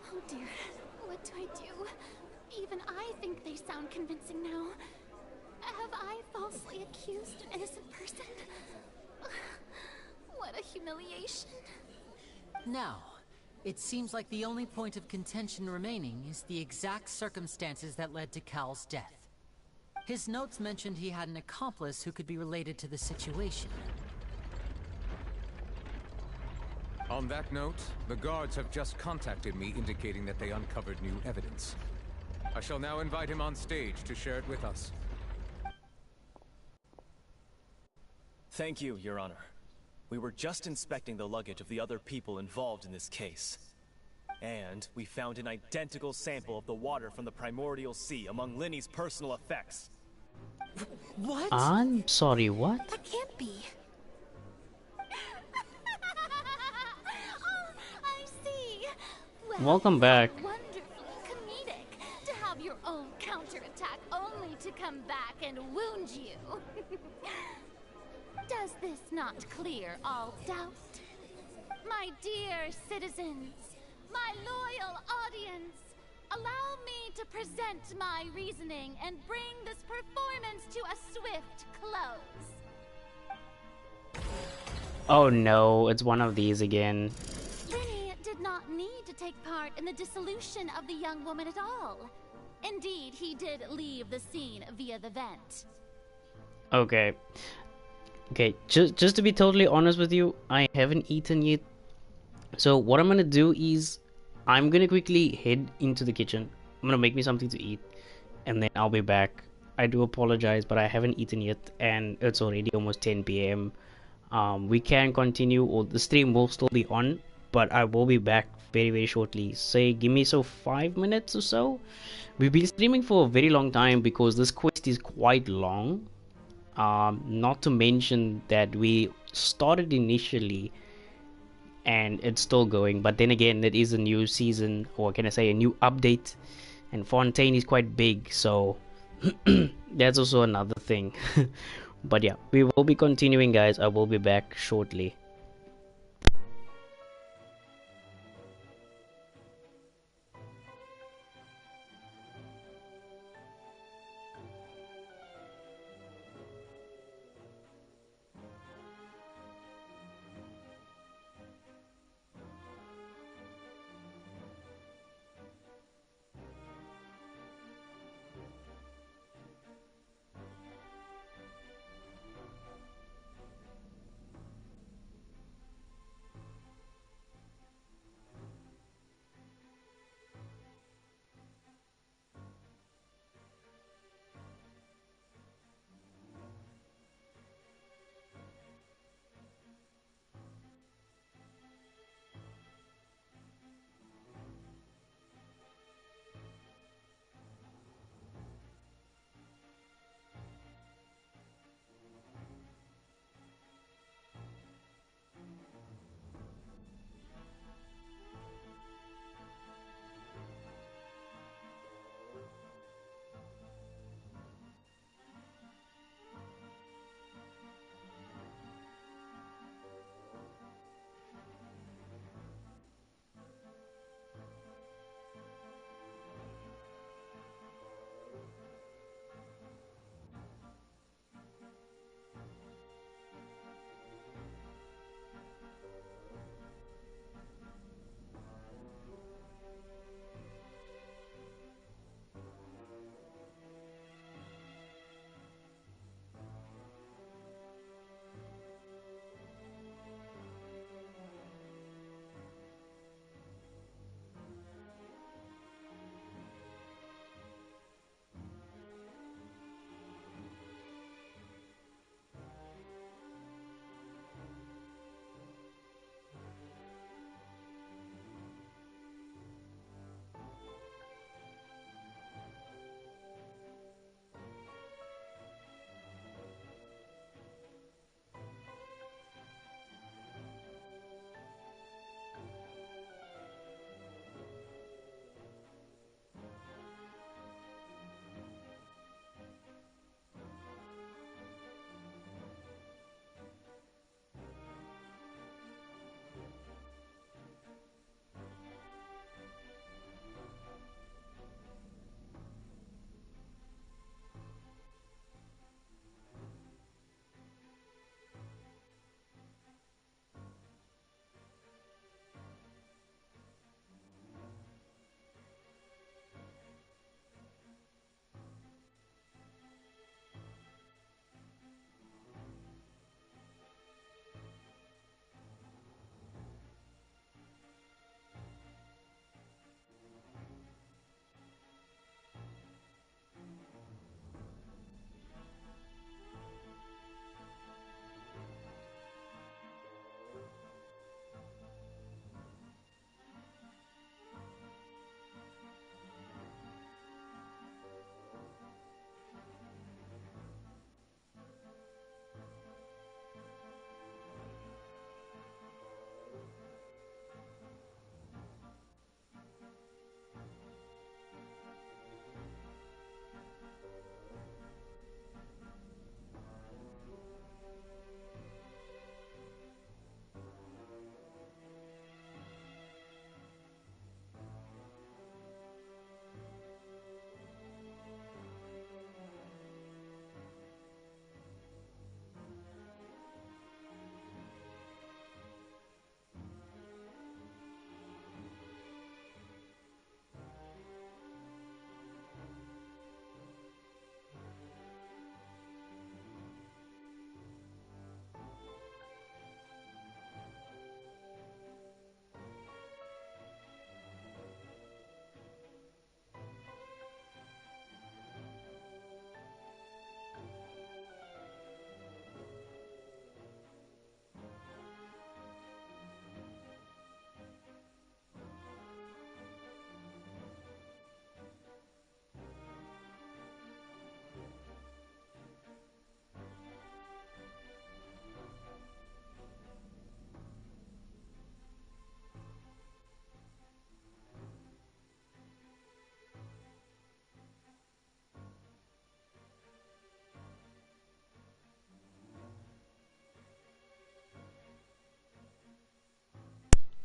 Oh dear, what do I do? Even I think they sound convincing now. Have I falsely accused an innocent person? What a humiliation. Now, it seems like the only point of contention remaining is the exact circumstances that led to Cal's death. His notes mentioned he had an accomplice who could be related to the situation. On that note, the guards have just contacted me indicating that they uncovered new evidence. I shall now invite him on stage to share it with us. Thank you, Your Honor. We were just inspecting the luggage of the other people involved in this case. And we found an identical sample of the water from the primordial sea among Linny's personal effects. What? I'm sorry, what? That can't be. Oh, I see. Well, welcome back. Wonderfully comedic to have your own counterattack only to come back and wound you. Does this not clear all doubt? My dear citizens, my loyal audience, allow me to present my reasoning and bring this performance to a swift close. Oh no, it's one of these again. Linny did not need to take part in the dissolution of the young woman at all. Indeed, he did leave the scene via the vent. Okay. Okay, just to be totally honest with you, I haven't eaten yet. So what I'm gonna do is I'm gonna quickly head into the kitchen. I'm gonna make me something to eat and then I'll be back. I do apologize, but I haven't eaten yet and it's already almost 10 p.m. We can continue, or the stream will still be on, but I will be back very shortly. Say give me 5 minutes or so. We've been streaming for a very long time because this quest is quite long. Not to mention that we started initially and it's still going, but then again it is a new season, or can I say a new update, and Fontaine is quite big, so that's also another thing. But yeah, we will be continuing, guys. I will be back shortly.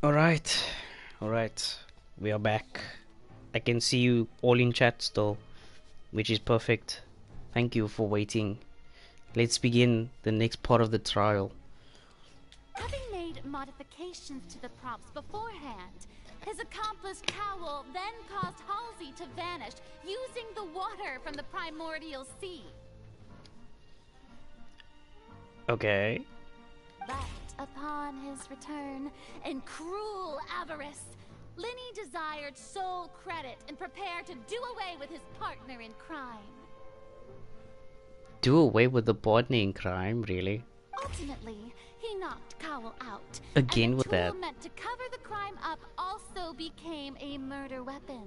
Alright. Alright. We are back. I can see you all in chat still, which is perfect. Thank you for waiting. Let's begin the next part of the trial. Having made modifications to the props beforehand, his accomplice Cowl then caused Halsey to vanish using the water from the primordial sea. Okay. But upon his return, in cruel avarice, Lenny desired sole credit and prepared to do away with his partner in crime. Do away with the partner in crime, really? Ultimately, he knocked Cowl out. Again and with the tool that. meant to cover the crime up also became a murder weapon.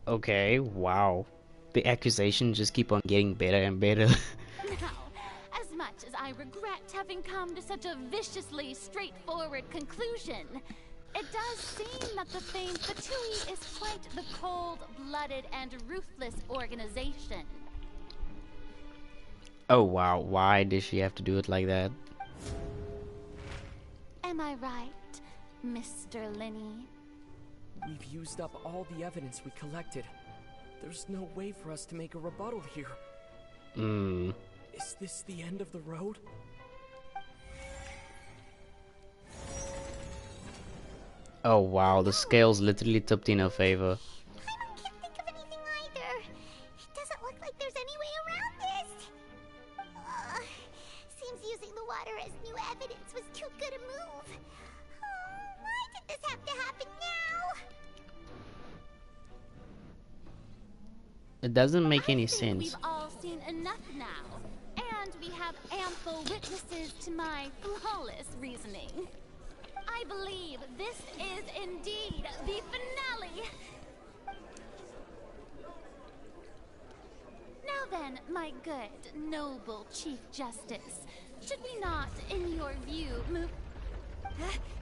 Okay, wow. The accusations just keep on getting better and better. Now, as much as I regret having come to such a viciously straightforward conclusion, it does seem that the famed Fatui is quite the cold-blooded and ruthless organization. Oh wow, why did she have to do it like that? Am I right, Mr. Lenny? We've used up all the evidence we collected. There's no way for us to make a rebuttal here. Is this the end of the road? Oh wow, the scales literally tipped in her favor. I can't think of anything either. It doesn't look like there's any way around this. Seems using the water as new evidence was too good a move. Why did this have to happen now? It doesn't make any sense. We've all seen enough now, and we have ample witnesses to my flawless reasoning. I believe this is indeed the finale. Now then, my good, noble Chief Justice, should we not, in your view, move...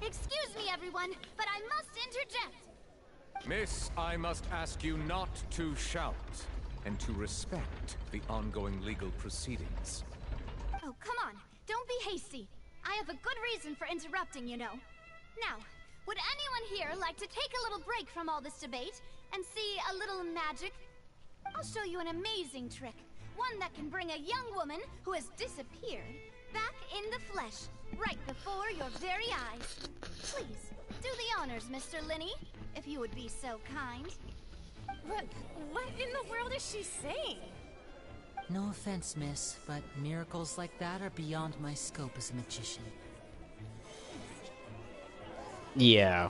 Excuse me, everyone, but I must interject. Miss, I must ask you not to shout, and to respect the ongoing legal proceedings. Oh, come on. Don't be hasty. I have a good reason for interrupting, you know. Now, would anyone here like to take a little break from all this debate and see a little magic? I'll show you an amazing trick. One that can bring a young woman who has disappeared back in the flesh, right before your very eyes. Please, do the honors, Mr. Lenny, if you would be so kind. What in the world is she saying? No offense, miss, but miracles like that are beyond my scope as a magician. Yeah.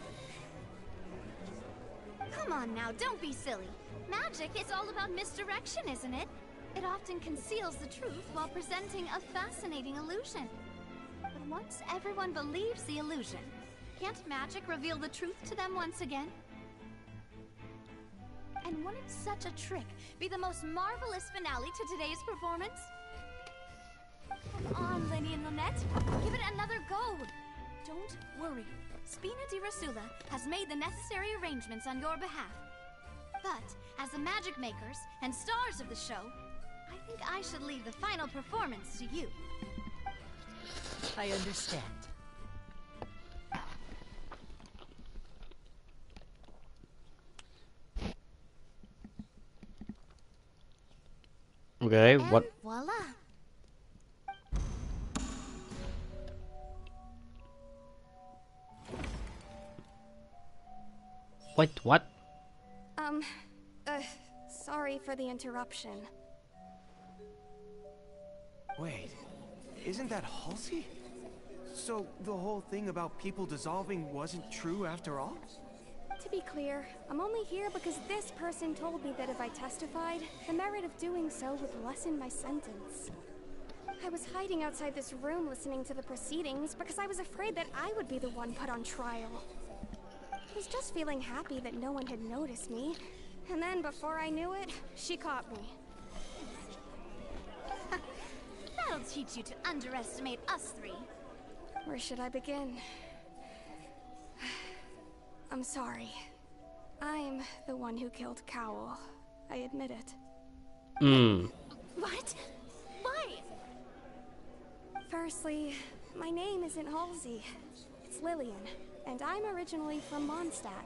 Come on now, don't be silly. Magic is all about misdirection, isn't it? It often conceals the truth while presenting a fascinating illusion. But once everyone believes the illusion, can't magic reveal the truth to them once again? And wouldn't such a trick be the most marvelous finale to today's performance? Come on, Lenny and Lynette. Give it another go. Don't worry. Spina di Rasula has made the necessary arrangements on your behalf. But, as the magic makers and stars of the show, I think I should leave the final performance to you. I understand. Okay, And what? voila. Wait, what? Sorry for the interruption. Wait, isn't that Halsey? So the whole thing about people dissolving wasn't true after all? To be clear, I'm only here because this person told me that if I testified, the merit of doing so would lessen my sentence. I was hiding outside this room listening to the proceedings because I was afraid that I would be the one put on trial. I was just feeling happy that no one had noticed me, and then before I knew it, she caught me. That'll teach you to underestimate us three. Where should I begin? I'm sorry. I'm the one who killed Cowl. I admit it. What? Why? Firstly, My name isn't Halsey. It's Lillian, and I'm originally from Mondstadt.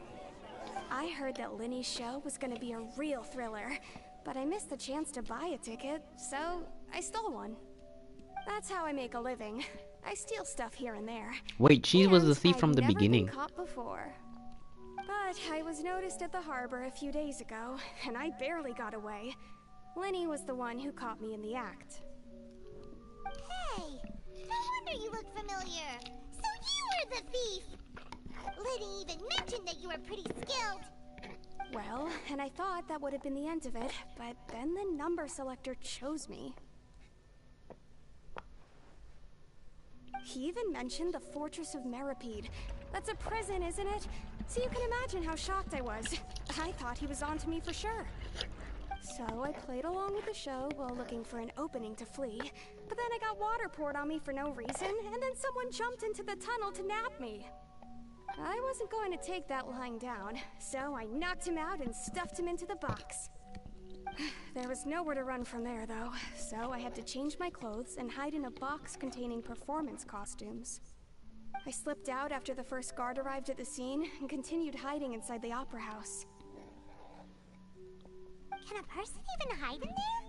I heard that Linny's show was gonna be a real thriller, but I missed the chance to buy a ticket, so I stole one. That's how I make a living. I steal stuff here and there. Wait, she was the thief from the beginning. I've never been caught before. But I was noticed at the harbor a few days ago, and I barely got away. Linny was the one who caught me in the act. Hey, no wonder you look familiar. So you were the thief. Liddy even mentioned that you were pretty skilled. Well, and I thought that would have been the end of it, but then the number selector chose me. He even mentioned the Fortress of Meripede. That's a prison, isn't it? So you can imagine how shocked I was. I thought he was onto me for sure. So I played along with the show while looking for an opening to flee. But then I got water poured on me for no reason, and then someone jumped into the tunnel to nab me. I wasn't going to take that lying down, so I knocked him out and stuffed him into the box. There was nowhere to run from there, though, so I had to change my clothes and hide in a box containing performance costumes. I slipped out after the first guard arrived at the scene and continued hiding inside the opera house. Can a person even hide in there?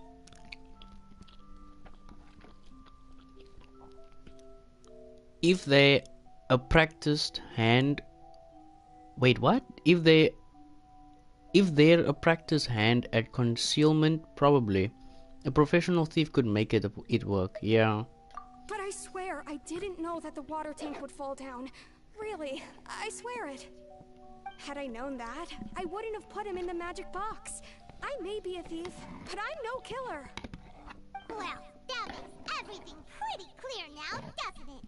If they a practiced hand... Wait, what? If they're a practiced hand at concealment, probably. A professional thief could make it work, yeah. But I swear, I didn't know that the water tank would fall down. Really, I swear it. Had I known that, I wouldn't have put him in the magic box. I may be a thief, but I'm no killer. Well, that makes everything pretty clear now, doesn't it?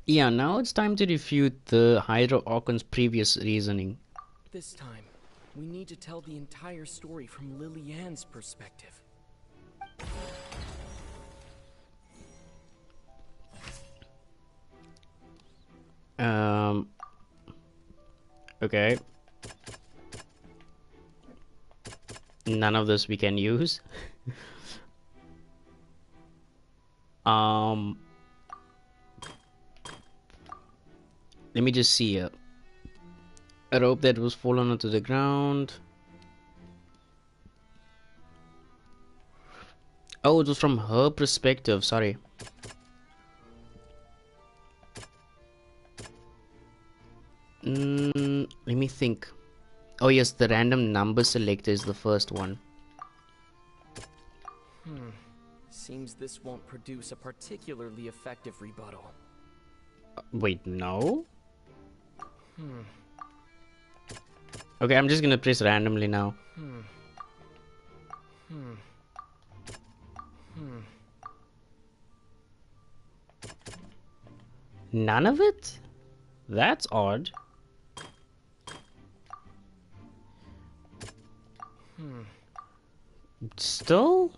Yeah, now it's time to refute the Hydra Archon's previous reasoning. This time, we need to tell the entire story from Lily-Ann's perspective. Okay. None of this we can use. Let me just see a rope that was fallen onto the ground. Oh, it was from her perspective, sorry. Let me think. Oh yes, the random number selector is the first one. Seems this won't produce a particularly effective rebuttal. Wait, no? Okay, I'm just gonna press randomly now. None of it? That's odd. Still?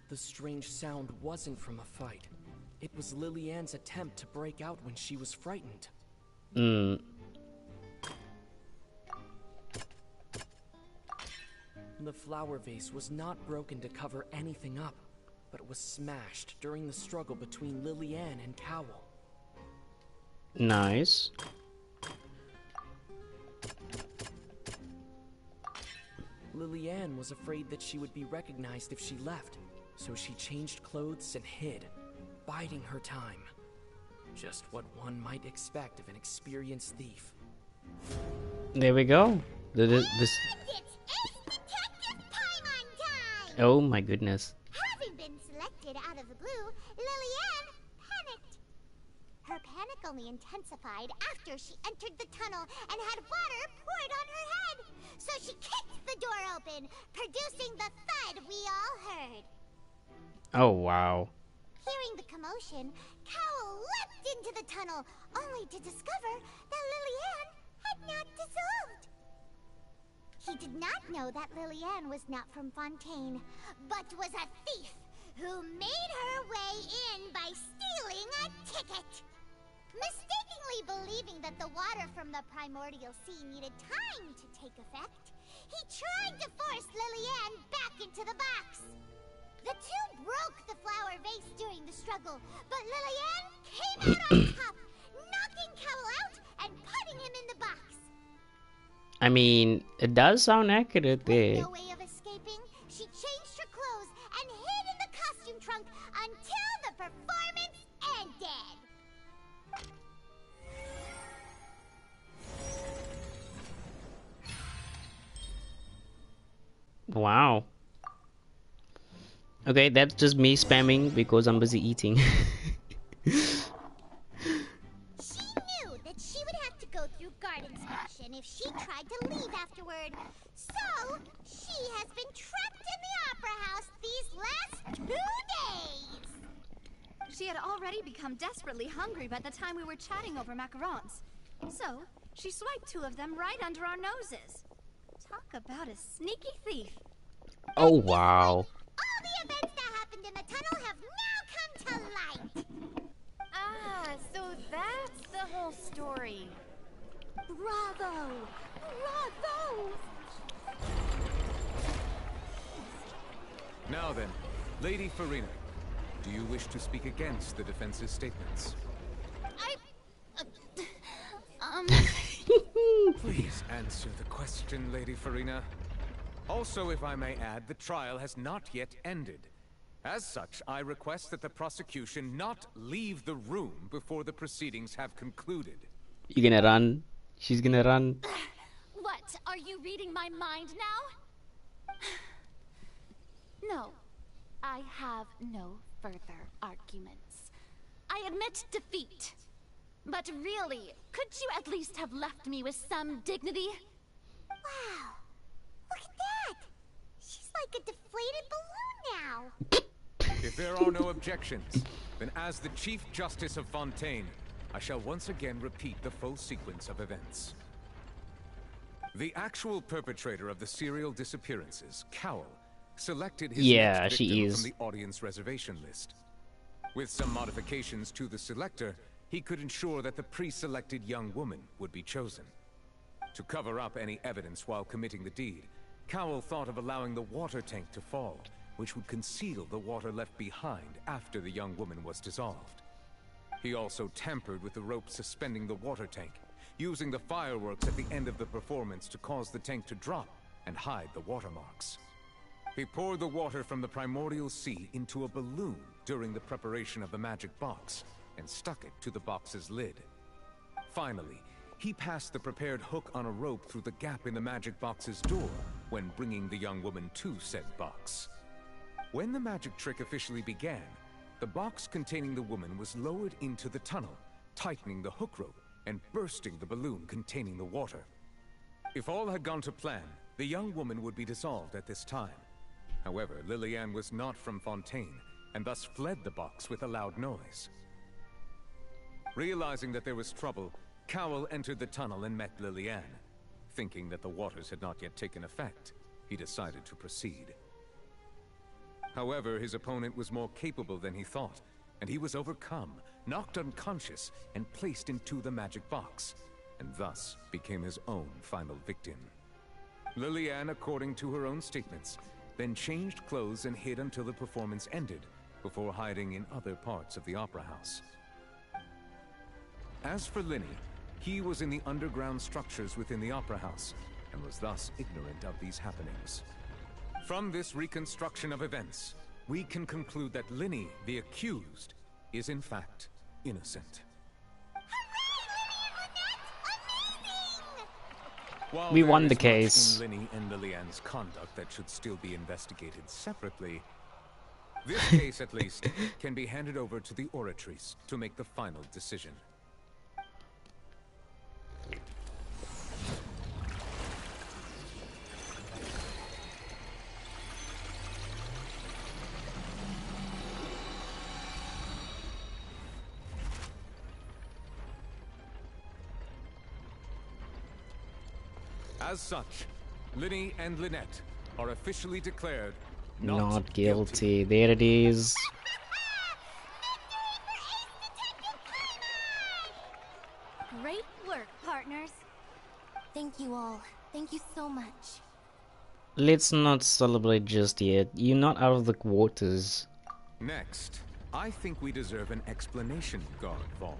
The strange sound wasn't from a fight. It was Lily-Ann's attempt to break out when she was frightened. The flower vase was not broken to cover anything up, but it was smashed during the struggle between Lily-Ann and Cowell. Nice. Lily-Ann was afraid that she would be recognized if she left, so she changed clothes and hid, biding her time. Just what one might expect of an experienced thief. There we go. Oh my goodness. Having been selected out of the blue, Lily-Ann panicked. Her panic only intensified after she entered the tunnel and had water poured on her head. So she kicked the door open, producing the thud we all heard. Oh wow. Hearing the commotion, Cowell leapt into the tunnel, only to discover that Lily-Ann had not dissolved. He did not know that Lily-Ann was not from Fontaine, but was a thief who made her way in by stealing a ticket. Mistakenly believing that the water from the primordial sea needed time to take effect, he tried to force Lily-Ann back into the box. The two broke the flower vase during the struggle, but Lillian came out on top, knocking Cowell out and putting him in the box. I mean, it does sound accurate there. No way of escaping, she changed her clothes and hid in the costume trunk until the performance ended. Wow. Okay, that's just me spamming because I'm busy eating. She knew that she would have to go through guard inspection if she tried to leave afterward. So, she has been trapped in the Opera House these last 2 days. She had already become desperately hungry by the time we were chatting over macarons. So, she swiped 2 of them right under our noses. Talk about a sneaky thief. Oh, wow. All the events that happened in the tunnel have now come to light. Ah, so that's the whole story. Bravo! Bravo! Now then, Lady Farina, do you wish to speak against the defense's statements? Please answer the question, Lady Farina. Also, if I may add, the trial has not yet ended. As such, I request that the prosecution not leave the room before the proceedings have concluded. You gonna run? She's gonna run. What? Are you reading my mind now? No. I have no further arguments. I admit defeat. But really, could you at least have left me with some dignity? Wow. Look at that. She's like a deflated balloon now. If there are no objections, then as the Chief Justice of Fontaine, I shall once again repeat the full sequence of events. The actual perpetrator of the serial disappearances, Cowell, selected his next victim from the audience reservation list. With some modifications to the selector, he could ensure that the pre-selected young woman would be chosen. To cover up any evidence while committing the deed, Cowell thought of allowing the water tank to fall, which would conceal the water left behind after the young woman was dissolved. He also tampered with the rope suspending the water tank, using the fireworks at the end of the performance to cause the tank to drop and hide the watermarks. He poured the water from the primordial sea into a balloon during the preparation of the magic box, and stuck it to the box's lid. Finally, he passed the prepared hook on a rope through the gap in the magic box's door when bringing the young woman to said box. When the magic trick officially began, the box containing the woman was lowered into the tunnel, tightening the hook rope and bursting the balloon containing the water. If all had gone to plan, the young woman would be dissolved at this time. However, Lillian was not from Fontaine, and thus fled the box with a loud noise. Realizing that there was trouble, Cowell entered the tunnel and met Lillian. Thinking that the waters had not yet taken effect, he decided to proceed. However, his opponent was more capable than he thought, and he was overcome, knocked unconscious, and placed into the magic box, and thus became his own final victim. Lillian, according to her own statements, then changed clothes and hid until the performance ended, before hiding in other parts of the opera house. As for Linny, he was in the underground structures within the opera house, and was thus ignorant of these happenings. From this reconstruction of events, we can conclude that Linny, the accused, is in fact innocent. While we won the there is case. much in Linny and Lillian's conduct that should still be investigated separately, this case, at least, can be handed over to the Oratrice to make the final decision. As such, Linny and Lynette are officially declared not guilty. There it is. Great work, partners. Thank you all. Thank you so much. Let's not celebrate just yet. You're not out of the waters. Next, I think we deserve an explanation, Guard Vaughn.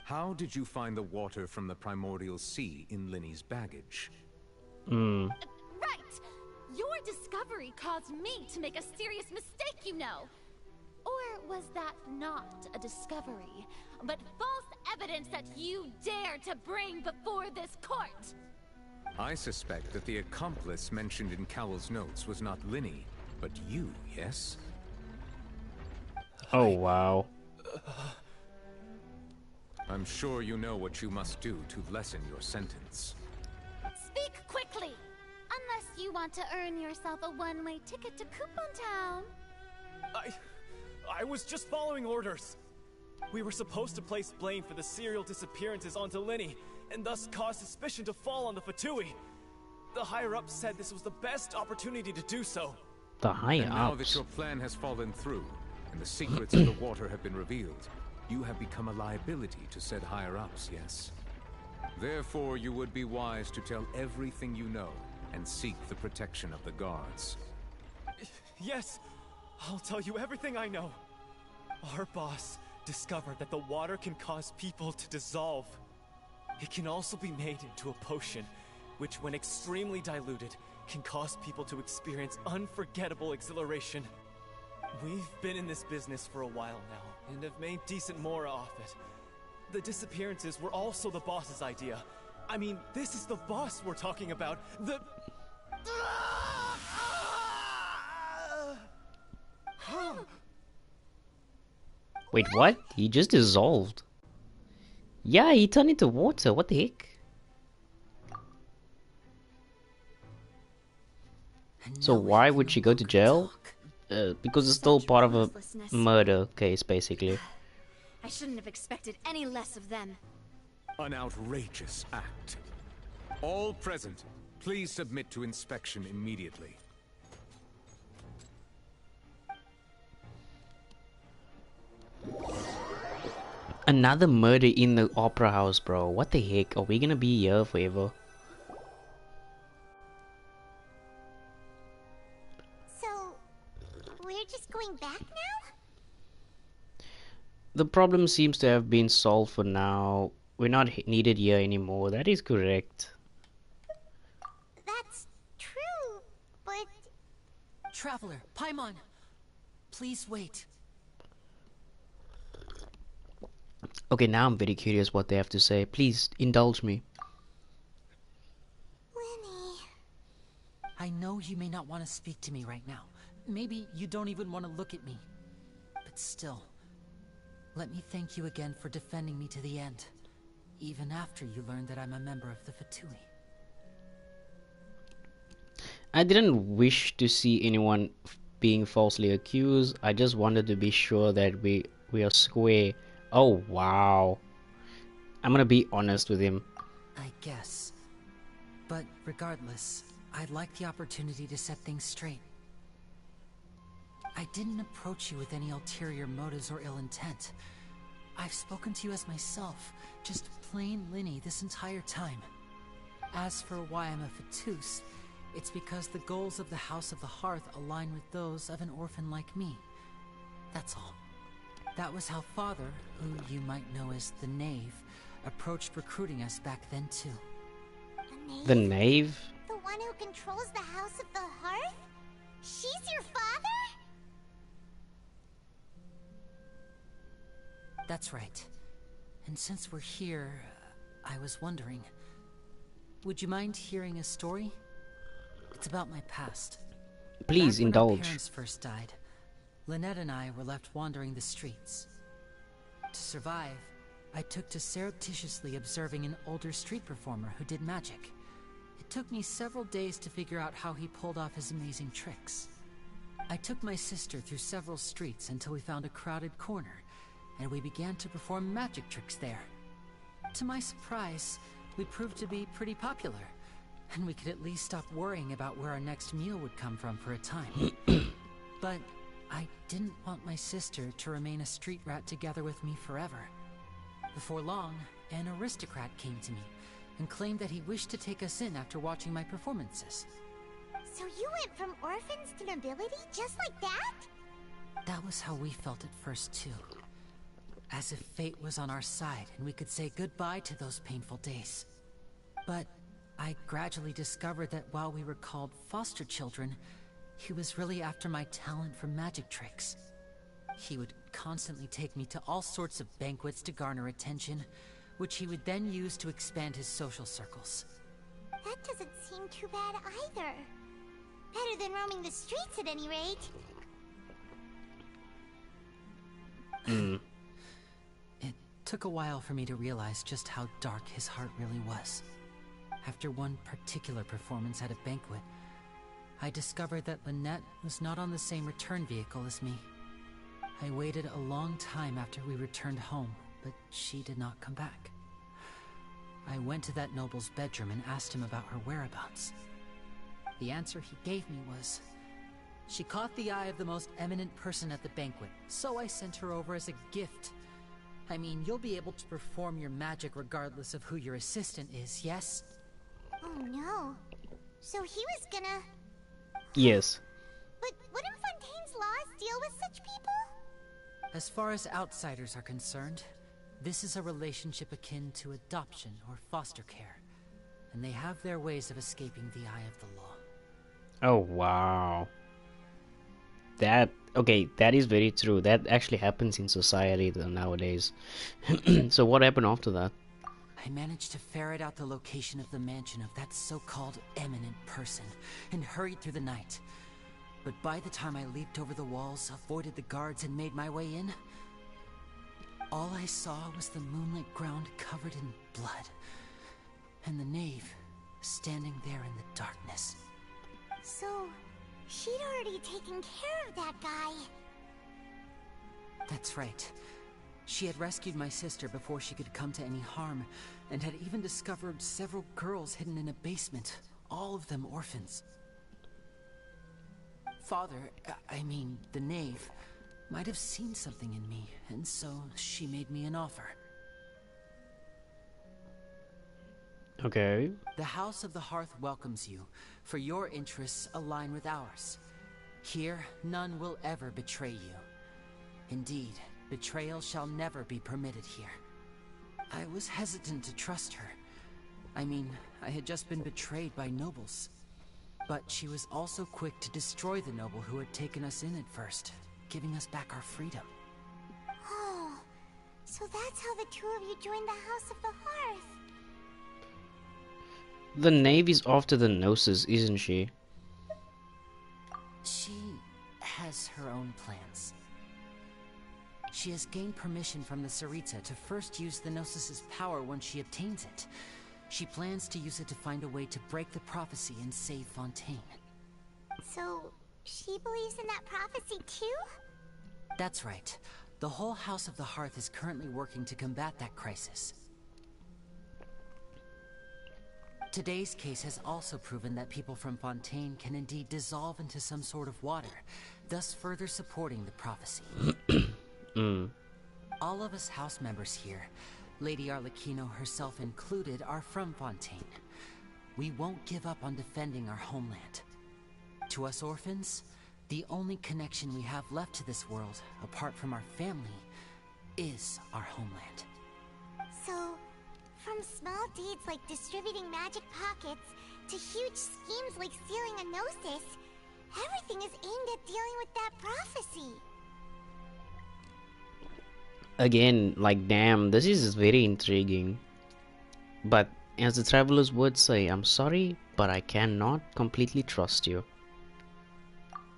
How did you find the water from the primordial sea in Linny's baggage? Right! Your discovery caused me to make a serious mistake, you know! Or was that not a discovery, but false evidence that you dare to bring before this court? I suspect that the accomplice mentioned in Cowell's notes was not Linny, but you, yes? Oh, wow. I'm sure you know what you must do to lessen your sentence. Speak quickly! Unless you want to earn yourself a one-way ticket to Coupon Town. I was just following orders. We were supposed to place blame for the serial disappearances onto Linny, and thus cause suspicion to fall on the Fatui. The higher-ups said this was the best opportunity to do so. The higher-ups? And now that your plan has fallen through, and the secrets of the water have been revealed, you have become a liability to said higher-ups, yes? Therefore, you would be wise to tell everything you know, and seek the protection of the guards. Yes, I'll tell you everything I know. Our boss discovered that the water can cause people to dissolve. It can also be made into a potion, which when extremely diluted, can cause people to experience unforgettable exhilaration. We've been in this business for a while now, and have made decent more off it. The disappearances were also the boss's idea. I mean, this is the boss we're talking about. The... Wait, what? He just dissolved. Yeah, he turned into water. What the heck? So why would she go to jail? Because it's still part of a murder case, basically. I shouldn't have expected any less of them. An outrageous act. All present, please submit to inspection immediately. Another murder in the opera house, bro. What the heck? Are we gonna be here forever? So, we're just going back now? The problem seems to have been solved for now. We're not needed here anymore. That is correct. That's true, but... Traveler, Paimon, please wait. Okay, now I'm very curious what they have to say. Please, indulge me. Linny... I know you may not want to speak to me right now. Maybe you don't even want to look at me. But still, let me thank you again for defending me to the end. Even after you learned that I'm a member of the Fatui. I didn't wish to see anyone being falsely accused. I just wanted to be sure that we are square. Oh, wow. I'm gonna be honest with him. I guess. But regardless, I'd like the opportunity to set things straight. I didn't approach you with any ulterior motives or ill intent. I've spoken to you as myself, just plain Linny this entire time. As for why I'm a Fatus, it's because the goals of the House of the Hearth align with those of an orphan like me. That's all. That was how Father, who you might know as the Knave, approached recruiting us back then too. The Knave? The one who controls the House of the Hearth? She's your father? That's right. And since we're here, I was wondering, would you mind hearing a story? It's about my past. Please Back indulge. When our parents first died, Lynette and I were left wandering the streets. To survive, I took to surreptitiously observing an older street performer who did magic. It took me several days to figure out how he pulled off his amazing tricks. I took my sister through several streets until we found a crowded corner, and we began to perform magic tricks there. To my surprise, we proved to be pretty popular, and we could at least stop worrying about where our next meal would come from for a time. But I didn't want my sister to remain a street rat together with me forever. Before long, an aristocrat came to me and claimed that he wished to take us in after watching my performances. went from orphans to nobility just like that? That was how we felt at first, too. As if fate was on our side and we could say goodbye to those painful days. But I gradually discovered that while we were called foster children, he was really after my talent for magic tricks. He would constantly take me to all sorts of banquets to garner attention, which he would then use to expand his social circles. That doesn't seem too bad either. Better than roaming the streets at any rate. It took a while for me to realize just how dark his heart really was. After one particular performance at a banquet, I discovered that Lynette was not on the same return vehicle as me. I waited a long time after we returned home, but she did not come back. I went to that noble's bedroom and asked him about her whereabouts. The answer he gave me was, she caught the eye of the most eminent person at the banquet, so I sent her over as a gift. I mean, you'll be able to perform your magic regardless of who your assistant is, yes? Oh no. So he was gonna... Yes. But wouldn't Fontaine's laws deal with such people? As far as outsiders are concerned, this is a relationship akin to adoption or foster care, and they have their ways of escaping the eye of the law. Oh, wow. Okay, that is very true. That actually happens in society nowadays. So what happened after that? I managed to ferret out the location of the mansion of that so-called eminent person, and hurried through the night. But by the time I leaped over the walls, avoided the guards, and made my way in, all I saw was the moonlit ground covered in blood, and the knave standing there in the darkness. So, she'd already taken care of that guy. That's right. She had rescued my sister before she could come to any harm, and had even discovered several girls hidden in a basement, all of them orphans. Father, I mean, the knave, might have seen something in me, and so she made me an offer. Okay. The House of the Hearth welcomes you, for your interests align with ours. Here, none will ever betray you. Indeed, betrayal shall never be permitted here. I was hesitant to trust her. I mean, I had just been betrayed by nobles. But she was also quick to destroy the noble who had taken us in at first, giving us back our freedom. Oh, so that's how the two of you joined the House of the Hearth. The knave is after the Gnosis, isn't she? She has her own plans. She has gained permission from the Tsaritsa to first use the Gnosis' power once she obtains it. She plans to use it to find a way to break the prophecy and save Fontaine. So, she believes in that prophecy too? That's right. The whole House of the Hearth is currently working to combat that crisis. Today's case has also proven that people from Fontaine can indeed dissolve into some sort of water, thus further supporting the prophecy. All of us house members here, Lady Arlecchino herself included, are from Fontaine. We won't give up on defending our homeland. To us orphans, the only connection we have left to this world, apart from our family, is our homeland. So, from small deeds like distributing magic pockets to huge schemes like stealing a Gnosis, everything is aimed at dealing with that prophecy. Again, like, damn, this is very intriguing. But as the travelers would say, I'm sorry, but I cannot completely trust you.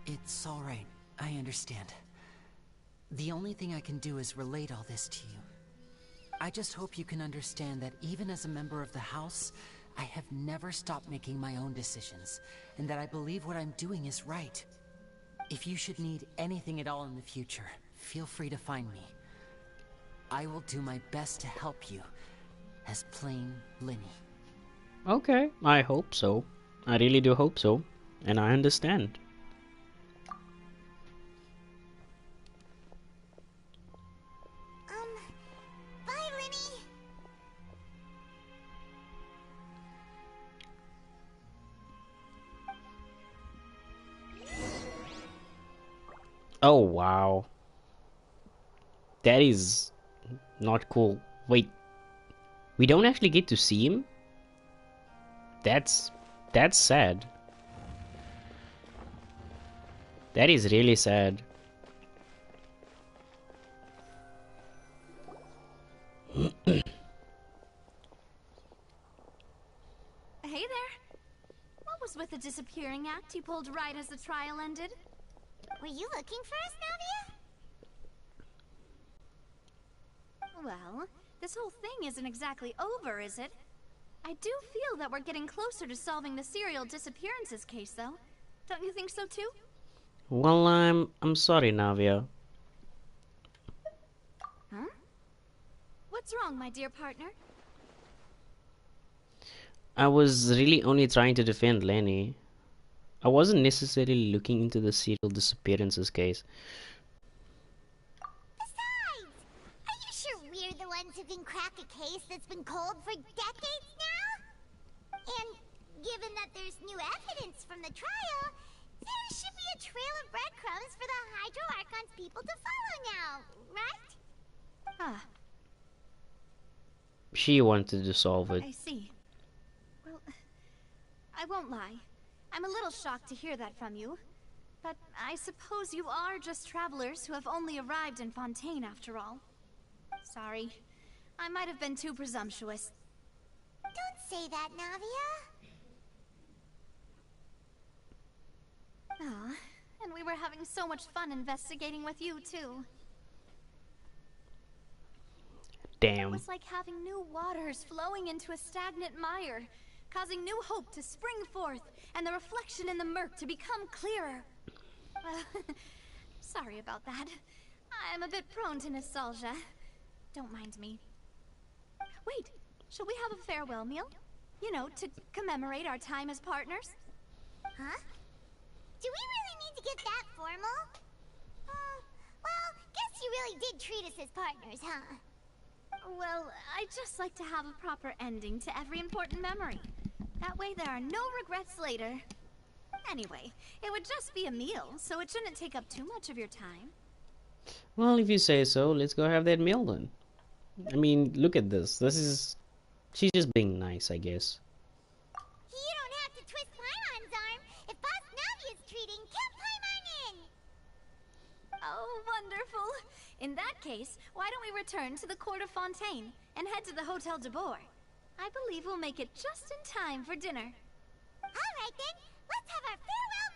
It's alright, I understand. The only thing I can do is relate all this to you. I just hope you can understand that even as a member of the House, I have never stopped making my own decisions, and that I believe what I'm doing is right. If you should need anything at all in the future, feel free to find me. I will do my best to help you, as plain Linny. Okay, I hope so. I really do hope so, and I understand. Bye, Linny! Oh wow. That is not cool. Wait. We don't actually get to see him? That's sad. That is really sad. Hey there. What was with the disappearing act you pulled right as the trial ended? Were you looking for us, Navia? Well, this whole thing isn't exactly over, is it? I do feel that we're getting closer to solving the serial disappearances case, though. Don't you think so too? Well, I'm sorry, Navia. Huh? What's wrong, my dear partner? I was really only trying to defend Lenny. I wasn't necessarily looking into the serial disappearances case. Besides, are you sure we're the ones who can crack a case that's been cold for decades now? And given that there's new evidence from the trial, there should be a trail of breadcrumbs for the Hydro Archon's people to follow now, right? Ah. She wanted to solve it. I see. Well, I won't lie. I'm a little shocked to hear that from you. But I suppose you are just travelers who have only arrived in Fontaine after all. Sorry. I might have been too presumptuous. Don't say that, Navia. Ah, and we were having so much fun investigating with you, too. Damn. It was like having new waters flowing into a stagnant mire, causing new hope to spring forth, and the reflection in the murk to become clearer. Sorry about that. I'm a bit prone to nostalgia. Don't mind me. Wait, shall we have a farewell meal? You know, to commemorate our time as partners? Huh? Do we really need to get that formal? Well, guess you really did treat us as partners, huh? Well, I'd just like to have a proper ending to every important memory. That way there are no regrets later. Anyway, it would just be a meal, so it shouldn't take up too much of your time. Well, if you say so, let's go have that meal then. I mean, look at this. She's just being nice, I guess. You don't have to twist Paimon's arm. If Boss Navia's treating, get Paimon in! Oh, wonderful. In that case, why don't we return to the Court of Fontaine and head to the Hotel de Boer? I believe we'll make it just in time for dinner. All right then, let's have our farewell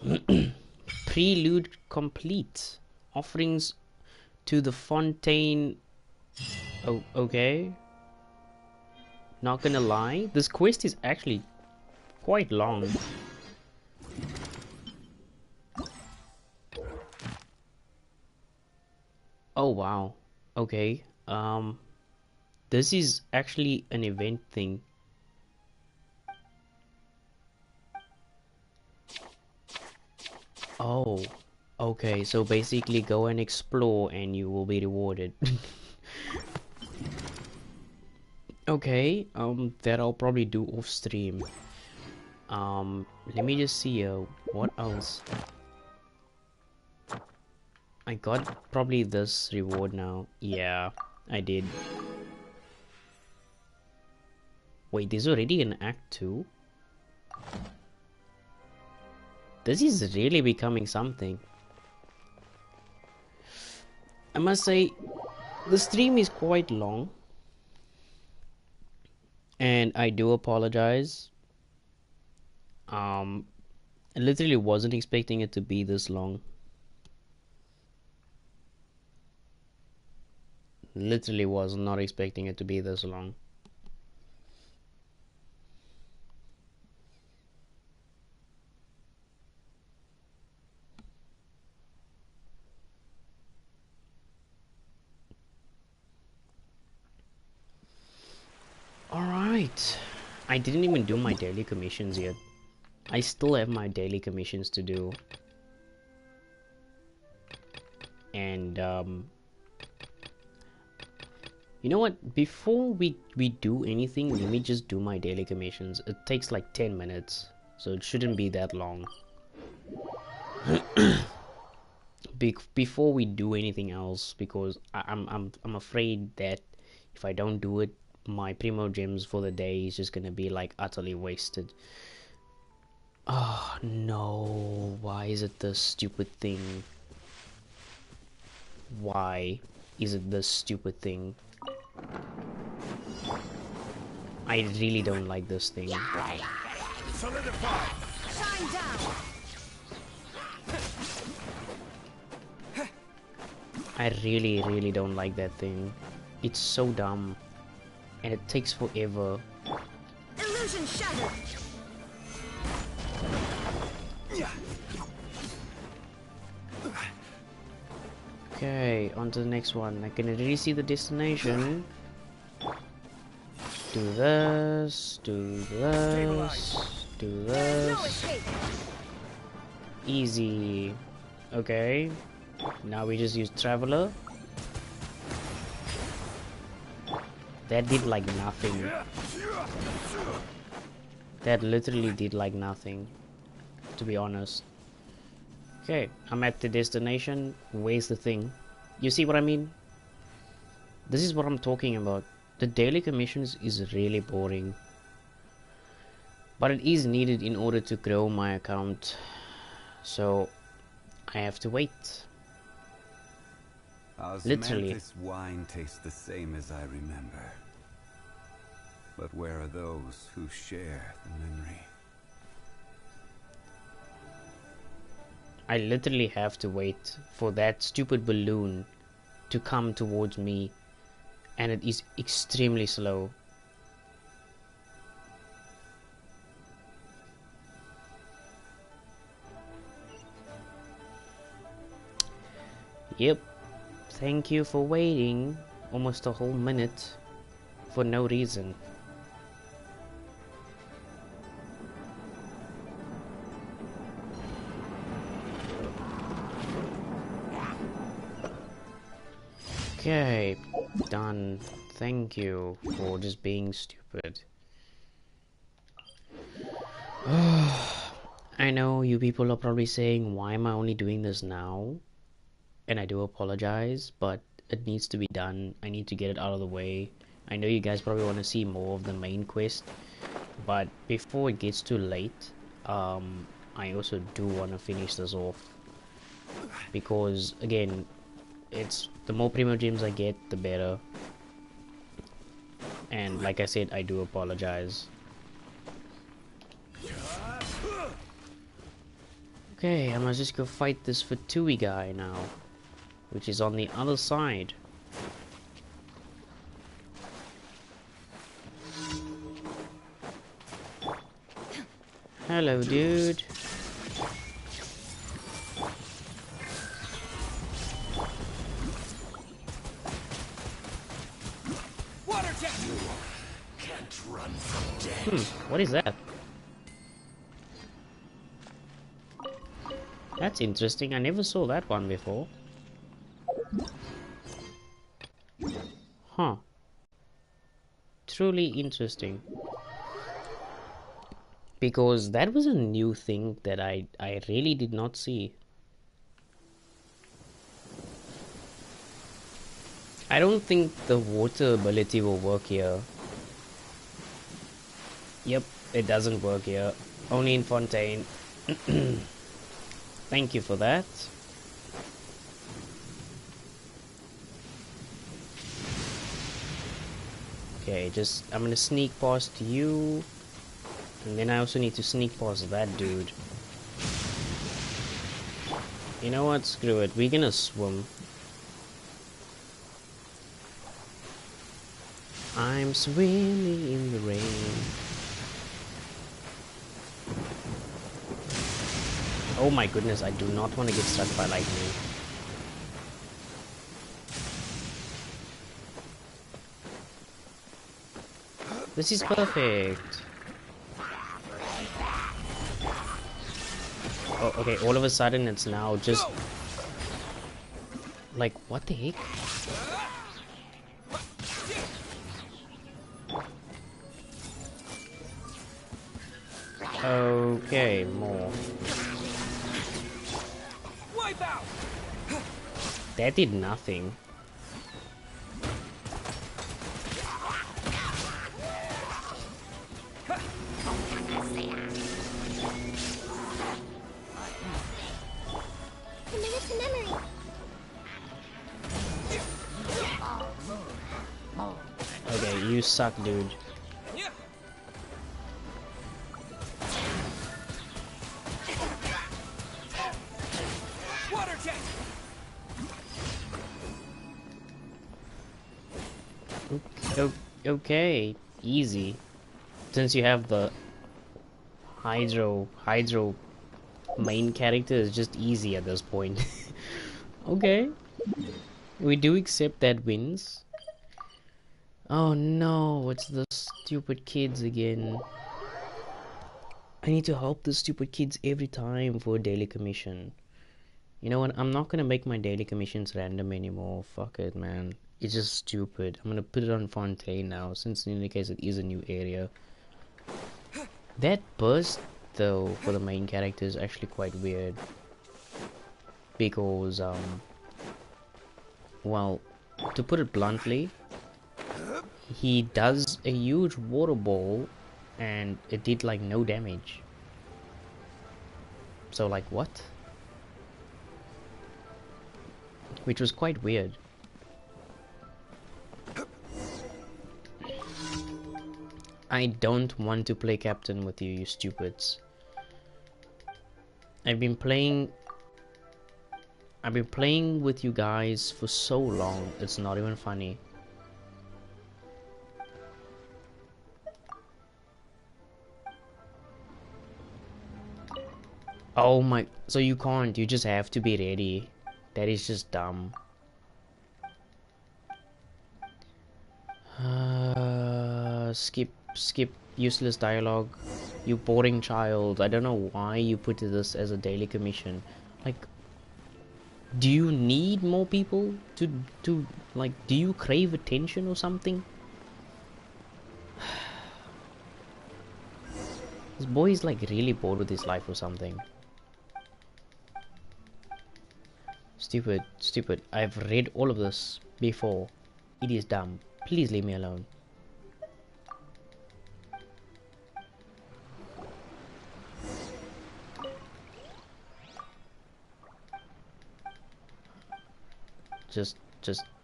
meal. Prelude complete. Offerings to the Fontaine. Oh, okay. Not gonna lie, this quest is actually quite long. Oh wow. Okay. This is actually an event thing. Oh, okay. So basically go and explore and you will be rewarded. Okay, that I'll probably do off stream. Let me just see what else. I got probably this reward now. Yeah, I did. Wait, there's already an act 2? This is really becoming something. I must say, the stream is quite long. And I do apologize. I literally wasn't expecting it to be this long. Literally was not expecting it to be this long. Alright. I didn't even do my daily commissions yet. I still have my daily commissions to do. And You know what? Before we do anything, let me just do my daily commissions. It takes like 10 minutes, so it shouldn't be that long. Before we do anything else, because I'm afraid that if I don't do it, my primo gems for the day is just gonna be like utterly wasted. Oh no, why is it this stupid thing? Why is it this stupid thing? I really don't like this thing. Solidify. Shine down. I really don't like that thing. It's so dumb. And it takes forever. Illusion shattered. Okay, on to the next one. I can already see the destination. Do this, do this, do this. Easy. Okay. Now we just use Traveler. That did like nothing. That literally did like nothing, to be honest. Okay, I'm at the destination. Where's the thing? You see what I mean? This is what I'm talking about. The daily commissions is really boring. But it is needed in order to grow my account. So I have to wait. Literally. Osmanthus wine tastes the same as I remember. But where are those who share the memory? I literally have to wait for that stupid balloon to come towards me, and it is extremely slow. Yep. Thank you for waiting almost a whole minute for no reason. Okay, done. Thank you for just being stupid. I know you people are probably saying, why am I only doing this now? And I do apologize, but it needs to be done. I need to get it out of the way. I know you guys probably want to see more of the main quest, but before it gets too late, I also do want to finish this off. Because, again, it's the more primo gems I get, the better. And like I said, I do apologize. Okay, I must just go fight this Fatui guy now, which is on the other side. Hello, dude. Can't run from death. What is that? That's interesting. I never saw that one before. Huh. Truly interesting. Because that was a new thing that I really did not see. I don't think the water ability will work here. Yep, it doesn't work here. Only in Fontaine. Thank you for that. Okay, I'm gonna sneak past you. And then I also need to sneak past that dude. You know what? Screw it. We're gonna swim. I'm swimming in the rain. Oh my goodness, I do not want to get struck by lightning. This is perfect. Oh, okay, all of a sudden it's now just... Like, what the heck? Okay, more. Wipe out. That did nothing. Okay, you suck, dude. Water jet. Okay, easy. Since you have the hydro main character, is just easy at this point. Okay, we do accept that wins. Oh no, it's the stupid kids again. I need to help the stupid kids every time for a daily commission. You know what, I'm not gonna make my daily commissions random anymore. Fuck it, man. It's just stupid. I'm gonna put it on Fontaine now, since in any case it is a new area. That burst, though, for the main character is actually quite weird. Because, well, to put it bluntly, he does a huge water ball and it did like no damage. So like what? Which was quite weird. I don't want to play captain with you, you stupids. I've been playing with you guys for so long, it's not even funny. Oh my, so you can't, you just have to be ready. That is just dumb. Skip useless dialogue. You boring child. I don't know why you put this as a daily commission. Like, do you need more people to like, do you crave attention or something? This boy is like really bored with his life or something. Stupid, stupid. I've read all of this before. It is dumb. Please leave me alone. Just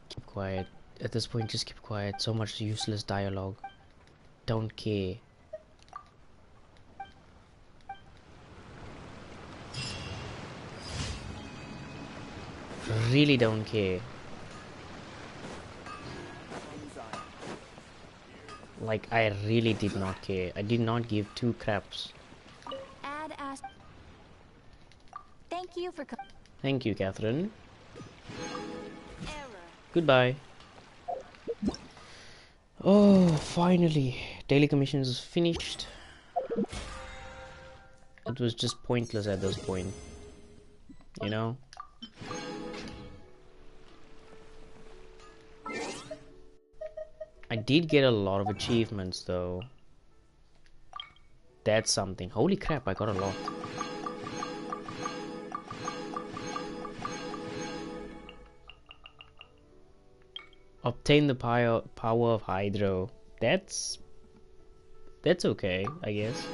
keep quiet. At this point, just keep quiet. So much useless dialogue. Don't care. Really don't care. Like, I really did not care. I did not give two craps. Thank you for Thank you, Catherine. Goodbye. Oh, finally. Daily commissions is finished. It was just pointless at this point. You know? I did get a lot of achievements though. That's something. Holy crap, I got a lot. Obtain the power of Hydro. That's okay, I guess.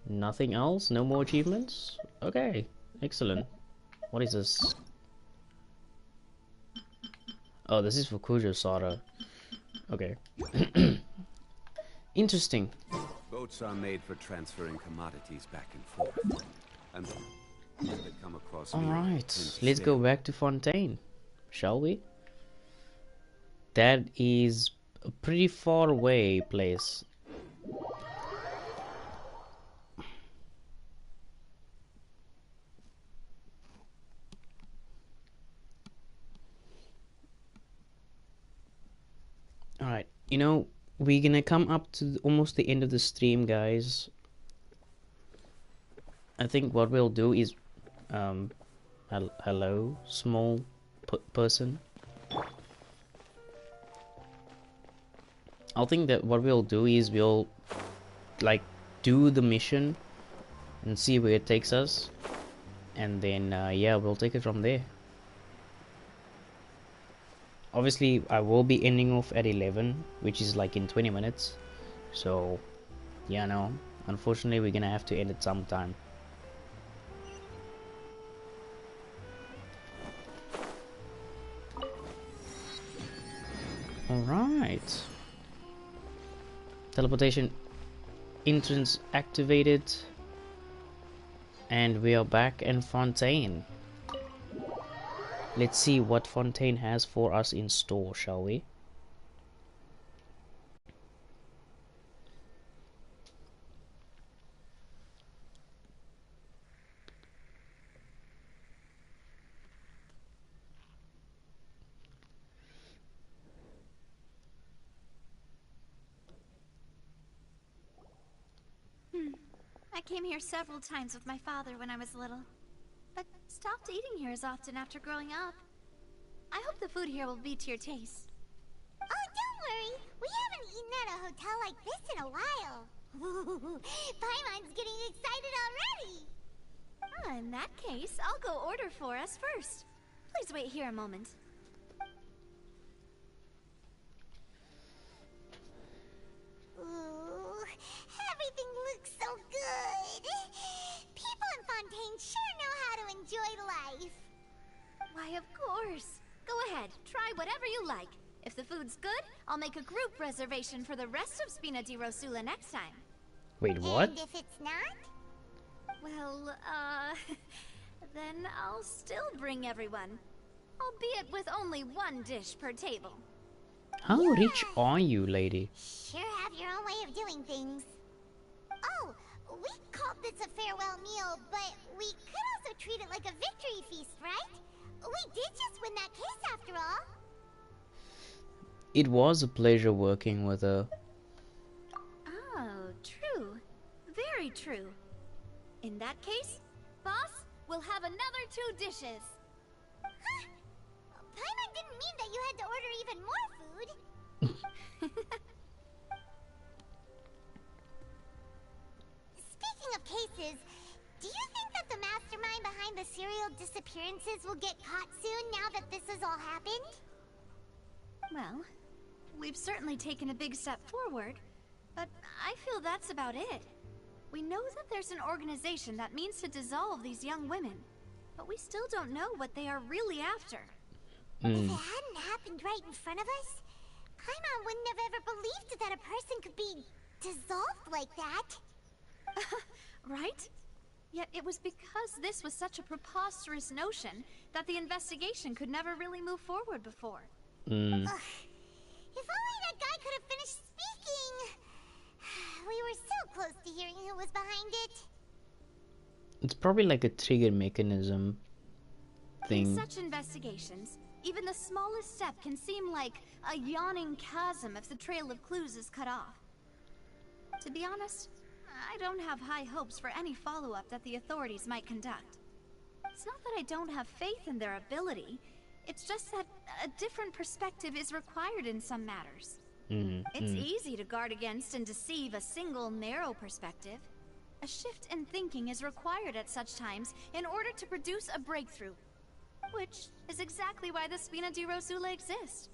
Nothing else? No more achievements? Okay, excellent. What is this? Oh, this is for Kujo Sara. Okay. Interesting. Boats are made for transferring commodities back and forth. And they come across. Alright, let's go back to Fontaine, shall we? That is a pretty far away place. Alright, you know, we're gonna come up to almost the end of the stream, guys. I think what we'll do is, hello, small person. I think that what we'll do is we'll like do the mission and see where it takes us, and then yeah, we'll take it from there. Obviously I will be ending off at 11, which is like in 20 minutes, so yeah, no, unfortunately we're gonna have to end it sometime. Alright, teleportation entrance activated, and we are back in Fontaine. Let's see what Fontaine has for us in store, shall we? I came here several times with my father when I was little, but stopped eating here as often after growing up. I hope the food here will be to your taste. Oh, don't worry. We haven't eaten at a hotel like this in a while. Paimon's getting excited already. In that case, I'll go order for us first. Please wait here a moment. Ooh, everything looks so good. People in Fontaine sure know how to enjoy life. Why, of course. Go ahead, try whatever you like. If the food's good, I'll make a group reservation for the rest of Spina di Rosula next time. Wait, what? And if it's not? Well, then I'll still bring everyone. Albeit with only one dish per table. How rich are you, lady? Sure have your own way of doing things. Oh, we called this a farewell meal, but we could also treat it like a victory feast, right? We did just win that case after all. It was a pleasure working with her. Oh, true. Very true. In that case, boss, we'll have another 2 dishes. Huh? Paimon didn't mean that you had to order even more food. Speaking of cases, do you think that the mastermind behind the serial disappearances will get caught soon now that this has all happened? Well, we've certainly taken a big step forward, but I feel that's about it. We know that there's an organization that means to dissolve these young women, but we still don't know what they are really after. If it hadn't happened right in front of us, Paimon wouldn't have ever believed that a person could be dissolved like that. Right? Yet it was because this was such a preposterous notion that the investigation could never really move forward before. If only that guy could have finished speaking. We were so close to hearing who was behind it. It's probably like a trigger mechanism thing. In such investigations, even the smallest step can seem like a yawning chasm if the trail of clues is cut off. To be honest, I don't have high hopes for any follow-up that the authorities might conduct. It's not that I don't have faith in their ability, it's just that a different perspective is required in some matters. It's easy to guard against and deceive a single narrow perspective. A shift in thinking is required at such times in order to produce a breakthrough. Which is exactly why the Spina di Rosula exist.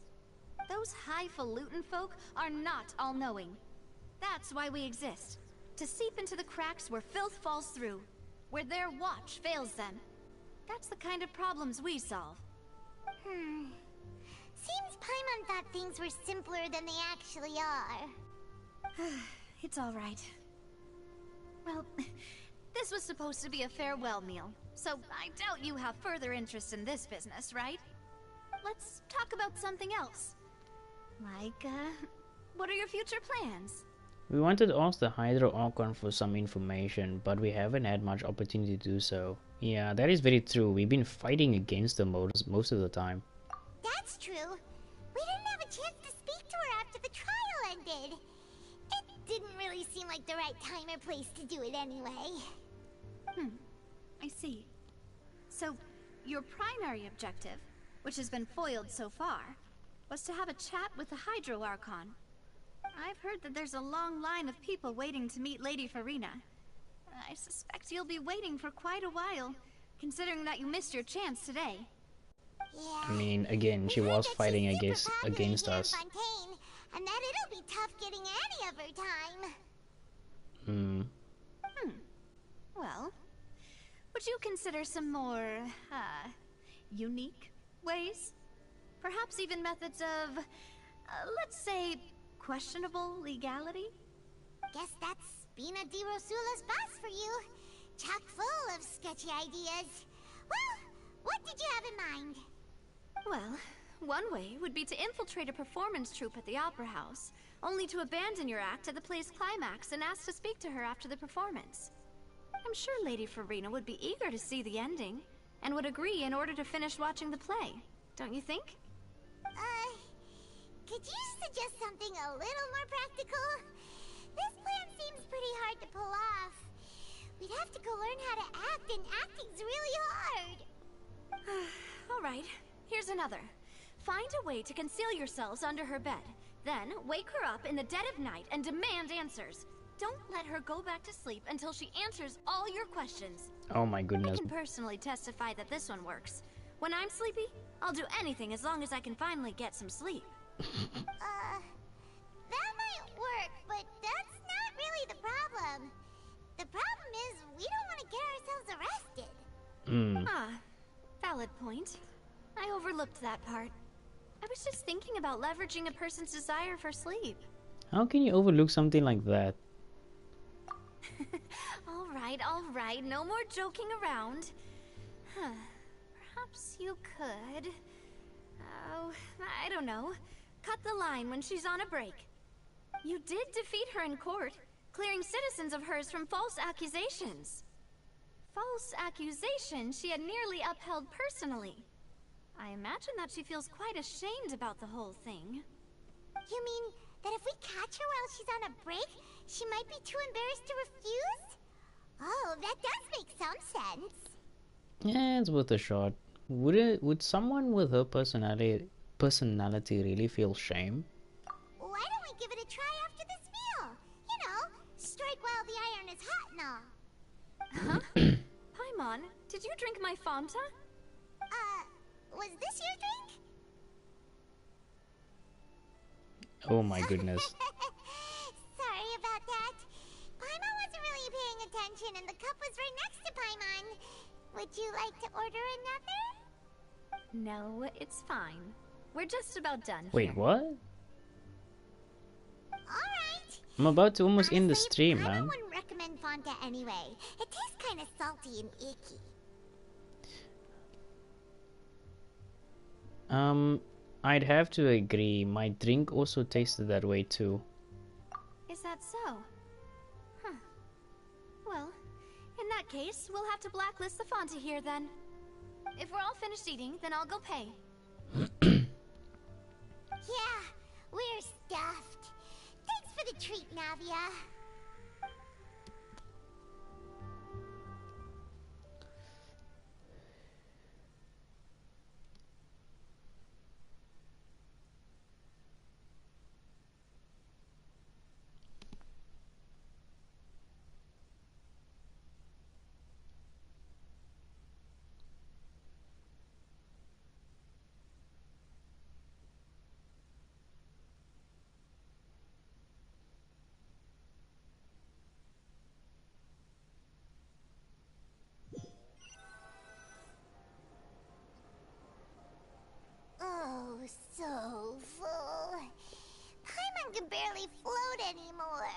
Those highfalutin folk are not all-knowing. That's why we exist. To seep into the cracks where filth falls through. Where their watch fails them. That's the kind of problems we solve. Seems Paimon thought things were simpler than they actually are. It's alright. Well, this was supposed to be a farewell meal, so I doubt you have further interest in this business, right? Let's talk about something else. Like, what are your future plans? We wanted to ask the Hydro Archon for some information, but we haven't had much opportunity to do so. Yeah, that is very true. We've been fighting against them most of the time. That's true. We didn't have a chance to speak to her after the trial ended. It didn't really seem like the right time or place to do it anyway. I see. So, your primary objective, which has been foiled so far, was to have a chat with the Hydro Archon. I've heard that there's a long line of people waiting to meet Lady Farina. I suspect you'll be waiting for quite a while, considering that you missed your chance today. I mean, again, she was fighting, I guess, against us. Fontaine, and that it'll be tough getting any of her time. Well, would you consider some more, unique ways? Perhaps even methods of, let's say, questionable legality? Guess that's Spina di Rosula's boss for you. Chock full of sketchy ideas. Well, what did you have in mind? Well, one way would be to infiltrate a performance troupe at the Opera House, only to abandon your act at the play's climax and ask to speak to her after the performance. I'm sure Lady Farina would be eager to see the ending, and would agree in order to finish watching the play. Don't you think? Could you suggest something a little more practical? This plan seems pretty hard to pull off. We'd have to go learn how to act, and acting's really hard. Alright, here's another. Find a way to conceal yourselves under her bed. Then, wake her up in the dead of night and demand answers. Don't let her go back to sleep until she answers all your questions. Oh my goodness. I can personally testify that this one works. When I'm sleepy, I'll do anything as long as I can finally get some sleep. That might work, but that's not really the problem. The problem is we don't want to get ourselves arrested. Valid point. I overlooked that part. I was just thinking about leveraging a person's desire for sleep. How can you overlook something like that? Alright, no more joking around. Perhaps you could... Oh, I don't know. Cut the line when she's on a break. You did defeat her in court, clearing citizens of hers from false accusations. False accusations she had nearly upheld personally. I imagine that she feels quite ashamed about the whole thing. You mean that if we catch her while she's on a break, she might be too embarrassed to refuse? Oh, that does make some sense. Yeah, it's worth a shot. Would someone with her personality really feel shame? Why don't we give it a try after this meal? You know, strike while the iron is hot and all. Huh? Paimon, did you drink my Fanta? Was this your drink? Oh my goodness. Sorry about that. Paimon wasn't really paying attention and the cup was right next to Paimon. Would you like to order another? No, it's fine. We're just about done. Wait, what? Alright. I'm about to almost end the stream, I man. wouldn't recommend Fanta anyway. It tastes kind of salty and icky. I'd have to agree. My drink also tasted that way too. Is that so? Huh. Well, in that case, we'll have to blacklist the Fanta here then. If we're all finished eating, then I'll go pay. Yeah, we're stuffed. Thanks for the treat, Navia. Oh, so full. Paimon can barely float anymore.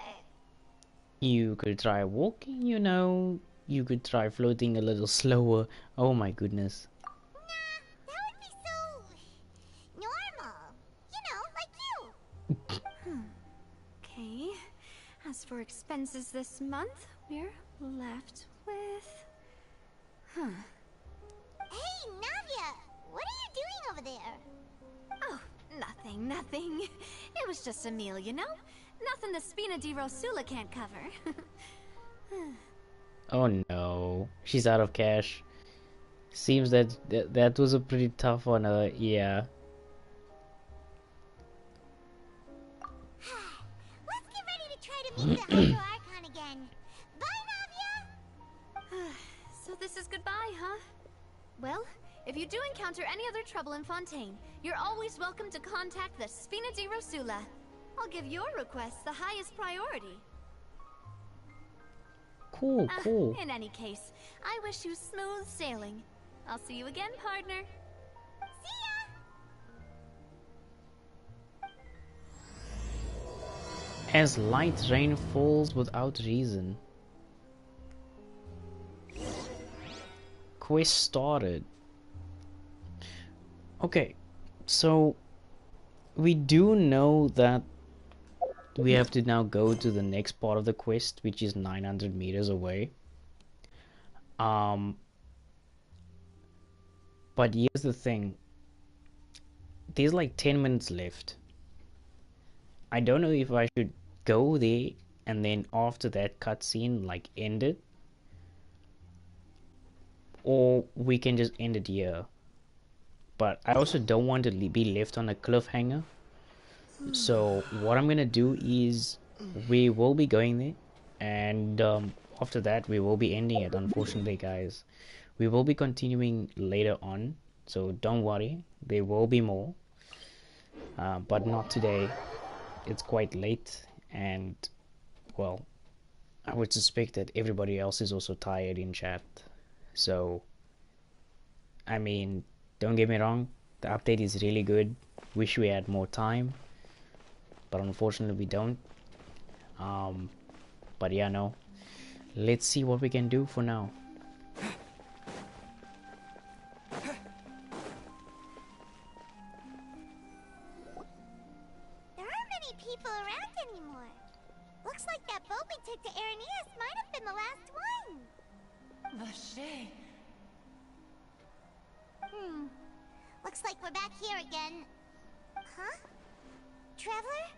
You could try walking, you know. You could try floating a little slower. Oh my goodness. Nah, that would be so... normal. You know, like you. Okay. As for expenses this month, we're left with... Hey, Navia! What are you doing over there? Oh, nothing. It was just a meal, you know? Nothing the Spina di Rosula can't cover. Oh no. She's out of cash. Seems that was a pretty tough one, yeah. meet the Hydro Archon again. Bye, Navia! So this is goodbye, huh? Well, if you do encounter any other trouble in Fontaine, you're always welcome to contact the Sfina di Rosula. I'll give your requests the highest priority. Cool, cool. In any case, I wish you smooth sailing. I'll see you again, partner. See ya! As light rain falls without reason. Quest started. Okay, so we do know that we have to now go to the next part of the quest, which is 900 meters away. But here's the thing. There's like 10 minutes left. I don't know if I should go there and then after that cutscene like end it, or we can just end it here. But I also don't want to be left on a cliffhanger. So what I'm gonna do is we will be going there, and after that we will be ending it. Unfortunately, guys, we will be continuing later on, so don't worry, there will be more, but not today. It's quite late, and well, I would suspect that everybody else is also tired in chat. So I mean, don't get me wrong, the update is really good. Wish we had more time, but unfortunately we don't. But yeah, no, let's see what we can do for now. There aren't many people around anymore. Looks like that boat we took to Araneus might have been the last one. Vache. Looks like we're back here again. Huh? Traveler?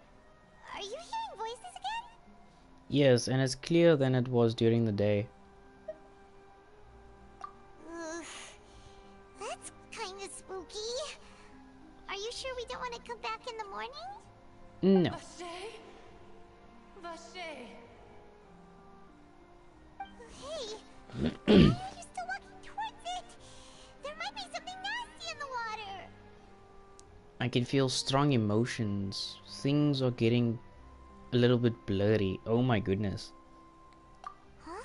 Are you hearing voices again? Yes, and it's clearer than it was during the day. That's kind of spooky. Are you sure we don't want to come back in the morning? No. Vache? Vache. Hey, why are you still walking towards it? There might be something nasty in the water. I can feel strong emotions. Things are getting a little bit blurry. Oh my goodness. Huh?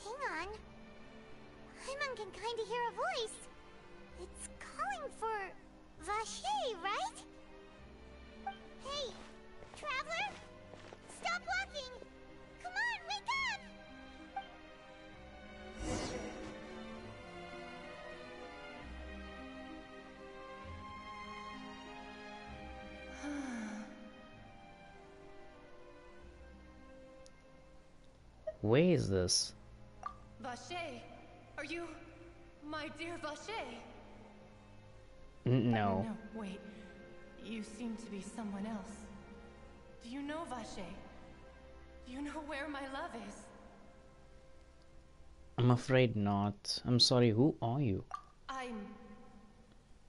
Hang on. Paimon can kind of hear a voice. It's calling for Vache, right? Hey, Traveler? Stop walking! Come on, wake up! Where is this? Vache, are you my dear Vache? No. No, wait. You seem to be someone else. Do you know Vache? Do you know where my love is? I'm afraid not. I'm sorry, who are you?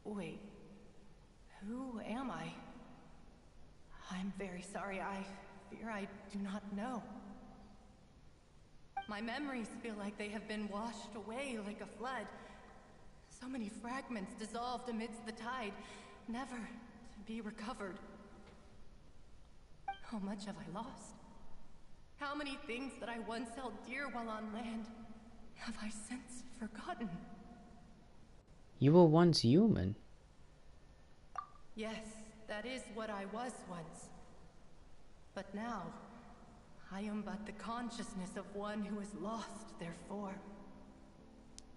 Wait. Who am I? I'm very sorry. I fear I do not know. My memories feel like they have been washed away like a flood. So many fragments dissolved amidst the tide, never to be recovered. How much have I lost? How many things that I once held dear while on land have I since forgotten? You were once human. Yes, that is what I was once. But now, I am but the consciousness of one who has lost their form.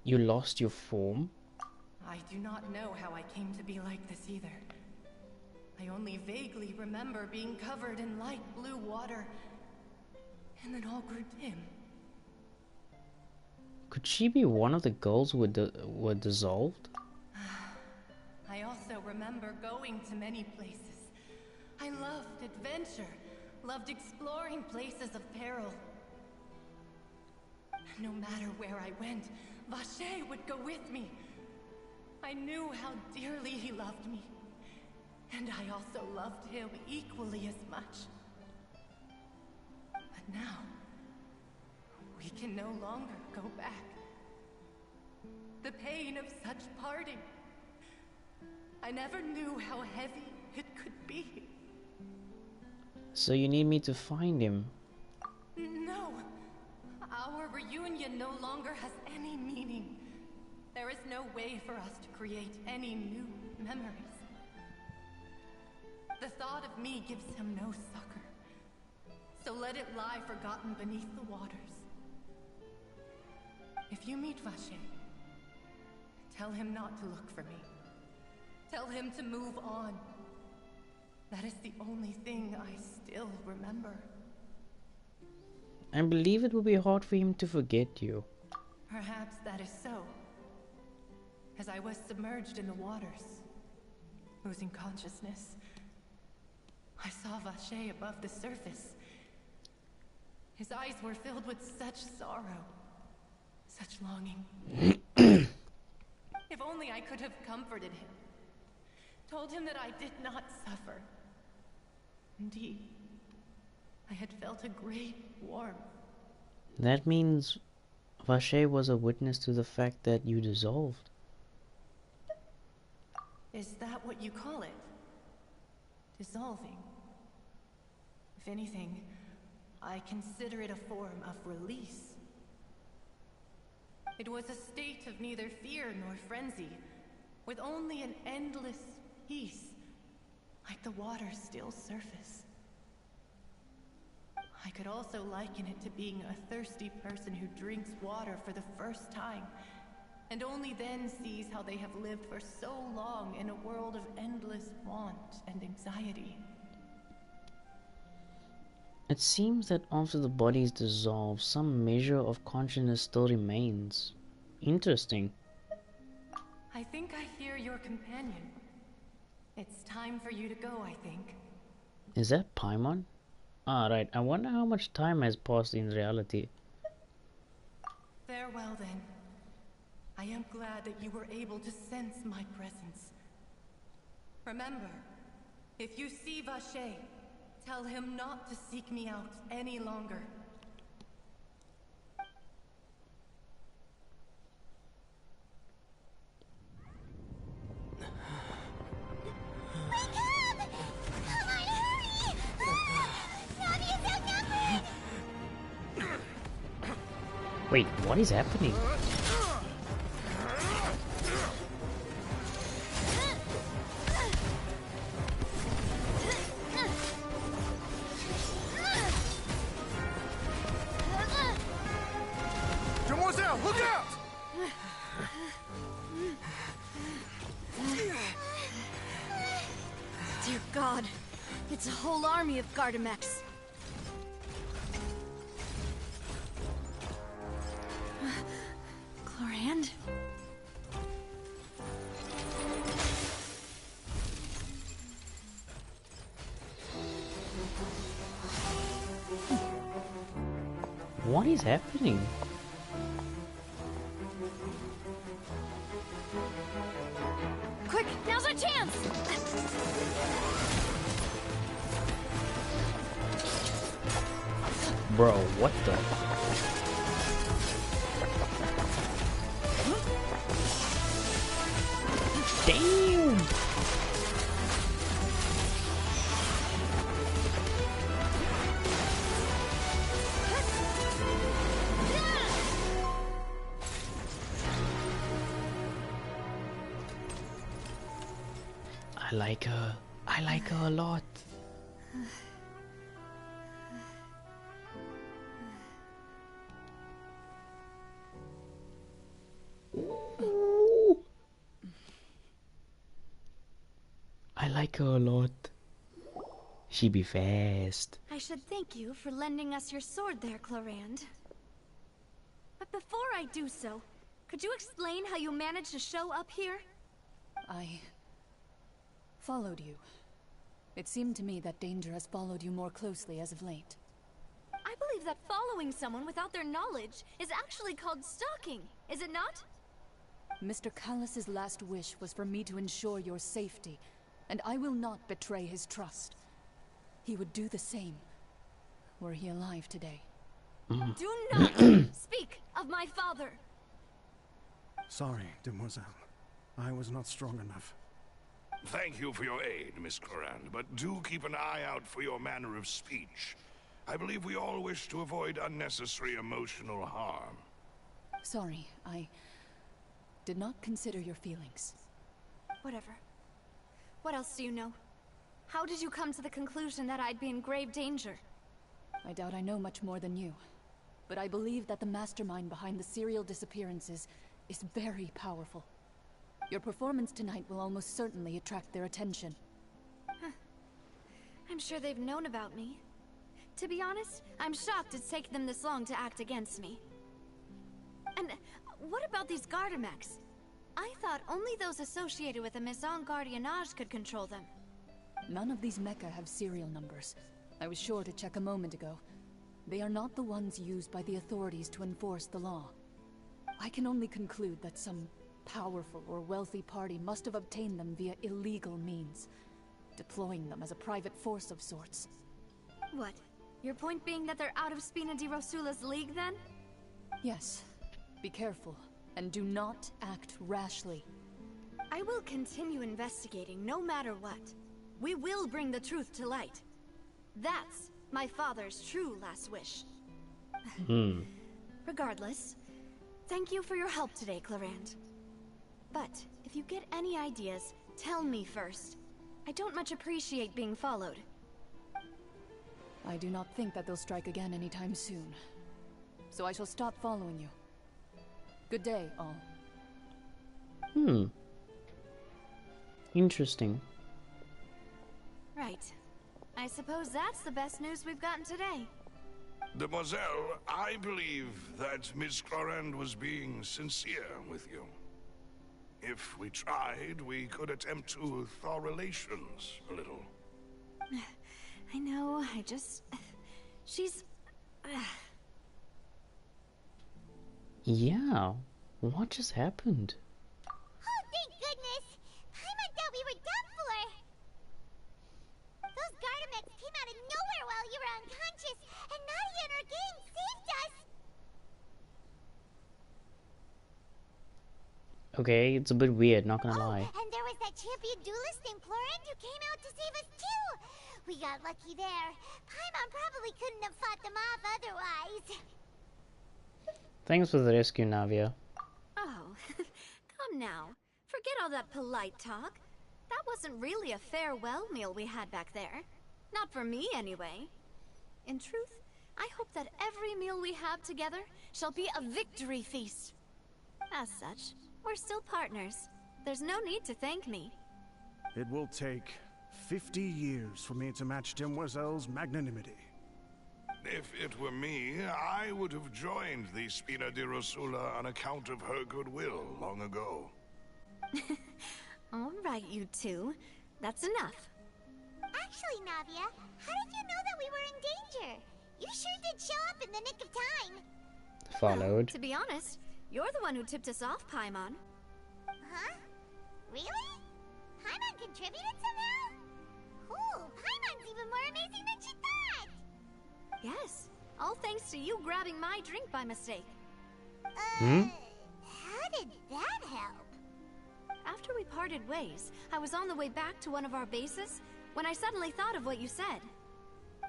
You lost your form? I do not know how I came to be like this either. I only vaguely remember being covered in light blue water, and then all grew dim. Could she be one of the girls who were dissolved? I also remember going to many places. I loved adventure, loved exploring places of peril. No matter where I went, Vache would go with me. I knew how dearly he loved me, and I also loved him equally as much. now, we can no longer go back. The pain of such parting. I never knew how heavy it could be. So you need me to find him? No. Our reunion no longer has any meaning. There is no way for us to create any new memories. The thought of me gives him no succor. So let it lie forgotten beneath the waters. If you meet Vache, tell him not to look for me. Tell him to move on. That is the only thing I still remember. I believe it will be hard for him to forget you. Perhaps that is so. As I was submerged in the waters, losing consciousness, I saw Vache above the surface. His eyes were filled with such sorrow, such longing. If only I could have comforted him, told him that I did not suffer. Indeed, I had felt a great warmth. That means Vache was a witness to the fact that you dissolved. Is that what you call it? Dissolving? If anything, I consider it a form of release. It was a state of neither fear nor frenzy, with only an endless peace, like the water's still surface. I could also liken it to being a thirsty person who drinks water for the first time, and only then sees how they have lived for so long in a world of endless want and anxiety. It seems that after the body is dissolved, some measure of consciousness still remains. Interesting. I think I hear your companion. It's time for you to go, I think. Is that Paimon? Ah, right. I wonder how much time has passed in reality. Farewell, then. I am glad that you were able to sense my presence. Remember, if you see Vache, tell him not to seek me out any longer. Wait, what is happening? Demoiselle, look out! Dear God, it's a whole army of Gardamex. Clorand? What is happening? Quick, now's our chance! Bro, what the? Damn! I like her. I like her a lot. I like her a lot. She be fast. I should thank you for lending us your sword there, Clorand. But before I do so, could you explain how you managed to show up here? I followed you. It seemed to me that danger has followed you more closely as of late. I believe that following someone without their knowledge is actually called stalking, is it not? Mr. Callus's last wish was for me to ensure your safety, and I will not betray his trust. He would do the same. were he alive today. Do not speak of my father! Sorry, demoiselle. I was not strong enough. Thank you for your aid, Miss Clorand, but do keep an eye out for your manner of speech. I believe we all wish to avoid unnecessary emotional harm. Sorry, I did not consider your feelings. Whatever. What else do you know? How did you come to the conclusion that I'd be in grave danger? I doubt I know much more than you, but I believe that the mastermind behind the serial disappearances is very powerful. Your performance tonight will almost certainly attract their attention. Huh. I'm sure they've known about me. To be honest, I'm shocked it's taken them this long to act against me. And what about these Gardamex? I thought only those associated with the Maison Gardiennage could control them. None of these mecha have serial numbers. I was sure to check a moment ago. They are not the ones used by the authorities to enforce the law. I can only conclude that some powerful or wealthy party must have obtained them via illegal means, deploying them as a private force of sorts. What? Your point being that they're out of Spina di Rosula's league, then? Yes. Be careful, and do not act rashly. I will continue investigating no matter what. We will bring the truth to light. That's my father's true last wish. Regardless, thank you for your help today, Clorand. But if you get any ideas, tell me first. I don't much appreciate being followed. I do not think that they'll strike again anytime soon. So I shall stop following you. Good day, all. Interesting. Right. I suppose that's the best news we've gotten today. Demoiselle, I believe that Miss Clorand was being sincere with you. If we tried, we could attempt to thaw relations a little. I know, she's... Yeah, what just happened? Oh, thank goodness! Paimon thought we were done for! Those Gardamex came out of nowhere while you were unconscious, and Nadia and her gang saved us! Okay, it's a bit weird, not gonna lie. And there was that champion duelist named Clorand who came out to save us too! We got lucky there. Paimon probably couldn't have fought them off otherwise. Thanks for the rescue, Navia. Oh, come now. Forget all that polite talk. That wasn't really a farewell meal we had back there. Not for me, anyway. In truth, I hope that every meal we have together shall be a victory feast. As such, we're still partners. There's no need to thank me. It will take 50 years for me to match Demoiselle's magnanimity. If it were me, I would have joined the Spina di Rosula on account of her goodwill long ago. All right, you two. That's enough. Actually, Navia, how did you know that we were in danger? You sure did show up in the nick of time. Followed. Well, to be honest, you're the one who tipped us off, Paimon. Huh? Really? Paimon contributed somehow? Ooh, Paimon's even more amazing than she thought! Yes, all thanks to you grabbing my drink by mistake. How did that help? After we parted ways, I was on the way back to one of our bases when I suddenly thought of what you said.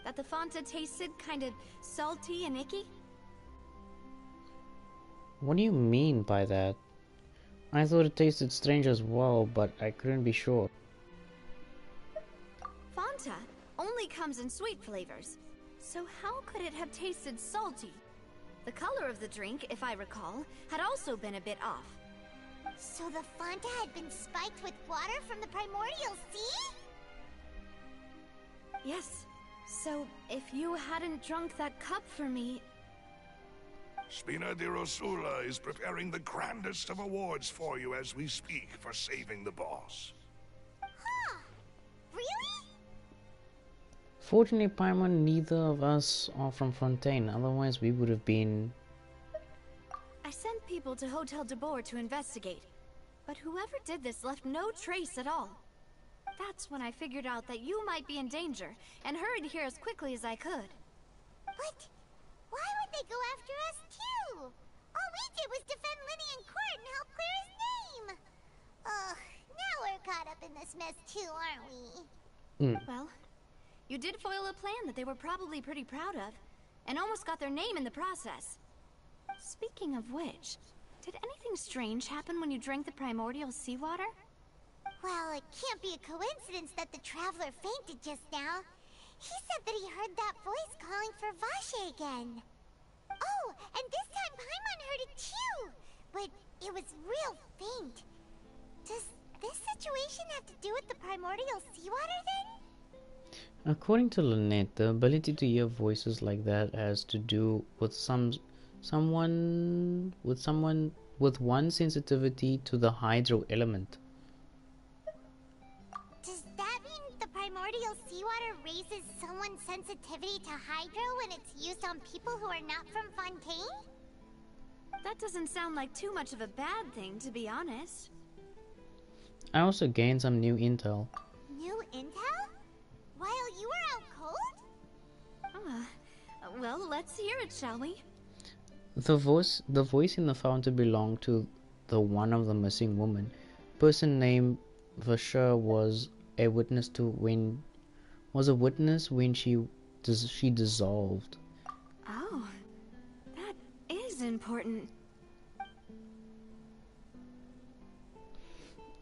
That the Fanta tasted kind of salty and icky. What do you mean by that? I thought it tasted strange as well, but I couldn't be sure. Fanta only comes in sweet flavors, so how could it have tasted salty? The color of the drink, if I recall, had also been a bit off. So the Fanta had been spiked with water from the primordial sea? Yes. So, if you hadn't drunk that cup for me... Spina di Rosula is preparing the grandest of awards for you as we speak for saving the boss. Huh? Really? Fortunately, Paimon, neither of us are from Fontaine, otherwise we would have been... I sent people to Hotel de Boer to investigate, but whoever did this left no trace at all. That's when I figured out that you might be in danger, and hurried here as quickly as I could. But why would they go after us too? All we did was defend Linny in court and help clear his name. Ugh, now we're caught up in this mess too, aren't we? Well, you did foil a plan that they were probably pretty proud of, and almost got their name in the process. Speaking of which, did anything strange happen when you drank the primordial seawater? Well, it can't be a coincidence that the traveler fainted just now. He said that he heard that voice calling for Vache again. Oh, and this time Paimon heard it too, but it was real faint. Does this situation have to do with the primordial seawater then? According to Lynette, the ability to hear voices like that has to do with someone with one sensitivity to the hydro element. Does that mean the primordial seawater raises someone's sensitivity to hydro when it's used on people who are not from Fontaine? That doesn't sound like too much of a bad thing, to be honest. I also gained some new intel. New intel? While you were out cold? Well, let's hear it, shall we? The voice in the fountain belonged to the one of the missing woman. Person named Vasher was a witness when she dissolved. Oh, that is important.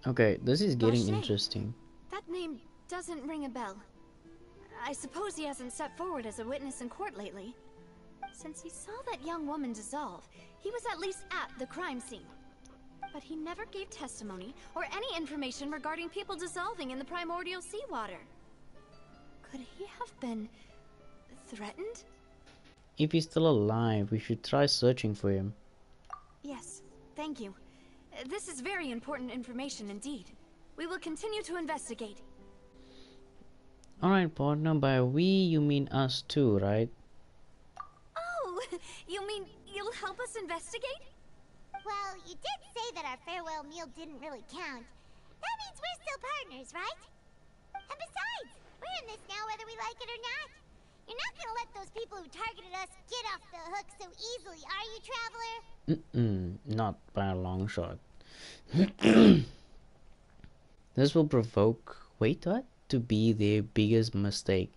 Okay, this is getting Vache. interesting. That name doesn't ring a bell. I suppose he hasn't stepped forward as a witness in court lately. Since he saw that young woman dissolve, he was at least at the crime scene. But he never gave testimony or any information regarding people dissolving in the primordial seawater. Could he have been threatened? If he's still alive, we should try searching for him. Yes, thank you. This is very important information indeed. We will continue to investigate. Alright, partner, by we you mean us too, right? Oh, you mean you'll help us investigate? Well, you did say that our farewell meal didn't really count. That means we're still partners, right? And besides, we're in this now whether we like it or not. You're not gonna let those people who targeted us get off the hook so easily, are you, Traveler? Not by a long shot. This will provoke... Wait, what? To be their biggest mistake.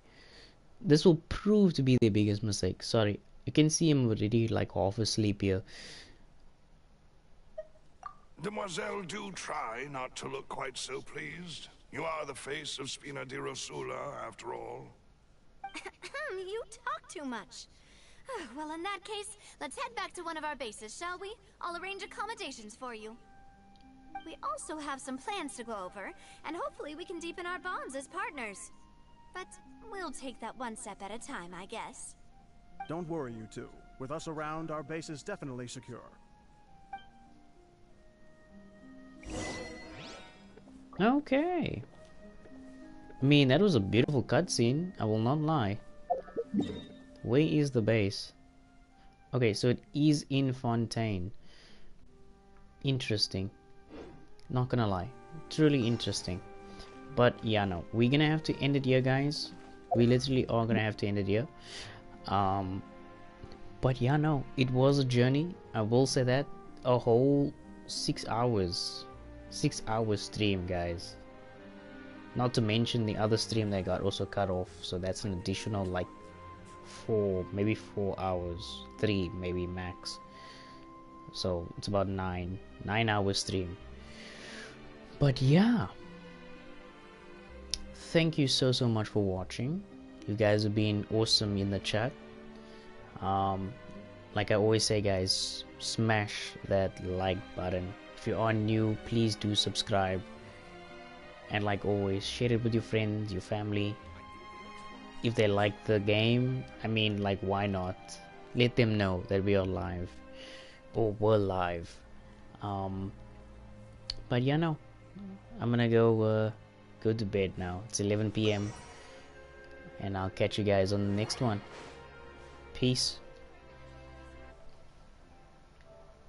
This will prove to be their biggest mistake. Sorry, you can see him already like half asleep here. Demoiselle, do try not to look quite so pleased. You are the face of Spina di Rosula, after all. You talk too much. Well, in that case, let's head back to one of our bases, shall we? I'll arrange accommodations for you. We also have some plans to go over, and hopefully we can deepen our bonds as partners. But we'll take that one step at a time, I guess. Don't worry, you two. With us around, our base is definitely secure. Okay. I mean, that was a beautiful cutscene, I will not lie. Where is the base? Okay, so it is in Fontaine. Interesting. Not gonna lie. Truly interesting. But yeah, no. We're gonna have to end it here, guys. We literally are gonna have to end it here. But yeah, no. It was a journey. I will say that. A whole 6 hours. 6 hour stream, guys. Not to mention the other stream that got also cut off. So that's an additional like 4, maybe 4 hours. 3 maybe max. So it's about 9 hour stream. But yeah, thank you so much for watching. You guys have been awesome in the chat. Like I always say, guys, smash that like button. If you are new, please do subscribe. And like always, share it with your friends, your family. If they like the game, I mean, like, why not? Let them know that we are live. Or we're live. But yeah, no. I'm gonna go to bed now. It's 11 PM. And I'll catch you guys on the next one. Peace.